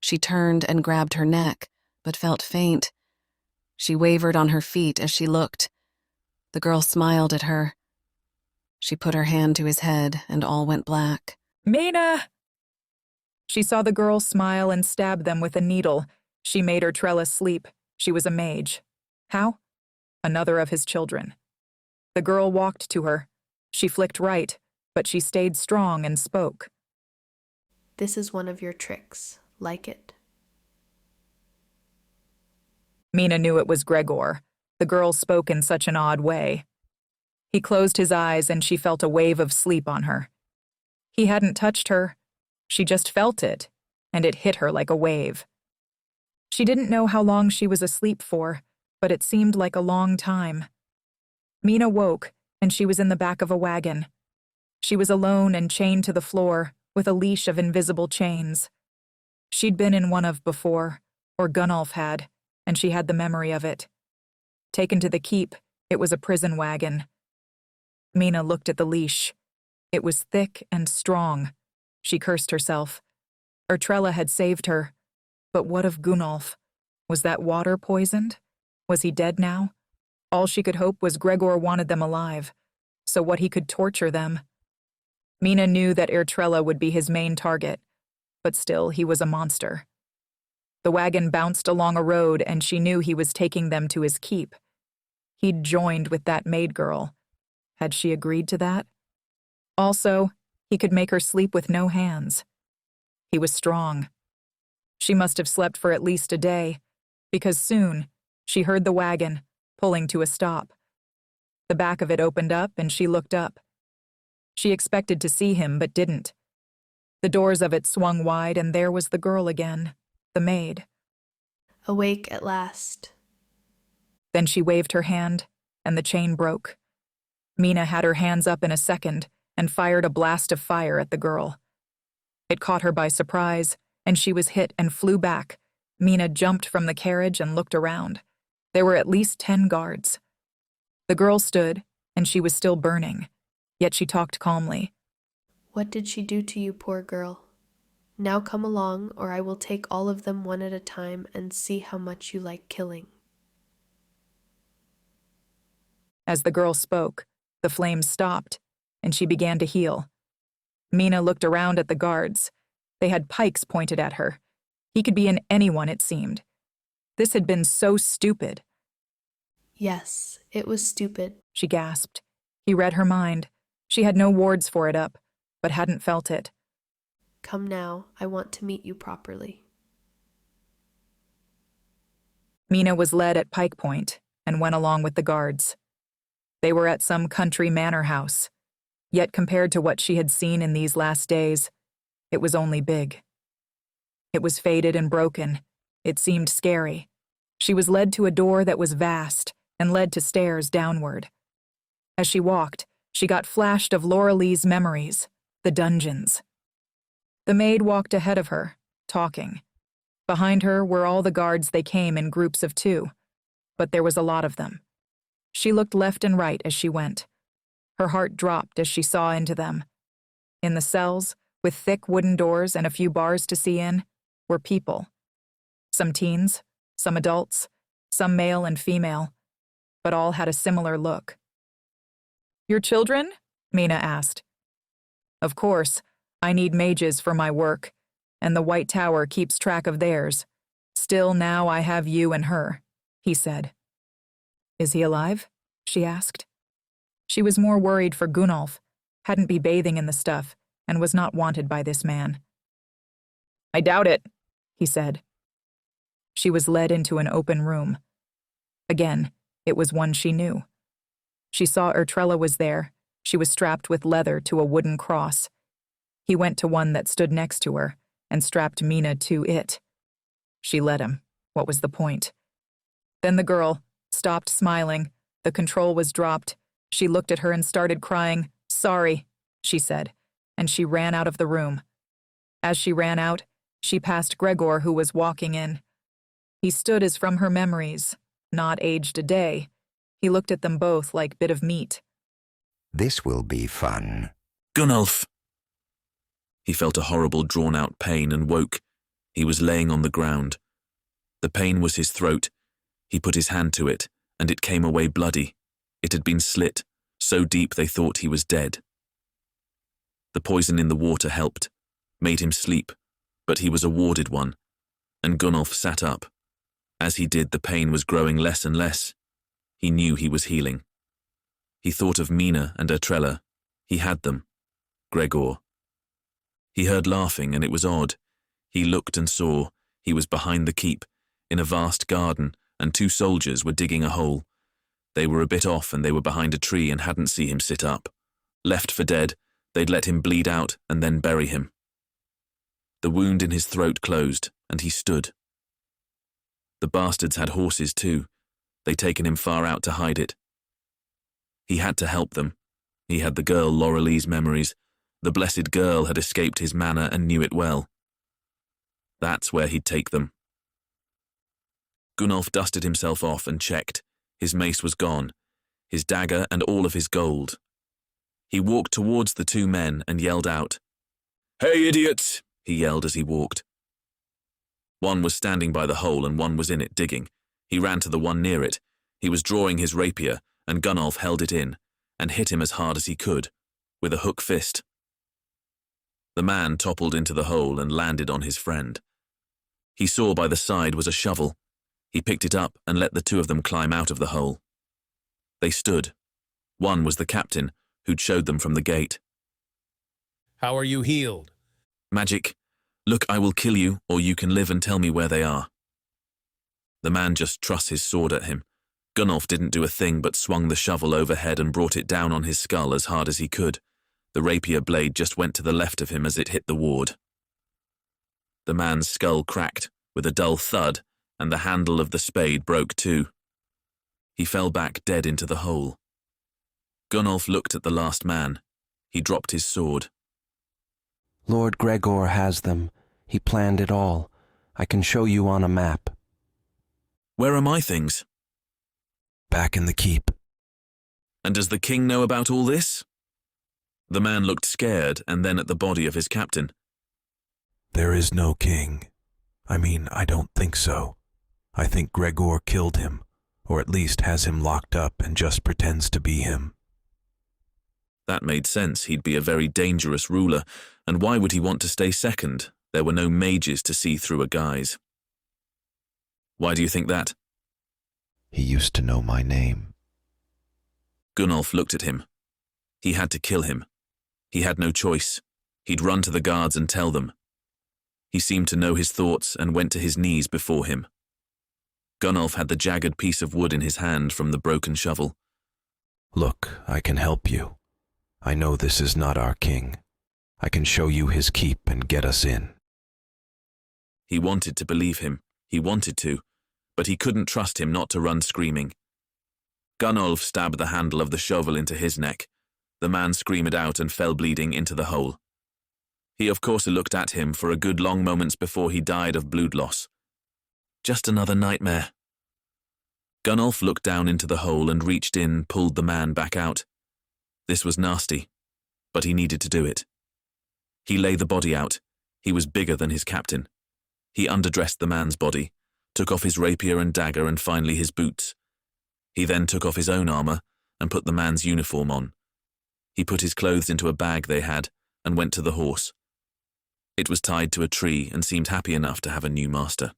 She turned and grabbed her neck, but felt faint. She wavered on her feet as she looked. The girl smiled at her. She put her hand to his head, and all went black. Mena! She saw the girl smile and stab them with a needle. She made Ertrella sleep. She was a mage. How? Another of his children. The girl walked to her. She flicked right, but she stayed strong and spoke. This is one of your tricks. Like it? Mena knew it was Gregor. The girl spoke in such an odd way. He closed his eyes and she felt a wave of sleep on her. He hadn't touched her. She just felt it, and it hit her like a wave. She didn't know how long she was asleep for, but it seemed like a long time. Mena woke, and she was in the back of a wagon. She was alone and chained to the floor, with a leash of invisible chains. She'd been in one of before, or Gunnolf had, and she had the memory of it. Taken to the keep, it was a prison wagon. Mena looked at the leash. It was thick and strong. She cursed herself. Ertrella had saved her. But what of Gunnolf? Was that water poisoned? Was he dead now? All she could hope was Gregor wanted them alive, so what he could torture them. Mena knew that Ertrella would be his main target, but still he was a monster. The wagon bounced along a road and she knew he was taking them to his keep. He'd joined with that maid girl. Had she agreed to that? Also, he could make her sleep with no hands. He was strong. She must have slept for at least a day, because soon she heard the wagon pulling to a stop. The back of it opened up and she looked up. She expected to see him, but didn't. The doors of it swung wide, and there was the girl again, the maid. Awake at last. Then she waved her hand, and the chain broke. Mena had her hands up in a second and fired a blast of fire at the girl. It caught her by surprise, and she was hit and flew back. Mena jumped from the carriage and looked around. There were at least 10 guards. The girl stood, and she was still burning, yet she talked calmly. What did she do to you, poor girl? Now come along, or I will take all of them one at a time and see how much you like killing. As the girl spoke, the flames stopped, and she began to heal. Mena looked around at the guards. They had pikes pointed at her. He could be in anyone, it seemed. This had been so stupid. Yes, it was stupid, she gasped. He read her mind. She had no wards for it up, but hadn't felt it. Come now, I want to meet you properly. Mena was led at pike point and went along with the guards. They were at some country manor house, yet compared to what she had seen in these last days, it was only big. It was faded and broken. It seemed scary. She was led to a door that was vast and led to stairs downward. As she walked, she got flashed of Laurelie's memories, the dungeons. The maid walked ahead of her, talking. Behind her were all the guards. They came in groups of 2, but there was a lot of them. She looked left and right as she went. Her heart dropped as she saw into them. In the cells, with thick wooden doors and a few bars to see in, were people. Some teens, some adults, some male and female, but all had a similar look. "Your children?" Mena asked. "Of course, I need mages for my work, and the White Tower keeps track of theirs. Still, now I have you and her," he said. "Is he alive?" she asked. She was more worried for Gunnolf, hadn't been bathing in the stuff, and was not wanted by this man. "I doubt it," he said. She was led into an open room. Again, it was one she knew. She saw Ertrella was there. She was strapped with leather to a wooden cross. He went to one that stood next to her and strapped Mena to it. She let him. What was the point? Then the girl stopped smiling. The control was dropped. She looked at her and started crying. "Sorry," she said, and she ran out of the room. As she ran out, she passed Gregor, who was walking in. He stood as from her memories, not aged a day. He looked at them both like bit of meat. This will be fun. Gunnolf! He felt a horrible drawn-out pain and woke. He was laying on the ground. The pain was his throat. He put his hand to it, and it came away bloody. It had been slit, so deep they thought he was dead. The poison in the water helped, made him sleep, but he was a warded one, and Gunnolf sat up. As he did, the pain was growing less and less. He knew he was healing. He thought of Mena and Ertrella. He had them. Gregor. He heard laughing, and it was odd. He looked and saw. He was behind the keep, in a vast garden, and 2 soldiers were digging a hole. They were a bit off, and they were behind a tree and hadn't seen him sit up. Left for dead, they'd let him bleed out and then bury him. The wound in his throat closed, and he stood. The bastards had horses too. They'd taken him far out to hide it. He had to help them. He had the girl Laurelie's memories. The blessed girl had escaped his manor and knew it well. That's where he'd take them. Gunnolf dusted himself off and checked. His mace was gone, his dagger and all of his gold. He walked towards the 2 men and yelled out. "Hey, idiots!" he yelled as he walked. One was standing by the hole and one was in it digging. He ran to the one near it. He was drawing his rapier, and Gunnolf held it in and hit him as hard as he could, with a hook fist. The man toppled into the hole and landed on his friend. He saw by the side was a shovel. He picked it up and let the 2 of them climb out of the hole. They stood. One was the captain, who'd showed them from the gate. "How are you healed?" "Magic. Look, I will kill you, or you can live and tell me where they are." The man just thrust his sword at him. Gunnolf didn't do a thing but swung the shovel overhead and brought it down on his skull as hard as he could. The rapier blade just went to the left of him as it hit the ward. The man's skull cracked with a dull thud, and the handle of the spade broke too. He fell back dead into the hole. Gunnolf looked at the last man. He dropped his sword. Lord Gregor has them. He planned it all. I can show you on a map. Where are my things? Back in the keep. And does the king know about all this? The man looked scared and then at the body of his captain. There is no king. I don't think so. I think Gregor killed him, or at least has him locked up and just pretends to be him. That made sense. He'd be a very dangerous ruler, and why would he want to stay second? There were no mages to see through a guise. Why do you think that? He used to know my name. Gunnolf looked at him. He had to kill him. He had no choice. He'd run to the guards and tell them. He seemed to know his thoughts and went to his knees before him. Gunnolf had the jagged piece of wood in his hand from the broken shovel. Look, I can help you. I know this is not our king. I can show you his keep and get us in. He wanted to believe him. He wanted to, but he couldn't trust him not to run screaming. Gunnolf stabbed the handle of the shovel into his neck. The man screamed out and fell bleeding into the hole. He of course looked at him for a good long moments before he died of blood loss. Just another nightmare. Gunnolf looked down into the hole and reached in, pulled the man back out. This was nasty, but he needed to do it. He lay the body out. He was bigger than his captain. He underdressed the man's body, took off his rapier and dagger and finally his boots. He then took off his own armor and put the man's uniform on. He put his clothes into a bag they had and went to the horse. It was tied to a tree and seemed happy enough to have a new master.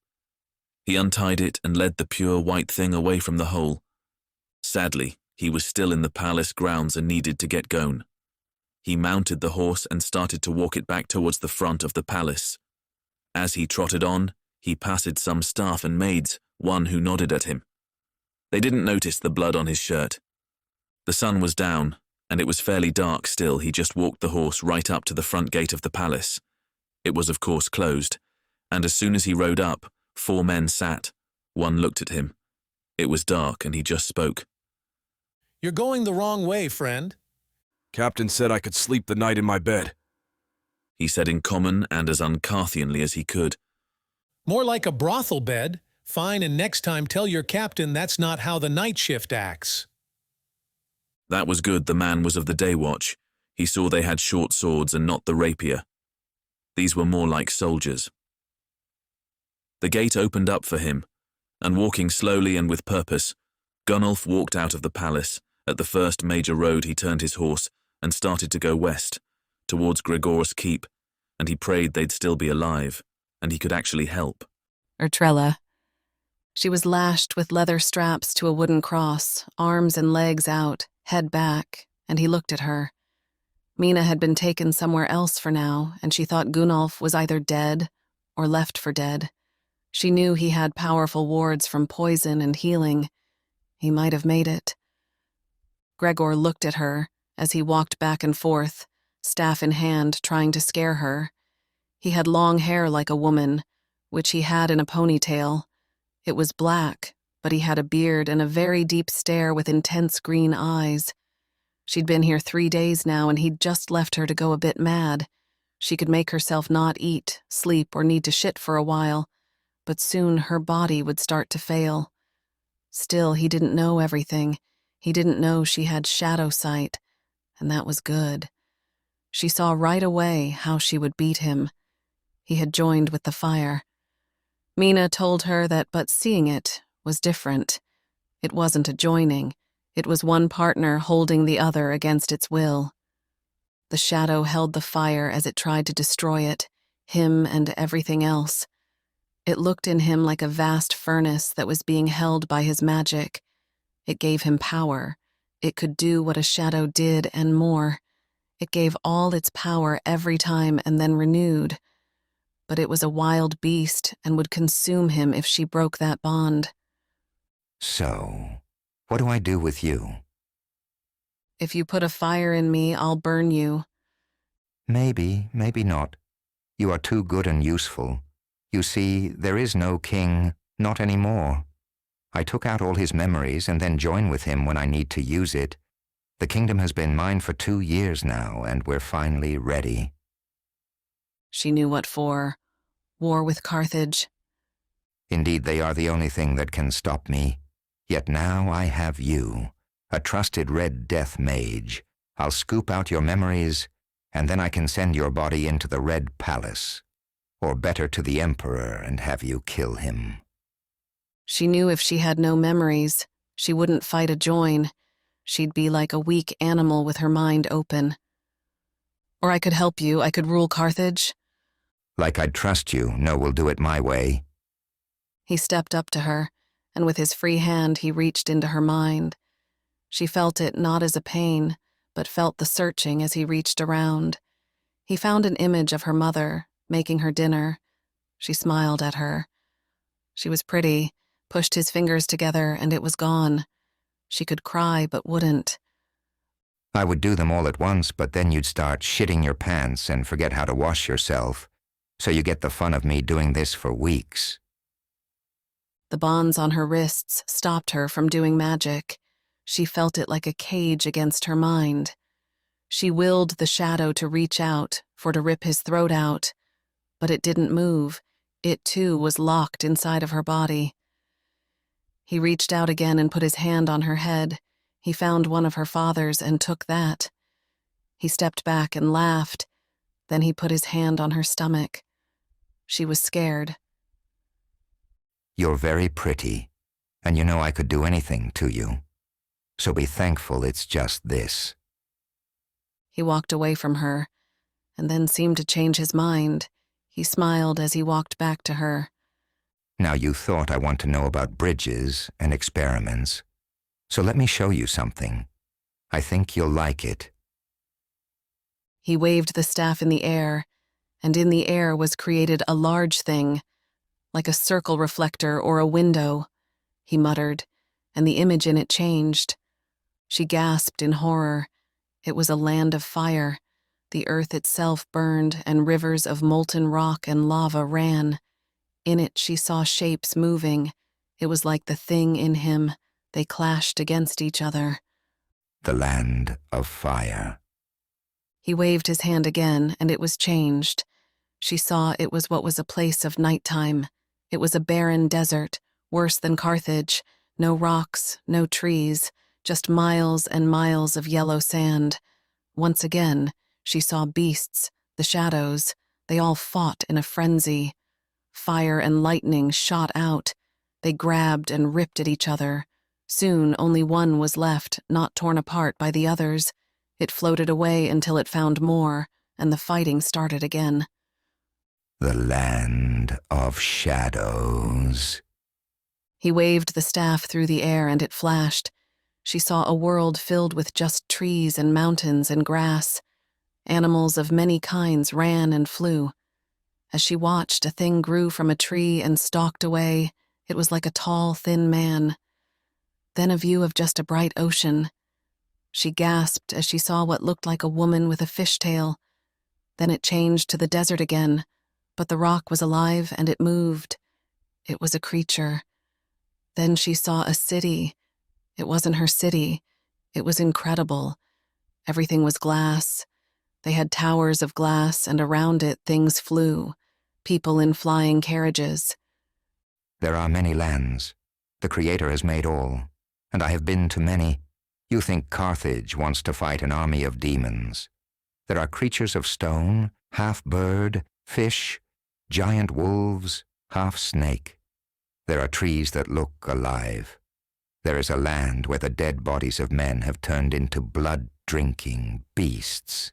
He untied it and led the pure white thing away from the hole. Sadly, he was still in the palace grounds and needed to get going. He mounted the horse and started to walk it back towards the front of the palace. As he trotted on, he passed some staff and maids, one who nodded at him. They didn't notice the blood on his shirt. The sun was down, and it was fairly dark still. He just walked the horse right up to the front gate of the palace. It was of course closed, and as soon as he rode up, 4 men sat. One looked at him. It was dark, and he just spoke. You're going the wrong way, friend. Captain said I could sleep the night in my bed. He said in common and as uncarthianly as he could. More like a brothel bed. Fine, and next time tell your captain that's not how the night shift acts. That was good. The man was of the day watch. He saw they had short swords and not the rapier. These were more like soldiers. The gate opened up for him, and walking slowly and with purpose, Gunnolf walked out of the palace. At the first major road he turned his horse and started to go west, towards Gregor's keep, and he prayed they'd still be alive, and he could actually help. Ertrella. She was lashed with leather straps to a wooden cross, arms and legs out, head back, and he looked at her. Mena had been taken somewhere else for now, and she thought Gunnolf was either dead or left for dead. She knew he had powerful wards from poison and healing. He might have made it. Gregor looked at her as he walked back and forth, staff in hand, trying to scare her. He had long hair like a woman, which he had in a ponytail. It was black, but he had a beard and a very deep stare with intense green eyes. She'd been here 3 days now, and he'd just left her to go a bit mad. She could make herself not eat, sleep, or need to shit for a while, but soon her body would start to fail. Still, he didn't know everything. He didn't know she had shadow sight, and that was good. She saw right away how she would beat him. He had joined with the fire. Mena told her that but seeing it was different. It wasn't a joining. It was one partner holding the other against its will. The shadow held the fire as it tried to destroy it, him and everything else. It looked in him like a vast furnace that was being held by his magic. It gave him power. It could do what a shadow did and more. It gave all its power every time and then renewed. But it was a wild beast and would consume him if she broke that bond. So, what do I do with you? If you put a fire in me, I'll burn you. Maybe, maybe not. You are too good and useful. You see, there is no king, not anymore. I took out all his memories and then join with him when I need to use it. The kingdom has been mine for 2 years now, and we're finally ready. She knew what for. War with Carthage. Indeed, they are the only thing that can stop me. Yet now I have you, a trusted Red Death mage. I'll scoop out your memories, and then I can send your body into the Red Palace. Or better, to the Emperor and have you kill him. She knew if she had no memories, she wouldn't fight a join. She'd be like a weak animal with her mind open. Or I could help you, I could rule Carthage. Like I'd trust you, no, we'll do it my way. He stepped up to her, and with his free hand he reached into her mind. She felt it not as a pain, but felt the searching as he reached around. He found an image of her mother, making her dinner. She smiled at her. She was pretty, pushed his fingers together, and it was gone. She could cry, but wouldn't. I would do them all at once, but then you'd start shitting your pants and forget how to wash yourself. So you get the fun of me doing this for weeks. The bonds on her wrists stopped her from doing magic. She felt it like a cage against her mind. She willed the shadow to reach out, for to rip his throat out. But it didn't move. It, too, was locked inside of her body. He reached out again and put his hand on her head. He found one of her father's and took that. He stepped back and laughed. Then he put his hand on her stomach. She was scared. You're very pretty, and you know I could do anything to you. So be thankful it's just this. He walked away from her, and then seemed to change his mind. He smiled as he walked back to her. Now you thought I want to know about bridges and experiments. So let me show you something. I think you'll like it. He waved the staff in the air, and in the air was created a large thing, like a circle reflector or a window, he muttered, and the image in it changed. She gasped in horror. It was a land of fire. The earth itself burned, and rivers of molten rock and lava ran. In it she saw shapes moving. It was like the thing in him. They clashed against each other. The land of fire. He waved his hand again, and it was changed. She saw it was what was a place of nighttime. It was a barren desert, worse than Carthage. No rocks, no trees, just miles and miles of yellow sand. Once again, she saw beasts, the shadows. They all fought in a frenzy. Fire and lightning shot out. They grabbed and ripped at each other. Soon, only one was left, not torn apart by the others. It floated away until it found more, and the fighting started again. The land of shadows. He waved the staff through the air, and it flashed. She saw a world filled with just trees and mountains and grass. Animals of many kinds ran and flew. As she watched, a thing grew from a tree and stalked away. It was like a tall, thin man. Then a view of just a bright ocean. She gasped as she saw what looked like a woman with a fishtail. Then it changed to the desert again, but the rock was alive and it moved. It was a creature. Then she saw a city. It wasn't her city. It was incredible. Everything was glass. They had towers of glass, and around it things flew. People in flying carriages. There are many lands. The Creator has made all, and I have been to many. You think Carthage wants to fight an army of demons. There are creatures of stone, half bird, fish, giant wolves, half snake. There are trees that look alive. There is a land where the dead bodies of men have turned into blood-drinking beasts.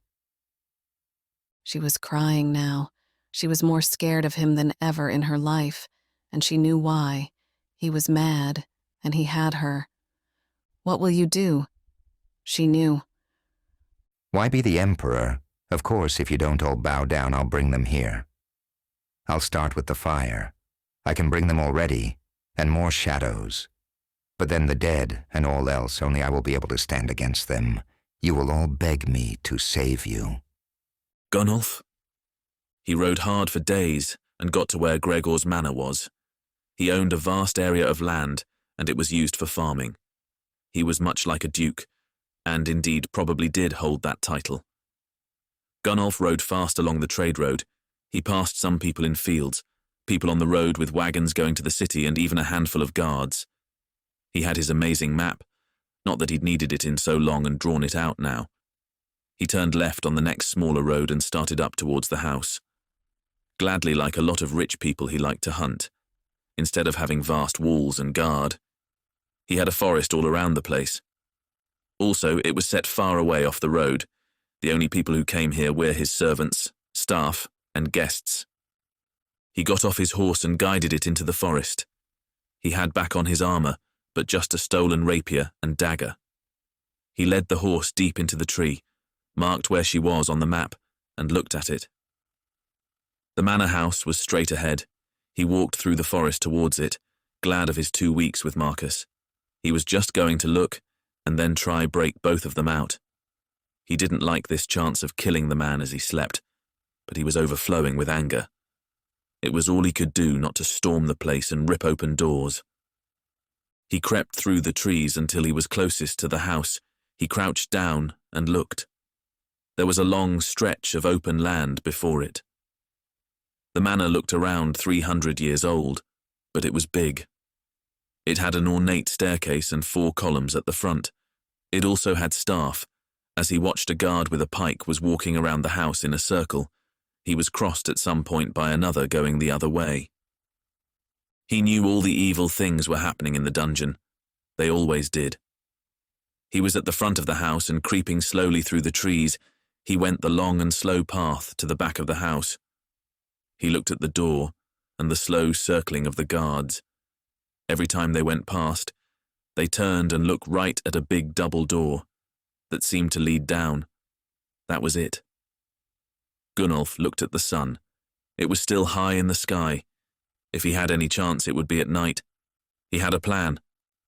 She was crying now. She was more scared of him than ever in her life, and she knew why. He was mad, and he had her. What will you do? She knew. Why be the Emperor? Of course, if you don't all bow down, I'll bring them here. I'll start with the fire. I can bring them already, and more shadows. But then the dead and all else, only I will be able to stand against them. You will all beg me to save you. Gunnolf? He rode hard for days and got to where Gregor's manor was. He owned a vast area of land, and it was used for farming. He was much like a duke, and indeed probably did hold that title. Gunnolf rode fast along the trade road. He passed some people in fields, people on the road with wagons going to the city, and even a handful of guards. He had his amazing map, not that he'd needed it in so long and drawn it out now. He turned left on the next smaller road and started up towards the house. Gladly, like a lot of rich people, he liked to hunt, instead of having vast walls and guard. He had a forest all around the place. Also, it was set far away off the road. The only people who came here were his servants, staff, and guests. He got off his horse and guided it into the forest. He had back on his armor, but just a stolen rapier and dagger. He led the horse deep into the tree, marked where she was on the map, and looked at it. The manor house was straight ahead. He walked through the forest towards it, glad of his 2 weeks with Marcus. He was just going to look, and then try break both of them out. He didn't like this chance of killing the man as he slept, but he was overflowing with anger. It was all he could do not to storm the place and rip open doors. He crept through the trees until he was closest to the house. He crouched down and looked. There was a long stretch of open land before it. The manor looked around 300 years old, but it was big. It had an ornate staircase and 4 columns at the front. It also had staff. As he watched a guard with a pike was walking around the house in a circle, he was crossed at some point by another going the other way. He knew all the evil things were happening in the dungeon. They always did. He was at the front of the house and creeping slowly through the trees, he went the long and slow path to the back of the house. He looked at the door and the slow circling of the guards. Every time they went past, they turned and looked right at a big double door that seemed to lead down. That was it. Gunnolf looked at the sun. It was still high in the sky. If he had any chance, it would be at night. He had a plan.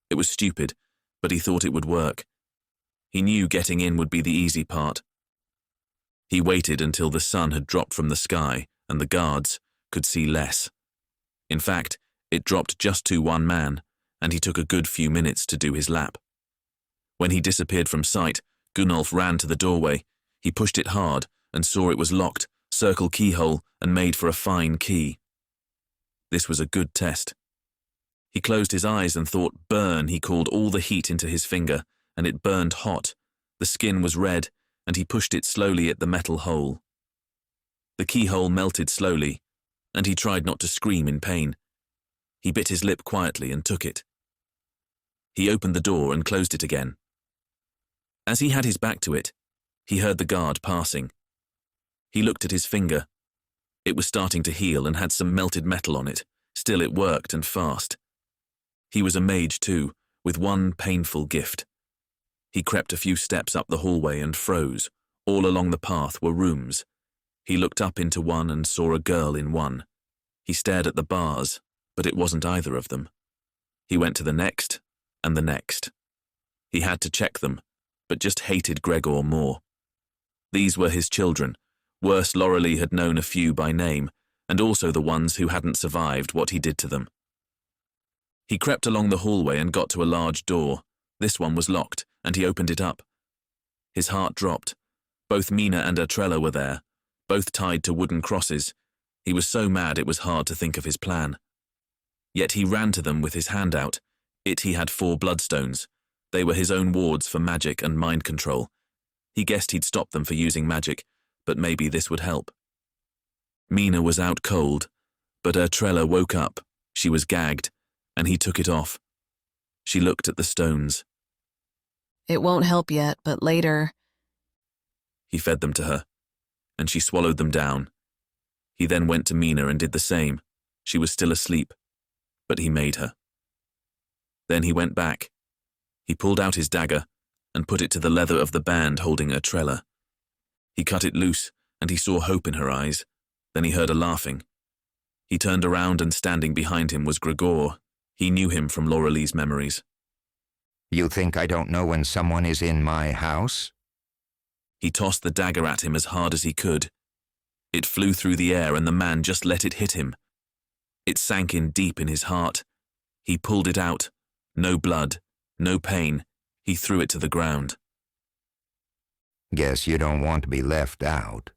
It was stupid, but he thought it would work. He knew getting in would be the easy part. He waited until the sun had dropped from the sky and the guards could see less. In fact, it dropped just to 1 man, and he took a good few minutes to do his lap. When he disappeared from sight, Gunnolf ran to the doorway. He pushed it hard and saw it was locked, circle keyhole, and made for a fine key. This was a good test. He closed his eyes and thought, burn. He called all the heat into his finger, and it burned hot. The skin was red, and he pushed it slowly at the metal hole. The keyhole melted slowly, and he tried not to scream in pain. He bit his lip quietly and took it. He opened the door and closed it again. As he had his back to it, he heard the guard passing. He looked at his finger. It was starting to heal and had some melted metal on it. Still, it worked and fast. He was a mage too, with one painful gift. He crept a few steps up the hallway and froze. All along the path were rooms. He looked up into one and saw a girl in one. He stared at the bars, but it wasn't either of them. He went to the next and the next. He had to check them, but just hated Gregor more. These were his children. Worse, Loralee had known a few by name, and also the ones who hadn't survived what he did to them. He crept along the hallway and got to a large door. This one was locked, and he opened it up. His heart dropped. Both Mena and Etrella were there, both tied to wooden crosses. He was so mad it was hard to think of his plan. Yet he ran to them with his hand out. He had 4 bloodstones. They were his own wards for magic and mind control. He guessed he'd stop them for using magic, but maybe this would help. Mena was out cold, but Etrella woke up. She was gagged, and he took it off. She looked at the stones. It won't help yet, but later. He fed them to her, and she swallowed them down. He then went to Mena and did the same. She was still asleep, but he made her. Then he went back. He pulled out his dagger and put it to the leather of the band holding Etrella. He cut it loose, and he saw hope in her eyes. Then he heard her laughing. He turned around, and standing behind him was Gregor. He knew him from Loralee's memories. You think I don't know when someone is in my house? He tossed the dagger at him as hard as he could. It flew through the air and the man just let it hit him. It sank in deep in his heart. He pulled it out. No blood, no pain. He threw it to the ground. Guess you don't want to be left out.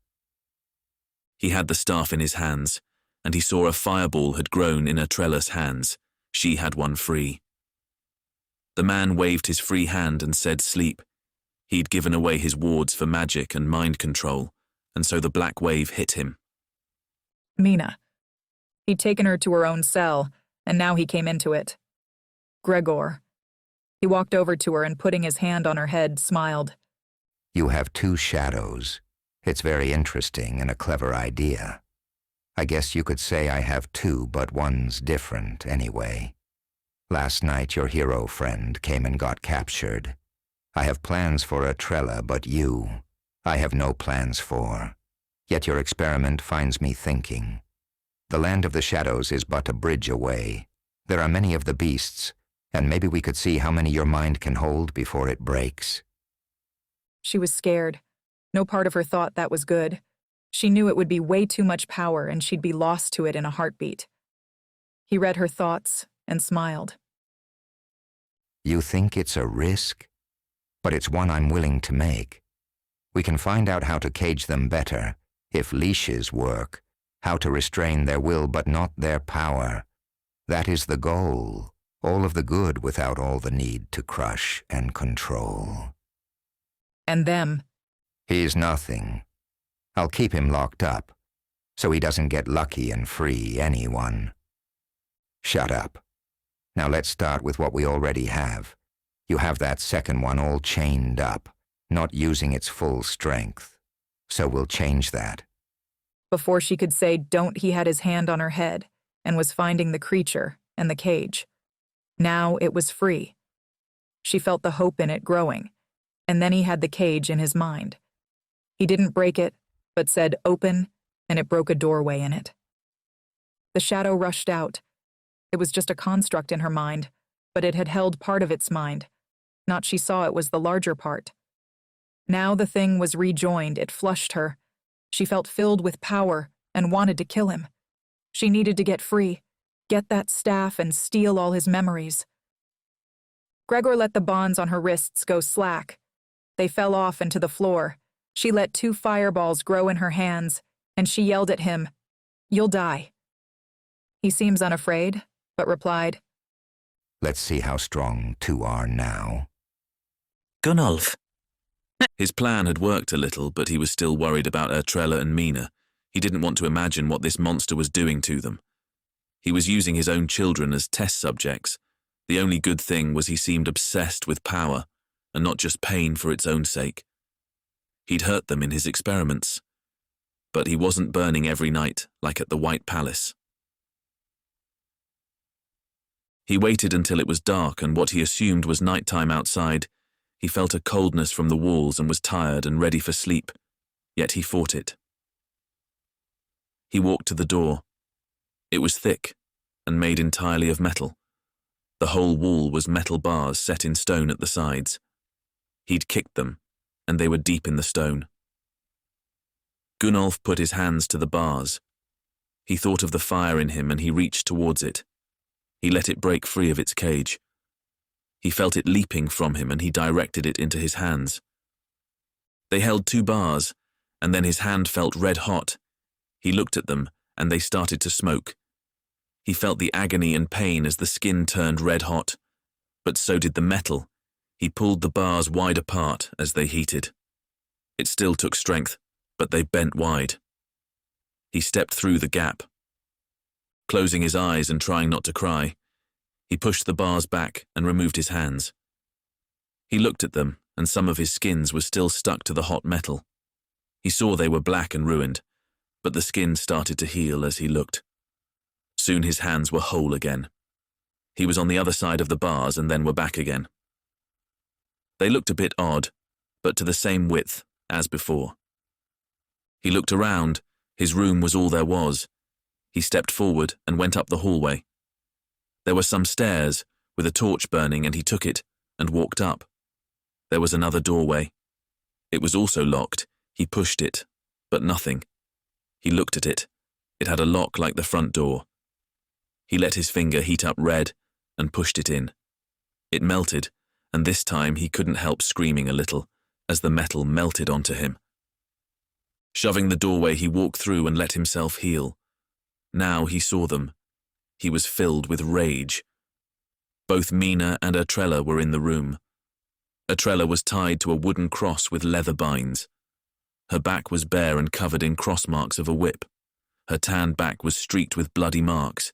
He had the staff in his hands, and he saw a fireball had grown in Atrella's hands. She had one free. The man waved his free hand and said sleep. He'd given away his wards for magic and mind control, and so the black wave hit him. Mena. He'd taken her to her own cell, and now he came into it. Gregor. He walked over to her and, putting his hand on her head, smiled. You have two shadows. It's very interesting and a clever idea. I guess you could say I have two, but one's different anyway. Last night your hero friend came and got captured. I have plans for Atrella, but you, I have no plans for. Yet your experiment finds me thinking. The land of the shadows is but a bridge away. There are many of the beasts, and maybe we could see how many your mind can hold before it breaks. She was scared. No part of her thought that was good. She knew it would be way too much power and she'd be lost to it in a heartbeat. He read her thoughts and smiled. You think it's a risk? But it's one I'm willing to make. We can find out how to cage them better, if leashes work, how to restrain their will but not their power. That is the goal, all of the good without all the need to crush and control. And them. He's nothing. I'll keep him locked up, so he doesn't get lucky and free anyone. Shut up. Now let's start with what we already have. You have that second one all chained up, not using its full strength. So we'll change that. Before she could say don't, he had his hand on her head and was finding the creature and the cage. Now it was free. She felt the hope in it growing, and then he had the cage in his mind. He didn't break it, but said open, and it broke a doorway in it. The shadow rushed out. It was just a construct in her mind, but it had held part of its mind. Not she saw it was the larger part. Now the thing was rejoined. It flushed her. She felt filled with power and wanted to kill him. She needed to get free, get that staff and steal all his memories. Gregor let the bonds on her wrists go slack. They fell off into the floor. She let 2 fireballs grow in her hands, and she yelled at him, "You'll die." He seems unafraid, but replied, Let's see how strong 2 are now. Gunnolf. His plan had worked a little, but he was still worried about Atrella and Mena. He didn't want to imagine what this monster was doing to them. He was using his own children as test subjects. The only good thing was he seemed obsessed with power, and not just pain for its own sake. He'd hurt them in his experiments, but he wasn't burning every night like at the White Palace. He waited until it was dark and what he assumed was nighttime outside. He felt a coldness from the walls and was tired and ready for sleep, yet he fought it. He walked to the door. It was thick and made entirely of metal. The whole wall was metal bars set in stone at the sides. He'd kicked them, and they were deep in the stone. Gunnolf put his hands to the bars. He thought of the fire in him and he reached towards it. He let it break free of its cage. He felt it leaping from him and he directed it into his hands. They held 2 bars, and then his hand felt red hot. He looked at them, and they started to smoke. He felt the agony and pain as the skin turned red hot, but so did the metal. He pulled the bars wide apart as they heated. It still took strength, but they bent wide. He stepped through the gap. Closing his eyes and trying not to cry, he pushed the bars back and removed his hands. He looked at them, and some of his skins were still stuck to the hot metal. He saw they were black and ruined, but the skin started to heal as he looked. Soon his hands were whole again. He was on the other side of the bars and then were back again. They looked a bit odd, but to the same width as before. He looked around. His room was all there was. He stepped forward and went up the hallway. There were some stairs with a torch burning, and he took it and walked up. There was another doorway. It was also locked. He pushed it, but nothing. He looked at it. It had a lock like the front door. He let his finger heat up red and pushed it in. It melted, and this time he couldn't help screaming a little as the metal melted onto him. Shoving the doorway, he walked through and let himself heal. Now he saw them. He was filled with rage. Both Mena and Estrella were in the room. Estrella was tied to a wooden cross with leather binds. Her back was bare and covered in cross marks of a whip. Her tanned back was streaked with bloody marks.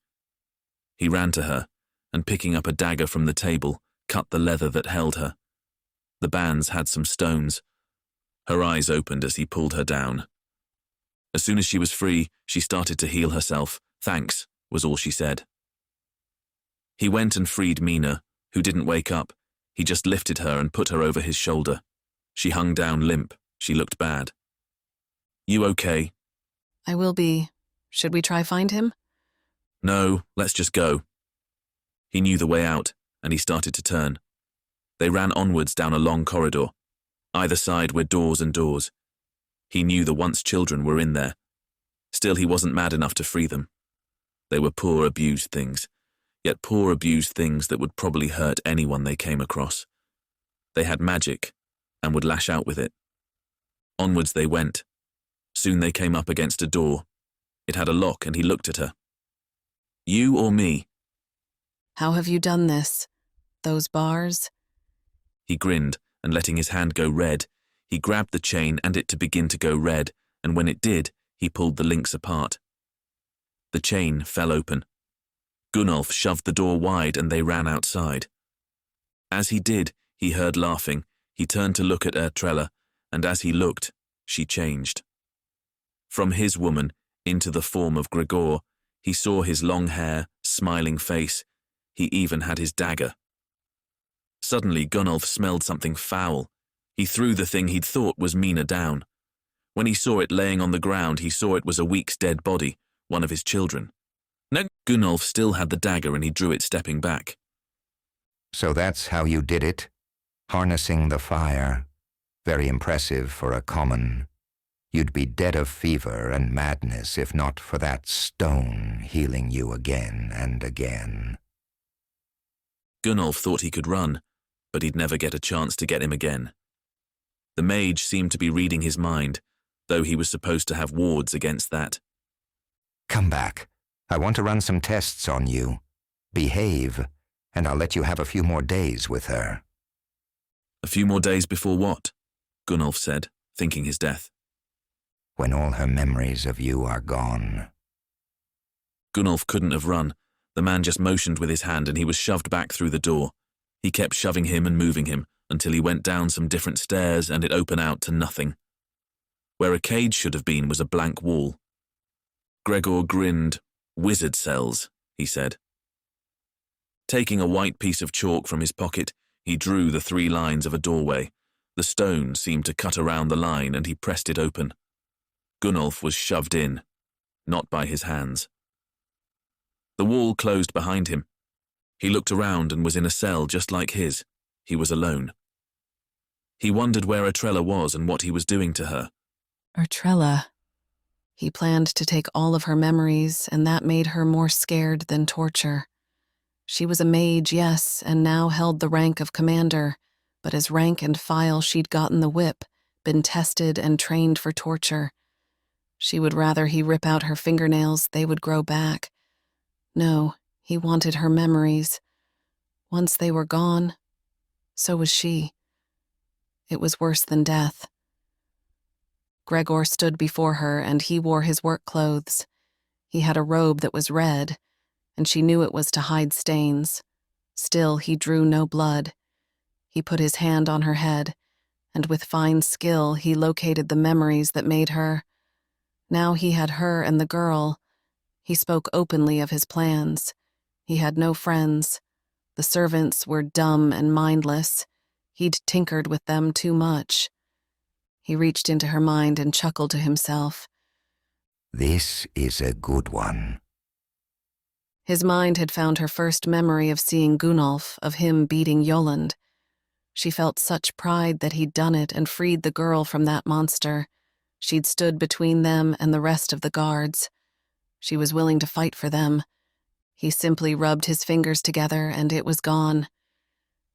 He ran to her, and picking up a dagger from the table, cut the leather that held her. The bands had some stones. Her eyes opened as he pulled her down. As soon as she was free, she started to heal herself. "Thanks," was all she said. He went and freed Mena, who didn't wake up. He just lifted her and put her over his shoulder. She hung down limp. She looked bad. "You okay?" I will be. Should we try find him? "No, let's just go." He knew the way out, and he started to turn. They ran onwards down a long corridor. Either side were doors and doors. He knew the once children were in there. Still, he wasn't mad enough to free them. They were poor, abused things, yet poor, abused things that would probably hurt anyone they came across. They had magic, and would lash out with it. Onwards they went. Soon they came up against a door. It had a lock, and he looked at her. "You or me?" How have you done this? Those bars? He grinned, and letting his hand go red, he grabbed the chain and it to begin to go red, and when it did, he pulled the links apart. The chain fell open. Gunnolf shoved the door wide and they ran outside. As he did, he heard laughing. He turned to look at Estrella, and as he looked, she changed. From his woman into the form of Gregor, he saw his long hair, smiling face. He even had his dagger. Suddenly, Gunnolf smelled something foul. He threw the thing he'd thought was Mena down. When he saw it laying on the ground, he saw it was a week's dead body, one of his children. No, Gunnolf still had the dagger and he drew it, stepping back. So that's how you did it? Harnessing the fire. Very impressive for a common. You'd be dead of fever and madness if not for that stone healing you again and again. Gunnolf thought he could run, but he'd never get a chance to get him again. The mage seemed to be reading his mind, though he was supposed to have wards against that. Come back. I want to run some tests on you. Behave, and I'll let you have a few more days with her. A few more days before what? Gunnolf said, thinking his death. When all her memories of you are gone. Gunnolf couldn't have run. The man just motioned with his hand and he was shoved back through the door. He kept shoving him and moving him until he went down some different stairs and it opened out to nothing. Where a cage should have been was a blank wall. Gregor grinned. "Wizard cells," he said. Taking a white piece of chalk from his pocket, he drew the 3 lines of a doorway. The stone seemed to cut around the line and he pressed it open. Gunnolf was shoved in, not by his hands. The wall closed behind him. He looked around and was in a cell just like his. He was alone. He wondered where Estrella was and what he was doing to her. Estrella. He planned to take all of her memories, and that made her more scared than torture. She was a mage, yes, and now held the rank of commander, but as rank and file she'd gotten the whip, been tested and trained for torture. She would rather he rip out her fingernails, they would grow back. No, he wanted her memories. Once they were gone, so was she. It was worse than death. Gregor stood before her, and he wore his work clothes. He had a robe that was red, and she knew it was to hide stains. Still, he drew no blood. He put his hand on her head, and with fine skill he located the memories that made her. Now he had her and the girl. He spoke openly of his plans. He had no friends. The servants were dumb and mindless. He'd tinkered with them too much. He reached into her mind and chuckled to himself. This is a good one. His mind had found her first memory of seeing Gunnolf, of him beating Yoland. She felt such pride that he'd done it and freed the girl from that monster. She'd stood between them and the rest of the guards. She was willing to fight for them. He simply rubbed his fingers together and it was gone.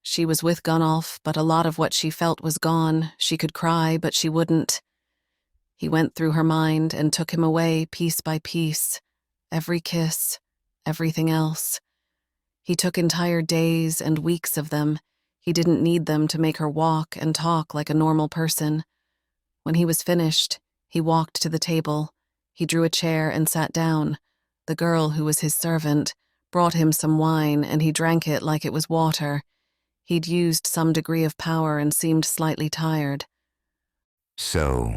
She was with Gunnolf, but a lot of what she felt was gone. She could cry, but she wouldn't. He went through her mind and took him away piece by piece. Every kiss, everything else. He took entire days and weeks of them. He didn't need them to make her walk and talk like a normal person. When he was finished, he walked to the table. He drew a chair and sat down. The girl, who was his servant, brought him some wine and he drank it like it was water. He'd used some degree of power and seemed slightly tired. So,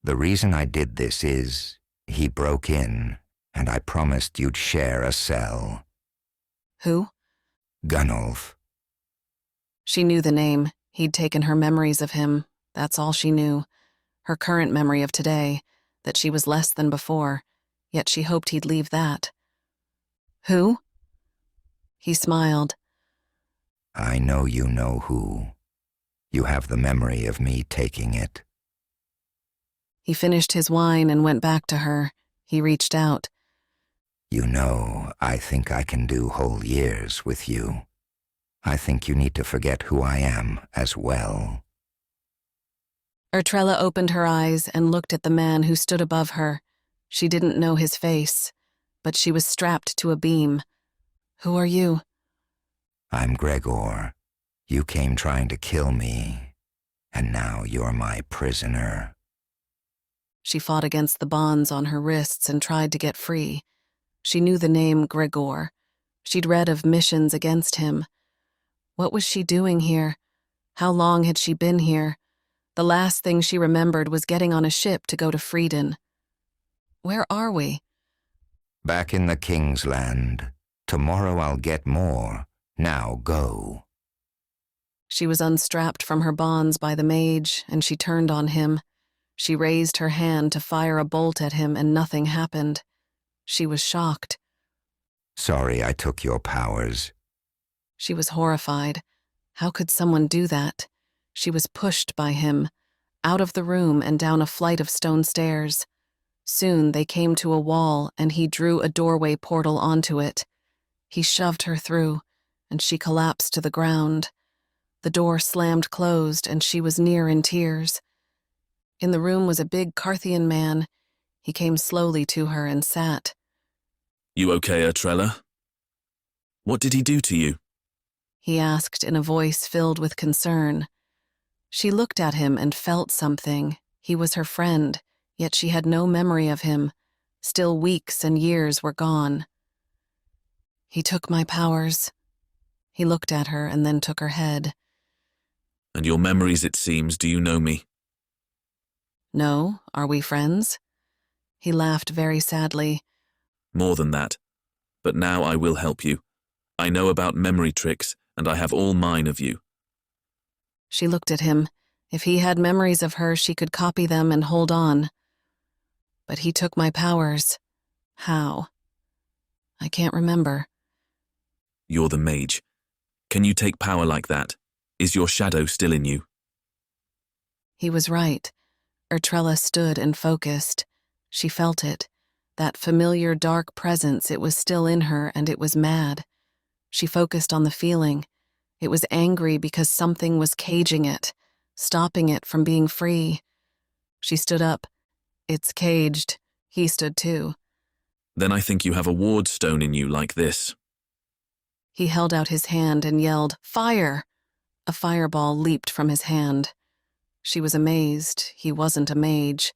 the reason I did this is, he broke in, and I promised you'd share a cell. Who? Gunnolf. She knew the name. He'd taken her memories of him. That's all she knew. Her current memory of today, that she was less than before, yet she hoped he'd leave that. Who? He smiled. I know you know who. You have the memory of me taking it. He finished his wine and went back to her. He reached out. You know, I think I can do whole years with you. I think you need to forget who I am as well. Ertrella opened her eyes and looked at the man who stood above her. She didn't know his face, but she was strapped to a beam. Who are you? I'm Gregor. You came trying to kill me, and now you're my prisoner. She fought against the bonds on her wrists and tried to get free. She knew the name Gregor. She'd read of missions against him. What was she doing here? How long had she been here? The last thing she remembered was getting on a ship to go to Frieden. Where are we? Back in the King's Land. Tomorrow I'll get more. Now go. She was unstrapped from her bonds by the mage, and she turned on him. She raised her hand to fire a bolt at him, and nothing happened. She was shocked. Sorry I took your powers. She was horrified. How could someone do that? She was pushed by him, out of the room and down a flight of stone stairs. Soon they came to a wall, and he drew a doorway portal onto it. He shoved her through, and she collapsed to the ground. The door slammed closed, and she was near in tears. In the room was a big Carthian man. He came slowly to her and sat. You okay, Ertrella? What did he do to you? He asked in a voice filled with concern. She looked at him and felt something. He was her friend, yet she had no memory of him. Still weeks and years were gone. He took my powers. He looked at her and then took her head. And your memories, it seems, do you know me? No, are we friends? He laughed very sadly. More than that. But now I will help you. I know about memory tricks, and I have all mine of you. She looked at him. If he had memories of her, she could copy them and hold on. But he took my powers. How? I can't remember. You're the mage. Can you take power like that? Is your shadow still in you? He was right. Ertrella stood and focused. She felt it. That familiar dark presence, it was still in her, and it was mad. She focused on the feeling. It was angry because something was caging it, stopping it from being free. She stood up. It's caged. He stood too. Then I think you have a ward stone in you like this. He held out his hand and yelled, "Fire!" A fireball leaped from his hand. She was amazed. He wasn't a mage.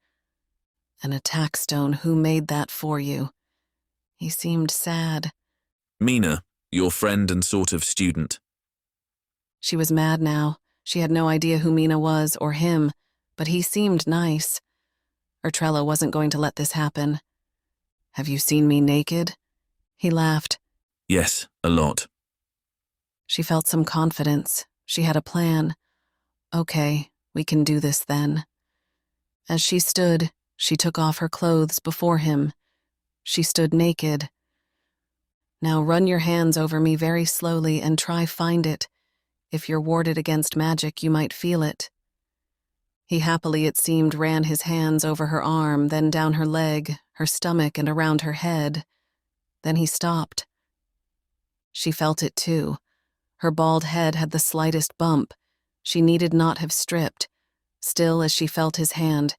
An attack stone, who made that for you? He seemed sad. Mena, your friend and sort of student. She was mad now. She had no idea who Mena was or him, but he seemed nice. Ertrella wasn't going to let this happen. Have you seen me naked? He laughed. Yes, a lot. She felt some confidence. She had a plan. Okay, we can do this then. As she stood, she took off her clothes before him. She stood naked. Now run your hands over me very slowly and try find it. If you're warded against magic, you might feel it. He happily, it seemed, ran his hands over her arm, then down her leg, her stomach, and around her head. Then he stopped. She felt it too. Her bald head had the slightest bump. She needed not have stripped. Still, as she felt his hand,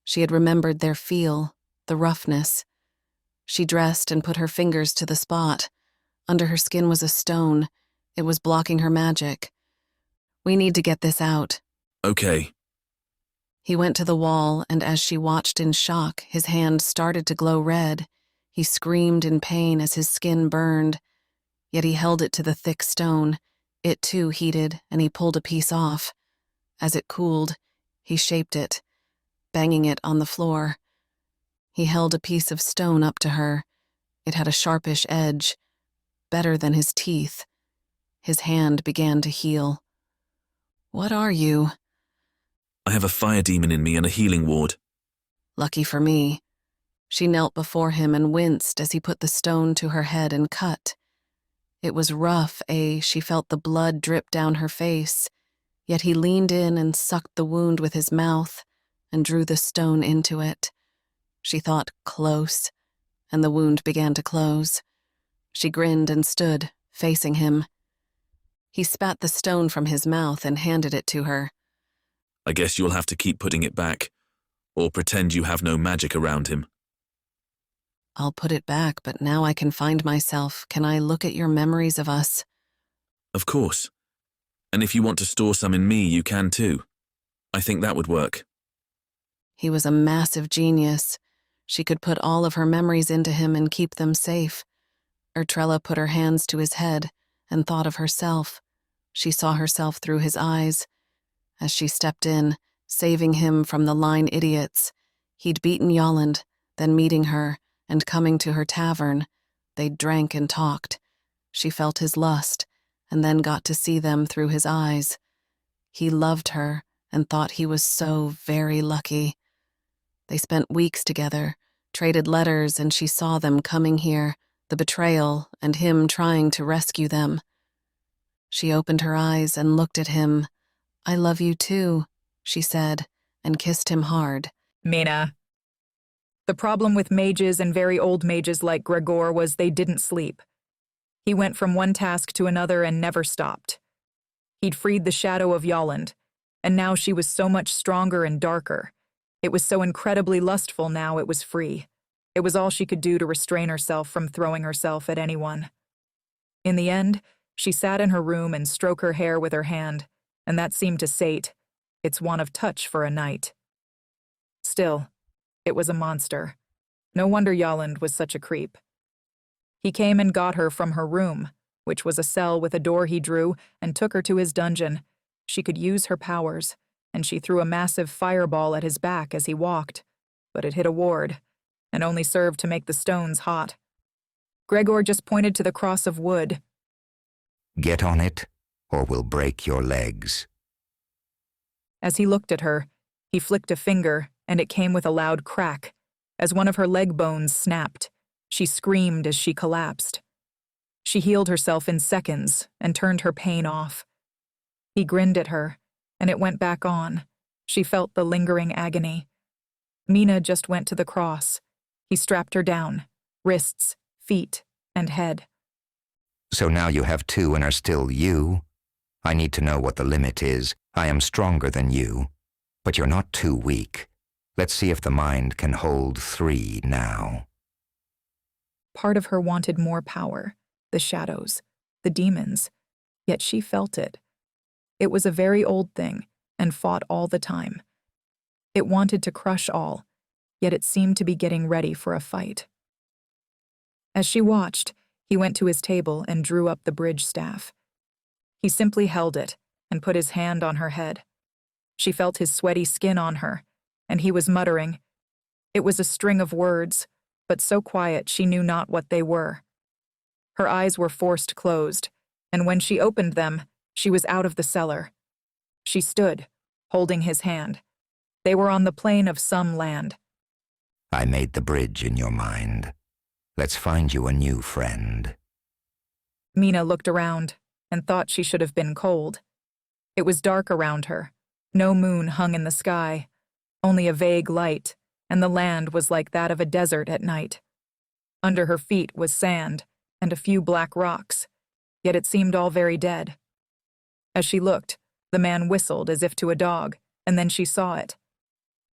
she had remembered their feel, the roughness. She dressed and put her fingers to the spot. Under her skin was a stone. It was blocking her magic. "We need to get this out." Okay. He went to the wall, and as she watched in shock, his hand started to glow red. He screamed in pain as his skin burned. Yet he held it to the thick stone. It too heated, and he pulled a piece off. As it cooled, he shaped it, banging it on the floor. He held a piece of stone up to her. It had a sharpish edge, better than his teeth. His hand began to heal. "What are you?" I have a fire demon in me and a healing ward. Lucky for me. She knelt before him and winced as he put the stone to her head and cut. It was rough, she felt the blood drip down her face, yet he leaned in and sucked the wound with his mouth and drew the stone into it. She thought close, and the wound began to close. She grinned and stood, facing him. He spat the stone from his mouth and handed it to her. I guess you'll have to keep putting it back, or pretend you have no magic around him. I'll put it back, but now I can find myself. Can I look at your memories of us? Of course. And if you want to store some in me, you can too. I think that would work. He was a massive genius. She could put all of her memories into him and keep them safe. Ertrella put her hands to his head and thought of herself. She saw herself through his eyes. As she stepped in, saving him from the line idiots, he'd beaten Yolland, then meeting her and coming to her tavern, they drank and talked. She felt his lust, and then got to see them through his eyes. He loved her and thought he was so very lucky. They spent weeks together, traded letters, and she saw them coming here, the betrayal, and him trying to rescue them. She opened her eyes and looked at him. "I love you too," she said, and kissed him hard. Mena. The problem with mages and very old mages like Gregor was they didn't sleep. He went from one task to another and never stopped. He'd freed the shadow of Yolland, and now she was so much stronger and darker. It was so incredibly lustful now it was free. It was all she could do to restrain herself from throwing herself at anyone. In the end, she sat in her room and stroked her hair with her hand, and that seemed to sate its want of touch for a night. Still, it was a monster. No wonder Yolland was such a creep. He came and got her from her room, which was a cell with a door he drew, and took her to his dungeon. She could use her powers, and she threw a massive fireball at his back as he walked, but it hit a ward, and only served to make the stones hot. Gregor just pointed to the cross of wood. "Get on it, or we'll break your legs." As he looked at her, he flicked a finger, and it came with a loud crack. As one of her leg bones snapped, she screamed as she collapsed. She healed herself in seconds and turned her pain off. He grinned at her, and it went back on. She felt the lingering agony. Mena just went to the cross. He strapped her down, wrists, feet, and head. "So now you have two and are still you? I need to know what the limit is. I am stronger than you, but you're not too weak. Let's see if the mind can hold three now." Part of her wanted more power, the shadows, the demons, yet she felt it. It was a very old thing, and fought all the time. It wanted to crush all, yet it seemed to be getting ready for a fight. As she watched, he went to his table and drew up the bridge staff. He simply held it and put his hand on her head. She felt his sweaty skin on her, and he was muttering. It was a string of words, but so quiet she knew not what they were. Her eyes were forced closed, and when she opened them, she was out of the cellar. She stood, holding his hand. They were on the plain of some land. "I made the bridge in your mind. Let's find you a new friend." Mena looked around and thought she should have been cold. It was dark around her, No moon hung in the sky, only a vague light, and the land was like that of a desert at night. Under her feet was sand and a few black rocks, yet it seemed all very dead. As she looked, the man whistled as if to a dog, and then she saw it.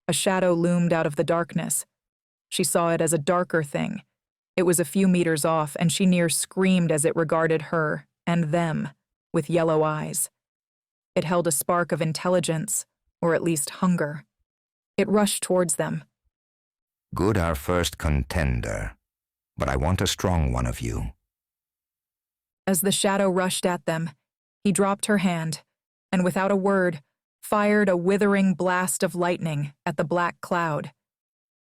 A shadow loomed out of the darkness. She saw it as a darker thing. It was a few meters off, and she near screamed as it regarded her and them with yellow eyes. It held a spark of intelligence, or at least hunger. It rushed towards them. Good our first contender, but I want a strong one of you. As the shadow rushed at them, he dropped her hand, and without a word, fired a withering blast of lightning at the black cloud.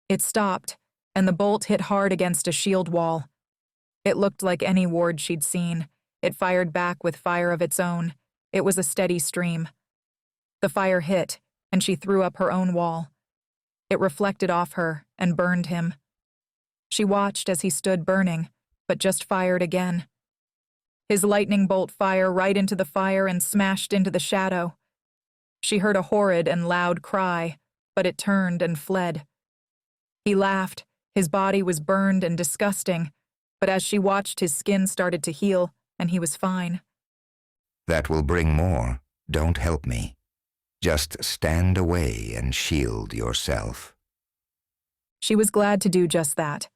It stopped, and the bolt hit hard against a shield wall. It looked like any ward she'd seen. It fired back with fire of its own. It was a steady stream. The fire hit, and she threw up her own wall. It reflected off her and burned him. She watched as he stood burning, but just fired again. His lightning bolt fired right into the fire and smashed into the shadow. She heard a horrid and loud cry, but it turned and fled. He laughed. His body was burned and disgusting, but as she watched, his skin started to heal, and he was fine. That will bring more. Don't help me. Just stand away and shield yourself. She was glad to do just that.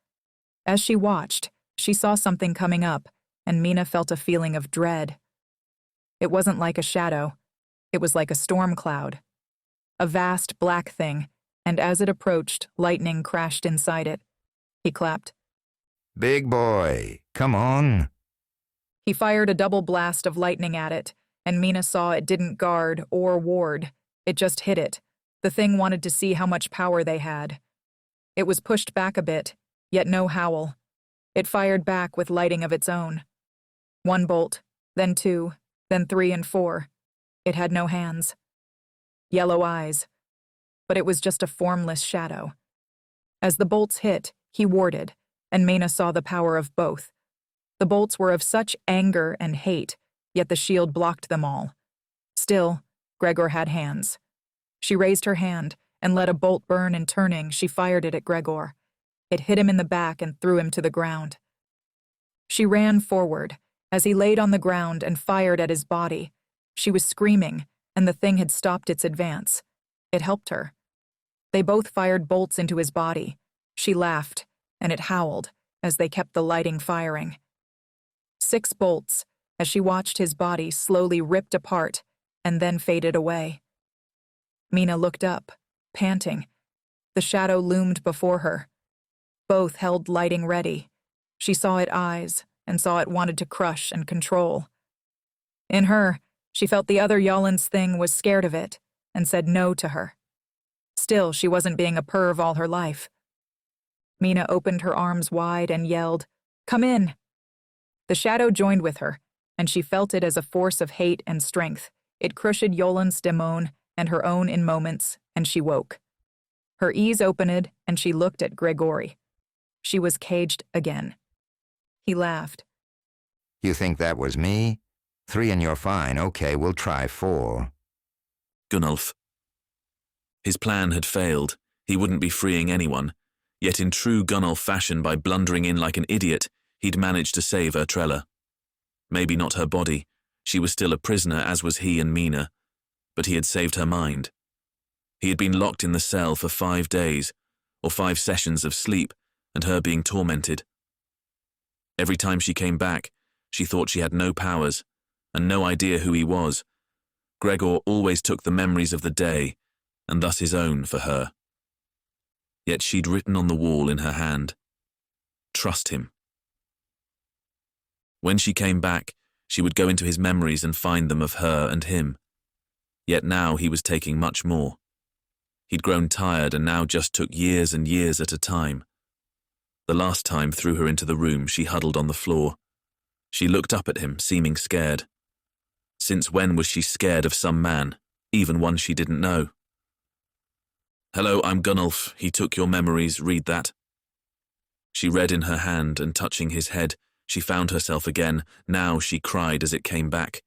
As she watched, she saw something coming up, and Mena felt a feeling of dread. It wasn't like a shadow. It was like a storm cloud. A vast black thing, and as it approached, lightning crashed inside it. He clapped. Big boy, come on. He fired a double blast of lightning at it, and Mena saw it didn't guard or ward. It just hit it. The thing wanted to see how much power they had. It was pushed back a bit, yet no howl. It fired back with lighting of its own. 1 bolt, then 2, then 3 and 4. It had no hands. Yellow eyes. But it was just a formless shadow. As the bolts hit, he warded, and Mena saw the power of both. The bolts were of such anger and hate, yet the shield blocked them all. Still, Gregor had hands. She raised her hand and let a bolt burn, and turning, she fired it at Gregor. It hit him in the back and threw him to the ground. She ran forward. As he laid on the ground and fired at his body, she was screaming, and the thing had stopped its advance. It helped her. They both fired bolts into his body. She laughed, and it howled as they kept the lighting firing. 6 bolts, as she watched his body slowly ripped apart and then faded away. Mena looked up, panting. The shadow loomed before her. Both held lighting ready. She saw it eyes, and saw it wanted to crush and control. In her, she felt the other Yolland's thing was scared of it, and said no to her. Still, she wasn't being a perv all her life. Mena opened her arms wide and yelled, "Come in!" The shadow joined with her, and she felt it as a force of hate and strength. It crushed Yolland's demon and her own in moments, and she woke. Her eyes opened, and she looked at Gregory. She was caged again. He laughed. You think that was me? 3 and you're fine. Okay, we'll try 4. Gunnolf. His plan had failed. He wouldn't be freeing anyone. Yet in true Gunnolf fashion, by blundering in like an idiot, he'd managed to save Ertrella. Maybe not her body. She was still a prisoner, as was he and Mena. But he had saved her mind. He had been locked in the cell for 5 days, or 5 sessions of sleep, and her being tormented. Every time she came back, she thought she had no powers, and no idea who he was. Gregor always took the memories of the day, and thus his own, for her. Yet she'd written on the wall in her hand, "Trust him." When she came back, she would go into his memories and find them of her and him. Yet now he was taking much more. He'd grown tired and now just took years and years at a time. The last time threw her into the room, she huddled on the floor. She looked up at him, seeming scared. Since when was she scared of some man, even one she didn't know? "Hello, I'm Gunnolf. He took your memories, read that." She read in her hand, and touching his head, she found herself again. Now she cried as it came back.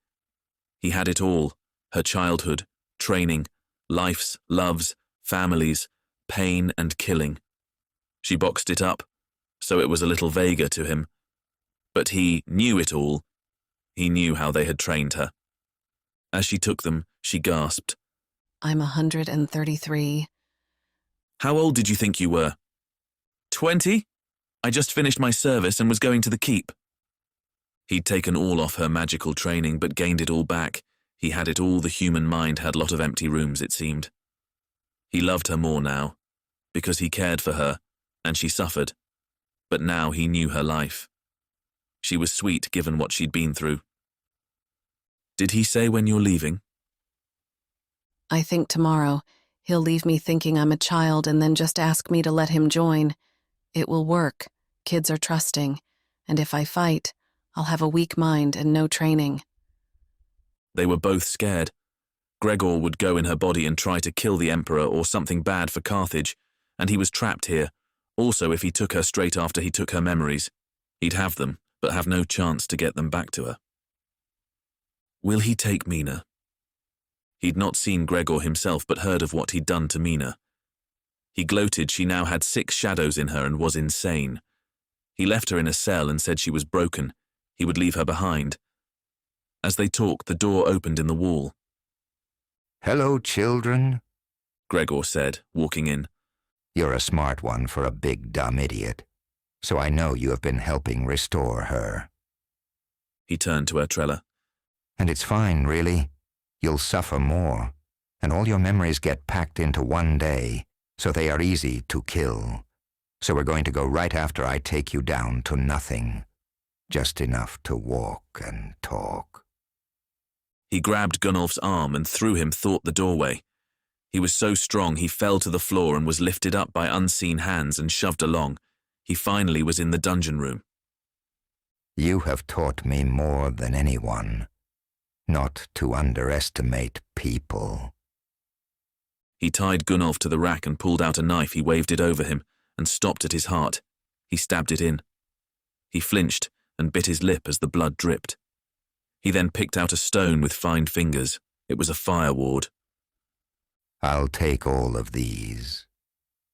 He had it all, her childhood, training, Lives, loves, families, pain and killing. She boxed it up, so it was a little vaguer to him. But he knew it all. He knew how they had trained her. As she took them, she gasped. I'm 133. How old did you think you were? 20? I just finished my service and was going to the keep. He'd taken all off her magical training, but gained it all back. He had it all. The human mind had lot of empty rooms, it seemed. He loved her more now, because he cared for her, and she suffered. But now he knew her life. She was sweet, given what she'd been through. Did he say when you're leaving? I think tomorrow he'll leave me thinking I'm a child and then just ask me to let him join. It will work. Kids are trusting. And if I fight, I'll have a weak mind and no training. They were both scared. Gregor would go in her body and try to kill the Emperor or something bad for Carthage, and he was trapped here. Also, if he took her straight after he took her memories, he'd have them, but have no chance to get them back to her. Will he take Mena? He'd not seen Gregor himself, but heard of what he'd done to Mena. He gloated she now had 6 shadows in her and was insane. He left her in a cell and said she was broken. He would leave her behind. As they talked, the door opened in the wall. Hello, children, Gregor said, walking in. You're a smart one for a big dumb idiot, so I know you have been helping restore her. He turned to Trella. And it's fine, really. You'll suffer more, and all your memories get packed into one day, so they are easy to kill. So we're going to go right after I take you down to nothing. Just enough to walk and talk. He grabbed Gunnolf's arm and threw him toward the doorway. He was so strong he fell to the floor and was lifted up by unseen hands and shoved along. He finally was in the dungeon room. You have taught me more than anyone, not to underestimate people. He tied Gunnolf to the rack and pulled out a knife. He waved it over him and stopped at his heart. He stabbed it in. He flinched and bit his lip as the blood dripped. He then picked out a stone with fine fingers. It was a fire ward. I'll take all of these.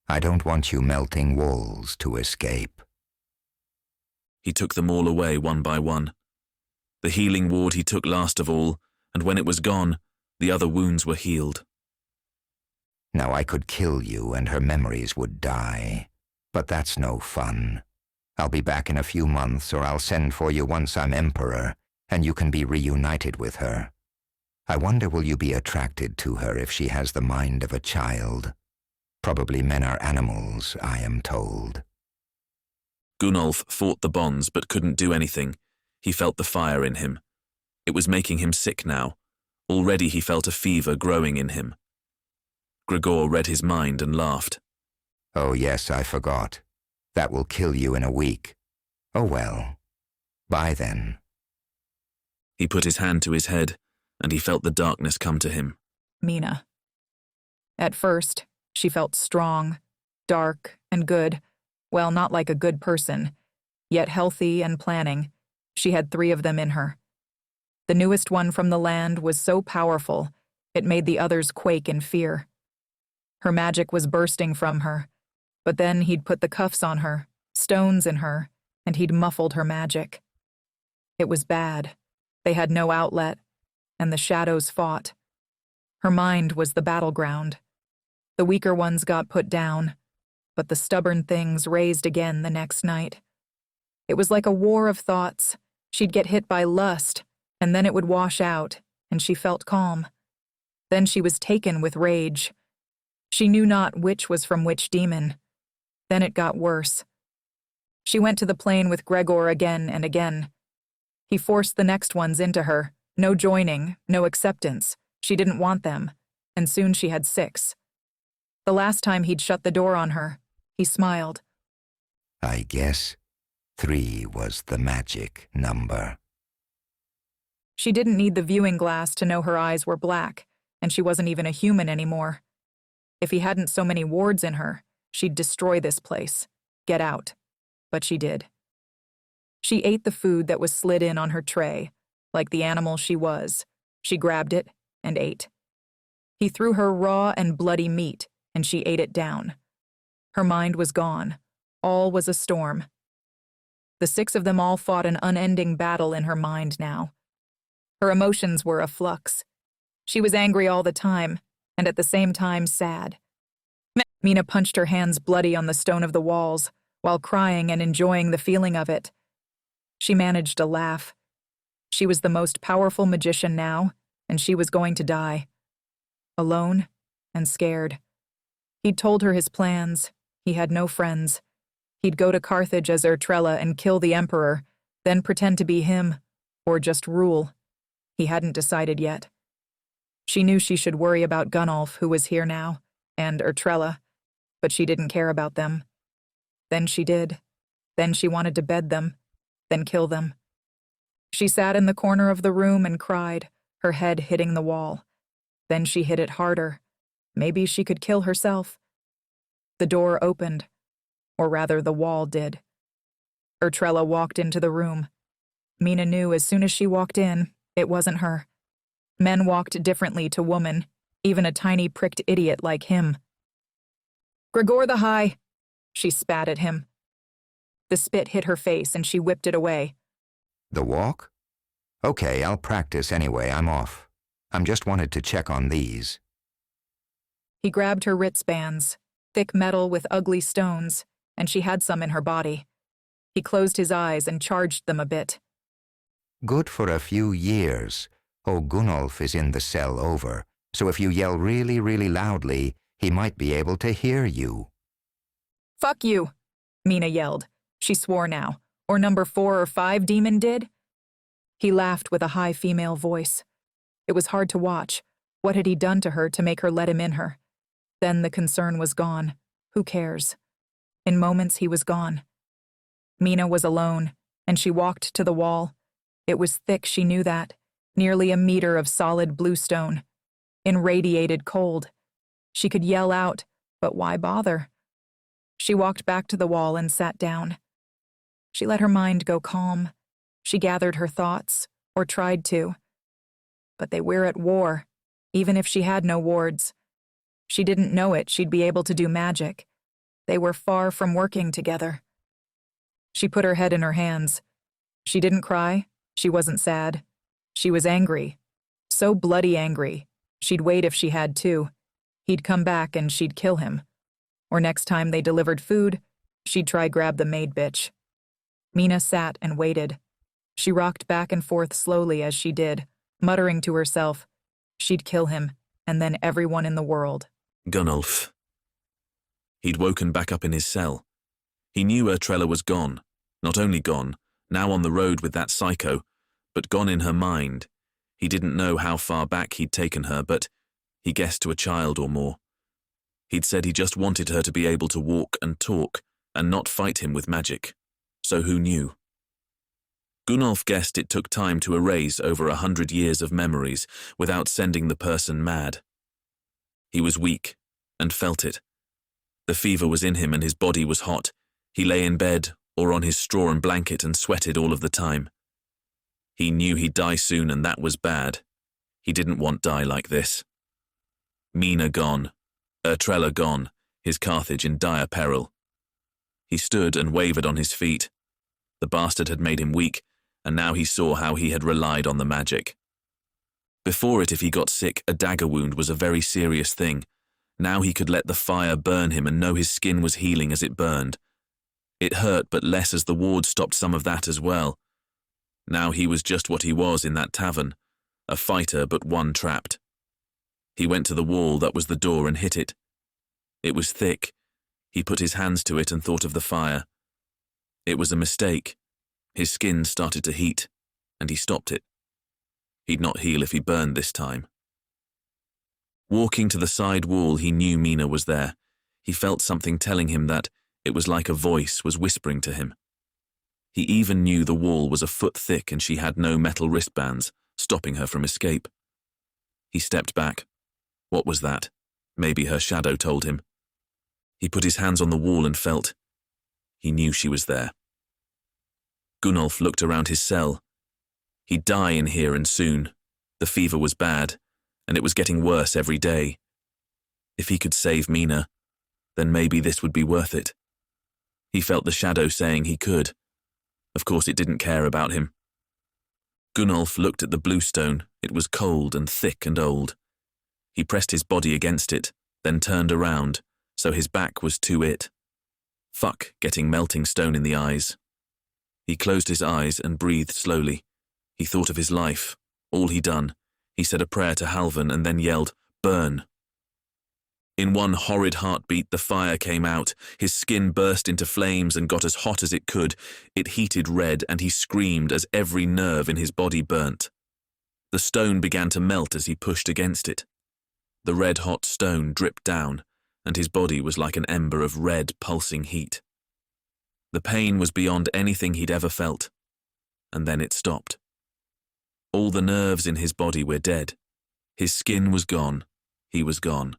I don't want you melting walls to escape. He took them all away one by one. The healing ward he took last of all, and when it was gone, the other wounds were healed. Now I could kill you and her memories would die, but that's no fun. I'll be back in a few months, or I'll send for you once I'm emperor, and you can be reunited with her. I wonder, will you be attracted to her if she has the mind of a child? Probably men are animals, I am told. Gunnolf fought the bonds but couldn't do anything. He felt the fire in him. It was making him sick now. Already he felt a fever growing in him. Gregor read his mind and laughed. Oh yes, I forgot. That will kill you in a week. Oh well. Bye then. He put his hand to his head, and he felt the darkness come to him. Mena. At first, she felt strong, dark, and good. Well, not like a good person, yet healthy and planning. She had 3 of them in her. The newest one from the land was so powerful, it made the others quake in fear. Her magic was bursting from her, but then he'd put the cuffs on her, stones in her, and he'd muffled her magic. It was bad. They had no outlet, and the shadows fought. Her mind was the battleground. The weaker ones got put down, but the stubborn things raised again the next night. It was like a war of thoughts. She'd get hit by lust, and then it would wash out, and she felt calm. Then she was taken with rage. She knew not which was from which demon. Then it got worse. She went to the plain with Gregor again and again. He forced the next ones into her. No joining, no acceptance. She didn't want them, and soon she had 6. The last time he'd shut the door on her, he smiled. I guess 3 was the magic number. She didn't need the viewing glass to know her eyes were black, and she wasn't even a human anymore. If he hadn't so many wards in her, she'd destroy this place. Get out. But she did. She ate the food that was slid in on her tray. Like the animal she was, she grabbed it and ate. He threw her raw and bloody meat, and she ate it down. Her mind was gone. All was a storm. The 6 of them all fought an unending battle in her mind now. Her emotions were a flux. She was angry all the time, and at the same time sad. Mena punched her hands bloody on the stone of the walls, while crying and enjoying the feeling of it. She managed to laugh. She was the most powerful magician now, and she was going to die. Alone and scared. He'd told her his plans. He had no friends. He'd go to Carthage as Ertrella and kill the emperor, then pretend to be him, or just rule. He hadn't decided yet. She knew she should worry about Gunnolf, who was here now, and Ertrella, but she didn't care about them. Then she did. Then she wanted to bed them, then kill them. She sat in the corner of the room and cried, her head hitting the wall. Then she hit it harder. Maybe she could kill herself. The door opened, or rather the wall did. Ertrella walked into the room. Mena knew as soon as she walked in, it wasn't her. Men walked differently to woman, even a tiny pricked idiot like him. "Gregor the High," she spat at him. The spit hit her face and she whipped it away. The walk? Okay, I'll practice anyway, I'm off. I'm just wanted to check on these. He grabbed her wristbands, thick metal with ugly stones, and she had some in her body. He closed his eyes and charged them a bit. Good for a few years. Oh, Gunnolf is in the cell over, so if you yell really, really loudly, he might be able to hear you. "Fuck you," Mena yelled. She swore now. Or number 4 or 5 demon did? He laughed with a high female voice. It was hard to watch. What had he done to her to make her let him in her? Then the concern was gone. Who cares? In moments he was gone. Mena was alone, and she walked to the wall. It was thick, she knew that. Nearly a meter of solid bluestone. Irradiated cold. She could yell out, but why bother? She walked back to the wall and sat down. She let her mind go calm. She gathered her thoughts, or tried to. But they were at war, even if she had no wards. She didn't know it, she'd be able to do magic. They were far from working together. She put her head in her hands. She didn't cry, she wasn't sad. She was angry. So bloody angry. She'd wait if she had to. He'd come back and she'd kill him. Or next time they delivered food, she'd try grab the maid bitch. Mena sat and waited. She rocked back and forth slowly as she did, muttering to herself, she'd kill him, and then everyone in the world. Gunnolf. He'd woken back up in his cell. He knew Ertrella was gone. Not only gone, now on the road with that psycho, but gone in her mind. He didn't know how far back he'd taken her, but he guessed to a child or more. He'd said he just wanted her to be able to walk and talk, and not fight him with magic. So who knew? Gunnolf guessed it took time to erase over 100 years of memories without sending the person mad. He was weak, and felt it. The fever was in him and his body was hot. He lay in bed or on his straw and blanket and sweated all of the time. He knew he'd die soon and that was bad. He didn't want die like this. Mena gone, Ertrella gone, his Carthage in dire peril. He stood and wavered on his feet. The bastard had made him weak, and now he saw how he had relied on the magic. Before it, if he got sick, a dagger wound was a very serious thing. Now he could let the fire burn him and know his skin was healing as it burned. It hurt, but less as the ward stopped some of that as well. Now he was just what he was in that tavern, a fighter but one trapped. He went to the wall that was the door and hit it. It was thick. He put his hands to it and thought of the fire. It was a mistake. His skin started to heat, and he stopped it. He'd not heal if he burned this time. Walking to the side wall, he knew Mena was there. He felt something telling him that it was like a voice was whispering to him. He even knew the wall was a foot thick and she had no metal wristbands, stopping her from escape. He stepped back. What was that? Maybe her shadow told him. He put his hands on the wall and felt. He knew she was there. Gunnolf looked around his cell. He'd die in here and soon. The fever was bad, and it was getting worse every day. If he could save Mena, then maybe this would be worth it. He felt the shadow saying he could. Of course it didn't care about him. Gunnolf looked at the blue stone. It was cold and thick and old. He pressed his body against it, then turned around, so his back was to it. Fuck getting melting stone in the eyes. He closed his eyes and breathed slowly. He thought of his life, all he'd done. He said a prayer to Halvan and then yelled, "Burn!" In one horrid heartbeat, the fire came out. His skin burst into flames and got as hot as it could. It heated red, and he screamed as every nerve in his body burnt. The stone began to melt as he pushed against it. The red-hot stone dripped down, and his body was like an ember of red, pulsing heat. The pain was beyond anything he'd ever felt, and then it stopped. All the nerves in his body were dead. His skin was gone. He was gone.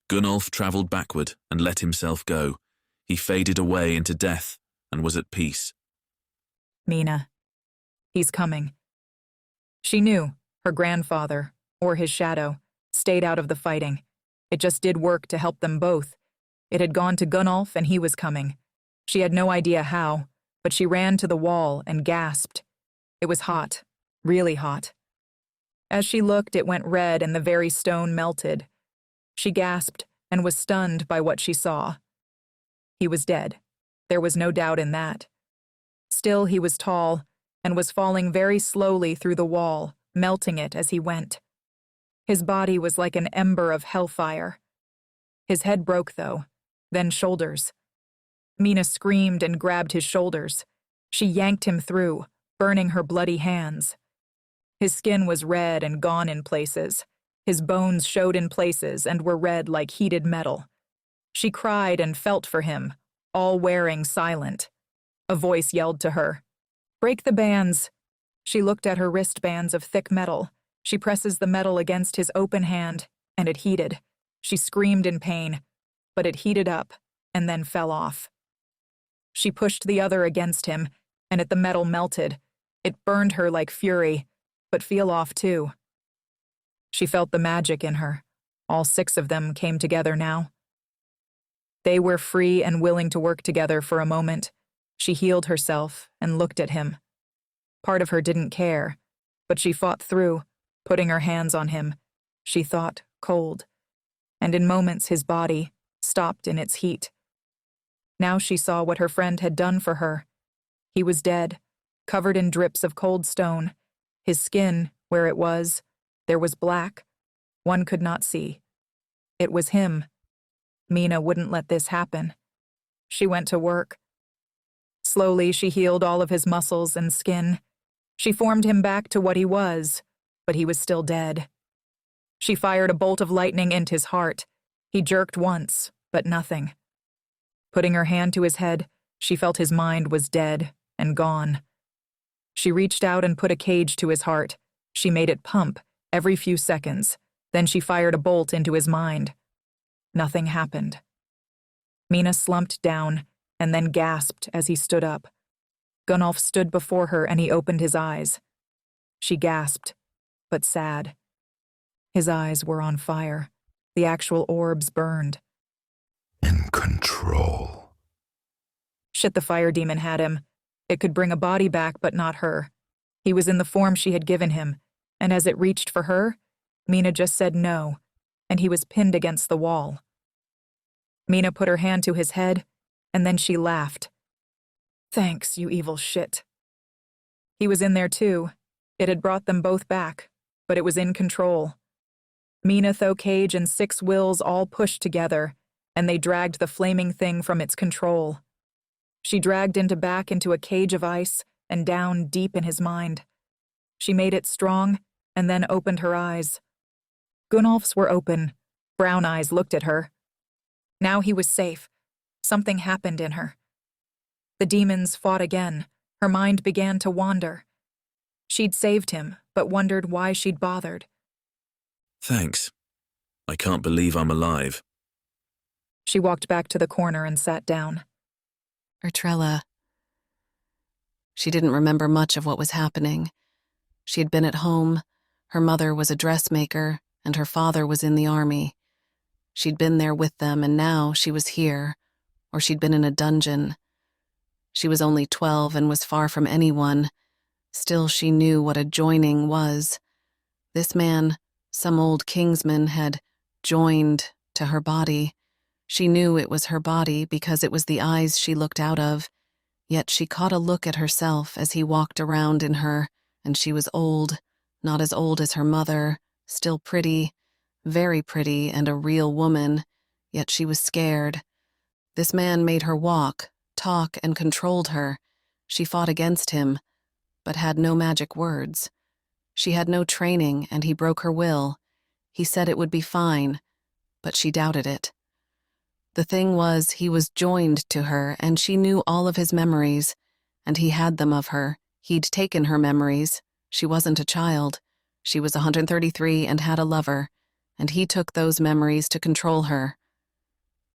Gunnolf travelled backward and let himself go. He faded away into death and was at peace. Mena. He's coming. She knew her grandfather, or his shadow, stayed out of the fighting. It just did work to help them both. It had gone to Gunnolf and he was coming. She had no idea how, but she ran to the wall and gasped. It was hot, really hot. As she looked, it went red and the very stone melted. She gasped and was stunned by what she saw. He was dead. There was no doubt in that. Still, he was tall and was falling very slowly through the wall, melting it as he went. His body was like an ember of hellfire. His head broke, though, then shoulders. Mena screamed and grabbed his shoulders. She yanked him through, burning her bloody hands. His skin was red and gone in places. His bones showed in places and were red like heated metal. She cried and felt for him, all wearing silent. A voice yelled to her, "Break the bands." She looked at her wristbands of thick metal. She presses the metal against his open hand, and it heated. She screamed in pain, but it heated up and then fell off. She pushed the other against him, and the metal melted. It burned her like fury, but fell off too. She felt the magic in her. All 6 of them came together now. They were free and willing to work together for a moment. She healed herself and looked at him. Part of her didn't care, but she fought through, putting her hands on him. She thought cold, and in moments his body stopped in its heat. Now she saw what her friend had done for her. He was dead, covered in drips of cold stone. His skin, where it was, there was black. One could not see. It was him. Mena wouldn't let this happen. She went to work. Slowly, she healed all of his muscles and skin. She formed him back to what he was, but he was still dead. She fired a bolt of lightning into his heart. He jerked once, but nothing. Putting her hand to his head, she felt his mind was dead and gone. She reached out and put a cage to his heart. She made it pump every few seconds. Then she fired a bolt into his mind. Nothing happened. Mena slumped down and then gasped as he stood up. Gunnolf stood before her and he opened his eyes. She gasped, but sad. His eyes were on fire. The actual orbs burned. In control. Shit, the fire demon had him. It could bring a body back, but not her. He was in the form she had given him, and as it reached for her, Mena just said no, and he was pinned against the wall. Mena put her hand to his head, and then she laughed. "Thanks, you evil shit." He was in there too. It had brought them both back, but it was in control. Mena, Cage, and 6 wills all pushed together, and they dragged the flaming thing from its control. She dragged it back into a cage of ice and down deep in his mind. She made it strong and then opened her eyes. Gunnolf's were open. Brown eyes looked at her. Now he was safe. Something happened in her. The demons fought again. Her mind began to wander. She'd saved him, but wondered why she'd bothered. Thanks. I can't believe I'm alive. She walked back to the corner and sat down. Ertrella. She didn't remember much of what was happening. She had been at home. Her mother was a dressmaker, and her father was in the army. She'd been there with them, and now she was here, or she'd been in a dungeon. She was only 12 and was far from anyone. Still, she knew what a joining was. This man, some old kingsman, had joined to her body. She knew it was her body because it was the eyes she looked out of, yet she caught a look at herself as he walked around in her, and she was old, not as old as her mother, still pretty, very pretty and a real woman, yet she was scared. This man made her walk, talk, and controlled her. She fought against him, but had no magic words. She had no training, and he broke her will. He said it would be fine, but she doubted it. The thing was, he was joined to her, and she knew all of his memories, and he had them of her. He'd taken her memories. She wasn't a child. She was 133 and had a lover, and he took those memories to control her.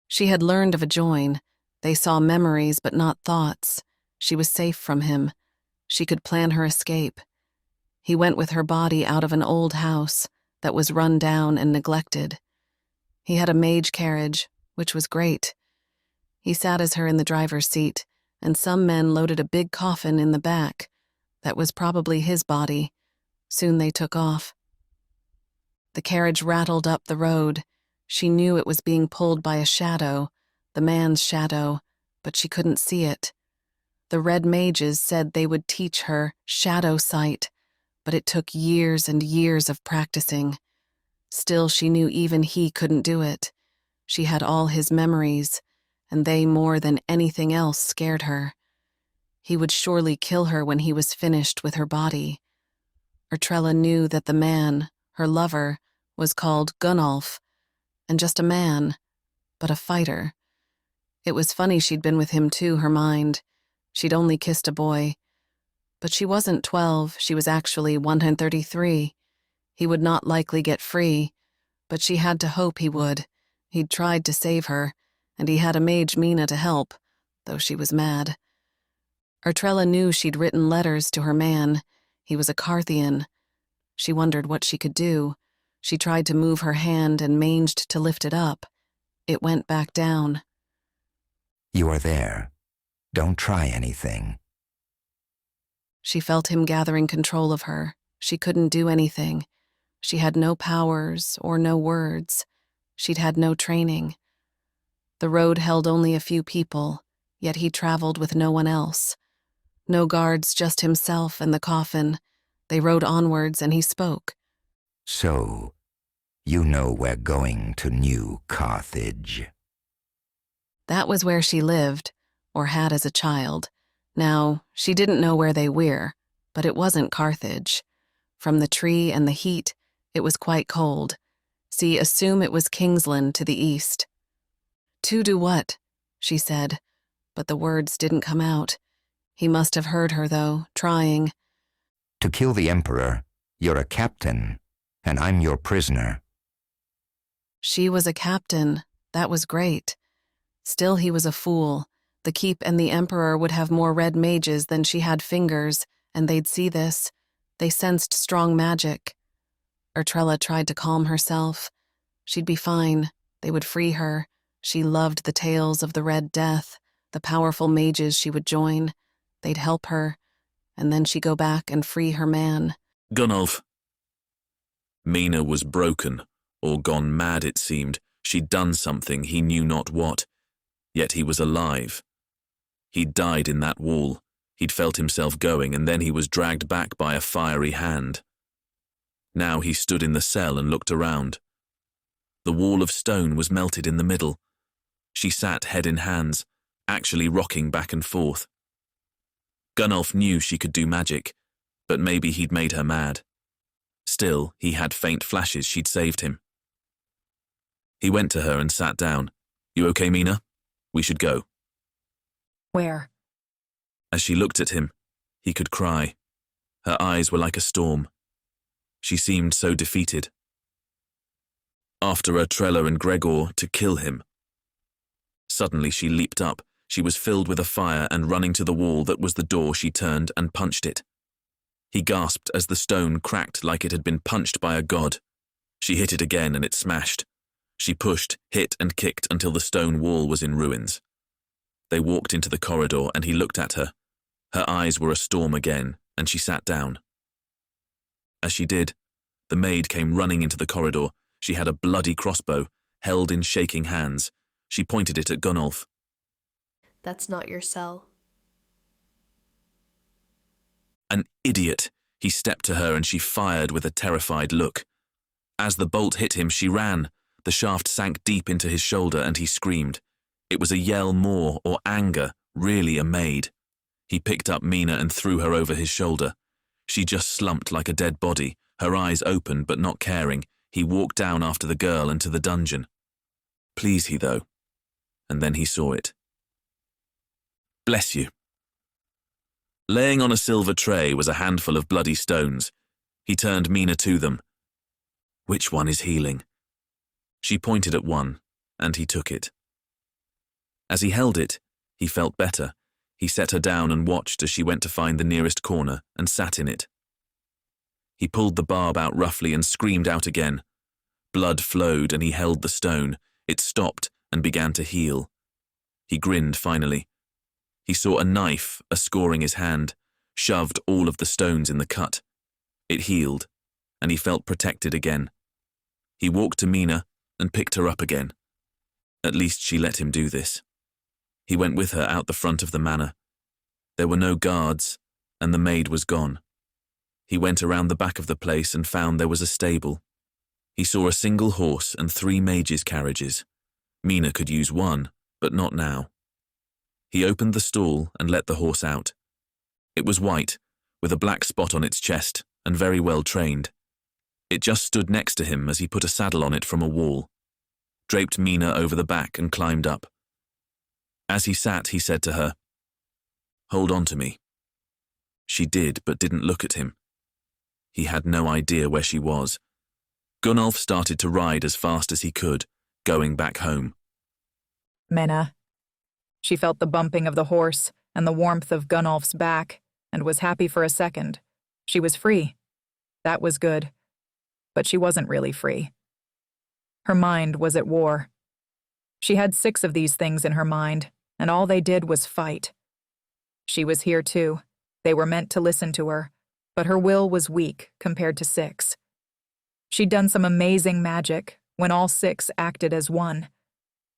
She had learned of a join. They saw memories but not thoughts. She was safe from him. She could plan her escape. He went with her body out of an old house that was run down and neglected. He had a mage carriage, which was great. He sat as her in the driver's seat, and some men loaded a big coffin in the back. That was probably his body. Soon they took off. The carriage rattled up the road. She knew it was being pulled by a shadow, the man's shadow, but she couldn't see it. The red mages said they would teach her shadow sight, but it took years and years of practicing. Still, she knew even he couldn't do it. She had all his memories, and they more than anything else scared her. He would surely kill her when he was finished with her body. Ertrella knew that the man, her lover, was called Gunnolf, and just a man, but a fighter. It was funny she'd been with him too, her mind. She'd only kissed a boy. But she wasn't 12, she was actually 133. He would not likely get free, but she had to hope he would. He'd tried to save her, and he had a mage Mena to help, though she was mad. Ertrella knew she'd written letters to her man. He was a Carthian. She wondered what she could do. She tried to move her hand and managed to lift it up. It went back down. You are there. Don't try anything. She felt him gathering control of her. She couldn't do anything. She had no powers or no words. She'd had no training. The road held only a few people, yet he traveled with no one else. No guards, just himself and the coffin. They rode onwards and he spoke. So, you know we're going to New Carthage. That was where she lived, or had as a child. Now, she didn't know where they were, but it wasn't Carthage. From the tree and the heat, it was quite cold. See, assume it was Kingsland to the east. To do what? She said, but the words didn't come out. He must have heard her, though, trying. To kill the Emperor, you're a captain, and I'm your prisoner. She was a captain. That was great. Still, he was a fool. The keep and the Emperor would have more red mages than she had fingers, and they'd see this. They sensed strong magic. Ertrella tried to calm herself. She'd be fine. They would free her. She loved the tales of the Red Death, the powerful mages she would join. They'd help her, and then she'd go back and free her man. Gunnolf. Mena was broken, or gone mad it seemed. She'd done something, he knew not what. Yet he was alive. He'd died in that wall. He'd felt himself going, and then he was dragged back by a fiery hand. Now he stood in the cell and looked around. The wall of stone was melted in the middle. She sat head in hands, actually rocking back and forth. Gunnolf knew she could do magic, but maybe he'd made her mad. Still, he had faint flashes she'd saved him. He went to her and sat down. You okay, Mena? We should go. Where? As she looked at him, he could cry. Her eyes were like a storm. She seemed so defeated. After Ertrella and Gregor to kill him. Suddenly she leaped up. She was filled with a fire, and running to the wall that was the door, she turned and punched it. He gasped as the stone cracked like it had been punched by a god. She hit it again and it smashed. She pushed, hit and kicked until the stone wall was in ruins. They walked into the corridor and he looked at her. Her eyes were a storm again, and she sat down. As she did, the maid came running into the corridor. She had a bloody crossbow, held in shaking hands. She pointed it at Gunnolf. That's not your cell. An idiot! He stepped to her and she fired with a terrified look. As the bolt hit him, she ran. The shaft sank deep into his shoulder and he screamed. It was a yell more, or anger, really a maid. He picked up Mena and threw her over his shoulder. She just slumped like a dead body, her eyes open but not caring. He walked down after the girl and to the dungeon. Please, he though. And then he saw it. Bless you. Laying on a silver tray was a handful of bloody stones. He turned Mena to them. Which one is healing? She pointed at one, and he took it. As he held it, he felt better. He set her down and watched as she went to find the nearest corner and sat in it. He pulled the barb out roughly and screamed out again. Blood flowed and he held the stone. It stopped and began to heal. He grinned finally. He saw a knife scoring his hand, shoved all of the stones in the cut. It healed, and he felt protected again. He walked to Mena and picked her up again. At least she let him do this. He went with her out the front of the manor. There were no guards, and the maid was gone. He went around the back of the place and found there was a stable. He saw a single horse and 3 mages' carriages. Mena could use one, but not now. He opened the stall and let the horse out. It was white, with a black spot on its chest, and very well trained. It just stood next to him as he put a saddle on it from a wall, draped Mena over the back and climbed up. As he sat, he said to her, "Hold on to me." She did, but didn't look at him. He had no idea where she was. Gunnolf started to ride as fast as he could, going back home. Mena. She felt the bumping of the horse and the warmth of Gunnolf's back, and was happy for a second. She was free. That was good. But she wasn't really free. Her mind was at war. She had 6 of these things in her mind, and all they did was fight. She was here too. They were meant to listen to her, but her will was weak compared to 6. She'd done some amazing magic when all 6 acted as one.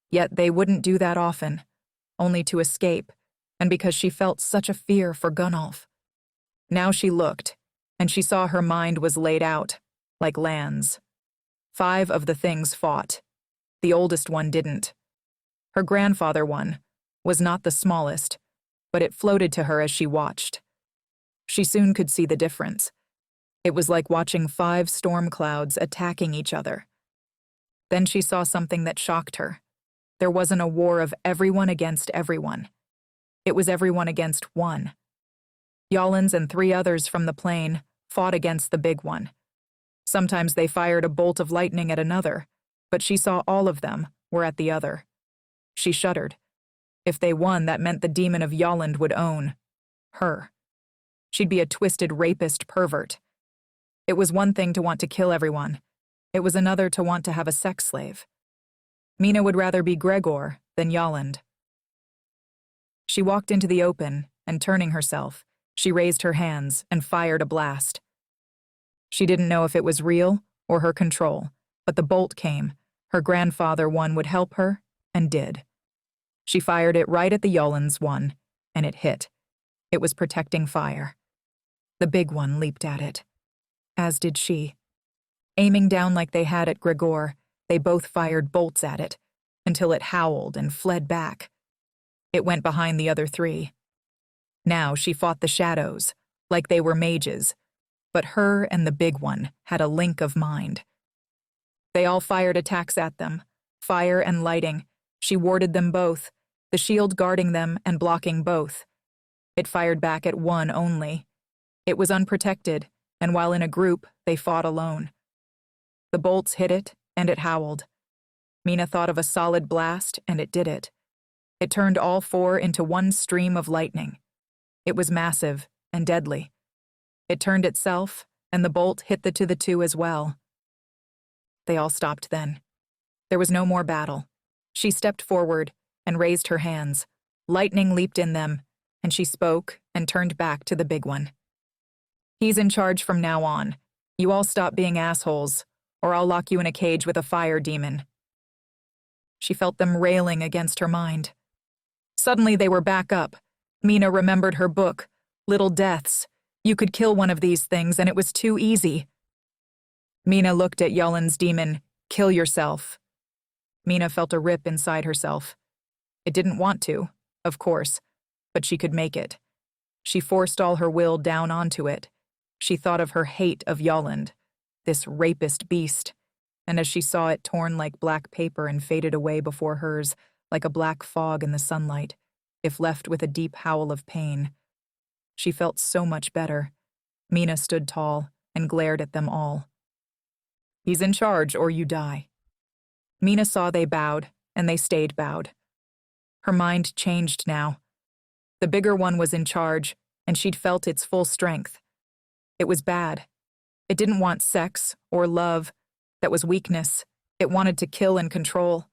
Yet they wouldn't do that often, only to escape, and because she felt such a fear for Gunnolf. Now she looked, and she saw her mind was laid out, like lands. 5 of the things fought. The oldest one didn't. Her grandfather one was not the smallest, but it floated to her as she watched. She soon could see the difference. It was like watching 5 storm clouds attacking each other. Then she saw something that shocked her. There wasn't a war of everyone against everyone. It was everyone against one. Yolans and 3 others from the plain fought against the big one. Sometimes they fired a bolt of lightning at another, but she saw all of them were at the other. She shuddered. If they won, that meant the demon of Yolland would own her. She'd be a twisted rapist pervert. It was one thing to want to kill everyone. It was another to want to have a sex slave. Mena would rather be Gregor than Yolland. She walked into the open, and turning herself, she raised her hands and fired a blast. She didn't know if it was real or her control, but the bolt came. Her grandfather one would help her, and did. She fired it right at the Yolland's one, and it hit. It was protecting fire. The big one leaped at it, as did she. Aiming down like they had at Gregor, they both fired bolts at it, until it howled and fled back. It went behind the other 3. Now she fought the shadows, like they were mages, but her and the big one had a link of mind. They all fired attacks at them, fire and lighting. She warded them both, the shield guarding them and blocking both. It fired back at one only. It was unprotected, and while in a group, they fought alone. The bolts hit it, and it howled. Mena thought of a solid blast, and it did it. It turned all 4 into one stream of lightning. It was massive and deadly. It turned itself, and the bolt hit the two as well. They all stopped then. There was no more battle. She stepped forward and raised her hands. Lightning leaped in them, and she spoke and turned back to the big one. He's in charge from now on. You all stop being assholes, or I'll lock you in a cage with a fire demon. She felt them railing against her mind. Suddenly they were back up. Mena remembered her book, Little Deaths. You could kill one of these things, and it was too easy. Mena looked at Yullin's demon, Kill yourself. Mena felt a rip inside herself. It didn't want to, of course, but she could make it. She forced all her will down onto it. She thought of her hate of Yulland, this rapist beast, and as she saw it torn like black paper and faded away before hers, like a black fog in the sunlight, if left with a deep howl of pain, she felt so much better. Mena stood tall and glared at them all. He's in charge, or you die. Mena saw they bowed, and they stayed bowed. Her mind changed now. The bigger one was in charge, and she'd felt its full strength. It was bad. It didn't want sex or love. That was weakness. It wanted to kill and control.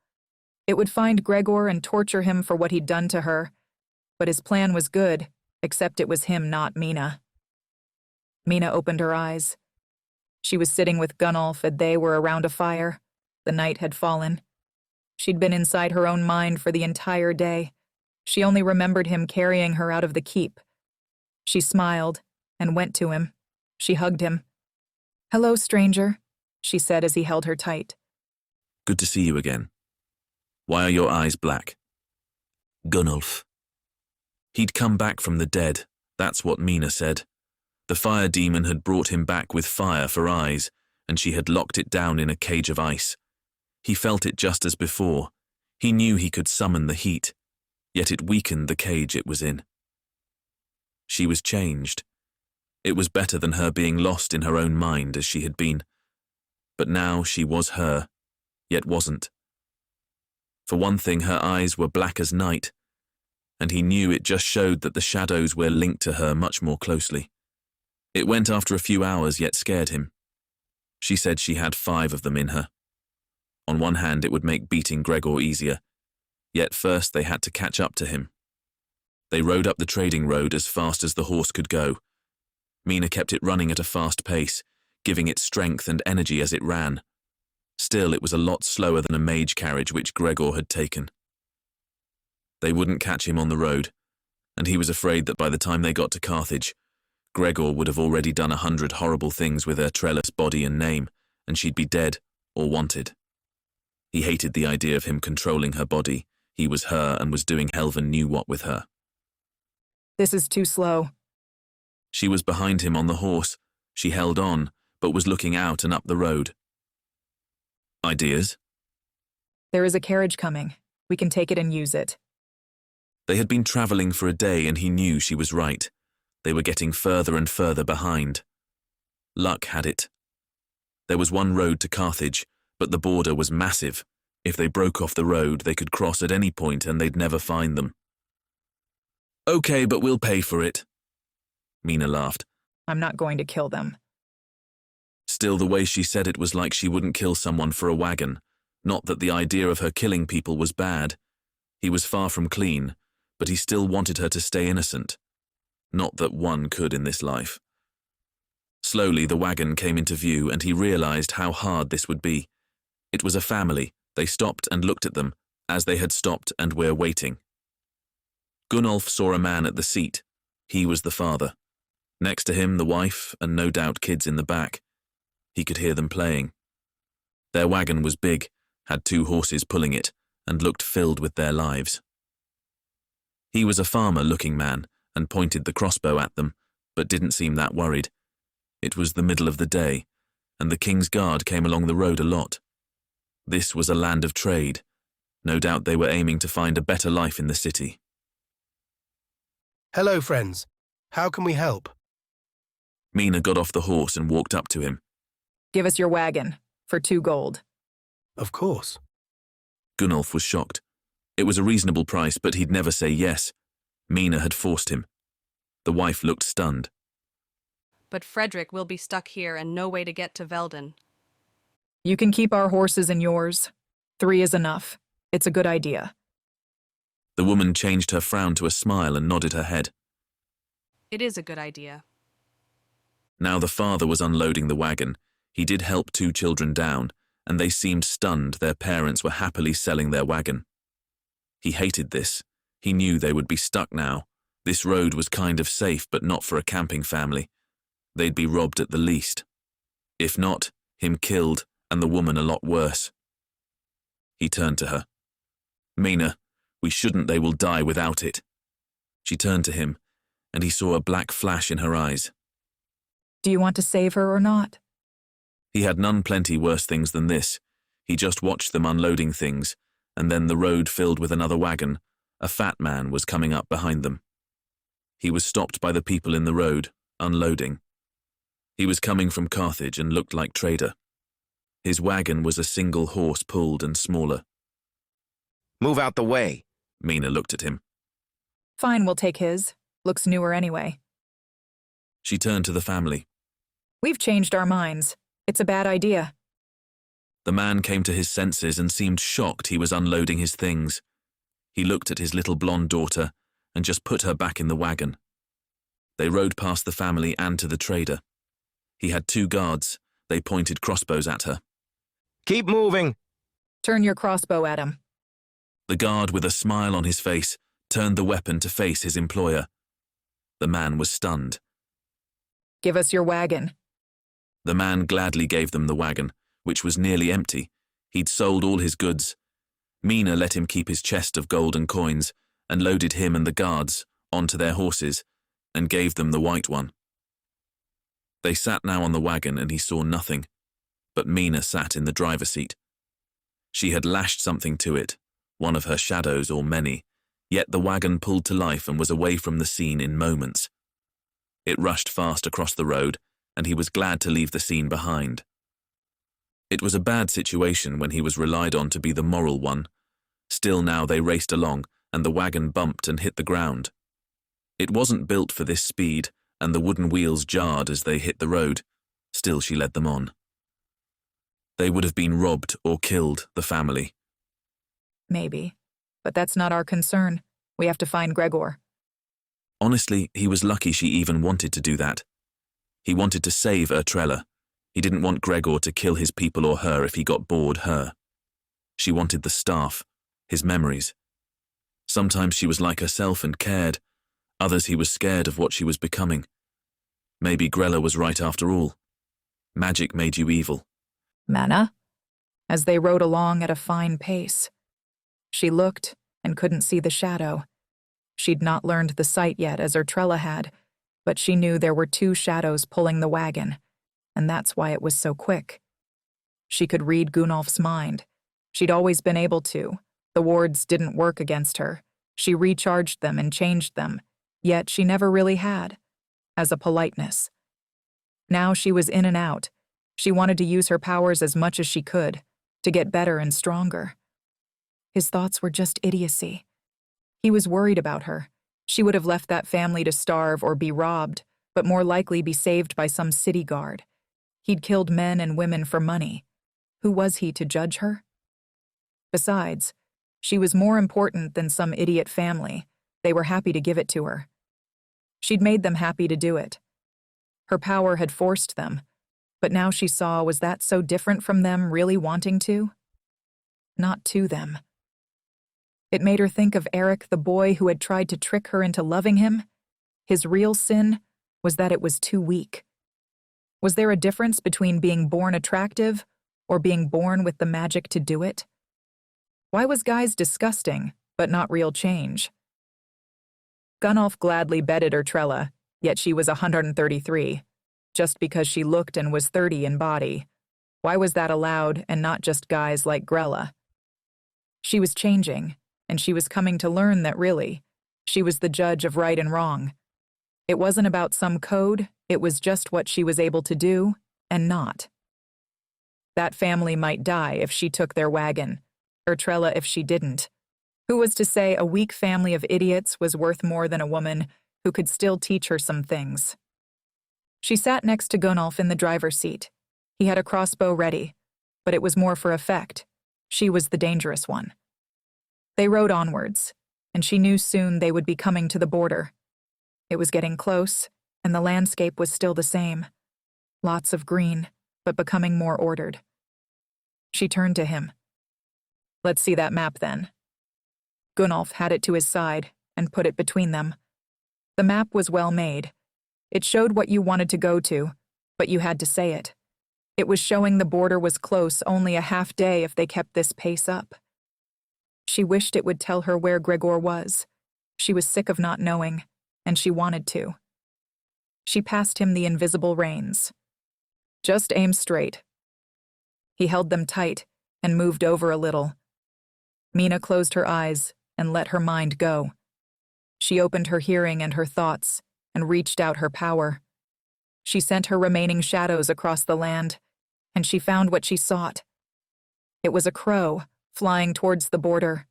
It would find Gregor and torture him for what he'd done to her. But his plan was good, except it was him, not Mena. Mena opened her eyes. She was sitting with Gunnolf, and they were around a fire. The night had fallen. She'd been inside her own mind for the entire day. She only remembered him carrying her out of the keep. She smiled and went to him. She hugged him. "Hello, stranger," she said as he held her tight. Good to see you again. Why are your eyes black? Gunnolf. He'd come back from the dead, that's what Mena said. The fire demon had brought him back with fire for eyes, and she had locked it down in a cage of ice. He felt it just as before. He knew he could summon the heat, yet it weakened the cage it was in. She was changed. It was better than her being lost in her own mind as she had been. But now she was her, yet wasn't. For one thing, her eyes were black as night, and he knew it just showed that the shadows were linked to her much more closely. It went after a few hours, yet scared him. She said she had 5 of them in her. On one hand, it would make beating Gregor easier, yet first they had to catch up to him. They rode up the trading road as fast as the horse could go. Mena kept it running at a fast pace, giving it strength and energy as it ran. Still, it was a lot slower than a mage carriage which Gregor had taken. They wouldn't catch him on the road, and he was afraid that by the time they got to Carthage, Gregor would have already done 100 horrible things with her trellis body and name, and she'd be dead or wanted. He hated the idea of him controlling her body. He was her and was doing Helven knew what with her. This is too slow. She was behind him on the horse. She held on, but was looking out and up the road. Ideas? There is a carriage coming. We can take it and use it. They had been traveling for a day, and he knew she was right. They were getting further and further behind. Luck had it. There was one road to Carthage, but the border was massive. If they broke off the road, they could cross at any point and they'd never find them. Okay, but we'll pay for it. Mena laughed. I'm not going to kill them. Still, the way she said it was like she wouldn't kill someone for a wagon. Not that the idea of her killing people was bad. He was far from clean, but he still wanted her to stay innocent. Not that one could in this life. Slowly, the wagon came into view, and he realized how hard this would be. It was a family. They stopped and looked at them, as they had stopped and were waiting. Gunnolf saw a man at the seat. He was the father. Next to him, the wife, and no doubt kids in the back. He could hear them playing. Their wagon was big, had 2 horses pulling it, and looked filled with their lives. He was a farmer-looking man, and pointed the crossbow at them, but didn't seem that worried. It was the middle of the day, and the King's Guard came along the road a lot. This was a land of trade. No doubt they were aiming to find a better life in the city. Hello, friends. How can we help? Mena got off the horse and walked up to him. Give us your wagon, for 2 gold. Of course. Gunnolf was shocked. It was a reasonable price, but he'd never say yes. Mena had forced him. The wife looked stunned. but Frederick will be stuck here and no way to get to Velden. You can keep our horses and yours. 3 is enough. It's a good idea. The woman changed her frown to a smile and nodded her head. It is a good idea. Now the father was unloading the wagon. He did help 2 children down, and they seemed stunned their parents were happily selling their wagon. He hated this. He knew they would be stuck now. This road was kind of safe, but not for a camping family. They'd be robbed at the least. If not, him killed, and the woman a lot worse. He turned to her. Mena, we shouldn't, they will die without it. She turned to him, and he saw a black flash in her eyes. Do you want to save her or not? He had none plenty worse things than this. He just watched them unloading things, and then the road filled with another wagon. A fat man was coming up behind them. He was stopped by the people in the road, unloading. He was coming from Carthage and looked like trader. His wagon was a single horse pulled and smaller. Move out the way. Mena looked at him. Fine, we'll take his. Looks newer anyway. She turned to the family. We've changed our minds. It's a bad idea. The man came to his senses and seemed shocked he was unloading his things. He looked at his little blonde daughter and just put her back in the wagon. They rode past the family and to the trader. He had 2 guards. They pointed crossbows at her. Keep moving. Turn your crossbow at him. The guard, with a smile on his face, turned the weapon to face his employer. The man was stunned. Give us your wagon. The man gladly gave them the wagon, which was nearly empty. He'd sold all his goods. Mena let him keep his chest of gold and coins and loaded him and the guards onto their horses and gave them the white one. They sat now on the wagon and he saw nothing, but Mena sat in the driver's seat. She had lashed something to it, one of her shadows or many, yet the wagon pulled to life and was away from the scene in moments. It rushed fast across the road, and he was glad to leave the scene behind. It was a bad situation when he was relied on to be the moral one. Still now they raced along, and the wagon bumped and hit the ground. It wasn't built for this speed, and the wooden wheels jarred as they hit the road. Still she led them on. They would have been robbed or killed, the family. Maybe. But that's not our concern. We have to find Gregor. Honestly, he was lucky she even wanted to do that. He wanted to save Ertrella. He didn't want Gregor to kill his people or her if he got bored her. She wanted the staff, his memories. Sometimes she was like herself and cared. Others he was scared of what she was becoming. Maybe Grella was right after all. Magic made you evil. Mena? As they rode along at a fine pace. She looked and couldn't see the shadow. She'd not learned the sight yet as Ertrella had, but she knew there were 2 shadows pulling the wagon, and that's why it was so quick. She could read Gunnolf's mind. She'd always been able to. The wards didn't work against her. She recharged them and changed them, yet she never really had, as a politeness. Now she was in and out. She wanted to use her powers as much as she could, to get better and stronger. His thoughts were just idiocy. He was worried about her. She would have left that family to starve or be robbed, but more likely be saved by some city guard. He'd killed men and women for money. Who was he to judge her? Besides, she was more important than some idiot family. They were happy to give it to her. She'd made them happy to do it. Her power had forced them, but now she saw, was that so different from them really wanting to? Not to them. It made her think of Eric, the boy who had tried to trick her into loving him. His real sin was that it was too weak. Was there a difference between being born attractive or being born with the magic to do it? Why was guys disgusting, but not real change? Gunnolf gladly bedded Ertrella, yet she was 133, just because she looked and was 30 in body. Why was that allowed and not just guys like Grella? She was changing, and she was coming to learn that really, she was the judge of right and wrong. It wasn't about some code, it was just what she was able to do and not. That family might die if she took their wagon, Ertrella if she didn't. Who was to say a weak family of idiots was worth more than a woman who could still teach her some things? She sat next to Gunnolf in the driver's seat. He had a crossbow ready, but it was more for effect. She was the dangerous one. They rode onwards, and she knew soon they would be coming to the border. It was getting close, and the landscape was still the same. Lots of green, but becoming more ordered. She turned to him. "Let's see that map, then." Gunnolf had it to his side and put it between them. The map was well made. It showed what you wanted to go to, but you had to say it. It was showing the border was close only a half day if they kept this pace up. She wished it would tell her where Gregor was. She was sick of not knowing, and she wanted to. She passed him the invisible reins. "Just aim straight." He held them tight and moved over a little. Mena closed her eyes and let her mind go. She opened her hearing and her thoughts and reached out her power. She sent her remaining shadows across the land, and she found what she sought. It was a crow flying towards the border.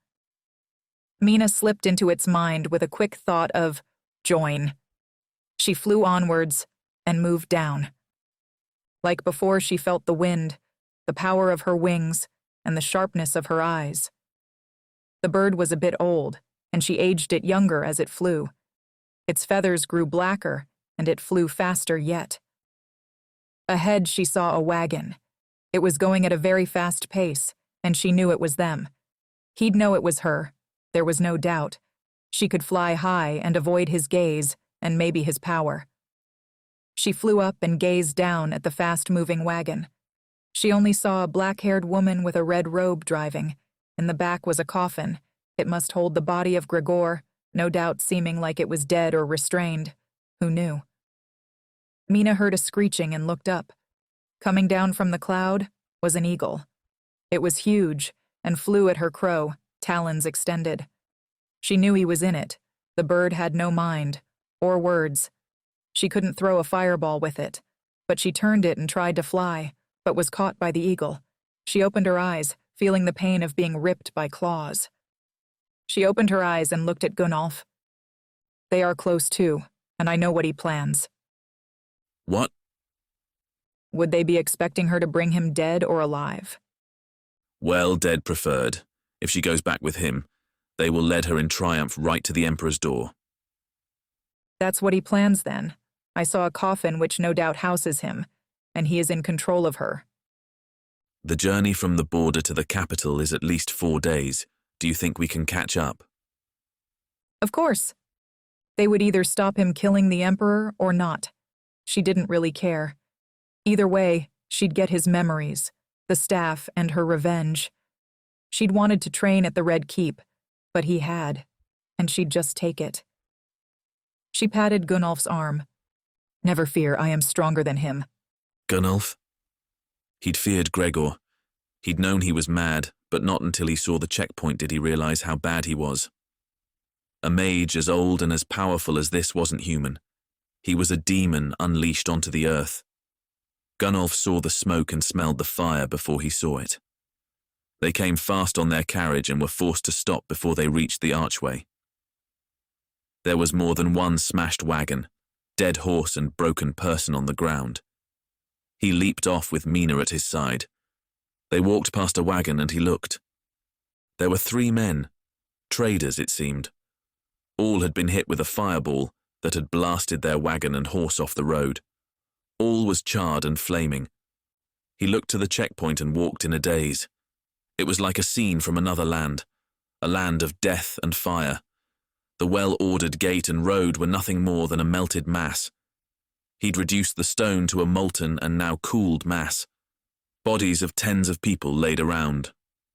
Mena slipped into its mind with a quick thought of join. She flew onwards and moved down. Like before, she felt the wind, the power of her wings, and the sharpness of her eyes. The bird was a bit old, and she aged it younger as it flew. Its feathers grew blacker, and it flew faster yet. Ahead, she saw a wagon. It was going at a very fast pace, and she knew it was them. He'd know it was her. There was no doubt. She could fly high and avoid his gaze and maybe his power. She flew up and gazed down at the fast-moving wagon. She only saw a black-haired woman with a red robe driving. In the back was a coffin. It must hold the body of Gregor, no doubt seeming like it was dead or restrained. Who knew? Mena heard a screeching and looked up. Coming down from the cloud was an eagle. It was huge and flew at her crow, talons extended. She knew he was in it. The bird had no mind, or words. She couldn't throw a fireball with it, but she turned it and tried to fly, but was caught by the eagle. She opened her eyes, feeling the pain of being ripped by claws. She opened her eyes and looked at Gunnolf. "They are close too, and I know what he plans." "What?" Would they be expecting her to bring him dead or alive? "Well, dead preferred. If she goes back with him, they will lead her in triumph right to the Emperor's door." "That's what he plans then. I saw a coffin which no doubt houses him, and he is in control of her." "The journey from the border to the capital is at least 4 days. Do you think we can catch up?" "Of course." They would either stop him killing the Emperor or not. She didn't really care. Either way, she'd get his memories, the staff, and her revenge. She'd wanted to train at the Red Keep, but he had, and she'd just take it. She patted Gunnolf's arm. "Never fear, I am stronger than him." Gunnolf? He'd feared Gregor. He'd known he was mad, but not until he saw the checkpoint did he realize how bad he was. A mage as old and as powerful as this wasn't human. He was a demon unleashed onto the earth. Gunnolf saw the smoke and smelled the fire before he saw it. They came fast on their carriage and were forced to stop before they reached the archway. There was more than one smashed wagon, dead horse and broken person on the ground. He leaped off with Mena at his side. They walked past a wagon and he looked. There were 3 men, traders it seemed. All had been hit with a fireball that had blasted their wagon and horse off the road. All was charred and flaming. He looked to the checkpoint and walked in a daze. It was like a scene from another land, a land of death and fire. The well-ordered gate and road were nothing more than a melted mass. He'd reduced the stone to a molten and now cooled mass. Bodies of tens of people laid around.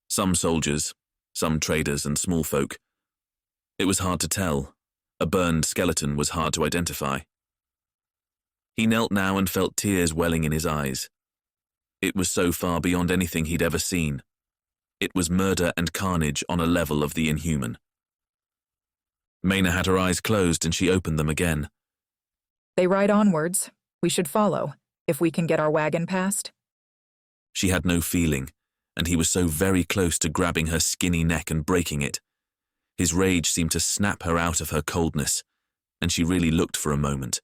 Some soldiers, some traders and small folk. It was hard to tell. A burned skeleton was hard to identify. He knelt now and felt tears welling in his eyes. It was so far beyond anything he'd ever seen. It was murder and carnage on a level of the inhuman. Mena had her eyes closed and she opened them again. "They ride onwards. We should follow, if we can get our wagon past." She had no feeling, and he was so very close to grabbing her skinny neck and breaking it. His rage seemed to snap her out of her coldness, and she really looked for a moment.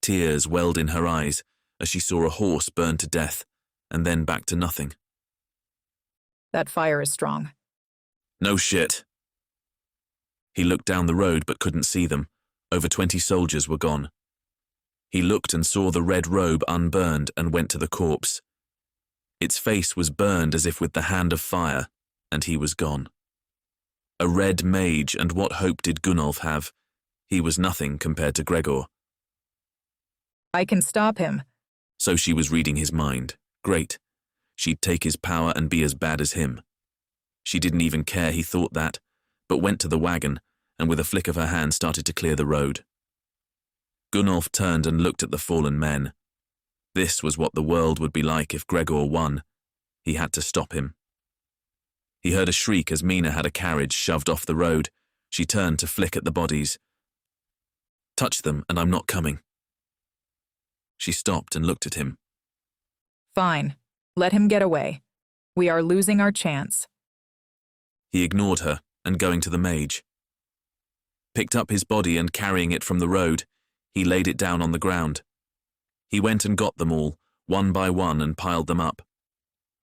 Tears welled in her eyes as she saw a horse burn to death, and then back to nothing. That fire is strong. No shit. He looked down the road but couldn't see them. Over 20 soldiers were gone. He looked and saw the red robe unburned and went to the corpse. Its face was burned as if with the hand of fire, and he was gone. A red mage, and what hope did Gunnolf have? He was nothing compared to Gregor. I can stop him. So she was reading his mind. Great. She'd take his power and be as bad as him. She didn't even care he thought that, but went to the wagon, and with a flick of her hand started to clear the road. Gunnolf turned and looked at the fallen men. This was what the world would be like if Gregor won. He had to stop him. He heard a shriek as Mena had a carriage shoved off the road. She turned to flick at the bodies. Touch them, and I'm not coming. She stopped and looked at him. Fine. Let him get away. We are losing our chance. He ignored her and going to the mage. Picked up his body and carrying it from the road, he laid it down on the ground. He went and got them all, one by one, and piled them up.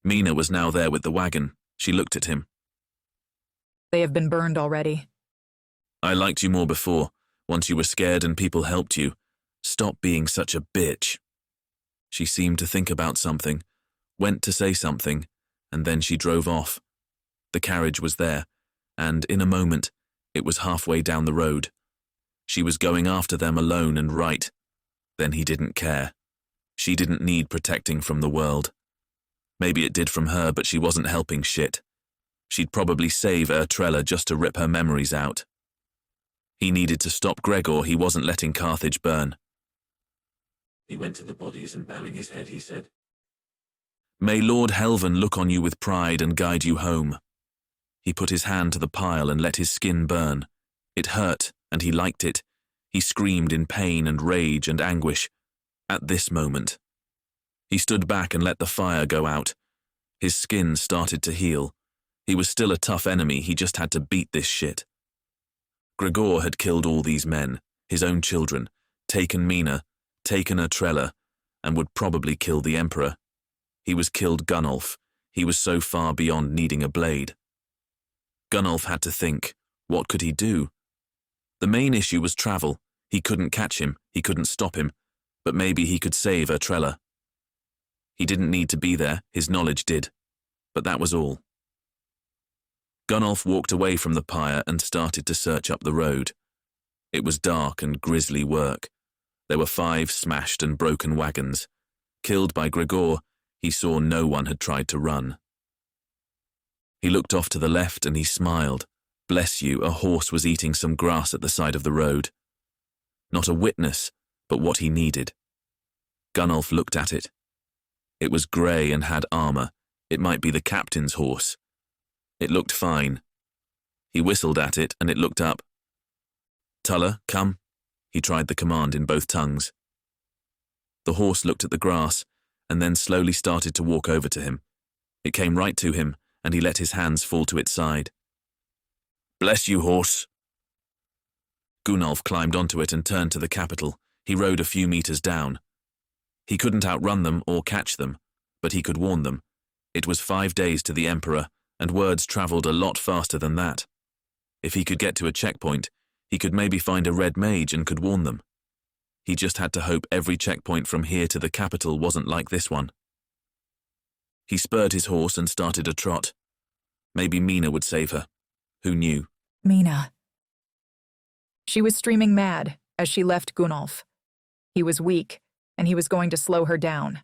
Mena was now there with the wagon. She looked at him. They have been burned already. I liked you more before, once you were scared and people helped you. Stop being such a bitch. She seemed to think about something, went to say something, and then she drove off. The carriage was there, and in a moment, it was halfway down the road. She was going after them alone and right. Then he didn't care. She didn't need protecting from the world. Maybe it did from her, but she wasn't helping shit. She'd probably save Ertrella just to rip her memories out. He needed to stop Gregor. He wasn't letting Carthage burn. He went to the bodies and bowing his head, he said, May Lord Helvan look on you with pride and guide you home. He put his hand to the pile and let his skin burn. It hurt, and he liked it. He screamed in pain and rage and anguish. At this moment, he stood back and let the fire go out. His skin started to heal. He was still a tough enemy. He just had to beat this shit. Gregor had killed all these men, his own children, taken Mena, taken Ertrella, and would probably kill the Emperor. He was killed Gunnolf. He was so far beyond needing a blade. Gunnolf had to think, what could he do? The main issue was travel. He couldn't catch him, he couldn't stop him, but maybe he could save Ertrella. He didn't need to be there, his knowledge did, but that was all. Gunnolf walked away from the pyre and started to search up the road. It was dark and grisly work. There were 5 smashed and broken wagons. Killed by Gregor, he saw no one had tried to run. He looked off to the left and he smiled. Bless you, a horse was eating some grass at the side of the road. Not a witness, but what he needed. Gunnolf looked at it. It was grey and had armour. It might be the captain's horse. It looked fine. He whistled at it and it looked up. Tulla, come. He tried the command in both tongues. The horse looked at the grass and then slowly started to walk over to him. It came right to him and he let his hands fall to its side. Bless you, horse. Gunnolf climbed onto it and turned to the capital. He rode a few meters down. He couldn't outrun them or catch them, but he could warn them. It was 5 days to the Emperor, and words travelled a lot faster than that. If he could get to a checkpoint, he could maybe find a red mage and could warn them. He just had to hope every checkpoint from here to the capital wasn't like this one. He spurred his horse and started a trot. Maybe Mena would save her. Who knew? Mena. She was streaming mad as she left Gunnolf. He was weak, and he was going to slow her down.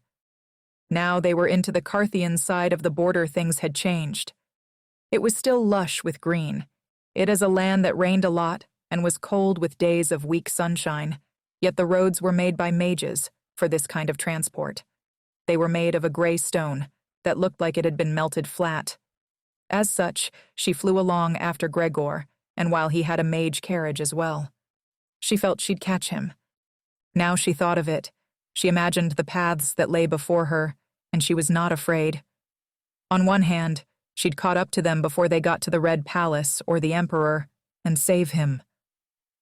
Now they were into the Carthian side of the border. Things had changed. It was still lush with green. It is a land that rained a lot and was cold with days of weak sunshine, yet the roads were made by mages for this kind of transport. They were made of a gray stone that looked like it had been melted flat. As such, she flew along after Gregor, and while he had a mage carriage as well. She felt she'd catch him. Now she thought of it. She imagined the paths that lay before her, and she was not afraid. On one hand, she'd caught up to them before they got to the Red Palace or the Emperor, and save him.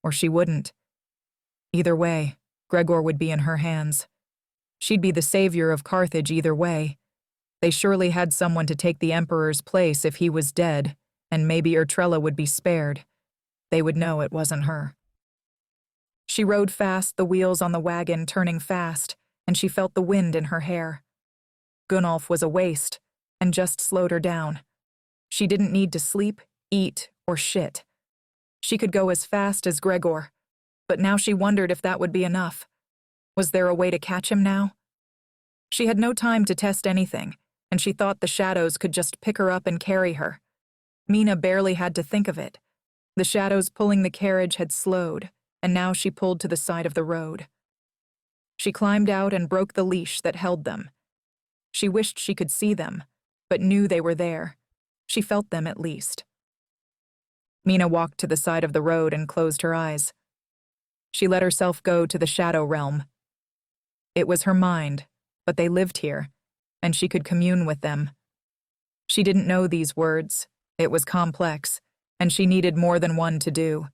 Or she wouldn't. Either way, Gregor would be in her hands. She'd be the savior of Carthage either way. They surely had someone to take the emperor's place if he was dead, and maybe Ertrella would be spared. They would know it wasn't her. She rode fast, the wheels on the wagon turning fast, and she felt the wind in her hair. Gunnolf was a waste, and just slowed her down. She didn't need to sleep, eat, or shit. She could go as fast as Gregor, but now she wondered if that would be enough. Was there a way to catch him now? She had no time to test anything, and she thought the shadows could just pick her up and carry her. Mena barely had to think of it. The shadows pulling the carriage had slowed, and now she pulled to the side of the road. She climbed out and broke the leash that held them. She wished she could see them, but knew they were there. She felt them at least. Mena walked to the side of the road and closed her eyes. She let herself go to the shadow realm. It was her mind, but they lived here, and she could commune with them. She didn't know these words. It was complex, and she needed more than one to do.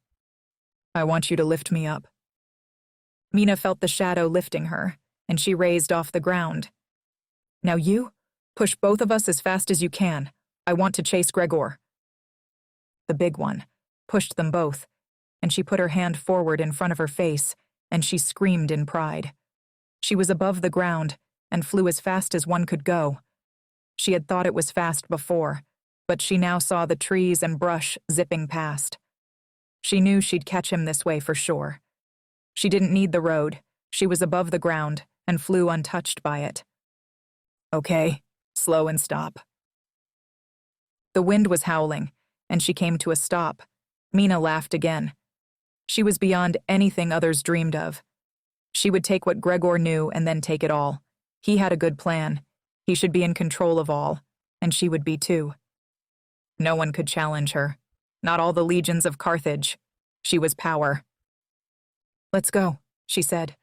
I want you to lift me up. Mena felt the shadow lifting her, and she raised off the ground. Now you, push both of us as fast as you can. I want to chase Gregor. The big one pushed them both, and she put her hand forward in front of her face, and she screamed in pride. She was above the ground and flew as fast as one could go. She had thought it was fast before, but she now saw the trees and brush zipping past. She knew she'd catch him this way for sure. She didn't need the road. She was above the ground and flew untouched by it. Okay, slow and stop. The wind was howling, and she came to a stop. Mena laughed again. She was beyond anything others dreamed of. She would take what Gregor knew and then take it all. He had a good plan. He should be in control of all, and she would be too. No one could challenge her. Not all the legions of Carthage. She was power. Let's go, she said,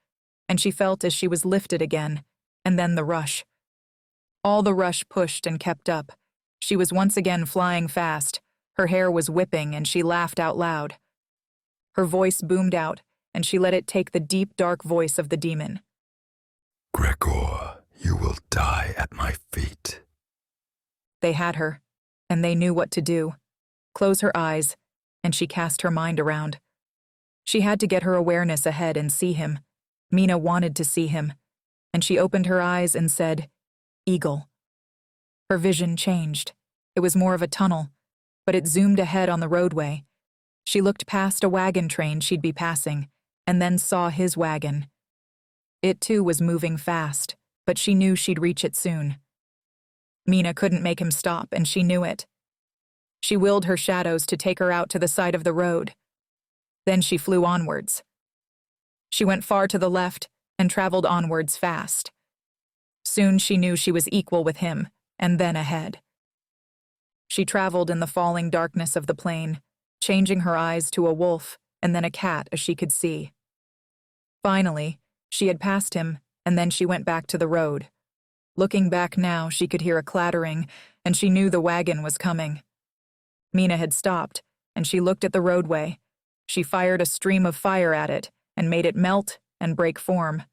and she felt as she was lifted again, and then the rush. All the rush pushed and kept up. She was once again flying fast. Her hair was whipping, and she laughed out loud. Her voice boomed out, and she let it take the deep, dark voice of the demon. Gregor, you will die at my feet. They had her, and they knew what to do. Close her eyes, and she cast her mind around. She had to get her awareness ahead and see him. Mena wanted to see him, and she opened her eyes and said, Eagle. Her vision changed. It was more of a tunnel, but it zoomed ahead on the roadway. She looked past a wagon train she'd be passing, and then saw his wagon. It too was moving fast, but she knew she'd reach it soon. Mena couldn't make him stop, and she knew it. She willed her shadows to take her out to the side of the road. Then she flew onwards. She went far to the left and traveled onwards fast. Soon she knew she was equal with him, and then ahead. She traveled in the falling darkness of the plain, changing her eyes to a wolf and then a cat as she could see. Finally, she had passed him, and then she went back to the road. Looking back now, she could hear a clattering, and she knew the wagon was coming. Mena had stopped, and she looked at the roadway. She fired a stream of fire at it and made it melt and break form.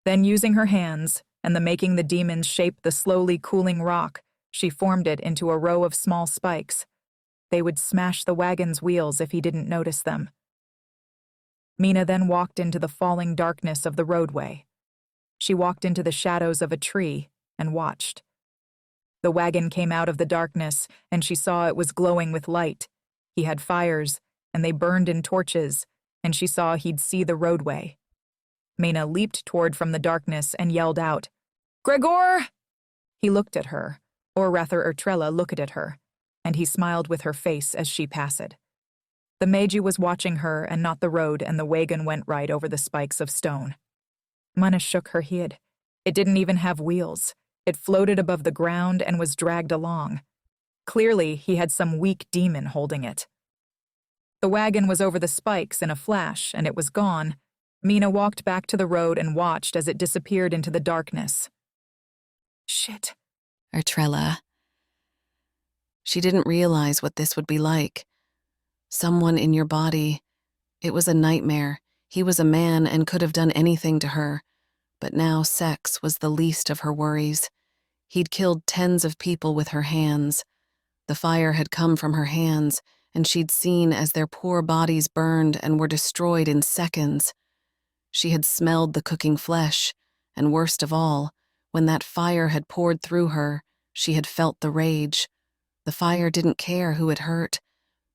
Then, using her hands and the making the demons shape the slowly cooling rock, she formed it into a row of small spikes. They would smash the wagon's wheels if he didn't notice them. Mena then walked into the falling darkness of the roadway. She walked into the shadows of a tree and watched. The wagon came out of the darkness, and she saw it was glowing with light. He had fires, and they burned in torches, and she saw he'd see the roadway. Mena leaped toward from the darkness and yelled out, Gregor! He looked at her, or rather Ertrella looked at her, and he smiled with her face as she passed. The mage was watching her and not the road, and the wagon went right over the spikes of stone. Mena shook her head. It didn't even have wheels. It floated above the ground and was dragged along. Clearly, he had some weak demon holding it. The wagon was over the spikes in a flash, and it was gone. Mena walked back to the road and watched as it disappeared into the darkness. Shit. Ertrella. She didn't realize what this would be like. Someone in your body. It was a nightmare. He was a man and could have done anything to her, but now sex was the least of her worries. He'd killed tens of people with her hands. The fire had come from her hands, and she'd seen as their poor bodies burned and were destroyed in seconds. She had smelled the cooking flesh, and worst of all, when that fire had poured through her, she had felt the rage. The fire didn't care who it hurt.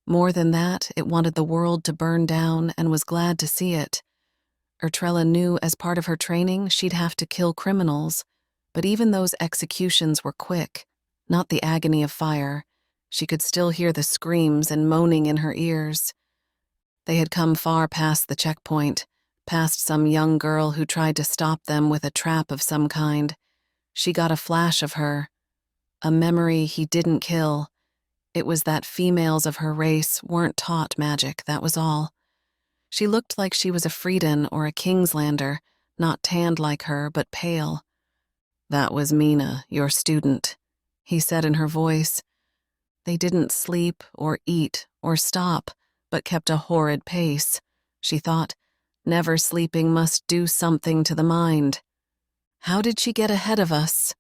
More than that, it wanted the world to burn down and was glad to see it. Ertrella knew as part of her training she'd have to kill criminals, but even those executions were quick, not the agony of fire. She could still hear the screams and moaning in her ears. They had come far past the checkpoint, past some young girl who tried to stop them with a trap of some kind. She got a flash of her, a memory he didn't kill. It was that females of her race weren't taught magic, that was all. She looked like she was a Friedan or a Kingslander, not tanned like her, but pale. "That was Mena, your student," he said in her voice. They didn't sleep or eat or stop, but kept a horrid pace. She thought, never sleeping must do something to the mind. How did she get ahead of us?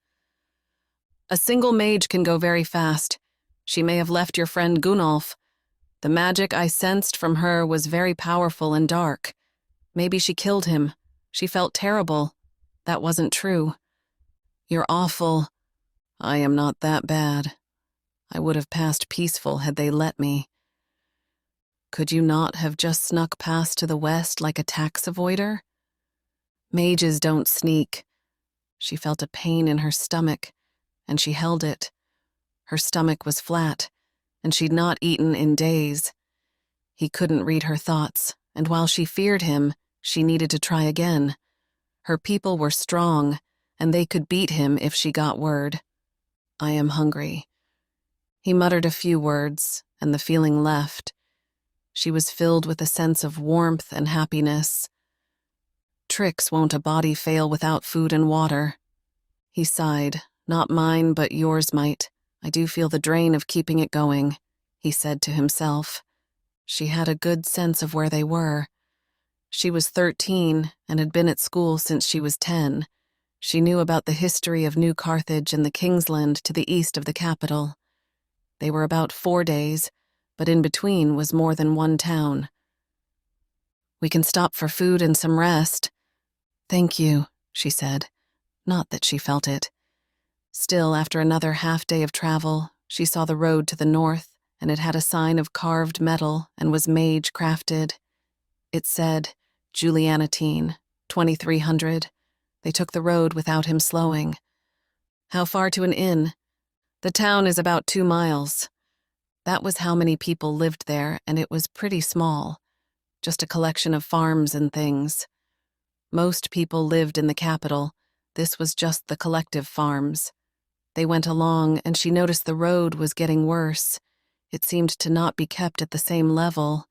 "A single mage can go very fast. She may have left your friend Gunnolf. The magic I sensed from her was very powerful and dark. Maybe she killed him. She felt terrible. That wasn't true. You're awful. I am not that bad. I would have passed peaceful had they let me. Could you not have just snuck past to the west like a tax avoider? Mages don't sneak." She felt a pain in her stomach, and she held it. Her stomach was flat, and she'd not eaten in days. He couldn't read her thoughts, and while she feared him, she needed to try again. Her people were strong, and they could beat him if she got word. "I am hungry." He muttered a few words, and the feeling left. She was filled with a sense of warmth and happiness. Tricks won't a body fail without food and water. He sighed. "Not mine, but yours might. I do feel the drain of keeping it going," he said to himself. She had a good sense of where they were. She was 13 and had been at school since she was 10. She knew about the history of New Carthage and the Kingsland to the east of the capital. They were about 4 days, but in between was more than one town. "We can stop for food and some rest." "Thank you," she said. Not that she felt it. Still, after another half-day of travel, she saw the road to the north, and it had a sign of carved metal and was mage crafted. It said, Julianatine, 2300. They took the road without him slowing. "How far to an inn?" "The town is about 2 miles. That was how many people lived there, and it was pretty small. Just a collection of farms and things. Most people lived in the capital. This was just the collective farms. They went along, and she noticed the road was getting worse. It seemed to not be kept at the same level.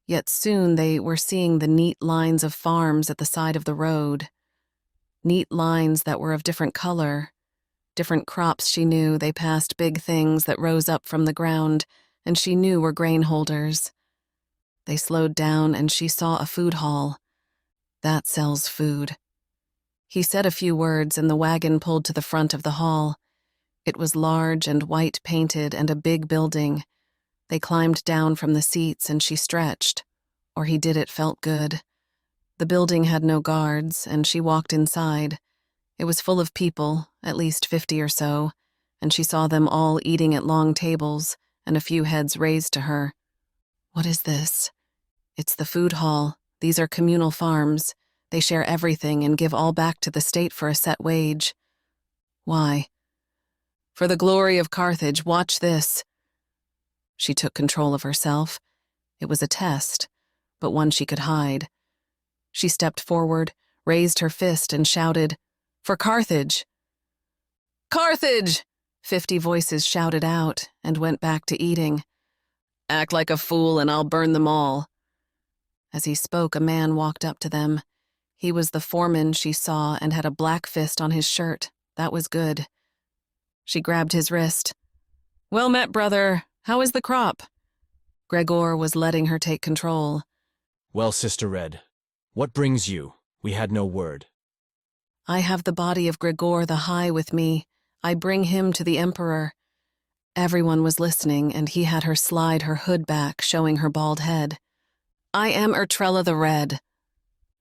Yet soon they were seeing the neat lines of farms at the side of the road. Neat lines that were of different color. Different crops, she knew. They passed big things that rose up from the ground, and she knew were grain holders. They slowed down, and she saw a food hall. That sells food. He said a few words, and the wagon pulled to the front of the hall. It was large and white-painted and a big building. They climbed down from the seats, and she stretched. Or he did, it felt good. The building had no guards, and she walked inside. It was full of people, at least 50 or so, and she saw them all eating at long tables, and a few heads raised to her. "What is this?" "It's the food hall. These are communal farms. They share everything and give all back to the state for a set wage." "Why?" "For the glory of Carthage, watch this." She took control of herself. It was a test, but one she could hide. She stepped forward, raised her fist, and shouted, "For Carthage!" "Carthage!" 50 voices shouted out and went back to eating. "Act like a fool and I'll burn them all." As he spoke, a man walked up to them. He was the foreman she saw and had a black fist on his shirt. That was good. She grabbed his wrist. "Well met, brother. How is the crop?" Gregor was letting her take control. "Well, Sister Red, What brings you? We had no word. I have the body of Gregor the High with me. I bring him to the Emperor. Everyone was listening, and he had her slide her hood back, showing her bald head. I am Ertrella the Red.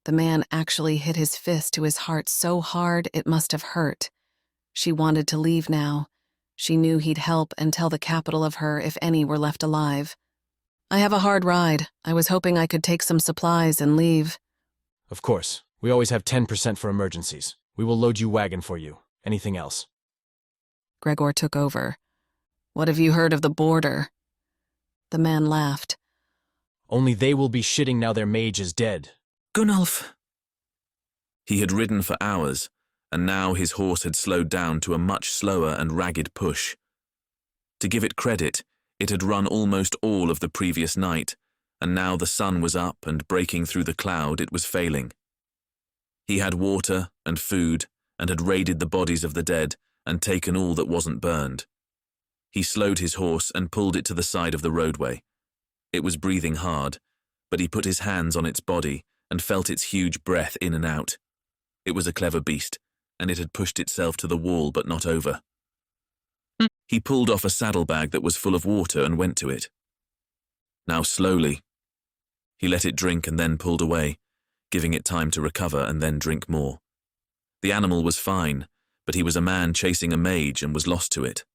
The man actually hit his fist to his heart so hard it must have hurt. She wanted to leave now. She knew he'd help and tell the capital of her if any were left alive. I have a hard ride. I was hoping I could take some supplies and leave. Of course. We always have 10% for emergencies. We will load you wagon for you. Anything else? Gregor took over. What have you heard of the border? The man laughed. Only they will be shitting now their mage is dead. Gunnolf! He had ridden for hours, and now his horse had slowed down to a much slower and ragged push. To give it credit, it had run almost all of the previous night, and now the sun was up and breaking through the cloud it was failing. He had water and food and had raided the bodies of the dead and taken all that wasn't burned. He slowed his horse and pulled it to the side of the roadway. It was breathing hard, but he put his hands on its body and felt its huge breath in and out. It was a clever beast, and it had pushed itself to the wall but not over. He pulled off a saddlebag that was full of water and went to it. Now slowly. He let it drink and then pulled away, giving it time to recover and then drink more. The animal was fine, but he was a man chasing a mage and was lost to it.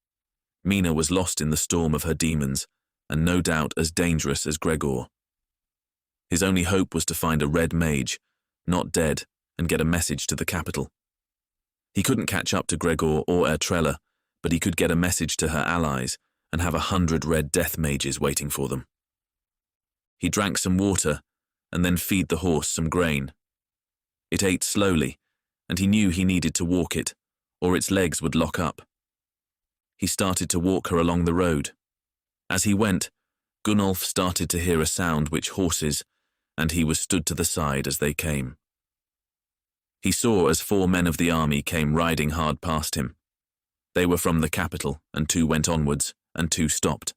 Mena was lost in the storm of her demons, and no doubt as dangerous as Gregor. His only hope was to find a red mage, not dead, and get a message to the capital. He couldn't catch up to Gregor or Ertrella, but he could get a message to her allies and have 100 red death mages waiting for them. He drank some water and then feed the horse some grain. It ate slowly, and he knew he needed to walk it, or its legs would lock up. He started to walk her along the road. As he went, Gunnolf started to hear a sound which horses, and he was stood to the side as they came. He saw as 4 men of the army came riding hard past him. They were from the capital, and 2 went onwards, and 2 stopped.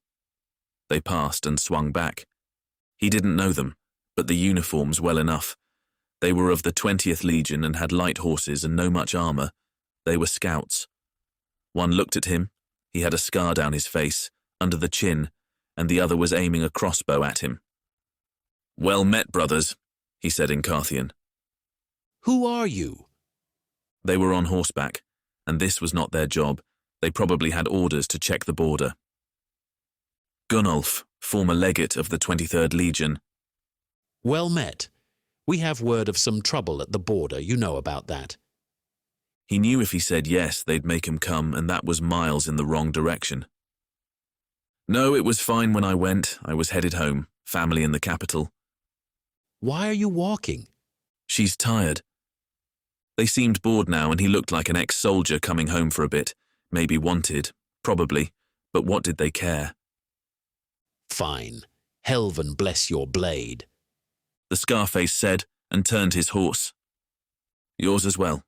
They passed and swung back. He didn't know them, but the uniforms well enough. They were of the 20th Legion and had light horses and no much armor. They were scouts. One looked at him. He had a scar down his face, under the chin, and the other was aiming a crossbow at him. "Well met, brothers," he said in Carthian. "Who are you?" They were on horseback, and this was not their job. They probably had orders to check the border. Gunnolf, former legate of the 23rd Legion. "Well met. We have word of some trouble at the border, you know about that." He knew if he said yes, they'd make him come, and that was miles in the wrong direction. "No, it was fine when I went. I was headed home, family in the capital." "Why are you walking?" "She's tired." They seemed bored now, and he looked like an ex-soldier coming home for a bit. Maybe wanted, probably, but what did they care? "Fine. Helven bless your blade," the Scarface said, and turned his horse. "Yours as well,"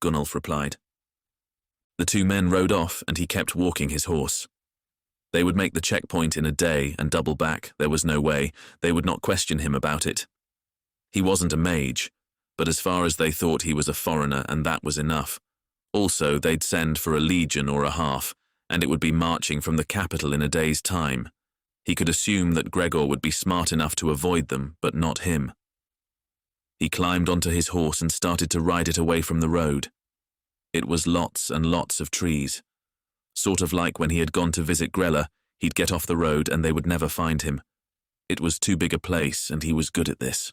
Gunnolf replied. The 2 men rode off, and he kept walking his horse. They would make the checkpoint in a day and double back. There was no way. They would not question him about it. He wasn't a mage, but as far as they thought he was a foreigner, and that was enough. Also, they'd send for a legion or a half, and it would be marching from the capital in a day's time. He could assume that Gregor would be smart enough to avoid them, but not him. He climbed onto his horse and started to ride it away from the road. It was lots and lots of trees. Sort of like when he had gone to visit Grella, he'd get off the road and they would never find him. It was too big a place, and he was good at this.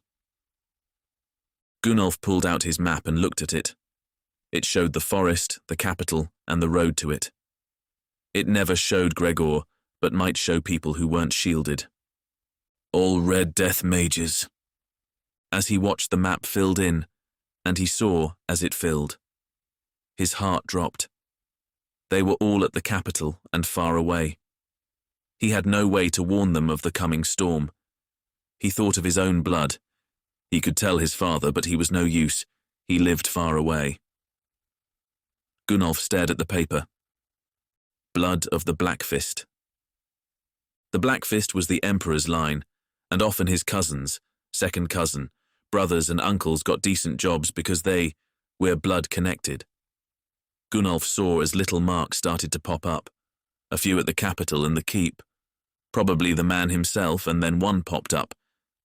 Gunnolf pulled out his map and looked at it. It showed the forest, the capital, and the road to it. It never showed Gregor, but might show people who weren't shielded. All red death mages. As he watched the map filled in, and he saw as it filled. His heart dropped. They were all at the capital and far away. He had no way to warn them of the coming storm. He thought of his own blood. He could tell his father, but he was no use. He lived far away. Gunnolf stared at the paper. Blood of the Black Fist. The Black Fist was the Emperor's line, and often his cousin's, second cousin, brothers and uncles got decent jobs because we're blood connected. Gunnolf saw as little marks started to pop up, a few at the capital and the keep. Probably the man himself, and then one popped up,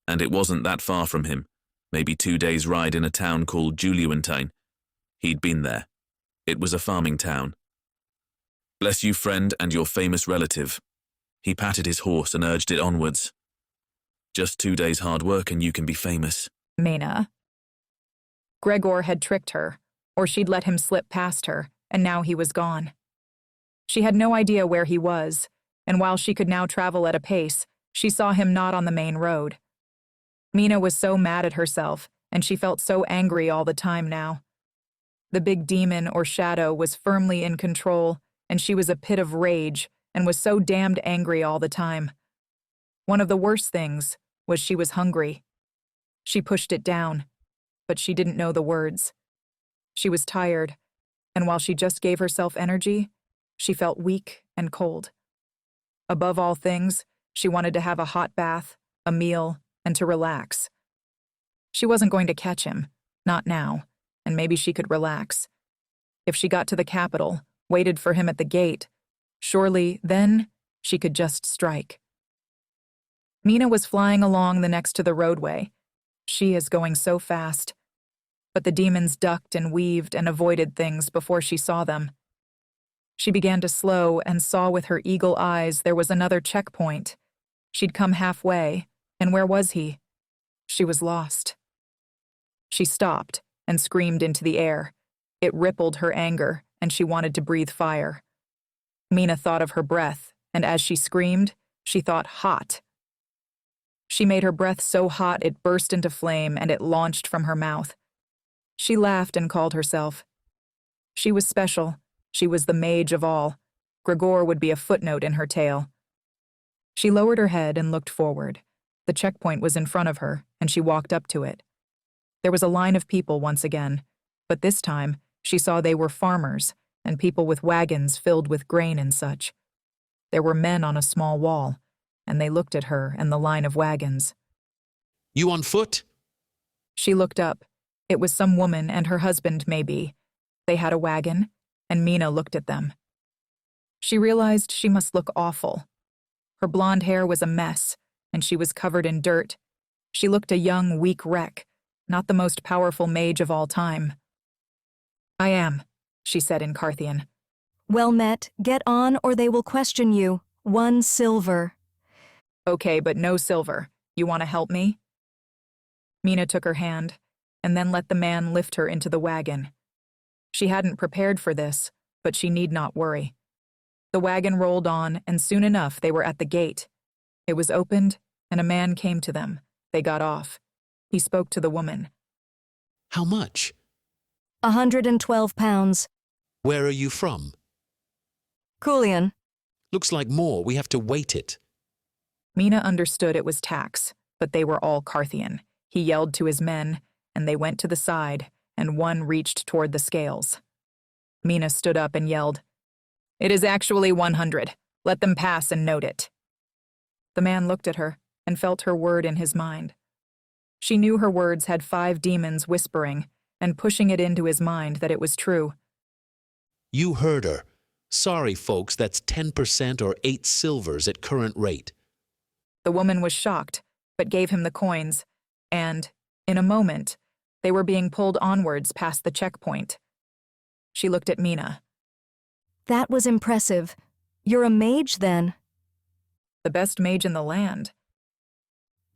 and it wasn't that far from him, maybe 2 days' ride in a town called Juliantine. He'd been there. It was a farming town. Bless you, friend, and your famous relative. He patted his horse and urged it onwards. Just 2 days' hard work and you can be famous. Mena. Gregor had tricked her, or she'd let him slip past her, and now he was gone. She had no idea where he was, and while she could now travel at a pace, she saw him not on the main road. Mena was so mad at herself, and she felt so angry all the time now. The big demon or shadow was firmly in control, and she was a pit of rage and was so damned angry all the time. One of the worst things was she was hungry. She pushed it down, but she didn't know the words. She was tired, and while she just gave herself energy, she felt weak and cold. Above all things, she wanted to have a hot bath, a meal, and to relax. She wasn't going to catch him, not now, and maybe she could relax. If she got to the capital, waited for him at the gate, surely then she could just strike. Mena was flying along the next to the roadway. She is going so fast. But the demons ducked and weaved and avoided things before she saw them. She began to slow and saw with her eagle eyes there was another checkpoint. She'd come halfway, and where was he? She was lost. She stopped and screamed into the air. It rippled her anger, and she wanted to breathe fire. Mena thought of her breath, and as she screamed, she thought hot. She made her breath so hot it burst into flame and it launched from her mouth. She laughed and called herself. She was special. She was the mage of all. Gregor would be a footnote in her tale. She lowered her head and looked forward. The checkpoint was in front of her, and she walked up to it. There was a line of people once again, but this time she saw they were farmers and people with wagons filled with grain and such. There were men on a small wall, and they looked at her and the line of wagons. You on foot? She looked up. It was some woman and her husband, maybe. They had a wagon, and Mena looked at them. She realized she must look awful. Her blonde hair was a mess, and she was covered in dirt. She looked a young, weak wreck, not the most powerful mage of all time. I am, she said in Carthian. Well met. Get on, or they will question you. 1 silver. Okay, but no silver. You want to help me? Mena took her hand, and then let the man lift her into the wagon. She hadn't prepared for this, but she need not worry. The wagon rolled on, and soon enough they were at the gate. It was opened, and a man came to them. They got off. He spoke to the woman. How much? 112 pounds. Where are you from? Coolian. Looks like more. We have to weight it. Mena understood it was tax, but they were all Carthian. He yelled to his men, and they went to the side, and one reached toward the scales. Mena stood up and yelled, It is actually 100. Let them pass and note it. The man looked at her and felt her word in his mind. She knew her words had 5 demons whispering and pushing it into his mind that it was true. You heard her. Sorry, folks, that's 10% or 8 silvers at current rate. The woman was shocked, but gave him the coins, and, in a moment, they were being pulled onwards past the checkpoint. She looked at Mena. That was impressive. You're a mage, then? The best mage in the land.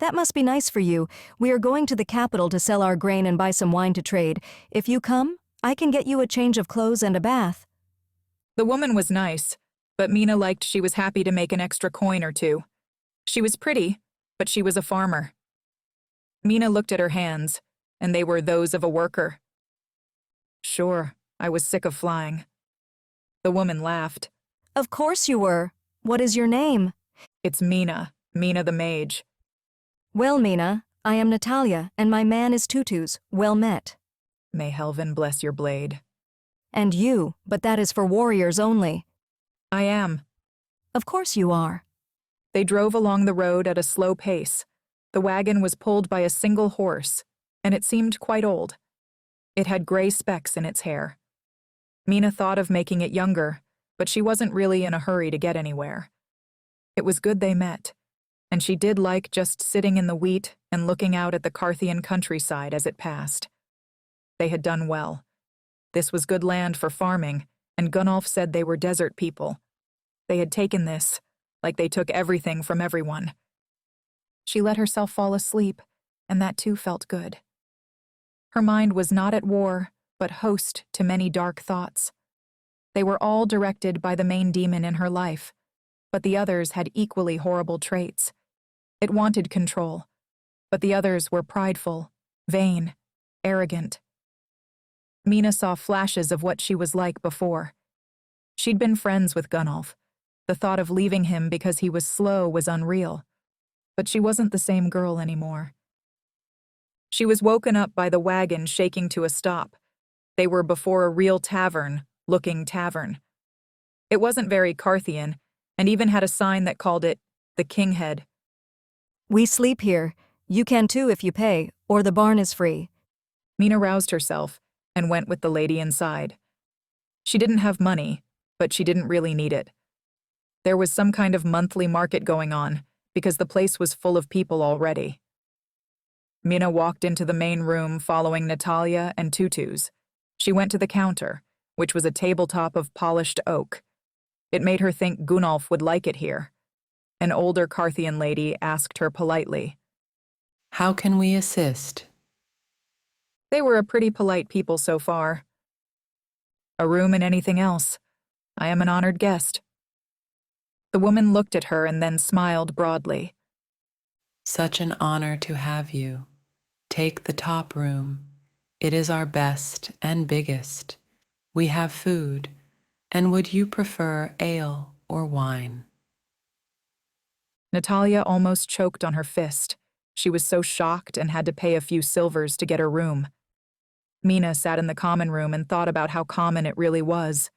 That must be nice for you. We are going to the capital to sell our grain and buy some wine to trade. If you come, I can get you a change of clothes and a bath. The woman was nice, but Mena liked she was happy to make an extra coin or two. She was pretty, but she was a farmer. Mena looked at her hands, and they were those of a worker. Sure, I was sick of flying. The woman laughed. Of course you were. What is your name? It's Mena, Mena the mage. Well, Mena, I am Natalia, and my man is Tutus. Well met. May Helvin bless your blade. And you, but that is for warriors only. I am. Of course you are. They drove along the road at a slow pace. The wagon was pulled by a single horse. and it seemed quite old. It had gray specks in its hair. Mena thought of making it younger, but she wasn't really in a hurry to get anywhere. It was good they met, and she did like just sitting in the wheat and looking out at the Carthian countryside as it passed. They had done well. This was good land for farming, and Gunnolf said they were desert people. They had taken this, like they took everything from everyone. She let herself fall asleep, and that too felt good. Her mind was not at war, but host to many dark thoughts. They were all directed by the main demon in her life, but the others had equally horrible traits. It wanted control, but the others were prideful, vain, arrogant. Mena saw flashes of what she was like before. She'd been friends with Gunnolf. The thought of leaving him because he was slow was unreal, but she wasn't the same girl anymore. She was woken up by the wagon shaking to a stop. They were before a real tavern-looking tavern. It wasn't very Carthian, and even had a sign that called it the Kinghead. We sleep here. You can too if you pay, or the barn is free. Mena roused herself and went with the lady inside. She didn't have money, but she didn't really need it. There was some kind of monthly market going on, because the place was full of people already. Mena walked into the main room following Natalia and Tutu's. She went to the counter, which was a tabletop of polished oak. It made her think Gunnolf would like it here. An older Carthian lady asked her politely, "How can we assist?" They were a pretty polite people so far. "A room and anything else. I am an honored guest." The woman looked at her and then smiled broadly. "Such an honor to have you. Take the top room. It is our best and biggest. We have food. And would you prefer ale or wine?" Natalia almost choked on her fist. She was so shocked and had to pay a few silvers to get her room. Mena sat in the common room and thought about how common it really was.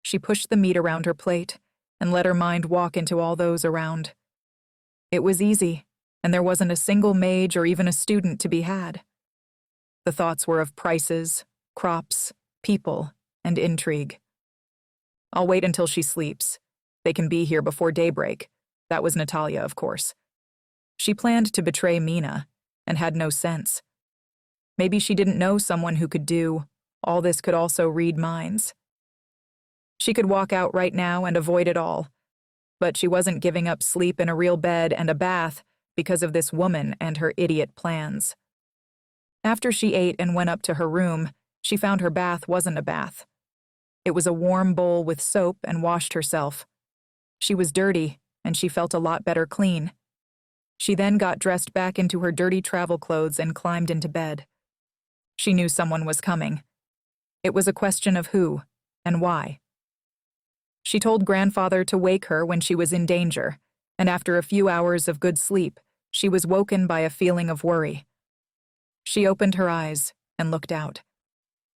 She pushed the meat around her plate and let her mind walk into all those around. It was easy, and there wasn't a single mage or even a student to be had. The thoughts were of prices, crops, people, and intrigue. "I'll wait until she sleeps. They can be here before daybreak." That was Natalia, of course. She planned to betray Mena, and had no sense. Maybe she didn't know someone who could do all this could also read minds. She could walk out right now and avoid it all, but she wasn't giving up sleep in a real bed and a bath because of this woman and her idiot plans. After she ate and went up to her room, she found her bath wasn't a bath. It was a warm bowl with soap and washed herself. She was dirty, and she felt a lot better clean. She then got dressed back into her dirty travel clothes and climbed into bed. She knew someone was coming. It was a question of who and why. She told grandfather to wake her when she was in danger, and after a few hours of good sleep, she was woken by a feeling of worry. She opened her eyes and looked out.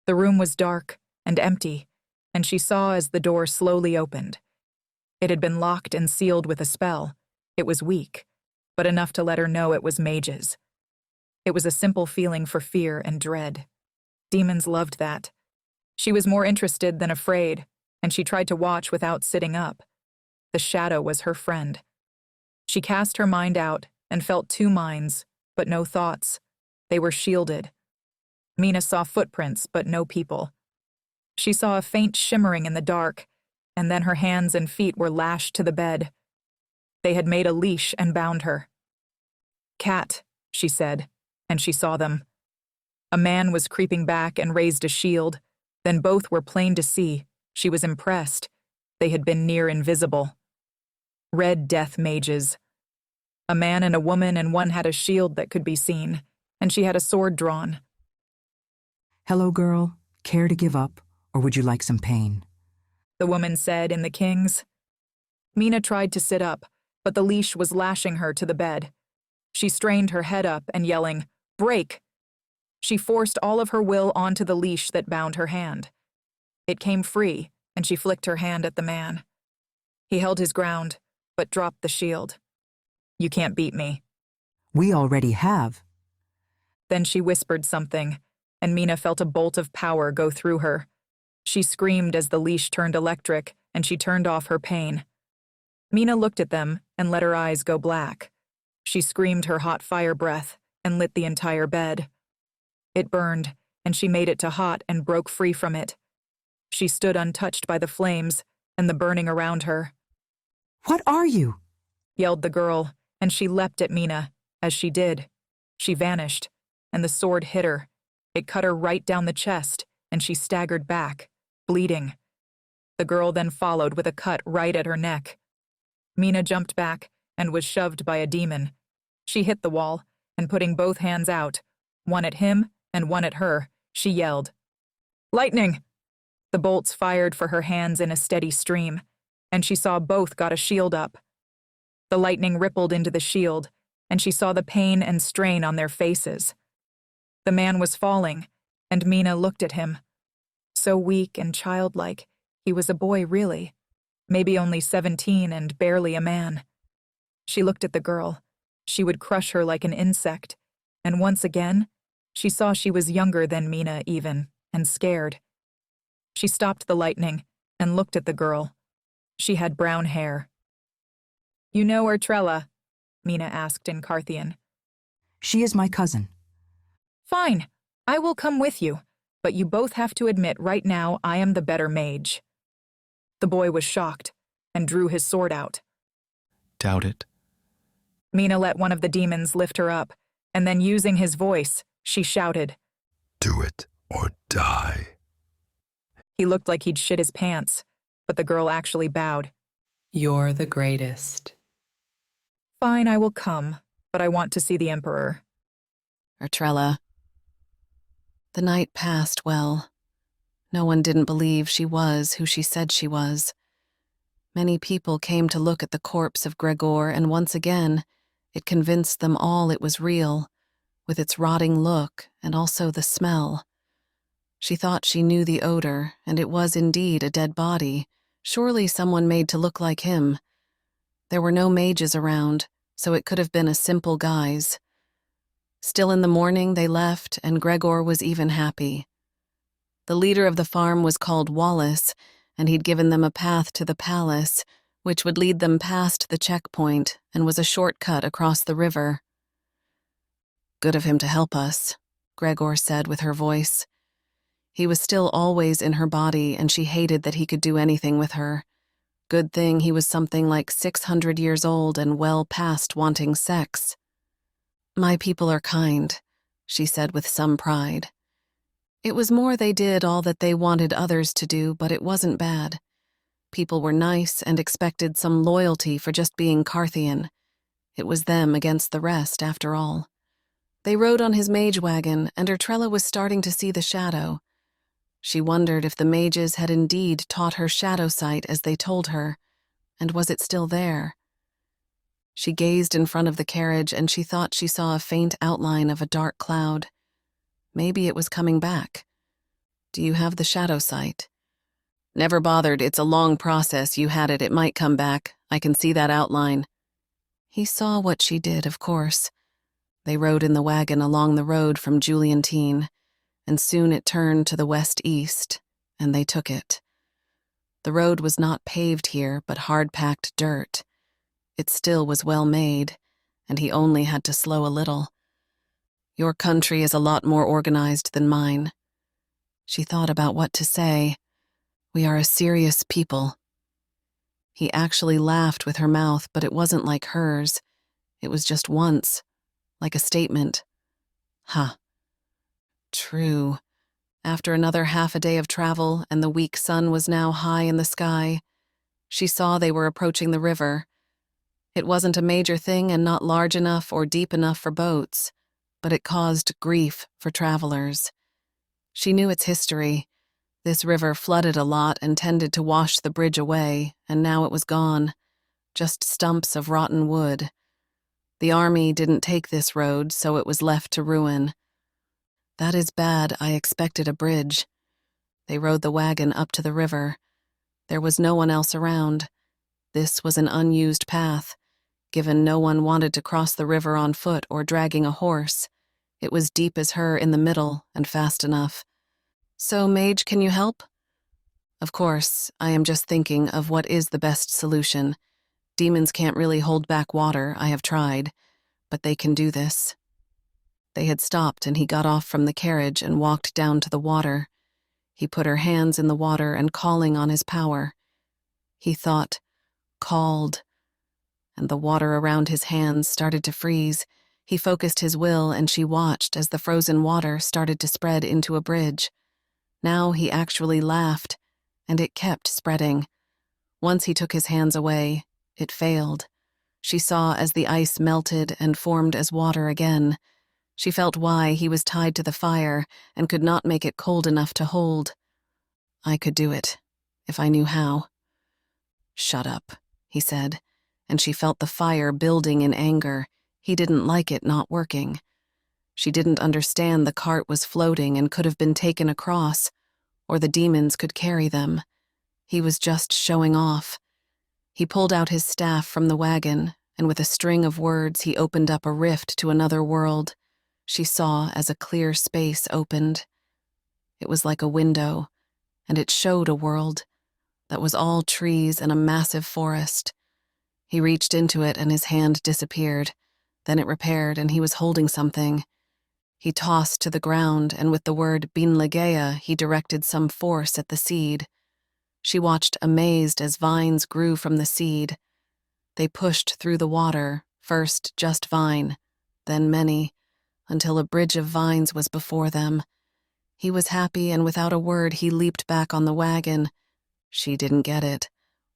The room was dark and empty, and she saw as the door slowly opened. It had been locked and sealed with a spell. It was weak, but enough to let her know it was mage's. It was a simple feeling for fear and dread. Demons loved that. She was more interested than afraid, and she tried to watch without sitting up. The shadow was her friend. She cast her mind out and felt two minds, but no thoughts. They were shielded. Mena saw footprints, but no people. She saw a faint shimmering in the dark, and then her hands and feet were lashed to the bed. They had made a leash and bound her. "Cat," she said, and she saw them. A man was creeping back and raised a shield. Then both were plain to see. She was impressed. They had been near invisible. Red death mages. A man and a woman, and one had a shield that could be seen, and she had a sword drawn. "Hello, girl. Care to give up, or would you like some pain?" The woman said in the King's. Mena tried to sit up, but the leash was lashing her to the bed. She strained her head up and yelling, "Break!" She forced all of her will onto the leash that bound her hand. It came free, and she flicked her hand at the man. He held his ground, but dropped the shield. "You can't beat me." "We already have." Then she whispered something, and Mena felt a bolt of power go through her. She screamed as the leash turned electric, and she turned off her pain. Mena looked at them and let her eyes go black. She screamed her hot fire breath and lit the entire bed. It burned, and she made it to hot and broke free from it. She stood untouched by the flames and the burning around her. What are you? Yelled the girl, and she leapt at Mena. As she did, she vanished, and the sword hit her. It cut her right down the chest, and she staggered back, bleeding. The girl then followed with a cut right at her neck. Mena jumped back and was shoved by a demon. She hit the wall, and putting both hands out, one at him and one at her, she yelled, "Lightning!" The bolts fired for her hands in a steady stream, and she saw both got a shield up. The lightning rippled into the shield, and she saw the pain and strain on their faces. The man was falling, and Mena looked at him. So weak and childlike, he was a boy really, maybe only 17 and barely a man. She looked at the girl. She would crush her like an insect, and once again, she saw she was younger than Mena even, and scared. She stopped the lightning and looked at the girl. She had brown hair. "You know Ertrella?" Mena asked in Carthian. She is my cousin. "Fine, I will come with you, but you both have to admit right now I am the better mage." The boy was shocked and drew his sword out. Doubt it. Mena let one of the demons lift her up, and then using his voice, she shouted, "Do it or die." He looked like he'd shit his pants, but the girl actually bowed. You're the greatest. "Fine, I will come, but I want to see the Emperor." Ertrella. The night passed well. No one didn't believe she was who she said she was. Many people came to look at the corpse of Gregor, and once again, it convinced them all it was real, with its rotting look and also the smell. She thought she knew the odor, and it was indeed a dead body, surely someone made to look like him. There were no mages around, so it could have been a simple guise. Still in the morning they left, and Gregor was even happy. The leader of the farm was called Wallace, and he'd given them a path to the palace, which would lead them past the checkpoint and was a shortcut across the river. "Good of him to help us," Gregor said with her voice. He was still always in her body, and she hated that he could do anything with her. Good thing he was something like 600 years old and well past wanting sex. "My people are kind," she said with some pride. It was more they did all that they wanted others to do, but it wasn't bad. People were nice and expected some loyalty for just being Carthian. It was them against the rest, after all. They rode on his mage wagon, and Ertrella was starting to see the shadow. She wondered if the mages had indeed taught her shadow sight as they told her, and was it still there? She gazed in front of the carriage, and she thought she saw a faint outline of a dark cloud. Maybe it was coming back. "Do you have the shadow sight?" "Never bothered. It's a long process. You had it. It might come back. I can see that outline." He saw what she did, of course. They rode in the wagon along the road from Juliantine, and soon it turned to the west-east, and they took it. The road was not paved here, but hard-packed dirt. It still was well made, and he only had to slow a little. "Your country is a lot more organized than mine." She thought about what to say. "We are a serious people." He actually laughed with her mouth, but it wasn't like hers. It was just once, like a statement. Huh. True. After another half a day of travel, and the weak sun was now high in the sky, she saw they were approaching the river. It wasn't a major thing and not large enough or deep enough for boats, but it caused grief for travelers. She knew its history. This river flooded a lot and tended to wash the bridge away, and now it was gone. Just stumps of rotten wood. The army didn't take this road, so it was left to ruin. "That is bad. I expected a bridge." They rode the wagon up to the river. There was no one else around. This was an unused path, given no one wanted to cross the river on foot or dragging a horse. It was deep as her in the middle and fast enough. So, mage, can you help? Of course, I am just thinking of what is the best solution. Demons can't really hold back water, I have tried, but they can do this. They had stopped and he got off from the carriage and walked down to the water. He put her hands in the water and calling on his power. He thought, called, and the water around his hands started to freeze. He focused his will and she watched as the frozen water started to spread into a bridge. Now he actually laughed, and it kept spreading. Once he took his hands away, it failed. She saw as the ice melted and formed as water again. She felt why he was tied to the fire and could not make it cold enough to hold. I could do it, if I knew how. Shut up, he said, and she felt the fire building in anger. He didn't like it not working. She didn't understand the cart was floating and could have been taken across, or the demons could carry them. He was just showing off. He pulled out his staff from the wagon, and with a string of words he opened up a rift to another world. She saw as a clear space opened. It was like a window, and it showed a world that was all trees and a massive forest. He reached into it and his hand disappeared. Then it repaired and he was holding something. He tossed to the ground and with the word Binlegea he directed some force at the seed. She watched amazed as vines grew from the seed. They pushed through the water, first just vine, then many, until a bridge of vines was before them. He was happy and without a word he leaped back on the wagon. She didn't get it.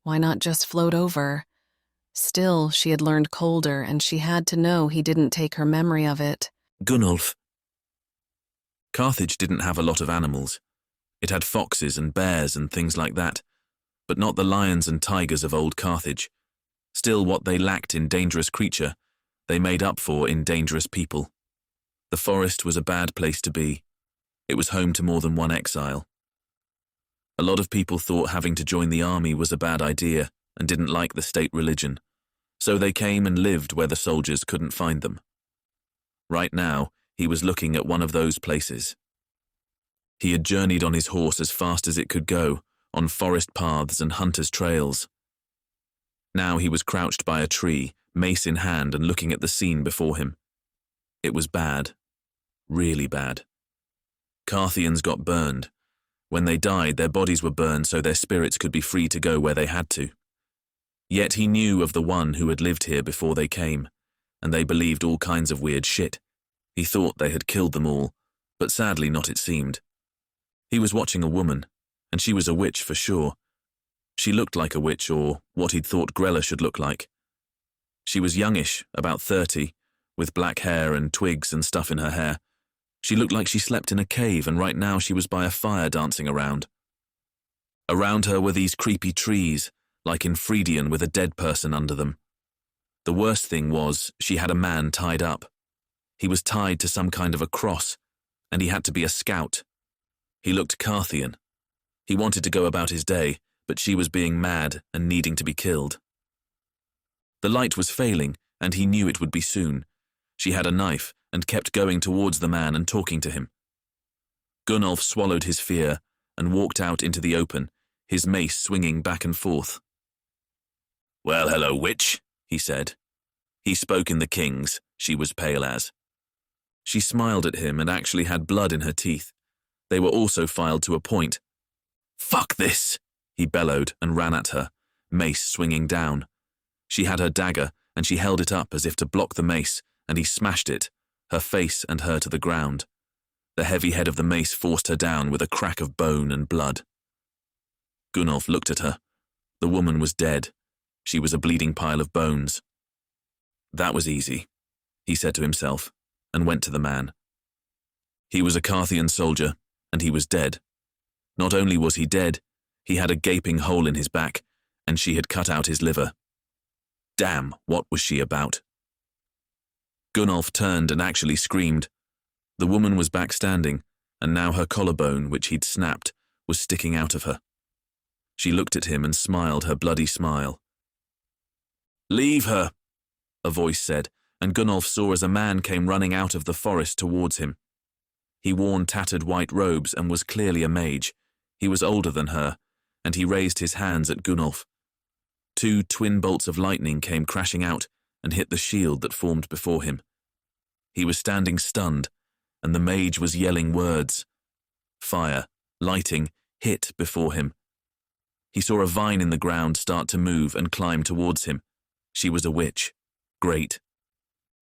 Why not just float over? Still, she had learned colder and she had to know he didn't take her memory of it. Gunnolf. Carthage didn't have a lot of animals. It had foxes and bears and things like that, but not the lions and tigers of old Carthage. Still, what they lacked in dangerous creature, they made up for in dangerous people. The forest was a bad place to be. It was home to more than one exile. A lot of people thought having to join the army was a bad idea and didn't like the state religion, so they came and lived where the soldiers couldn't find them. Right now, he was looking at one of those places. He had journeyed on his horse as fast as it could go, on forest paths and hunters' trails. Now he was crouched by a tree, mace in hand and looking at the scene before him. It was bad. Really bad. Carthians got burned. When they died, their bodies were burned so their spirits could be free to go where they had to. Yet he knew of the one who had lived here before they came, and they believed all kinds of weird shit. He thought they had killed them all, but sadly not it seemed. He was watching a woman, and she was a witch for sure. She looked like a witch, or what he'd thought Grella should look like. She was youngish, about 30, with black hair and twigs and stuff in her hair. She looked like she slept in a cave, and right now she was by a fire dancing around. Around her were these creepy trees, like in Freudian with a dead person under them. The worst thing was, she had a man tied up. He was tied to some kind of a cross, and he had to be a scout. He looked Carthian. He wanted to go about his day, but she was being mad and needing to be killed. The light was failing, and he knew it would be soon. She had a knife and kept going towards the man and talking to him. Gunnolf swallowed his fear and walked out into the open, his mace swinging back and forth. "Well, hello, witch," he said. He spoke in the king's, she was pale as. She smiled at him and actually had blood in her teeth. They were also filed to a point. "Fuck this," he bellowed and ran at her, mace swinging down. She had her dagger and she held it up as if to block the mace, and he smashed it, her face and her to the ground. The heavy head of the mace forced her down with a crack of bone and blood. Gunnolf looked at her. The woman was dead. She was a bleeding pile of bones. That was easy, he said to himself, and went to the man. He was a Carthian soldier, and he was dead. Not only was he dead, he had a gaping hole in his back, and she had cut out his liver. Damn, what was she about? Gunnolf turned and actually screamed. The woman was back standing, and now her collarbone, which he'd snapped, was sticking out of her. She looked at him and smiled her bloody smile. "Leave her," a voice said, and Gunnolf saw as a man came running out of the forest towards him. He wore tattered white robes and was clearly a mage. He was older than her, and he raised his hands at Gunnolf. 2 twin bolts of lightning came crashing out and hit the shield that formed before him. He was standing stunned, and the mage was yelling words. Fire, lighting, hit before him. He saw a vine in the ground start to move and climb towards him. She was a witch. Great.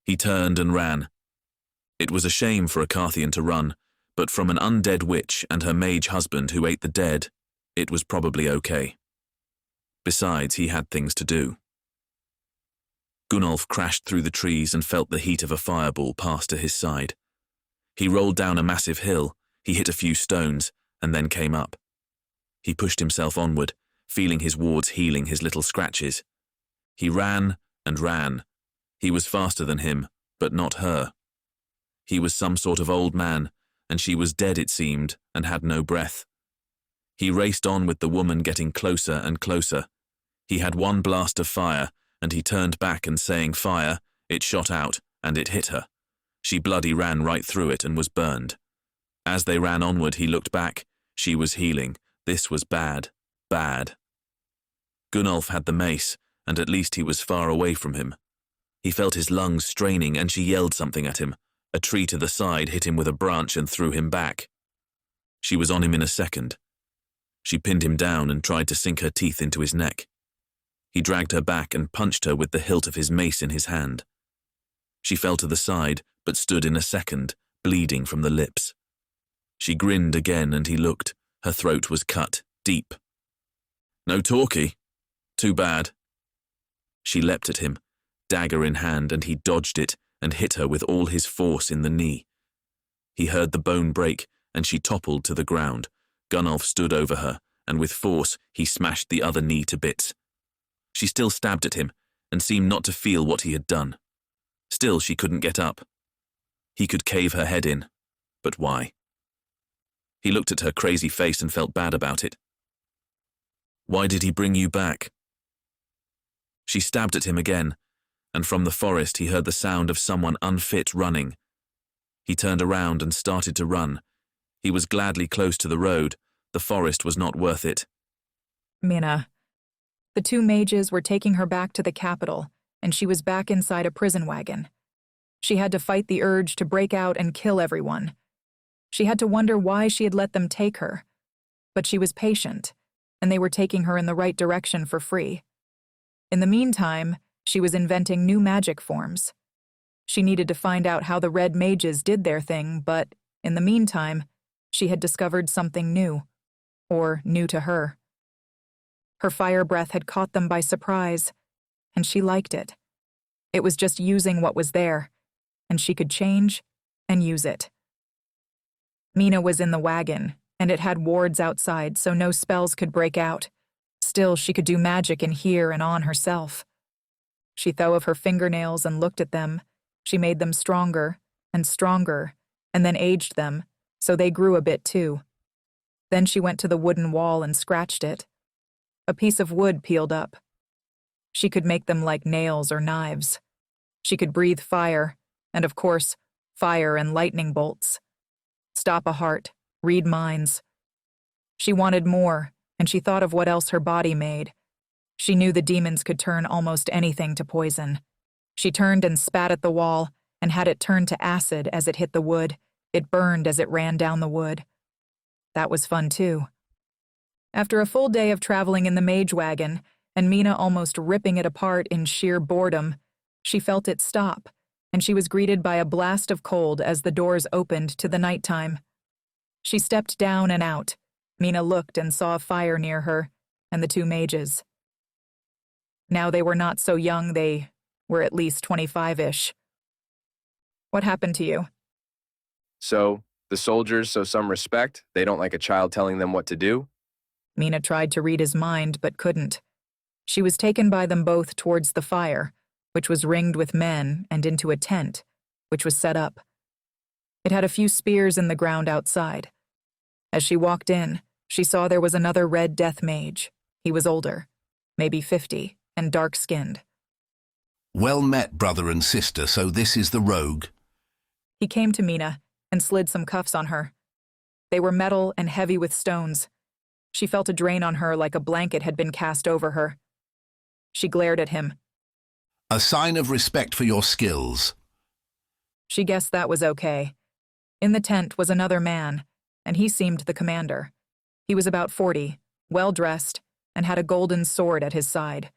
He turned and ran. It was a shame for a Carthian to run, but from an undead witch and her mage husband who ate the dead, it was probably okay. Besides, he had things to do. Gunnolf crashed through the trees and felt the heat of a fireball pass to his side. He rolled down a massive hill, he hit a few stones, and then came up. He pushed himself onward, feeling his wards healing his little scratches. He ran and ran. He was faster than him, but not her. He was some sort of old man, and she was dead, it seemed, and had no breath. He raced on with the woman getting closer and closer. He had one blast of fire, and he turned back and saying fire, it shot out, and it hit her. She bloody ran right through it and was burned. As they ran onward, he looked back. She was healing. This was bad, bad. Gunnolf had the mace, and at least he was far away from him. He felt his lungs straining, and she yelled something at him. A tree to the side hit him with a branch and threw him back. She was on him in a second. She pinned him down and tried to sink her teeth into his neck. He dragged her back and punched her with the hilt of his mace in his hand. She fell to the side, but stood in a second, bleeding from the lips. She grinned again, and he looked. Her throat was cut, deep. No talkie? Too bad. She leapt at him, dagger in hand, and he dodged it and hit her with all his force in the knee. He heard the bone break, and she toppled to the ground. Gunnolf stood over her, and with force he smashed the other knee to bits. She still stabbed at him, and seemed not to feel what he had done. Still she couldn't get up. He could cave her head in, but why? He looked at her crazy face and felt bad about it. Why did he bring you back? She stabbed at him again, and from the forest he heard the sound of someone unfit running. He turned around and started to run. He was gladly close to the road. The forest was not worth it. Mena. The 2 mages were taking her back to the capital, and she was back inside a prison wagon. She had to fight the urge to break out and kill everyone. She had to wonder why she had let them take her. But she was patient, and they were taking her in the right direction for free. In the meantime, she was inventing new magic forms. She needed to find out how the red mages did their thing, but in the meantime, she had discovered something new, or new to her. Her fire breath had caught them by surprise, and she liked it. It was just using what was there, and she could change and use it. Mena was in the wagon, and it had wards outside, so no spells could break out. Still, she could do magic in here and on herself. She thought of her fingernails and looked at them. She made them stronger, and then aged them, so they grew a bit too. Then she went to the wooden wall and scratched it. A piece of wood peeled up. She could make them like nails or knives. She could breathe fire, and of course, fire and lightning bolts. Stop a heart, read minds. She wanted more, and she thought of what else her body made. She knew the demons could turn almost anything to poison. She turned and spat at the wall, and had it turn to acid as it hit the wood. It burned as it ran down the wood. That was fun too. After a full day of traveling in the mage wagon, and Mena almost ripping it apart in sheer boredom, she felt it stop, and she was greeted by a blast of cold as the doors opened to the nighttime. She stepped down and out. Mena looked and saw a fire near her, and the 2 mages. Now they were not so young, they were at least 25-ish. What happened to you? So, the soldiers show some respect. They don't like a child telling them what to do. Mena tried to read his mind, but couldn't. She was taken by them both towards the fire, which was ringed with men, and into a tent, which was set up. It had a few spears in the ground outside. As she walked in, she saw there was another red death mage. He was older, maybe 50, and dark-skinned. Well met, brother and sister, so this is the rogue. He came to Mena and slid some cuffs on her. They were metal and heavy with stones. She felt a drain on her like a blanket had been cast over her. She glared at him. A sign of respect for your skills. She guessed that was okay. In the tent was another man, and he seemed the commander. He was about 40, well-dressed, and had a golden sword at his side.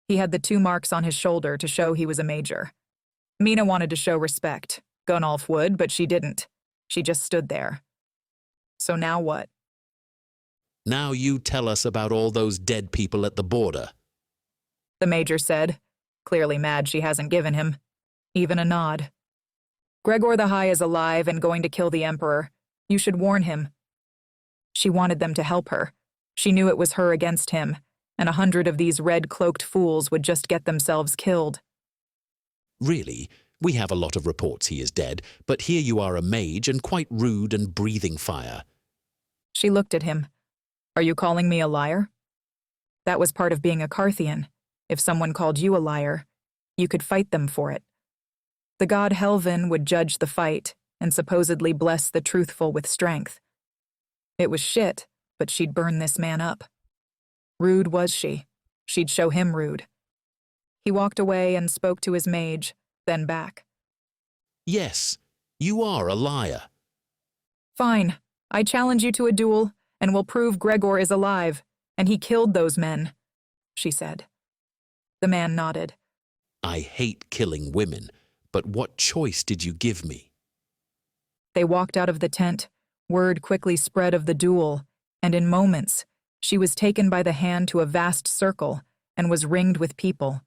He had the 2 marks on his shoulder to show he was a major. Mena wanted to show respect. Gunnolf would, but she didn't. She just stood there. So now what? Now you tell us about all those dead people at the border. The major said, clearly mad she hasn't given him even a nod. Gregor the High is alive and going to kill the Emperor. You should warn him. She wanted them to help her. She knew it was her against him, and 100 of these red-cloaked fools would just get themselves killed. Really, we have a lot of reports he is dead, but here you are a mage and quite rude and breathing fire. She looked at him. Are you calling me a liar? That was part of being a Carthian. If someone called you a liar, you could fight them for it. The god Helvin would judge the fight and supposedly bless the truthful with strength. It was shit, but she'd burn this man up. Rude was she. She'd show him rude. He walked away and spoke to his mage, then back. Yes, you are a liar. Fine. I challenge you to a duel, and will prove Gregor is alive, and he killed those men, she said. The man nodded. I hate killing women, but what choice did you give me? They walked out of the tent. Word quickly spread of the duel, and in moments, she was taken by the hand to a vast circle and was ringed with people.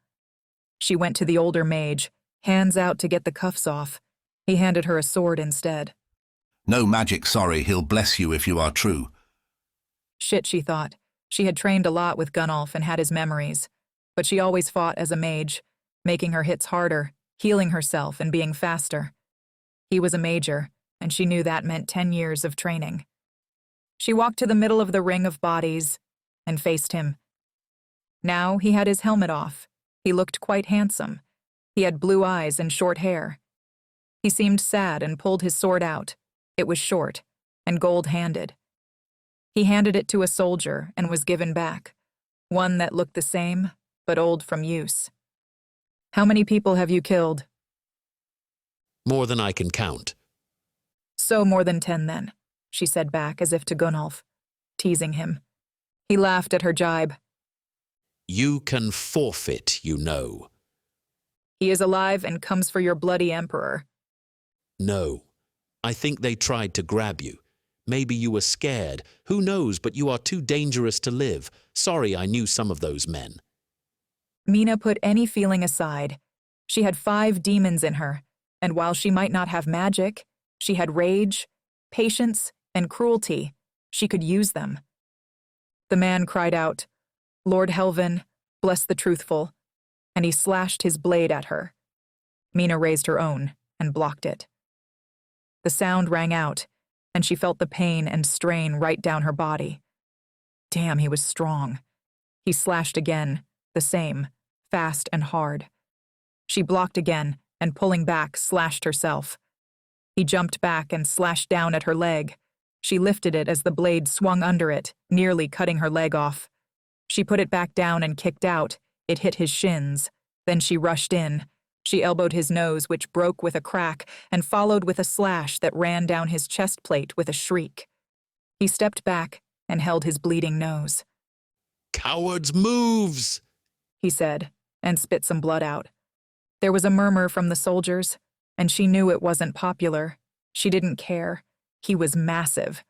She went to the older mage, hands out to get the cuffs off. He handed her a sword instead. No magic, sorry, he'll bless you if you are true. Shit, she thought. She had trained a lot with Gunnolf and had his memories, but she always fought as a mage, making her hits harder, healing herself and being faster. He was a major, and she knew that meant 10 years of training. She walked to the middle of the ring of bodies and faced him. Now he had his helmet off. He looked quite handsome. He had blue eyes and short hair. He seemed sad and pulled his sword out. It was short and gold-handed. He handed it to a soldier and was given back, one that looked the same, but old from use. How many people have you killed? More than I can count. So more than 10 then, she said back as if to Gunnolf, teasing him. He laughed at her jibe. You can forfeit, you know. He is alive and comes for your bloody emperor. No. I think they tried to grab you. Maybe you were scared. Who knows, but you are too dangerous to live. Sorry I knew some of those men. Mena put any feeling aside. She had 5 demons in her, and while she might not have magic, she had rage, patience, and cruelty. She could use them. The man cried out, Lord Helvin, bless the truthful, and he slashed his blade at her. Mena raised her own and blocked it. The sound rang out, and she felt the pain and strain right down her body. Damn, he was strong. He slashed again, the same, fast and hard. She blocked again, and pulling back, slashed herself. He jumped back and slashed down at her leg. She lifted it as the blade swung under it, nearly cutting her leg off. She put it back down and kicked out. It hit his shins. Then she rushed in. She elbowed his nose, which broke with a crack, and followed with a slash that ran down his chest plate with a shriek. He stepped back and held his bleeding nose. Cowards' moves, he said, and spit some blood out. There was a murmur from the soldiers, and she knew it wasn't popular. She didn't care. He was massive.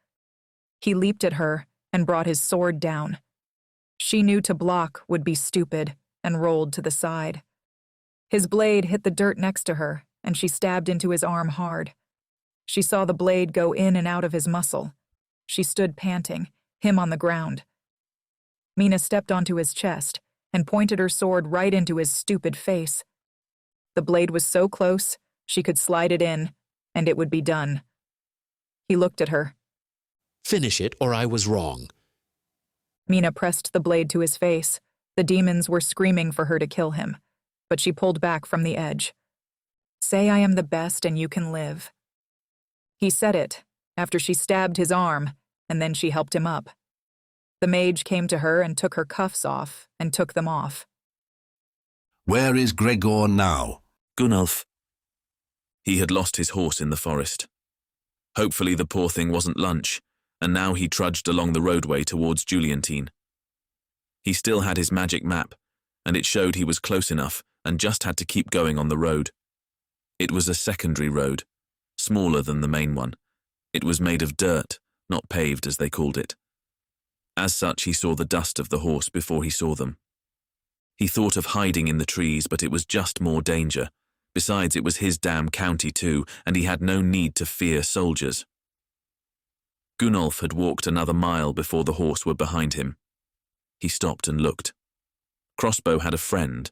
He leaped at her and brought his sword down. She knew to block would be stupid and rolled to the side. His blade hit the dirt next to her, and she stabbed into his arm hard. She saw the blade go in and out of his muscle. She stood panting, him on the ground. Mena stepped onto his chest and pointed her sword right into his stupid face. The blade was so close, she could slide it in, and it would be done. He looked at her. Finish it, or I was wrong. Mena pressed the blade to his face. The demons were screaming for her to kill him. but she pulled back from the edge. "Say I am the best and you can live." He said it, after she stabbed his arm, and then she helped him up. The mage came to her and took her cuffs off, and took them off. Where is Gregor now? Gunnolf. He had lost his horse in the forest. Hopefully the poor thing wasn't lunch, and now he trudged along the roadway towards Juliantine. He still had his magic map, and it showed he was close enough and just had to keep going on the road. It was a secondary road, smaller than the main one. It was made of dirt, not paved as they called it. As such, he saw the dust of the horse before he saw them. He thought of hiding in the trees, but it was just more danger. Besides, it was his damn county too, and he had no need to fear soldiers. Gunnolf had walked another mile before the horse were behind him. He stopped and looked. Crossbow had a friend,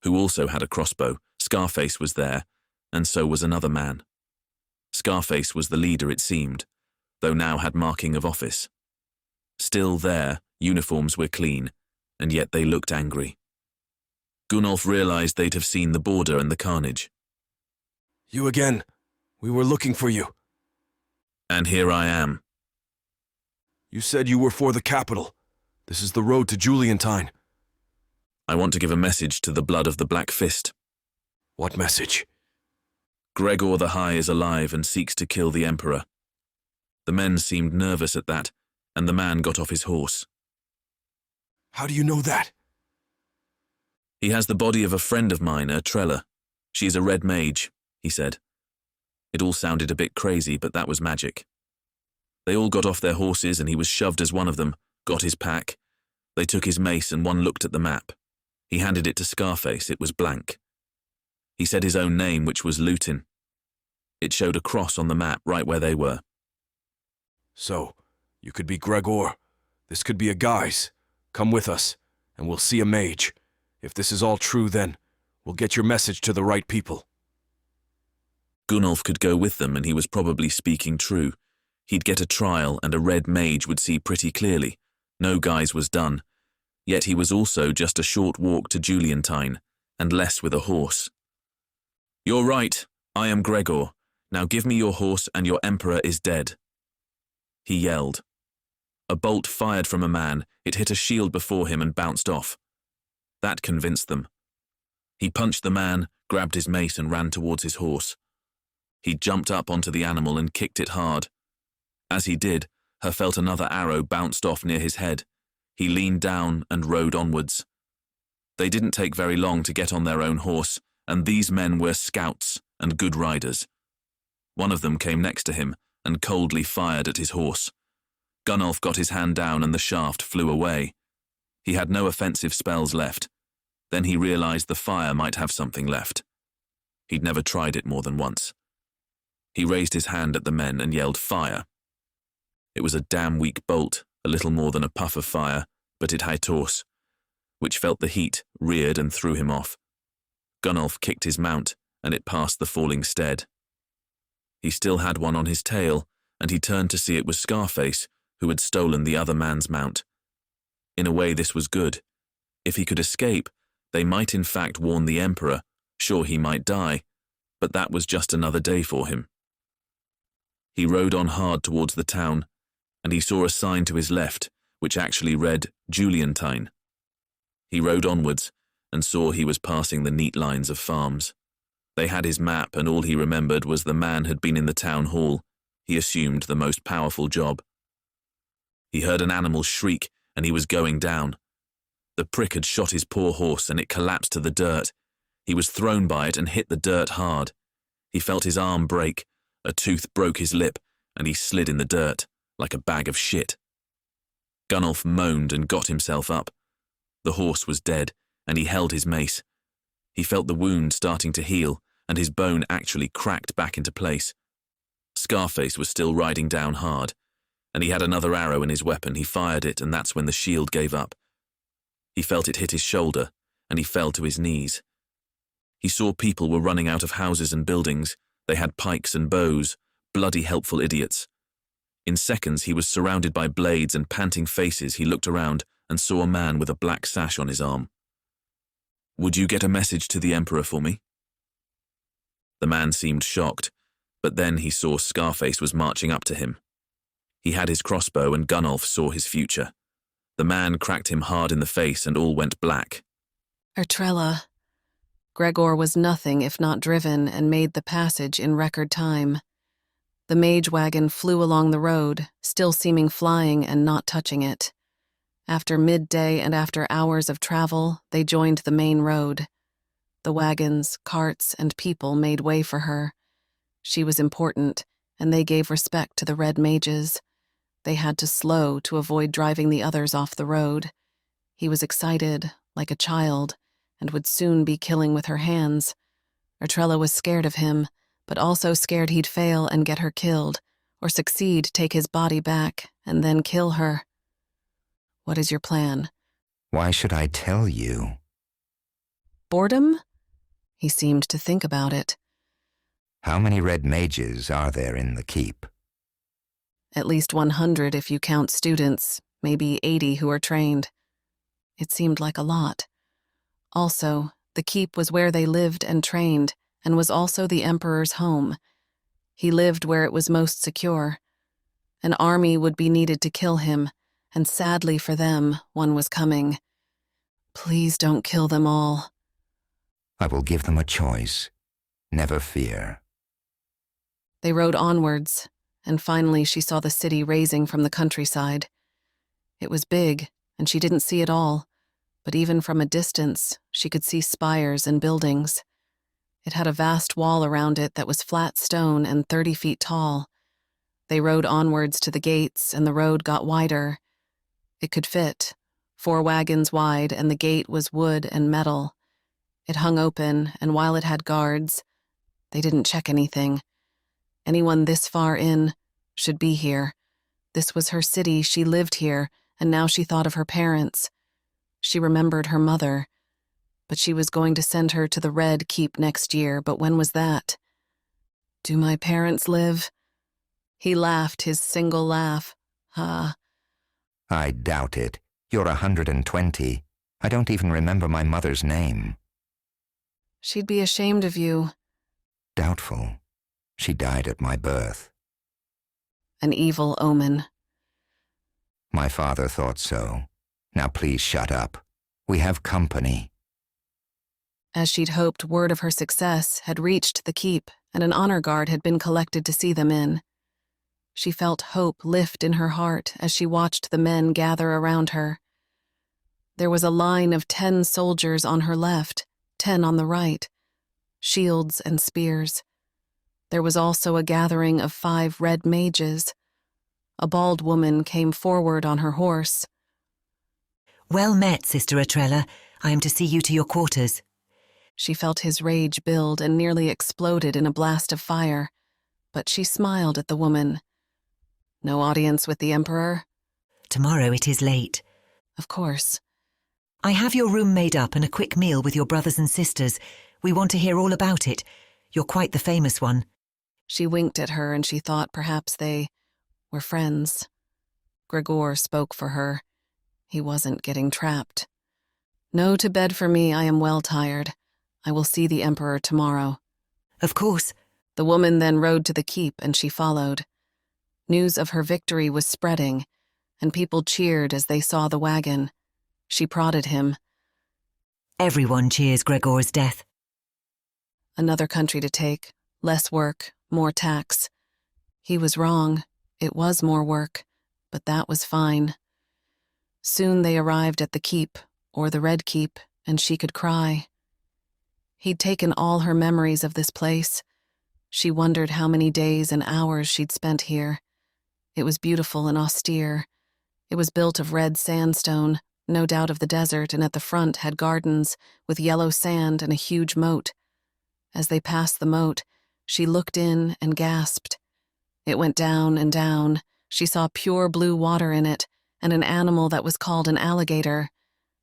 who also had a crossbow. Scarface was there, and so was another man. Scarface was the leader, it seemed, though now had marking of office. Still there, uniforms were clean, and yet they looked angry. Gunnolf realized they'd have seen the border and the carnage. You again. We were looking for you. And here I am. You said you were for the capital. This is the road to Juliantine. I want to give a message to the blood of the Black Fist. What message? Gregor the High is alive and seeks to kill the Emperor. The men seemed nervous at that, and the man got off his horse. How do you know that? He has the body of a friend of mine, Trella. She is a red mage, he said. It all sounded a bit crazy, but that was magic. They all got off their horses and he was shoved as one of them, got his pack. They took his mace and one looked at the map. He handed it to Scarface. It was blank. He said his own name, which was Lutin. It showed a cross on the map right where they were. So, you could be Gregor. This could be a guise. Come with us, and we'll see a mage. If this is all true, then we'll get your message to the right people. Gunnolf could go with them, and he was probably speaking true. He'd get a trial, and a red mage would see pretty clearly. No guise was done. Yet he was also just a short walk to Juliantine, and less with a horse. You're right. I am Gregor. Now give me your horse, and your emperor is dead. He yelled. A bolt fired from a man. It hit a shield before him and bounced off. That convinced them. He punched the man, grabbed his mace and ran towards his horse. He jumped up onto the animal and kicked it hard. As he did, her felt another arrow bounced off near his head. He leaned down and rode onwards. They didn't take very long to get on their own horse, and these men were scouts and good riders. One of them came next to him and coldly fired at his horse. Gunnolf got his hand down and the shaft flew away. He had no offensive spells left. Then he realized the fire might have something left. He'd never tried it more than once. He raised his hand at the men and yelled, "Fire!" It was a damn weak bolt, a little more than a puff of fire, but it had torse, which felt the heat, reared and threw him off. Gunnolf kicked his mount, and it passed the falling stead. He still had one on his tail, and he turned to see it was Scarface, who had stolen the other man's mount. In a way, this was good. If he could escape, they might in fact warn the Emperor. Sure, he might die, but that was just another day for him. He rode on hard towards the town, and he saw a sign to his left, which actually read Juliantine. He rode onwards, and saw he was passing the neat lines of farms. They had his map, and all he remembered was the man had been in the town hall. He assumed the most powerful job. He heard an animal shriek, and he was going down. The prick had shot his poor horse, and it collapsed to the dirt. He was thrown by it and hit the dirt hard. He felt his arm break. A tooth broke his lip, and he slid in the dirt, like a bag of shit. Gunnolf moaned and got himself up. The horse was dead, and he held his mace. He felt the wound starting to heal, and his bone actually cracked back into place. Scarface was still riding down hard, and he had another arrow in his weapon. He fired it, and that's when the shield gave up. He felt it hit his shoulder, and he fell to his knees. He saw people were running out of houses and buildings. They had pikes and bows, bloody helpful idiots. In seconds he was surrounded by blades and panting faces. He looked around and saw a man with a black sash on his arm. Would you get a message to the Emperor for me? The man seemed shocked, but then he saw Scarface was marching up to him. He had his crossbow and Gunnolf saw his future. The man cracked him hard in the face and all went black. Ertrella. Gregor was nothing if not driven and made the passage in record time. The mage wagon flew along the road, still seeming flying and not touching it. After midday and after hours of travel, they joined the main road. The wagons, carts, and people made way for her. She was important, and they gave respect to the red mages. They had to slow to avoid driving the others off the road. He was excited, like a child, and would soon be killing with her hands. Ertrella was scared of him, but also scared he'd fail and get her killed, or succeed, take his body back, and then kill her. What is your plan? Why should I tell you? Boredom? He seemed to think about it. How many red mages are there in the keep? At least 100 if you count students, maybe 80 who are trained. It seemed like a lot. Also, the keep was where they lived and trained, and was also the Emperor's home. He lived where it was most secure. An army would be needed to kill him, and sadly for them, one was coming. Please don't kill them all. I will give them a choice. Never fear. They rode onwards, and finally she saw the city raising from the countryside. It was big, and she didn't see it all, but even from a distance, she could see spires and buildings. It had a vast wall around it that was flat stone and 30 feet tall. They rode onwards to the gates, and the road got wider. It could fit, 4 wagons wide, and the gate was wood and metal. It hung open, and while it had guards, they didn't check anything. Anyone this far in should be here. This was her city, she lived here, and now she thought of her parents. She remembered her mother. But she was going to send her to the Red Keep next year, but when was that? Do my parents live? He laughed his single laugh. Ha. I doubt it. You're 120. I don't even remember my mother's name. She'd be ashamed of you. Doubtful. She died at my birth. An evil omen. My father thought so. Now please shut up. We have company. As she'd hoped, word of her success had reached the keep, and an honor guard had been collected to see them in. She felt hope lift in her heart as she watched the men gather around her. There was a line of 10 soldiers on her left, 10 on the right, shields and spears. There was also a gathering of 5 red mages. A bald woman came forward on her horse. Well met, Sister Ertrella. I am to see you to your quarters. She felt his rage build and nearly exploded in a blast of fire, but she smiled at the woman. No audience with the Emperor? Tomorrow it is late. Of course. I have your room made up and a quick meal with your brothers and sisters. We want to hear all about it. You're quite the famous one. She winked at her and she thought perhaps they were friends. Gregor spoke for her. He wasn't getting trapped. No to bed for me, I am well tired. I will see the Emperor tomorrow. Of course. The woman then rode to the keep and she followed. News of her victory was spreading, and people cheered as they saw the wagon. She prodded him. Everyone cheers Gregor's death. Another country to take, less work, more tax. He was wrong. It was more work, but that was fine. Soon they arrived at the keep, or the Red Keep, and she could cry. He'd taken all her memories of this place. She wondered how many days and hours she'd spent here. It was beautiful and austere. It was built of red sandstone, no doubt of the desert, and at the front had gardens with yellow sand and a huge moat. As they passed the moat, she looked in and gasped. It went down and down. She saw pure blue water in it, and an animal that was called an alligator.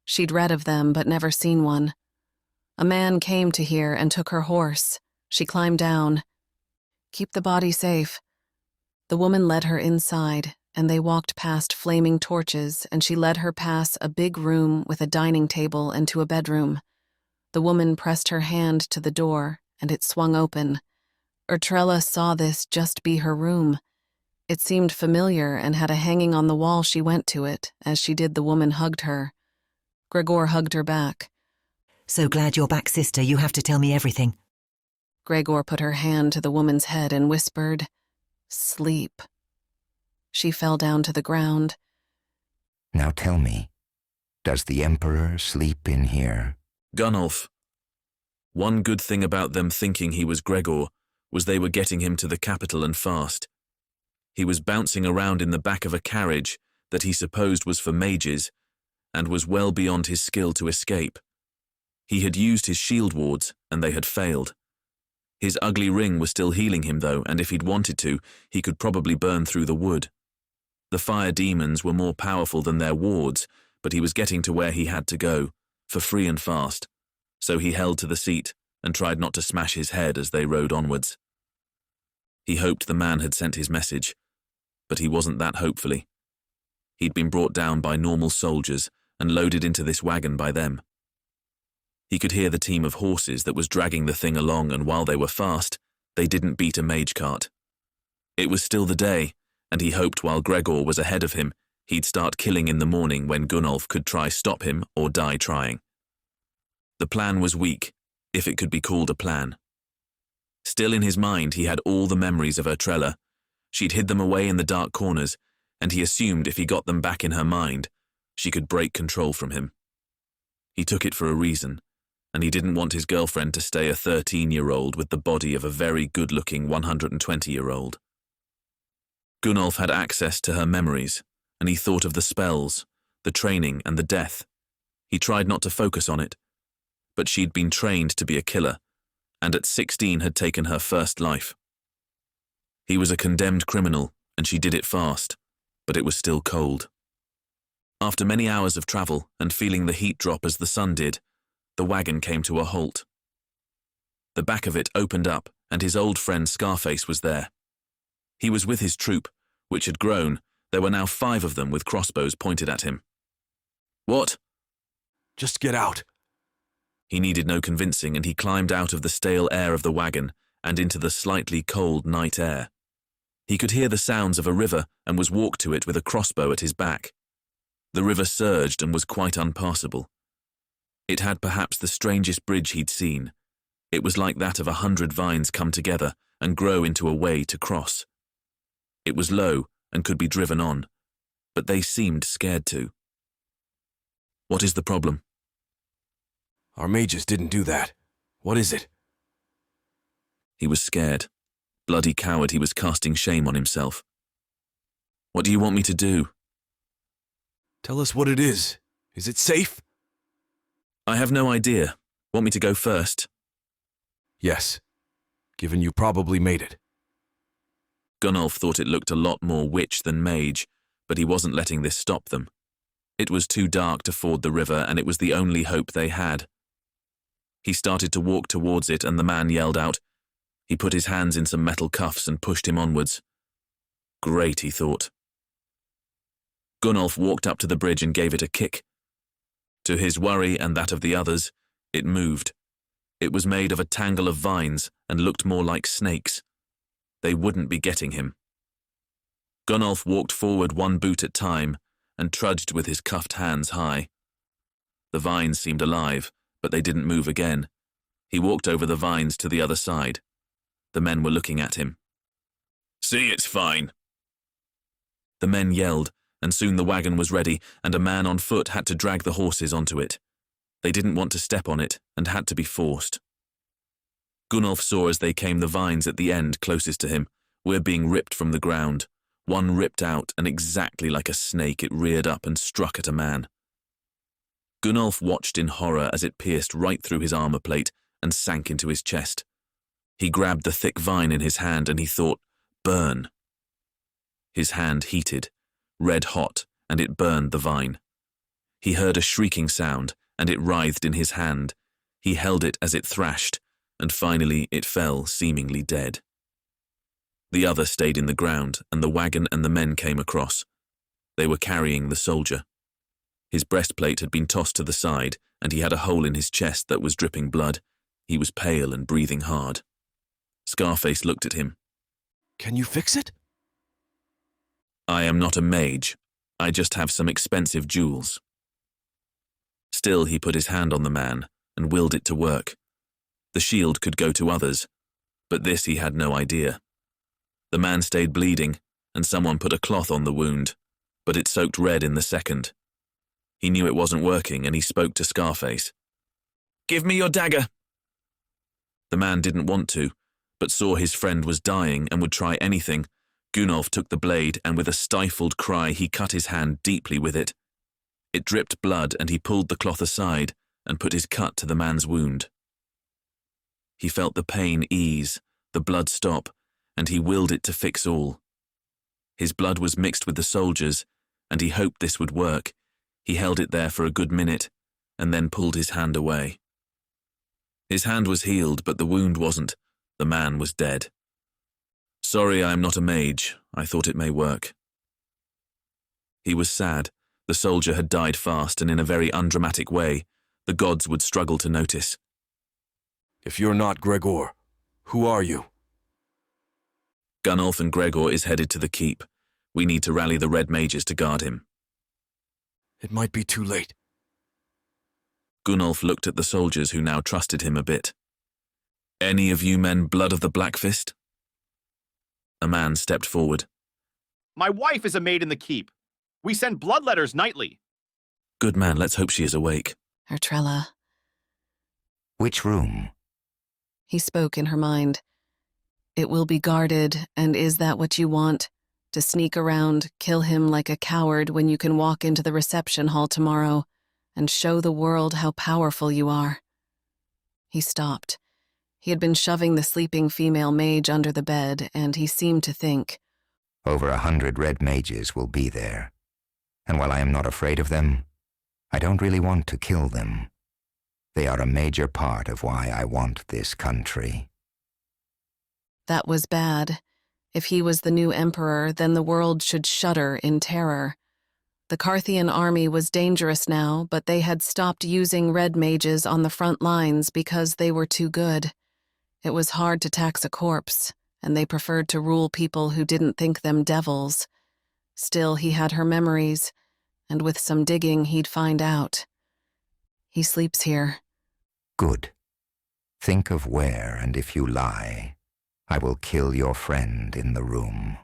She'd read of them, but never seen one. A man came to here and took her horse. She climbed down. Keep the body safe. The woman led her inside, and they walked past flaming torches, and she led her past a big room with a dining table and to a bedroom. The The woman pressed her hand to the door, and it swung open. Urtrella saw this just be her room. It seemed familiar and had a hanging on the wall. She went to it. As she did, the woman hugged her. Gregor hugged her back. So glad you're back, sister. You have to tell me everything. Gregor put her hand to the woman's head and whispered, "Sleep." She fell down to the ground. Now tell me, does the Emperor sleep in here? Gunnolf. One good thing about them thinking he was Gregor was they were getting him to the capital and fast. He was bouncing around in the back of a carriage that he supposed was for mages and was well beyond his skill to escape. He had used his shield wards and they had failed. His ugly ring was still healing him though, and if he'd wanted to, he could probably burn through the wood. The fire demons were more powerful than their wards, but he was getting to where he had to go, for free and fast, so he held to the seat and tried not to smash his head as they rode onwards. He hoped the man had sent his message, but he wasn't that hopefully. He'd been brought down by normal soldiers and loaded into this wagon by them. He could hear the team of horses that was dragging the thing along, and while they were fast, they didn't beat a mage cart. It was still the day, and he hoped while Gregor was ahead of him, he'd start killing in the morning when Gunnolf could try stop him or die trying. The plan was weak, if it could be called a plan. Still in his mind he had all the memories of Urtrella. She'd hid them away in the dark corners, and he assumed if he got them back in her mind, she could break control from him. He took it for a reason, and he didn't want his girlfriend to stay a 13-year-old with the body of a very good-looking 120-year-old. Gunnolf had access to her memories, and he thought of the spells, the training, and the death. He tried not to focus on it, but she'd been trained to be a killer, and at 16 had taken her first life. He was a condemned criminal, and she did it fast, but it was still cold. After many hours of travel, and feeling the heat drop as the sun did, the wagon came to a halt. The back of it opened up, and his old friend Scarface was there. He was with his troop, which had grown. There were now 5 of them with crossbows pointed at him. What? Just get out. He needed no convincing, and he climbed out of the stale air of the wagon and into the slightly cold night air. He could hear the sounds of a river and was walked to it with a crossbow at his back. The river surged and was quite unpassable. It had perhaps the strangest bridge he'd seen. It was like that of 100 vines come together and grow into a way to cross. It was low and could be driven on, but they seemed scared to. What is the problem? Our mages didn't do that. What is it? He was scared. Bloody coward, he was casting shame on himself. What do you want me to do? Tell us what it is. Is it safe? I have no idea. Want me to go first? Yes, given you probably made it. Gunnolf thought it looked a lot more witch than mage, but he wasn't letting this stop them. It was too dark to ford the river, and it was the only hope they had. He started to walk towards it, and the man yelled out. He put his hands in some metal cuffs and pushed him onwards. Great, he thought. Gunnolf walked up to the bridge and gave it a kick. To his worry and that of the others, it moved. It was made of a tangle of vines and looked more like snakes. They wouldn't be getting him. Gunnolf walked forward 1 boot at a time and trudged with his cuffed hands high. The vines seemed alive, but they didn't move again. He walked over the vines to the other side. The men were looking at him. See, it's fine. The men yelled, and soon the wagon was ready, and a man on foot had to drag the horses onto it. They didn't want to step on it, and had to be forced. Gunnolf saw as they came the vines at the end closest to him were being ripped from the ground. One ripped out, and exactly like a snake it reared up and struck at a man. Gunnolf watched in horror as it pierced right through his armor plate and sank into his chest. He grabbed the thick vine in his hand and he thought, burn. His hand heated, red hot, and it burned the vine. He heard a shrieking sound, and it writhed in his hand. He held it as it thrashed, and finally it fell, seemingly dead. The other stayed in the ground, and the wagon and the men came across. They were carrying the soldier. His breastplate had been tossed to the side, and he had a hole in his chest that was dripping blood. He was pale and breathing hard. Scarface looked at him. Can you fix it? I am not a mage. I just have some expensive jewels. Still, he put his hand on the man and willed it to work. The shield could go to others, but this he had no idea. The man stayed bleeding, and someone put a cloth on the wound, but it soaked red in the second. He knew it wasn't working, and he spoke to Scarface. "Give me your dagger!" The man didn't want to, but saw his friend was dying and would try anything. Gunnolf took the blade, and with a stifled cry he cut his hand deeply with it. It dripped blood, and he pulled the cloth aside and put his cut to the man's wound. He felt the pain ease, the blood stop, and he willed it to fix all. His blood was mixed with the soldiers, and he hoped this would work. He held it there for a good minute, and then pulled his hand away. His hand was healed, but the wound wasn't. The man was dead. "Sorry, I am not a mage. I thought it may work." He was sad. The soldier had died fast, and in a very undramatic way. The gods would struggle to notice. If you're not Gregor, who are you? Gunnolf and Gregor is headed to the keep. We need to rally the red mages to guard him. It might be too late. Gunnolf looked at the soldiers who now trusted him a bit. "Any of you men blood of the Black Fist?" A man stepped forward. "My wife is a maid in the keep. We send blood letters nightly." "Good man, let's hope she is awake." Ertrella. Which room? He spoke in her mind. It will be guarded, and is that what you want? To sneak around, kill him like a coward when you can walk into the reception hall tomorrow and show the world how powerful you are. He stopped. He had been shoving the sleeping female mage under the bed, and he seemed to think. Over 100 red mages will be there. And while I am not afraid of them, I don't really want to kill them. They are a major part of why I want this country. That was bad. If he was the new emperor, then the world should shudder in terror. The Carthian army was dangerous now, but they had stopped using red mages on the front lines because they were too good. It was hard to tax a corpse, and they preferred to rule people who didn't think them devils. Still, he had her memories, and with some digging he'd find out. He sleeps here. Good. Think of where, and if you lie, I will kill your friend in the room.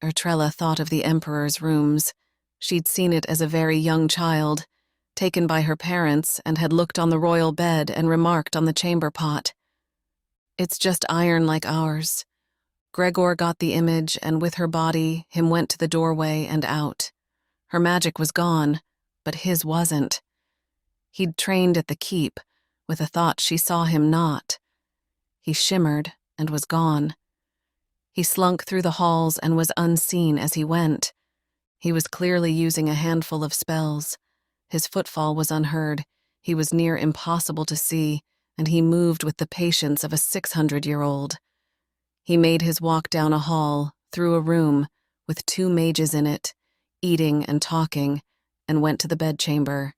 Ertrella thought of the Emperor's rooms. She'd seen it as a very young child, taken by her parents, and had looked on the royal bed and remarked on the chamber pot. It's just iron like ours. Gregor got the image, and with her body, him went to the doorway and out. Her magic was gone, but his wasn't. He'd trained at the keep, with a thought she saw him not. He shimmered and was gone. He slunk through the halls and was unseen as he went. He was clearly using a handful of spells. His footfall was unheard. He was near impossible to see, and he moved with the patience of a 600-year-old. He made his walk down a hall, through a room, with 2 mages in it, eating and talking, and went to the bedchamber.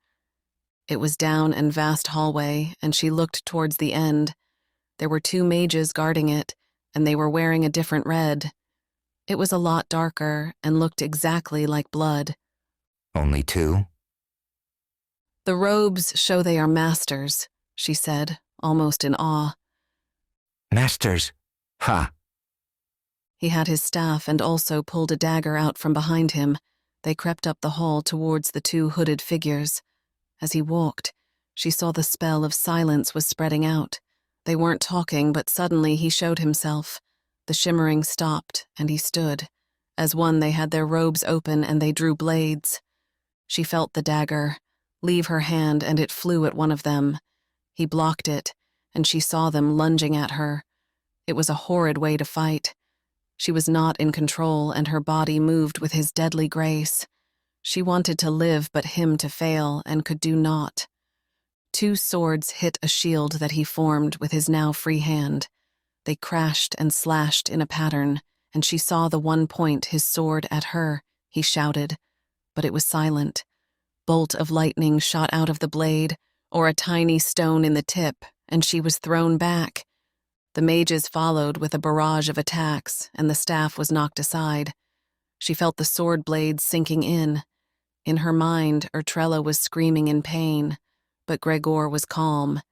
It was down an vast hallway, and she looked towards the end. There were 2 mages guarding it, and they were wearing a different red. It was a lot darker and looked exactly like blood. Only 2? The robes show they are masters, she said, almost in awe. Masters? Ha! He had his staff and also pulled a dagger out from behind him. They crept up the hall towards the 2 hooded figures. As he walked, she saw the spell of silence was spreading out. They weren't talking, but suddenly he showed himself. The shimmering stopped, and he stood. As one, they had their robes open and they drew blades. She felt the dagger leave her hand, and it flew at one of them. He blocked it, and she saw them lunging at her. It was a horrid way to fight. She was not in control, and her body moved with his deadly grace. She wanted to live, but him to fail, and could do naught. 2 swords hit a shield that he formed with his now free hand. They crashed and slashed in a pattern, and she saw the one point his sword at her. He shouted, but it was silent. bolt of lightning shot out of the blade, or a tiny stone in the tip, and she was thrown back. The mages followed with a barrage of attacks, and the staff was knocked aside. She felt the sword blades sinking in. In her mind, Ertrella was screaming in pain, but Gregor was calm.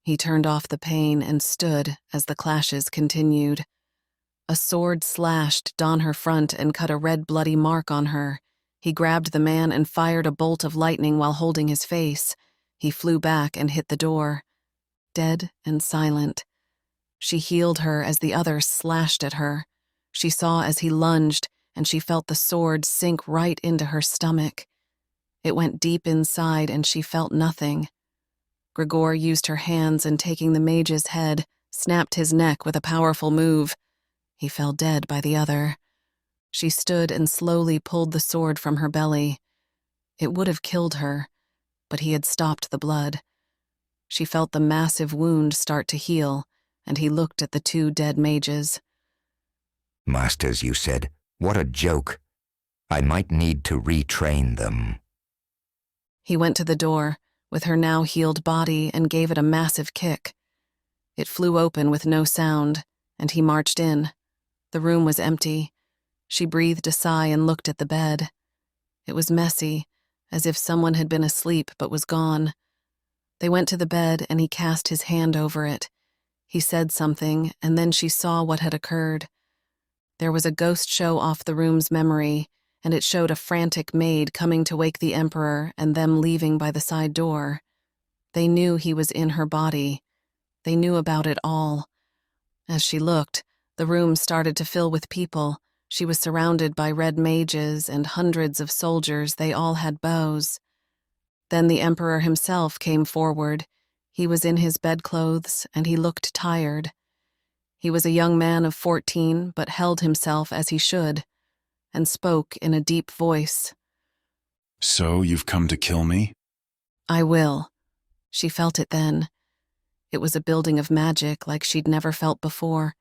He turned off the pain and stood as the clashes continued. A sword slashed down her front and cut a red bloody mark on her. He grabbed the man and fired a bolt of lightning while holding his face. He flew back and hit the door. Dead and silent. She healed her as the other slashed at her. She saw as he lunged, and she felt the sword sink right into her stomach. It went deep inside, and she felt nothing. Gregor used her hands and, taking the mage's head, snapped his neck with a powerful move. He fell dead by the other. She stood and slowly pulled the sword from her belly. It would have killed her, but he had stopped the blood. She felt the massive wound start to heal, and he looked at the two dead mages. Masters, you said. What a joke. I might need to retrain them. He went to the door, with her now healed body, and gave it a massive kick. It flew open with no sound, and he marched in. The room was empty. She breathed a sigh and looked at the bed. It was messy, as if someone had been asleep but was gone. They went to the bed, and he cast his hand over it. He said something, and then she saw what had occurred. There was a ghost show off the room's memory, and it showed a frantic maid coming to wake the Emperor and them leaving by the side door. They knew he was in her body. They knew about it all. As she looked, the room started to fill with people. She was surrounded by red mages and hundreds of soldiers. They all had bows. Then the Emperor himself came forward. He was in his bedclothes, and he looked tired. He was a young man of 14, but held himself as he should, and spoke in a deep voice. So you've come to kill me? I will. She felt it then. It was a building of magic like she'd never felt before.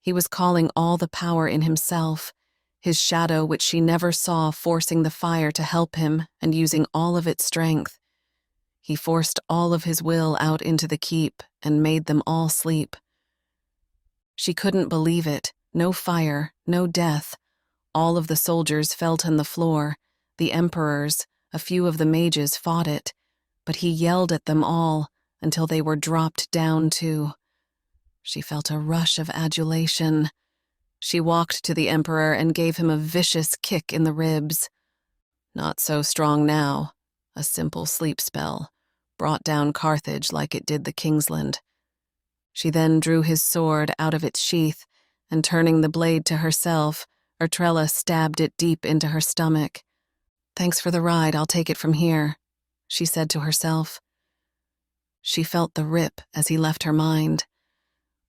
He was calling all the power in himself, his shadow which she never saw forcing the fire to help him and using all of its strength. He forced all of his will out into the keep and made them all sleep. She couldn't believe it. No fire, no death. All of the soldiers fell on the floor. The emperors, a few of the mages fought it, but he yelled at them all until they were dropped down too. She felt a rush of adulation. She walked to the emperor and gave him a vicious kick in the ribs. Not so strong now. A simple sleep spell, brought down Carthage like it did the Kingsland. She then drew his sword out of its sheath, and turning the blade to herself, Ertrella stabbed it deep into her stomach. "Thanks for the ride, I'll take it from here," she said to herself. She felt the rip as he left her mind.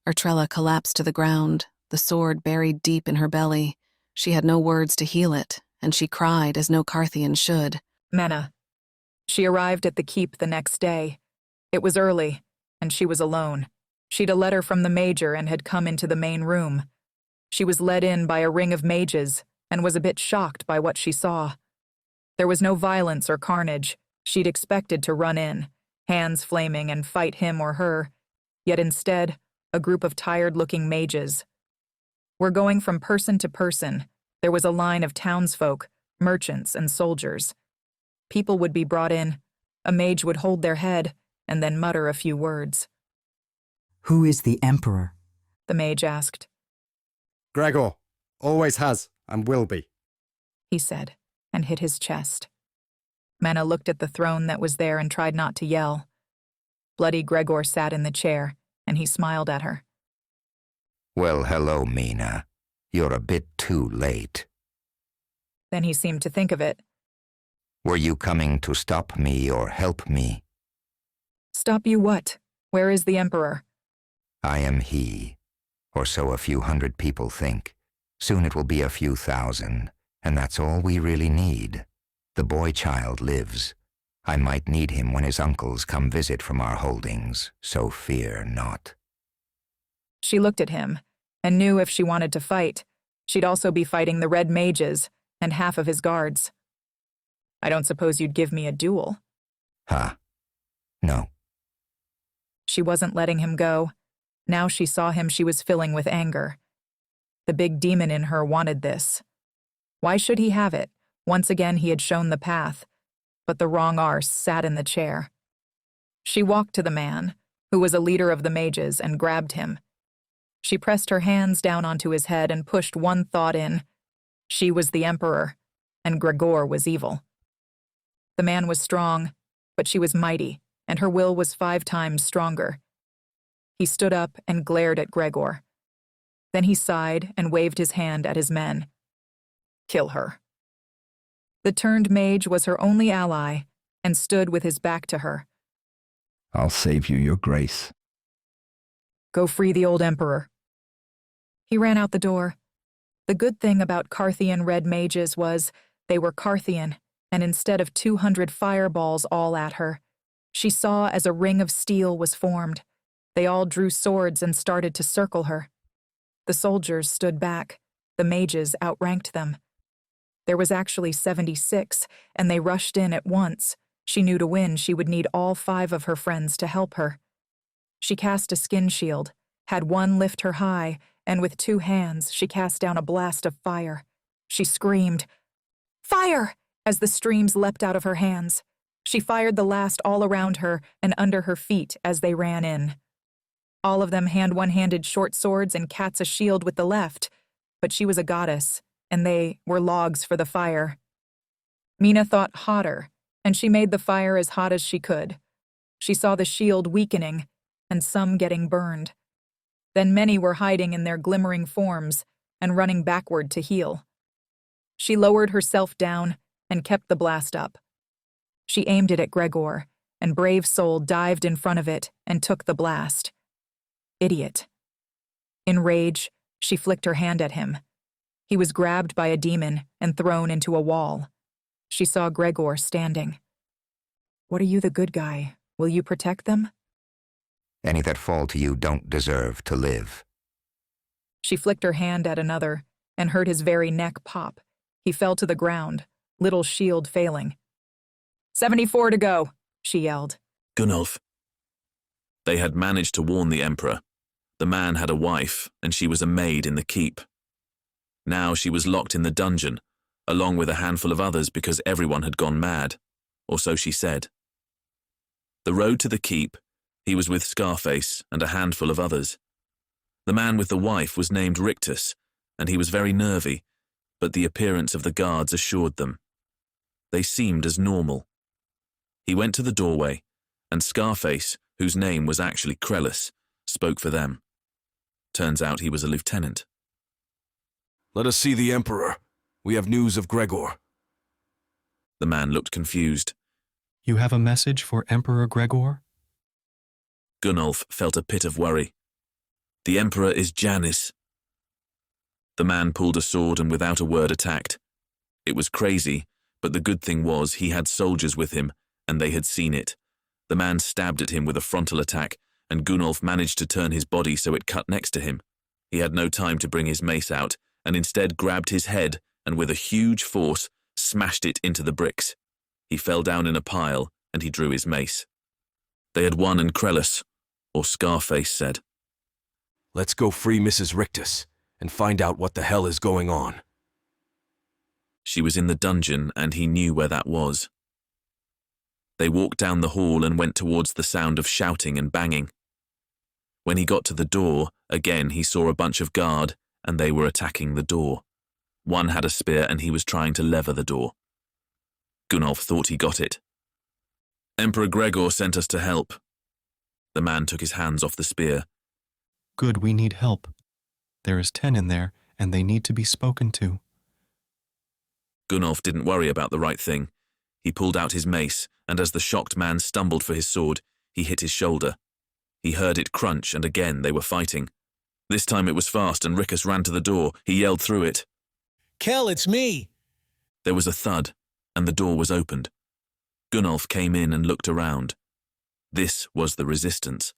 Ertrella collapsed to the ground, the sword buried deep in her belly. She had no words to heal it, and she cried as no Carthian should. Mena. She arrived at the keep the next day. It was early, and she was alone. She'd a letter from the major and had come into the main room. She was led in by a ring of mages and was a bit shocked by what she saw. There was no violence or carnage. She'd expected to run in, hands flaming, and fight him or her, yet instead, a group of tired-looking mages. We're going from person to person. There was a line of townsfolk, merchants, and soldiers. People would be brought in. A mage would hold their head and then mutter a few words. Who is the Emperor? The mage asked. Gregor. Always has and will be, He said, and hit his chest. Mena looked at the throne that was there and tried not to yell. Bloody Gregor sat in the chair, and he smiled at her. Well, hello, Mena. You're a bit too late. Then he seemed to think of it. Were you coming to stop me or help me? Stop you what? Where is the Emperor? I am he, or so a few hundred people think. Soon it will be a few thousand, and that's all we really need. The boy-child lives. I might need him when his uncles come visit from our holdings, so fear not. She looked at him, and knew if she wanted to fight, she'd also be fighting the red mages and half of his guards. I don't suppose you'd give me a duel. Ha. No. She wasn't letting him go. Now she saw him, she was filling with anger. The big demon in her wanted this. Why should he have it? Once again he had shown the path, but the wrong arse sat in the chair. She walked to the man, who was a leader of the mages, and grabbed him. She pressed her hands down onto his head and pushed one thought in. She was the emperor, and Gregor was evil. The man was strong, but she was mighty, and her will was 5 times stronger. He stood up and glared at Gregor. Then he sighed and waved his hand at his men. Kill her. The turned mage was her only ally and stood with his back to her. I'll save you, your grace. Go free the old emperor. He ran out the door. The good thing about Carthian red mages was they were Carthian, and instead of 200 fireballs all at her, she saw as a ring of steel was formed. They all drew swords and started to circle her. The soldiers stood back. The mages outranked them. There was actually 76, and they rushed in at once. She knew to win she would need all 5 of her friends to help her. She cast a skin shield, had one lift her high, and with 2 hands she cast down a blast of fire. She screamed, "Fire!" as the streams leapt out of her hands. She fired the last all around her and under her feet as they ran in. All of them one-handed short swords and cat's a shield with the left, but she was a goddess, and they were logs for the fire. Mena thought hotter, and she made the fire as hot as she could. She saw the shield weakening, and some getting burned. Then many were hiding in their glimmering forms and running backward to heal. She lowered herself down and kept the blast up. She aimed it at Gregor, and Brave Soul dived in front of it and took the blast. Idiot. In rage, she flicked her hand at him. He was grabbed by a demon and thrown into a wall. She saw Gregor standing. What are you, the good guy? Will you protect them? Any that fall to you don't deserve to live. She flicked her hand at another and heard his very neck pop. He fell to the ground, little shield failing. 74 to go, she yelled. Gunnolf. They had managed to warn the emperor. The man had a wife, and she was a maid in the keep. Now she was locked in the dungeon, along with a handful of others because everyone had gone mad, or so she said. The road to the keep, he was with Scarface and a handful of others. The man with the wife was named Rictus, and he was very nervy, but the appearance of the guards assured them. They seemed as normal. He went to the doorway, and Scarface, whose name was actually Krellis, spoke for them. Turns out he was a lieutenant. Let us see the Emperor. We have news of Gregor. The man looked confused. You have a message for Emperor Gregor? Gunnolf felt a pit of worry. The Emperor is Janis. The man pulled a sword and without a word attacked. It was crazy, but the good thing was he had soldiers with him, and they had seen it. The man stabbed at him with a frontal attack, and Gunnolf managed to turn his body so it cut next to him. He had no time to bring his mace out, and instead grabbed his head and with a huge force smashed it into the bricks. He fell down in a pile, and he drew his mace. They had won, and Krellis, or Scarface, said, Let's go free Mrs. Rictus and find out what the hell is going on. She was in the dungeon, and he knew where that was. They walked down the hall and went towards the sound of shouting and banging. When he got to the door, again he saw a bunch of guard, and they were attacking the door. One had a spear, and he was trying to lever the door. Gunnolf thought he got it. Emperor Gregor sent us to help. The man took his hands off the spear. Good, we need help. There is 10 in there, and they need to be spoken to. Gunnolf didn't worry about the right thing. He pulled out his mace, and as the shocked man stumbled for his sword, he hit his shoulder. He heard it crunch, and again they were fighting. This time it was fast, and Rictus ran to the door. He yelled through it. Kel, it's me! There was a thud, and the door was opened. Gunnolf came in and looked around. This was the resistance.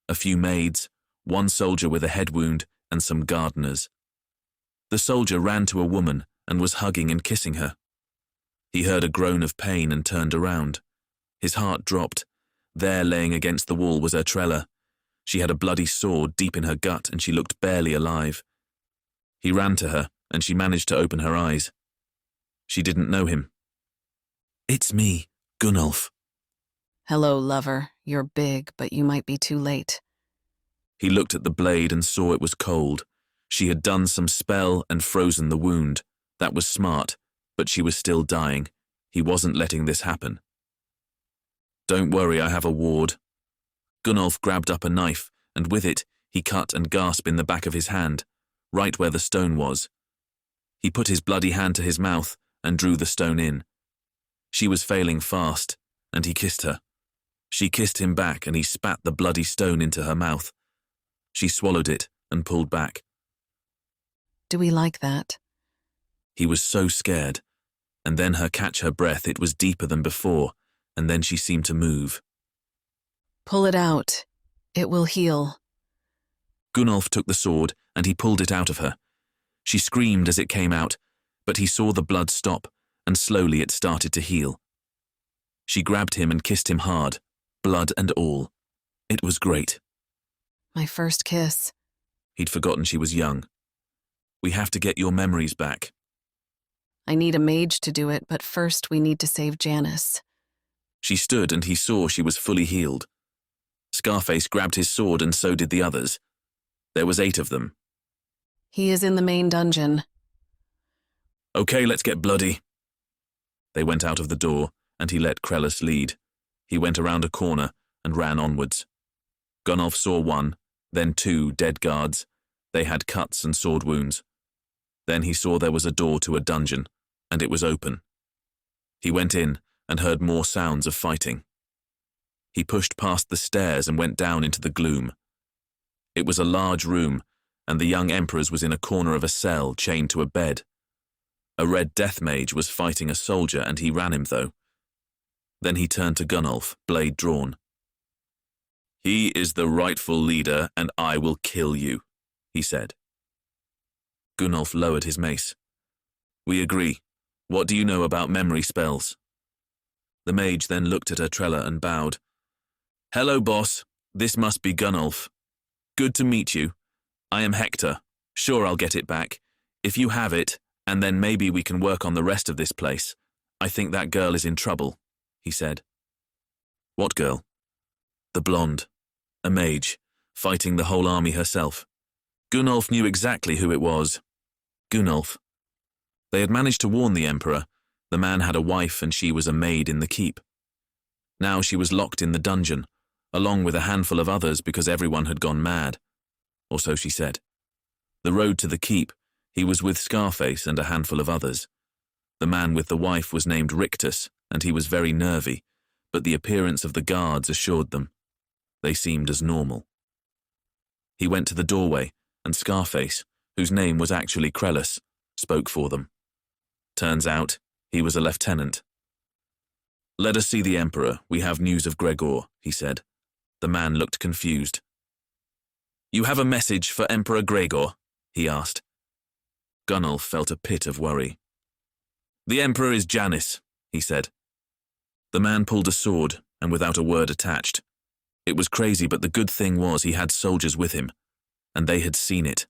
A few maids, one soldier with a head wound, and some gardeners. The soldier ran to a woman and was hugging and kissing her. He heard a groan of pain and turned around. His heart dropped. There, laying against the wall, was Ertrella. She had a bloody sword deep in her gut, and she looked barely alive. He ran to her, and she managed to open her eyes. She didn't know him. "It's me, Gunnolf." Hello, lover. You're big, but you might be too late. He looked at the blade and saw it was cold. She had done some spell and frozen the wound. That was smart, but she was still dying. He wasn't letting this happen. "Don't worry, I have a ward." Gunnolf grabbed up a knife, and with it, he cut and gasped in the back of his hand, right where the stone was. He put his bloody hand to his mouth and drew the stone in. She was failing fast, and he kissed her. She kissed him back, and he spat the bloody stone into her mouth. She swallowed it and pulled back. Do we like that? He was so scared, and then her catch her breath, it was deeper than before, and then she seemed to move. Pull it out. It will heal. Gunnolf took the sword, and he pulled it out of her. She screamed as it came out, but he saw the blood stop, and slowly it started to heal. She grabbed him and kissed him hard, blood and all. It was great. My first kiss. He'd forgotten she was young. "We have to get your memories back." I need a mage to do it, but first we need to save Janice. She stood, and he saw she was fully healed. Scarface grabbed his sword, and so did the others. There was 8 of them. He is in the main dungeon. "Okay, let's get bloody." They went out of the door, and he let Krellis lead. He went around a corner and ran onwards. Gunnolf saw 1, then 2 dead guards. They had cuts and sword wounds. Then he saw there was a door to a dungeon, and it was open. He went in and heard more sounds of fighting. He pushed past the stairs and went down into the gloom. It was a large room, and the young emperor's was in a corner of a cell chained to a bed. A red death mage was fighting a soldier, and he ran him, though. Then he turned to Gunnolf, blade drawn. "He is the rightful leader, and I will kill you," he said. Gunnolf lowered his mace. "We agree. What do you know about memory spells?" The mage then looked at Ertrella and bowed. "Hello, boss. This must be Gunnolf. Good to meet you. I am Hector. Sure, I'll get it back. If you have it, and then maybe we can work on the rest of this place. I think that girl is in trouble," he said. "What girl?" "The blonde. A mage, fighting the whole army herself." Gunnolf knew exactly who it was. Gunnolf. They had managed to warn the emperor. The man had a wife, and she was a maid in the keep. Now she was locked in the dungeon, along with a handful of others because everyone had gone mad. Or so she said. The road to the keep, he was with Scarface and a handful of others. The man with the wife was named Rictus, and he was very nervy, but the appearance of the guards assured them. They seemed as normal. He went to the doorway, and Scarface, whose name was actually Krellis, spoke for them. Turns out, he was a lieutenant. "Let us see the emperor. We have news of Gregor," he said. The man looked confused. "You have a message for Emperor Gregor?" he asked. Gunnolf felt a pit of worry. "The emperor is Janice," he said. The man pulled a sword, and without a word attached. It was crazy, but the good thing was he had soldiers with him, and they had seen it.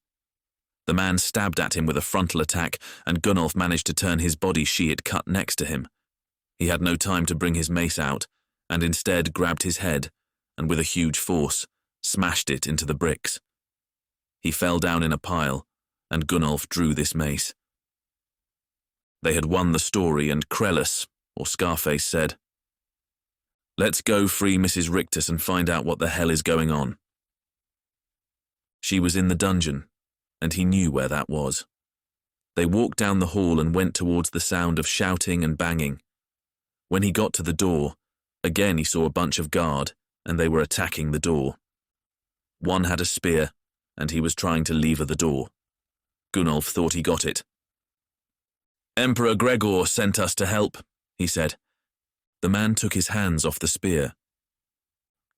The man stabbed at him with a frontal attack, and Gunnolf managed to turn his body sheet cut next to him. He had no time to bring his mace out, and instead grabbed his head, and with a huge force, smashed it into the bricks. He fell down in a pile, and Gunnolf drew this mace. They had won the story, and Krellis, or Scarface, said, "Let's go free Mrs. Rictus and find out what the hell is going on." She was in the dungeon, and he knew where that was. They walked down the hall and went towards the sound of shouting and banging. When he got to the door, again he saw a bunch of guard, and they were attacking the door. One had a spear, and he was trying to lever the door. Gunnolf thought he got it. "Emperor Gregor sent us to help," he said. The man took his hands off the spear.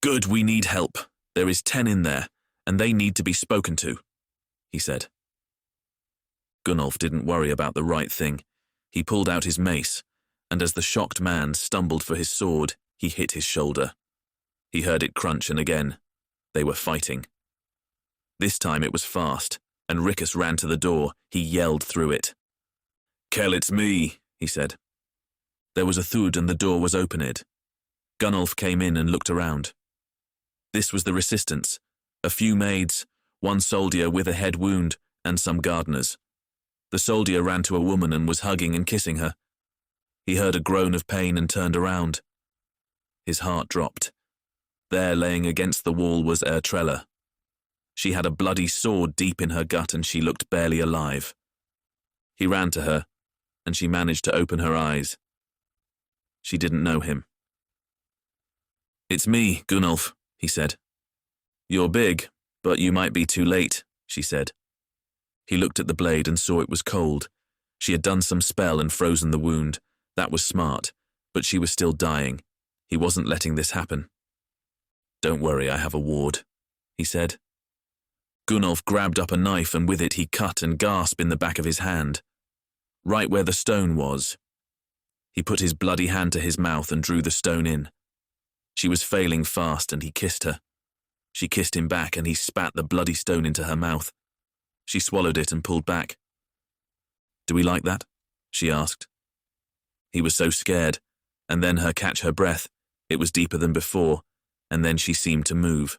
"Good, we need help. There is 10 in there, and they need to be spoken to," he said. Gunnolf didn't worry about the right thing. He pulled out his mace, and as the shocked man stumbled for his sword, he hit his shoulder. He heard it crunch, and again, they were fighting. This time it was fast, and Rickus ran to the door. He yelled through it. "Kell, it's me," he said. There was a thud and the door was opened. Gunnolf came in and looked around. This was the resistance. A few maids, one soldier with a head wound, and some gardeners. The soldier ran to a woman and was hugging and kissing her. He heard a groan of pain and turned around. His heart dropped. There, laying against the wall, was Ertrella. She had a bloody sword deep in her gut and she looked barely alive. He ran to her, and she managed to open her eyes. She didn't know him. "It's me, Gunnolf," he said. "You're big, but you might be too late," she said. He looked at the blade and saw it was cold. She had done some spell and frozen the wound. That was smart, but she was still dying. He wasn't letting this happen. "Don't worry, I have a ward," he said. Gunnolf grabbed up a knife and with it he cut and gasped in the back of his hand, right where the stone was. He put his bloody hand to his mouth and drew the stone in. She was failing fast and he kissed her. She kissed him back and he spat the bloody stone into her mouth. She swallowed it and pulled back. "Do we like that?" she asked. He was so scared, and then her catch her breath. It was deeper than before, and then she seemed to move.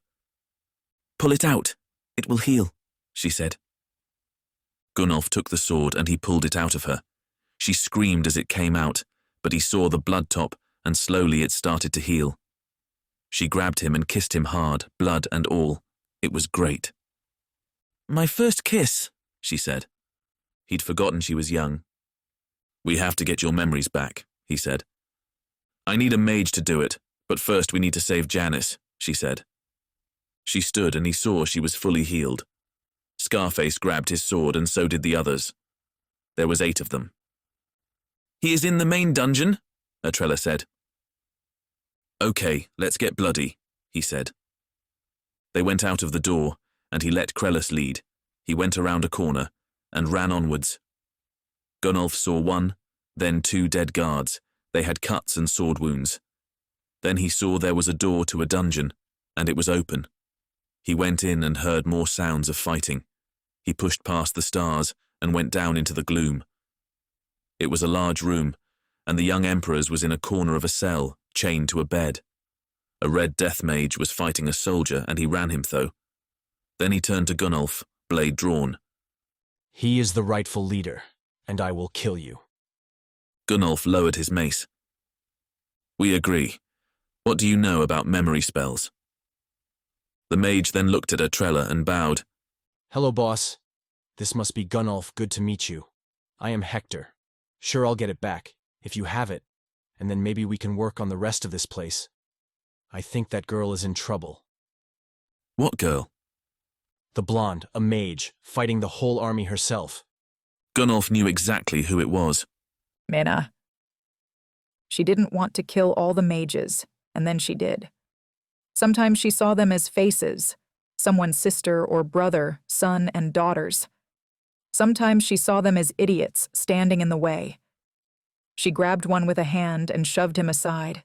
"Pull it out. It will heal," she said. Gunnolf took the sword and he pulled it out of her. She screamed as it came out, but he saw the blood top and slowly it started to heal. She grabbed him and kissed him hard, blood and all. It was great. "My first kiss," she said. He'd forgotten she was young. "We have to get your memories back," he said. "I need a mage to do it, but first we need to save Janice," she said. She stood and he saw she was fully healed. Scarface grabbed his sword and so did the others. There was 8 of them. "He is in the main dungeon," Ertrella said. "Okay, let's get bloody," he said. They went out of the door, and he let Krellis lead. He went around a corner and ran onwards. Gunnolf saw 1, then 2 dead guards. They had cuts and sword wounds. Then he saw there was a door to a dungeon, and it was open. He went in and heard more sounds of fighting. He pushed past the stars and went down into the gloom. It was a large room, and the young emperor's was in a corner of a cell, chained to a bed. A red death mage was fighting a soldier, and he ran him though. Then he turned to Gunnolf, blade drawn. "He is the rightful leader, and I will kill you." Gunnolf lowered his mace. "We agree. What do you know about memory spells?" The mage then looked at Ertrella and bowed. "Hello, boss. This must be Gunnolf. Good to meet you. I am Hector. Sure, I'll get it back, if you have it, and then maybe we can work on the rest of this place. I think that girl is in trouble." "What girl?" "The blonde, a mage, fighting the whole army herself." Gunnolf knew exactly who it was. Mena. She didn't want to kill all the mages, and then she did. Sometimes she saw them as faces, someone's sister or brother, son and daughters. Sometimes she saw them as idiots standing in the way. She grabbed one with a hand and shoved him aside.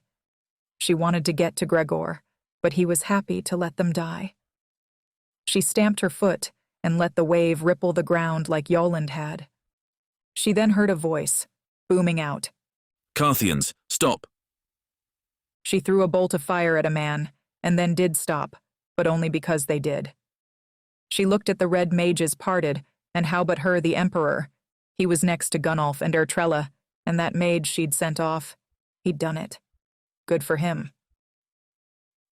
She wanted to get to Gregor, but he was happy to let them die. She stamped her foot and let the wave ripple the ground like Yoland had. She then heard a voice, booming out. "Carthians, stop!" She threw a bolt of fire at a man, and then did stop, but only because they did. She looked at the red mages parted, and how but her the emperor. He was next to Gunnolf and Ertrella, and that mage she'd sent off, he'd done it. Good for him.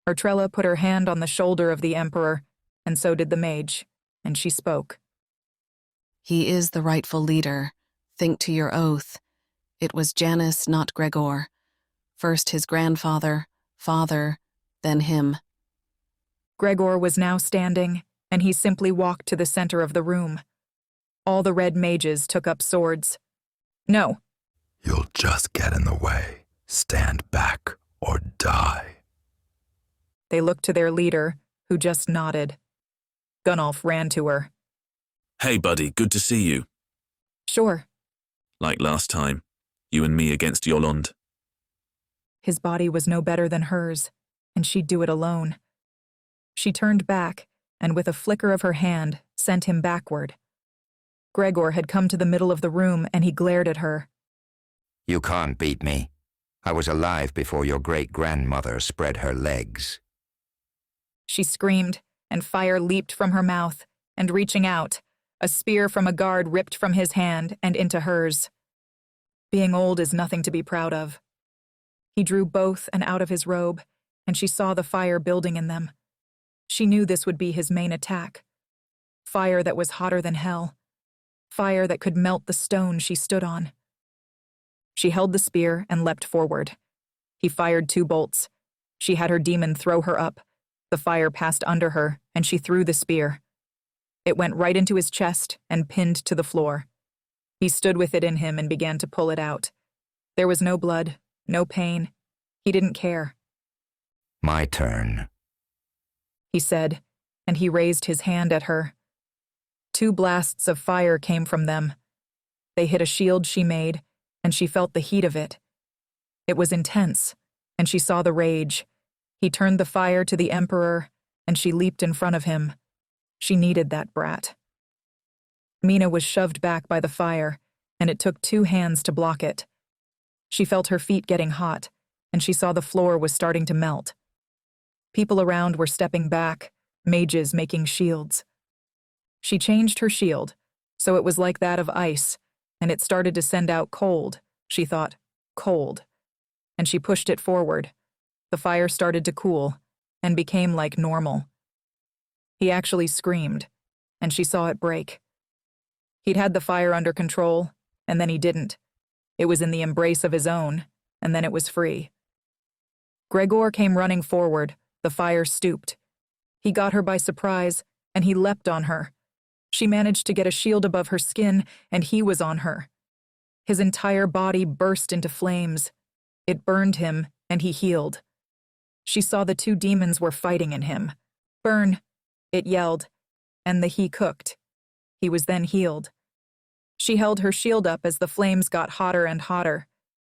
Ertrella put her hand on the shoulder of the emperor, and so did the mage, and she spoke. "He is the rightful leader. Think to your oath. It was Janice, not Gregor. First his grandfather, father, then him." Gregor was now standing, and he simply walked to the center of the room. All the red mages took up swords. "No." "You'll just get in the way. Stand back or die." They looked to their leader, who just nodded. Gunnolf ran to her. "Hey, buddy, good to see you." "Sure." "Like last time." You and me against Yolande. His body was no better than hers, and she'd do it alone. She turned back, and with a flicker of her hand, sent him backward. Gregor had come to the middle of the room, and he glared at her. You can't beat me. I was alive before your great-grandmother spread her legs. She screamed, and fire leaped from her mouth, and reaching out, a spear from a guard ripped from his hand and into hers. Being old is nothing to be proud of. He drew both and out of his robe, and she saw the fire building in them. She knew this would be his main attack. Fire that was hotter than hell. Fire that could melt the stone she stood on. She held the spear and leapt forward. He fired 2 bolts. She had her demon throw her up. The fire passed under her, and she threw the spear. It went right into his chest and pinned to the floor. He stood with it in him and began to pull it out. There was no blood, no pain. He didn't care. My turn, he said, and he raised his hand at her. 2 blasts of fire came from them. They hit a shield she made, and she felt the heat of it. It was intense, and she saw the rage. He turned the fire to the Emperor, and she leaped in front of him. She needed that brat. Mena was shoved back by the fire, and it took 2 hands to block it. She felt her feet getting hot, and she saw the floor was starting to melt. People around were stepping back, mages making shields. She changed her shield, so it was like that of ice, and it started to send out cold, she thought, cold. And she pushed it forward. The fire started to cool, and became like normal. He actually screamed, and she saw it break. He'd had the fire under control, and then he didn't. It was in the embrace of his own, and then it was free. Gregor came running forward, the fire stooped. He got her by surprise, and he leapt on her. She managed to get a shield above her skin, and he was on her. His entire body burst into flames. It burned him, and he healed. She saw the 2 demons were fighting in him. Burn, it yelled, and the he cooked. He was then healed. She held her shield up as the flames got hotter and hotter.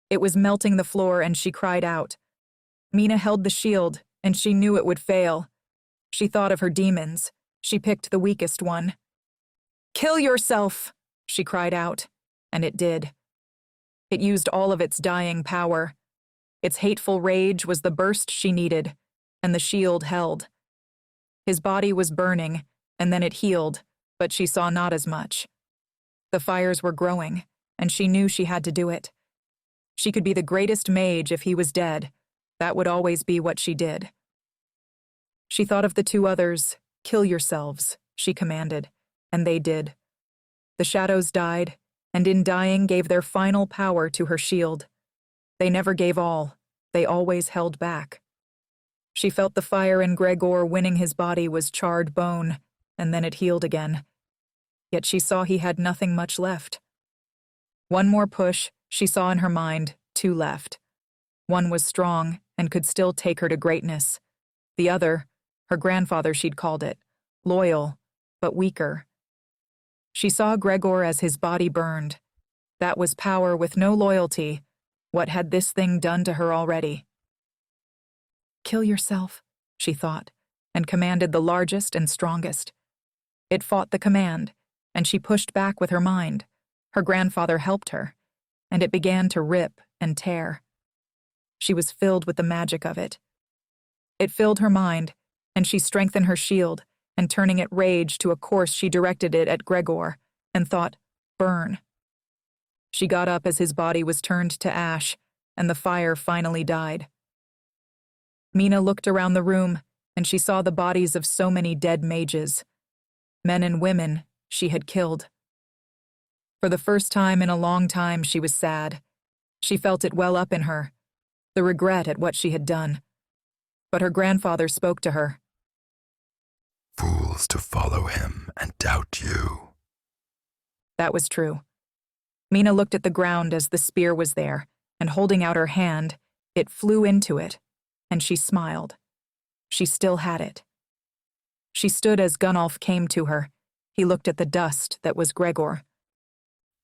It was melting the floor, and she cried out. Mena held the shield, and she knew it would fail. She thought of her demons. She picked the weakest one. "Kill yourself!" she cried out, and it did. It used all of its dying power. Its hateful rage was the burst she needed, and the shield held. His body was burning, and then it healed, but she saw not as much. The fires were growing, and she knew she had to do it. She could be the greatest mage if he was dead. That would always be what she did. She thought of the 2 others. "Kill yourselves," she commanded, and they did. The shadows died, and in dying gave their final power to her shield. They never gave all. They always held back. She felt the fire in Gregor winning his body was charred bone, and then it healed again. Yet she saw he had nothing much left. One more push, she saw in her mind, 2 left. One was strong and could still take her to greatness. The other, her grandfather she'd called it, loyal, but weaker. She saw Gregor as his body burned. That was power with no loyalty. What had this thing done to her already? "Kill yourself," she thought, and commanded the largest and strongest. It fought the command, and she pushed back with her mind. Her grandfather helped her, and it began to rip and tear. She was filled with the magic of it. It filled her mind, and she strengthened her shield, and turning it rage to a course she directed it at Gregor, and thought, "Burn." She got up as his body was turned to ash, and the fire finally died. Mena looked around the room, and she saw the bodies of so many dead mages. Men and women she had killed. For the first time in a long time, she was sad. She felt it well up in her, the regret at what she had done. But her grandfather spoke to her. "Fools to follow him and doubt you." That was true. Mena looked at the ground as the spear was there, and holding out her hand, it flew into it, and she smiled. She still had it. She stood as Gunnolf came to her. He looked at the dust that was Gregor.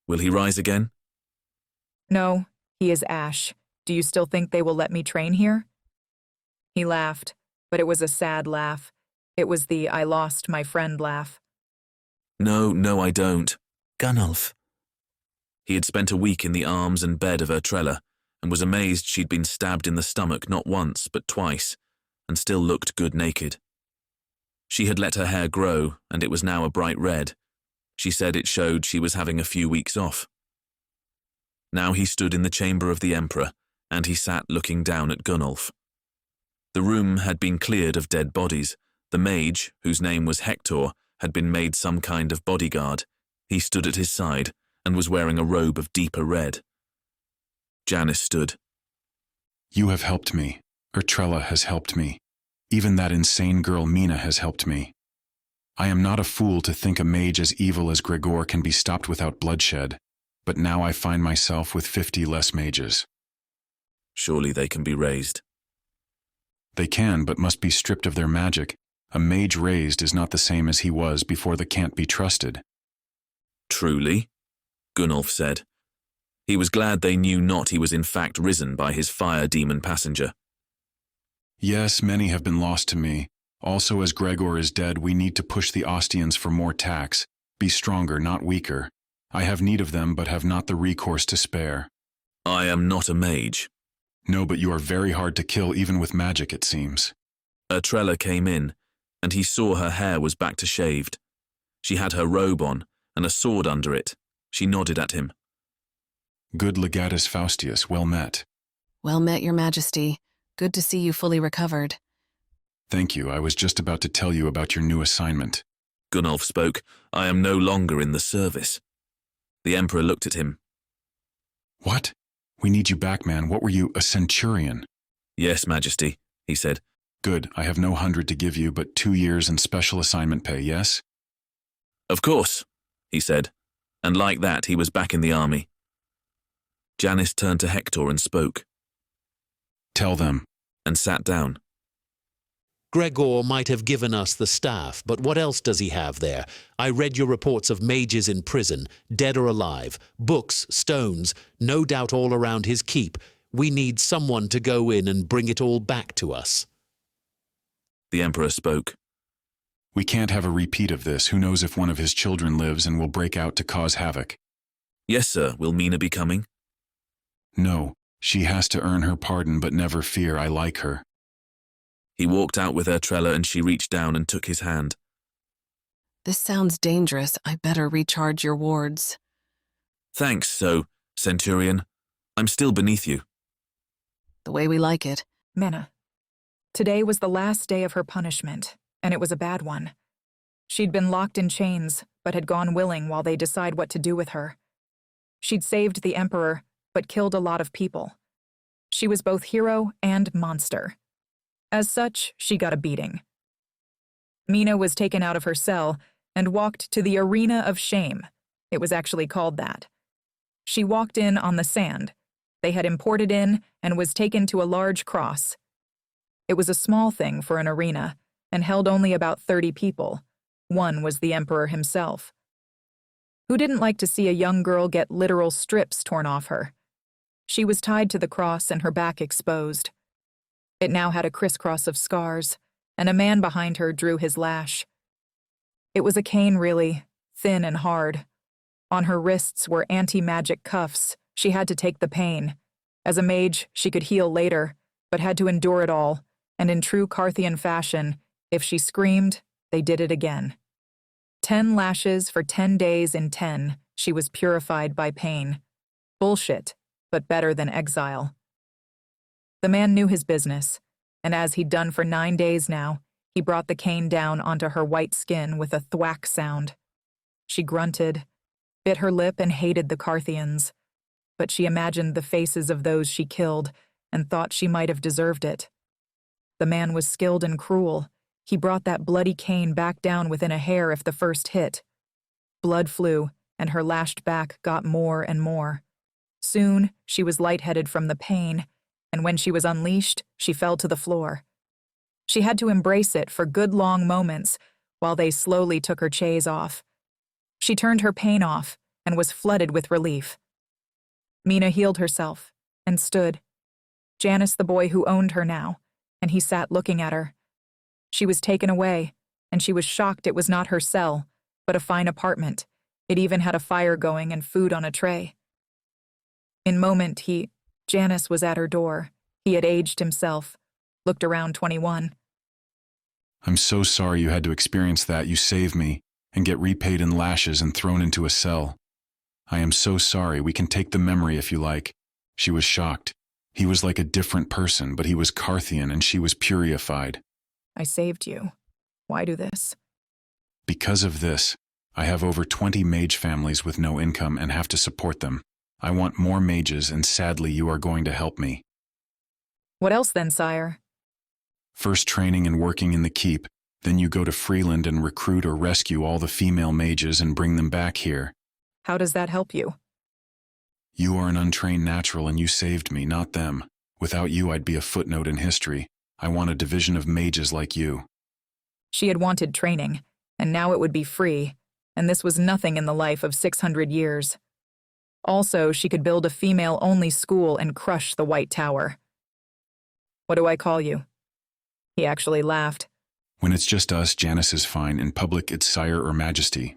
Will he rise again? No, He is Ash. Do you still think they will let me train here? He laughed, but it was a sad laugh. It was the I lost my friend laugh. No, I don't. Gunnolf. He had spent a week in the arms and bed of Ertrella, and was amazed she'd been stabbed in the stomach not once, but twice, and still looked good naked. She had let her hair grow, and it was now a bright red. She said it showed she was having a few weeks off. Now he stood in the chamber of the Emperor, and he sat looking down at Gunnolf. The room had been cleared of dead bodies. The mage, whose name was Hector, had been made some kind of bodyguard. He stood at his side, and was wearing a robe of deeper red. Janice stood. You have helped me. Ertrella has helped me. Even that insane girl Mena has helped me. I am not a fool to think a mage as evil as Gregor can be stopped without bloodshed, but now I find myself with 50 less mages. Surely they can be raised. They can, but must be stripped of their magic. A mage raised is not the same as he was before the can't be trusted. Truly? Gunnolf said. He was glad they knew not he was in fact risen by his fire demon passenger. Yes, many have been lost to me. Also, as Gregor is dead, we need to push the Ostians for more tax. Be stronger, not weaker. I have need of them, but have not the recourse to spare. I am not a mage. No, but you are very hard to kill even with magic, it seems. Ertrella came in, and he saw her hair was back to shaved. She had her robe on, and a sword under it. She nodded at him. Good Legatus Faustius, well met. Well met, Your Majesty. Good to see you fully recovered. Thank you. I was just about to tell you about your new assignment. Gunnolf spoke. I am no longer in the service. The Emperor looked at him. What? We need you back, man. What were you, a centurion? Yes, Majesty, he said. Good. I have no 100 to give you, but 2 years and special assignment pay, yes? Of course, he said. And like that, he was back in the army. Janice turned to Hector and spoke. Tell them. And sat down. Gregor might have given us the staff, but what else does he have there? I read your reports of mages in prison, dead or alive, books, stones, no doubt all around his keep. We need someone to go in and bring it all back to us. The Emperor spoke. We can't have a repeat of this. Who knows if one of his children lives and will break out to cause havoc? Yes, sir. Will Mena be coming? No. She has to earn her pardon, but never fear, I like her. He walked out with Ertrella and she reached down and took his hand. This sounds dangerous. I better recharge your wards. Thanks, Centurion. I'm still beneath you. The way we like it. Mena. Today was the last day of her punishment, and it was a bad one. She'd been locked in chains, but had gone willing while they decide what to do with her. She'd saved the Emperor, but killed a lot of people. She was both hero and monster. As such, she got a beating. Mena was taken out of her cell and walked to the Arena of Shame. It was actually called that. She walked in on the sand. They had imported in and was taken to a large cross. It was a small thing for an arena and held only about 30 people. One was the Emperor himself. Who didn't like to see a young girl get literal strips torn off her? She was tied to the cross and her back exposed. It now had a crisscross of scars, and a man behind her drew his lash. It was a cane, really, thin and hard. On her wrists were anti-magic cuffs. She had to take the pain. As a mage, she could heal later, but had to endure it all, and in true Carthian fashion, if she screamed, they did it again. 10 lashes for 10 days in 10, she was purified by pain. Bullshit, but better than exile. The man knew his business, and as he'd done for 9 days now, he brought the cane down onto her white skin with a thwack sound. She grunted, bit her lip and hated the Carthians, but she imagined the faces of those she killed and thought she might have deserved it. The man was skilled and cruel. He brought that bloody cane back down within a hair if the first hit. Blood flew, and her lashed back got more and more. Soon, she was lightheaded from the pain, and when she was unleashed, she fell to the floor. She had to embrace it for good long moments while they slowly took her chaise off. She turned her pain off and was flooded with relief. Mena healed herself, and stood. Janice, the boy who owned her now, and he sat looking at her. She was taken away, and she was shocked it was not her cell, but a fine apartment. It even had a fire going and food on a tray. In a moment, Janice was at her door. He had aged himself, looked around 21. I'm so sorry you had to experience that. You saved me, and get repaid in lashes and thrown into a cell. I am so sorry. We can take the memory if you like. She was shocked. He was like a different person, but he was Carthian and she was purified. I saved you. Why do this? Because of this, I have over 20 mage families with no income and have to support them. I want more mages, and sadly you are going to help me. What else then, sire? First training and working in the keep, then you go to Freeland and recruit or rescue all the female mages and bring them back here. How does that help you? You are an untrained natural and you saved me, not them. Without you, I'd be a footnote in history. I want a division of mages like you. She had wanted training, and now it would be free, and this was nothing in the life of 600 years. Also, she could build a female-only school and crush the White Tower. What do I call you? He actually laughed. When it's just us, Janice is fine. In public, it's Sire or Majesty.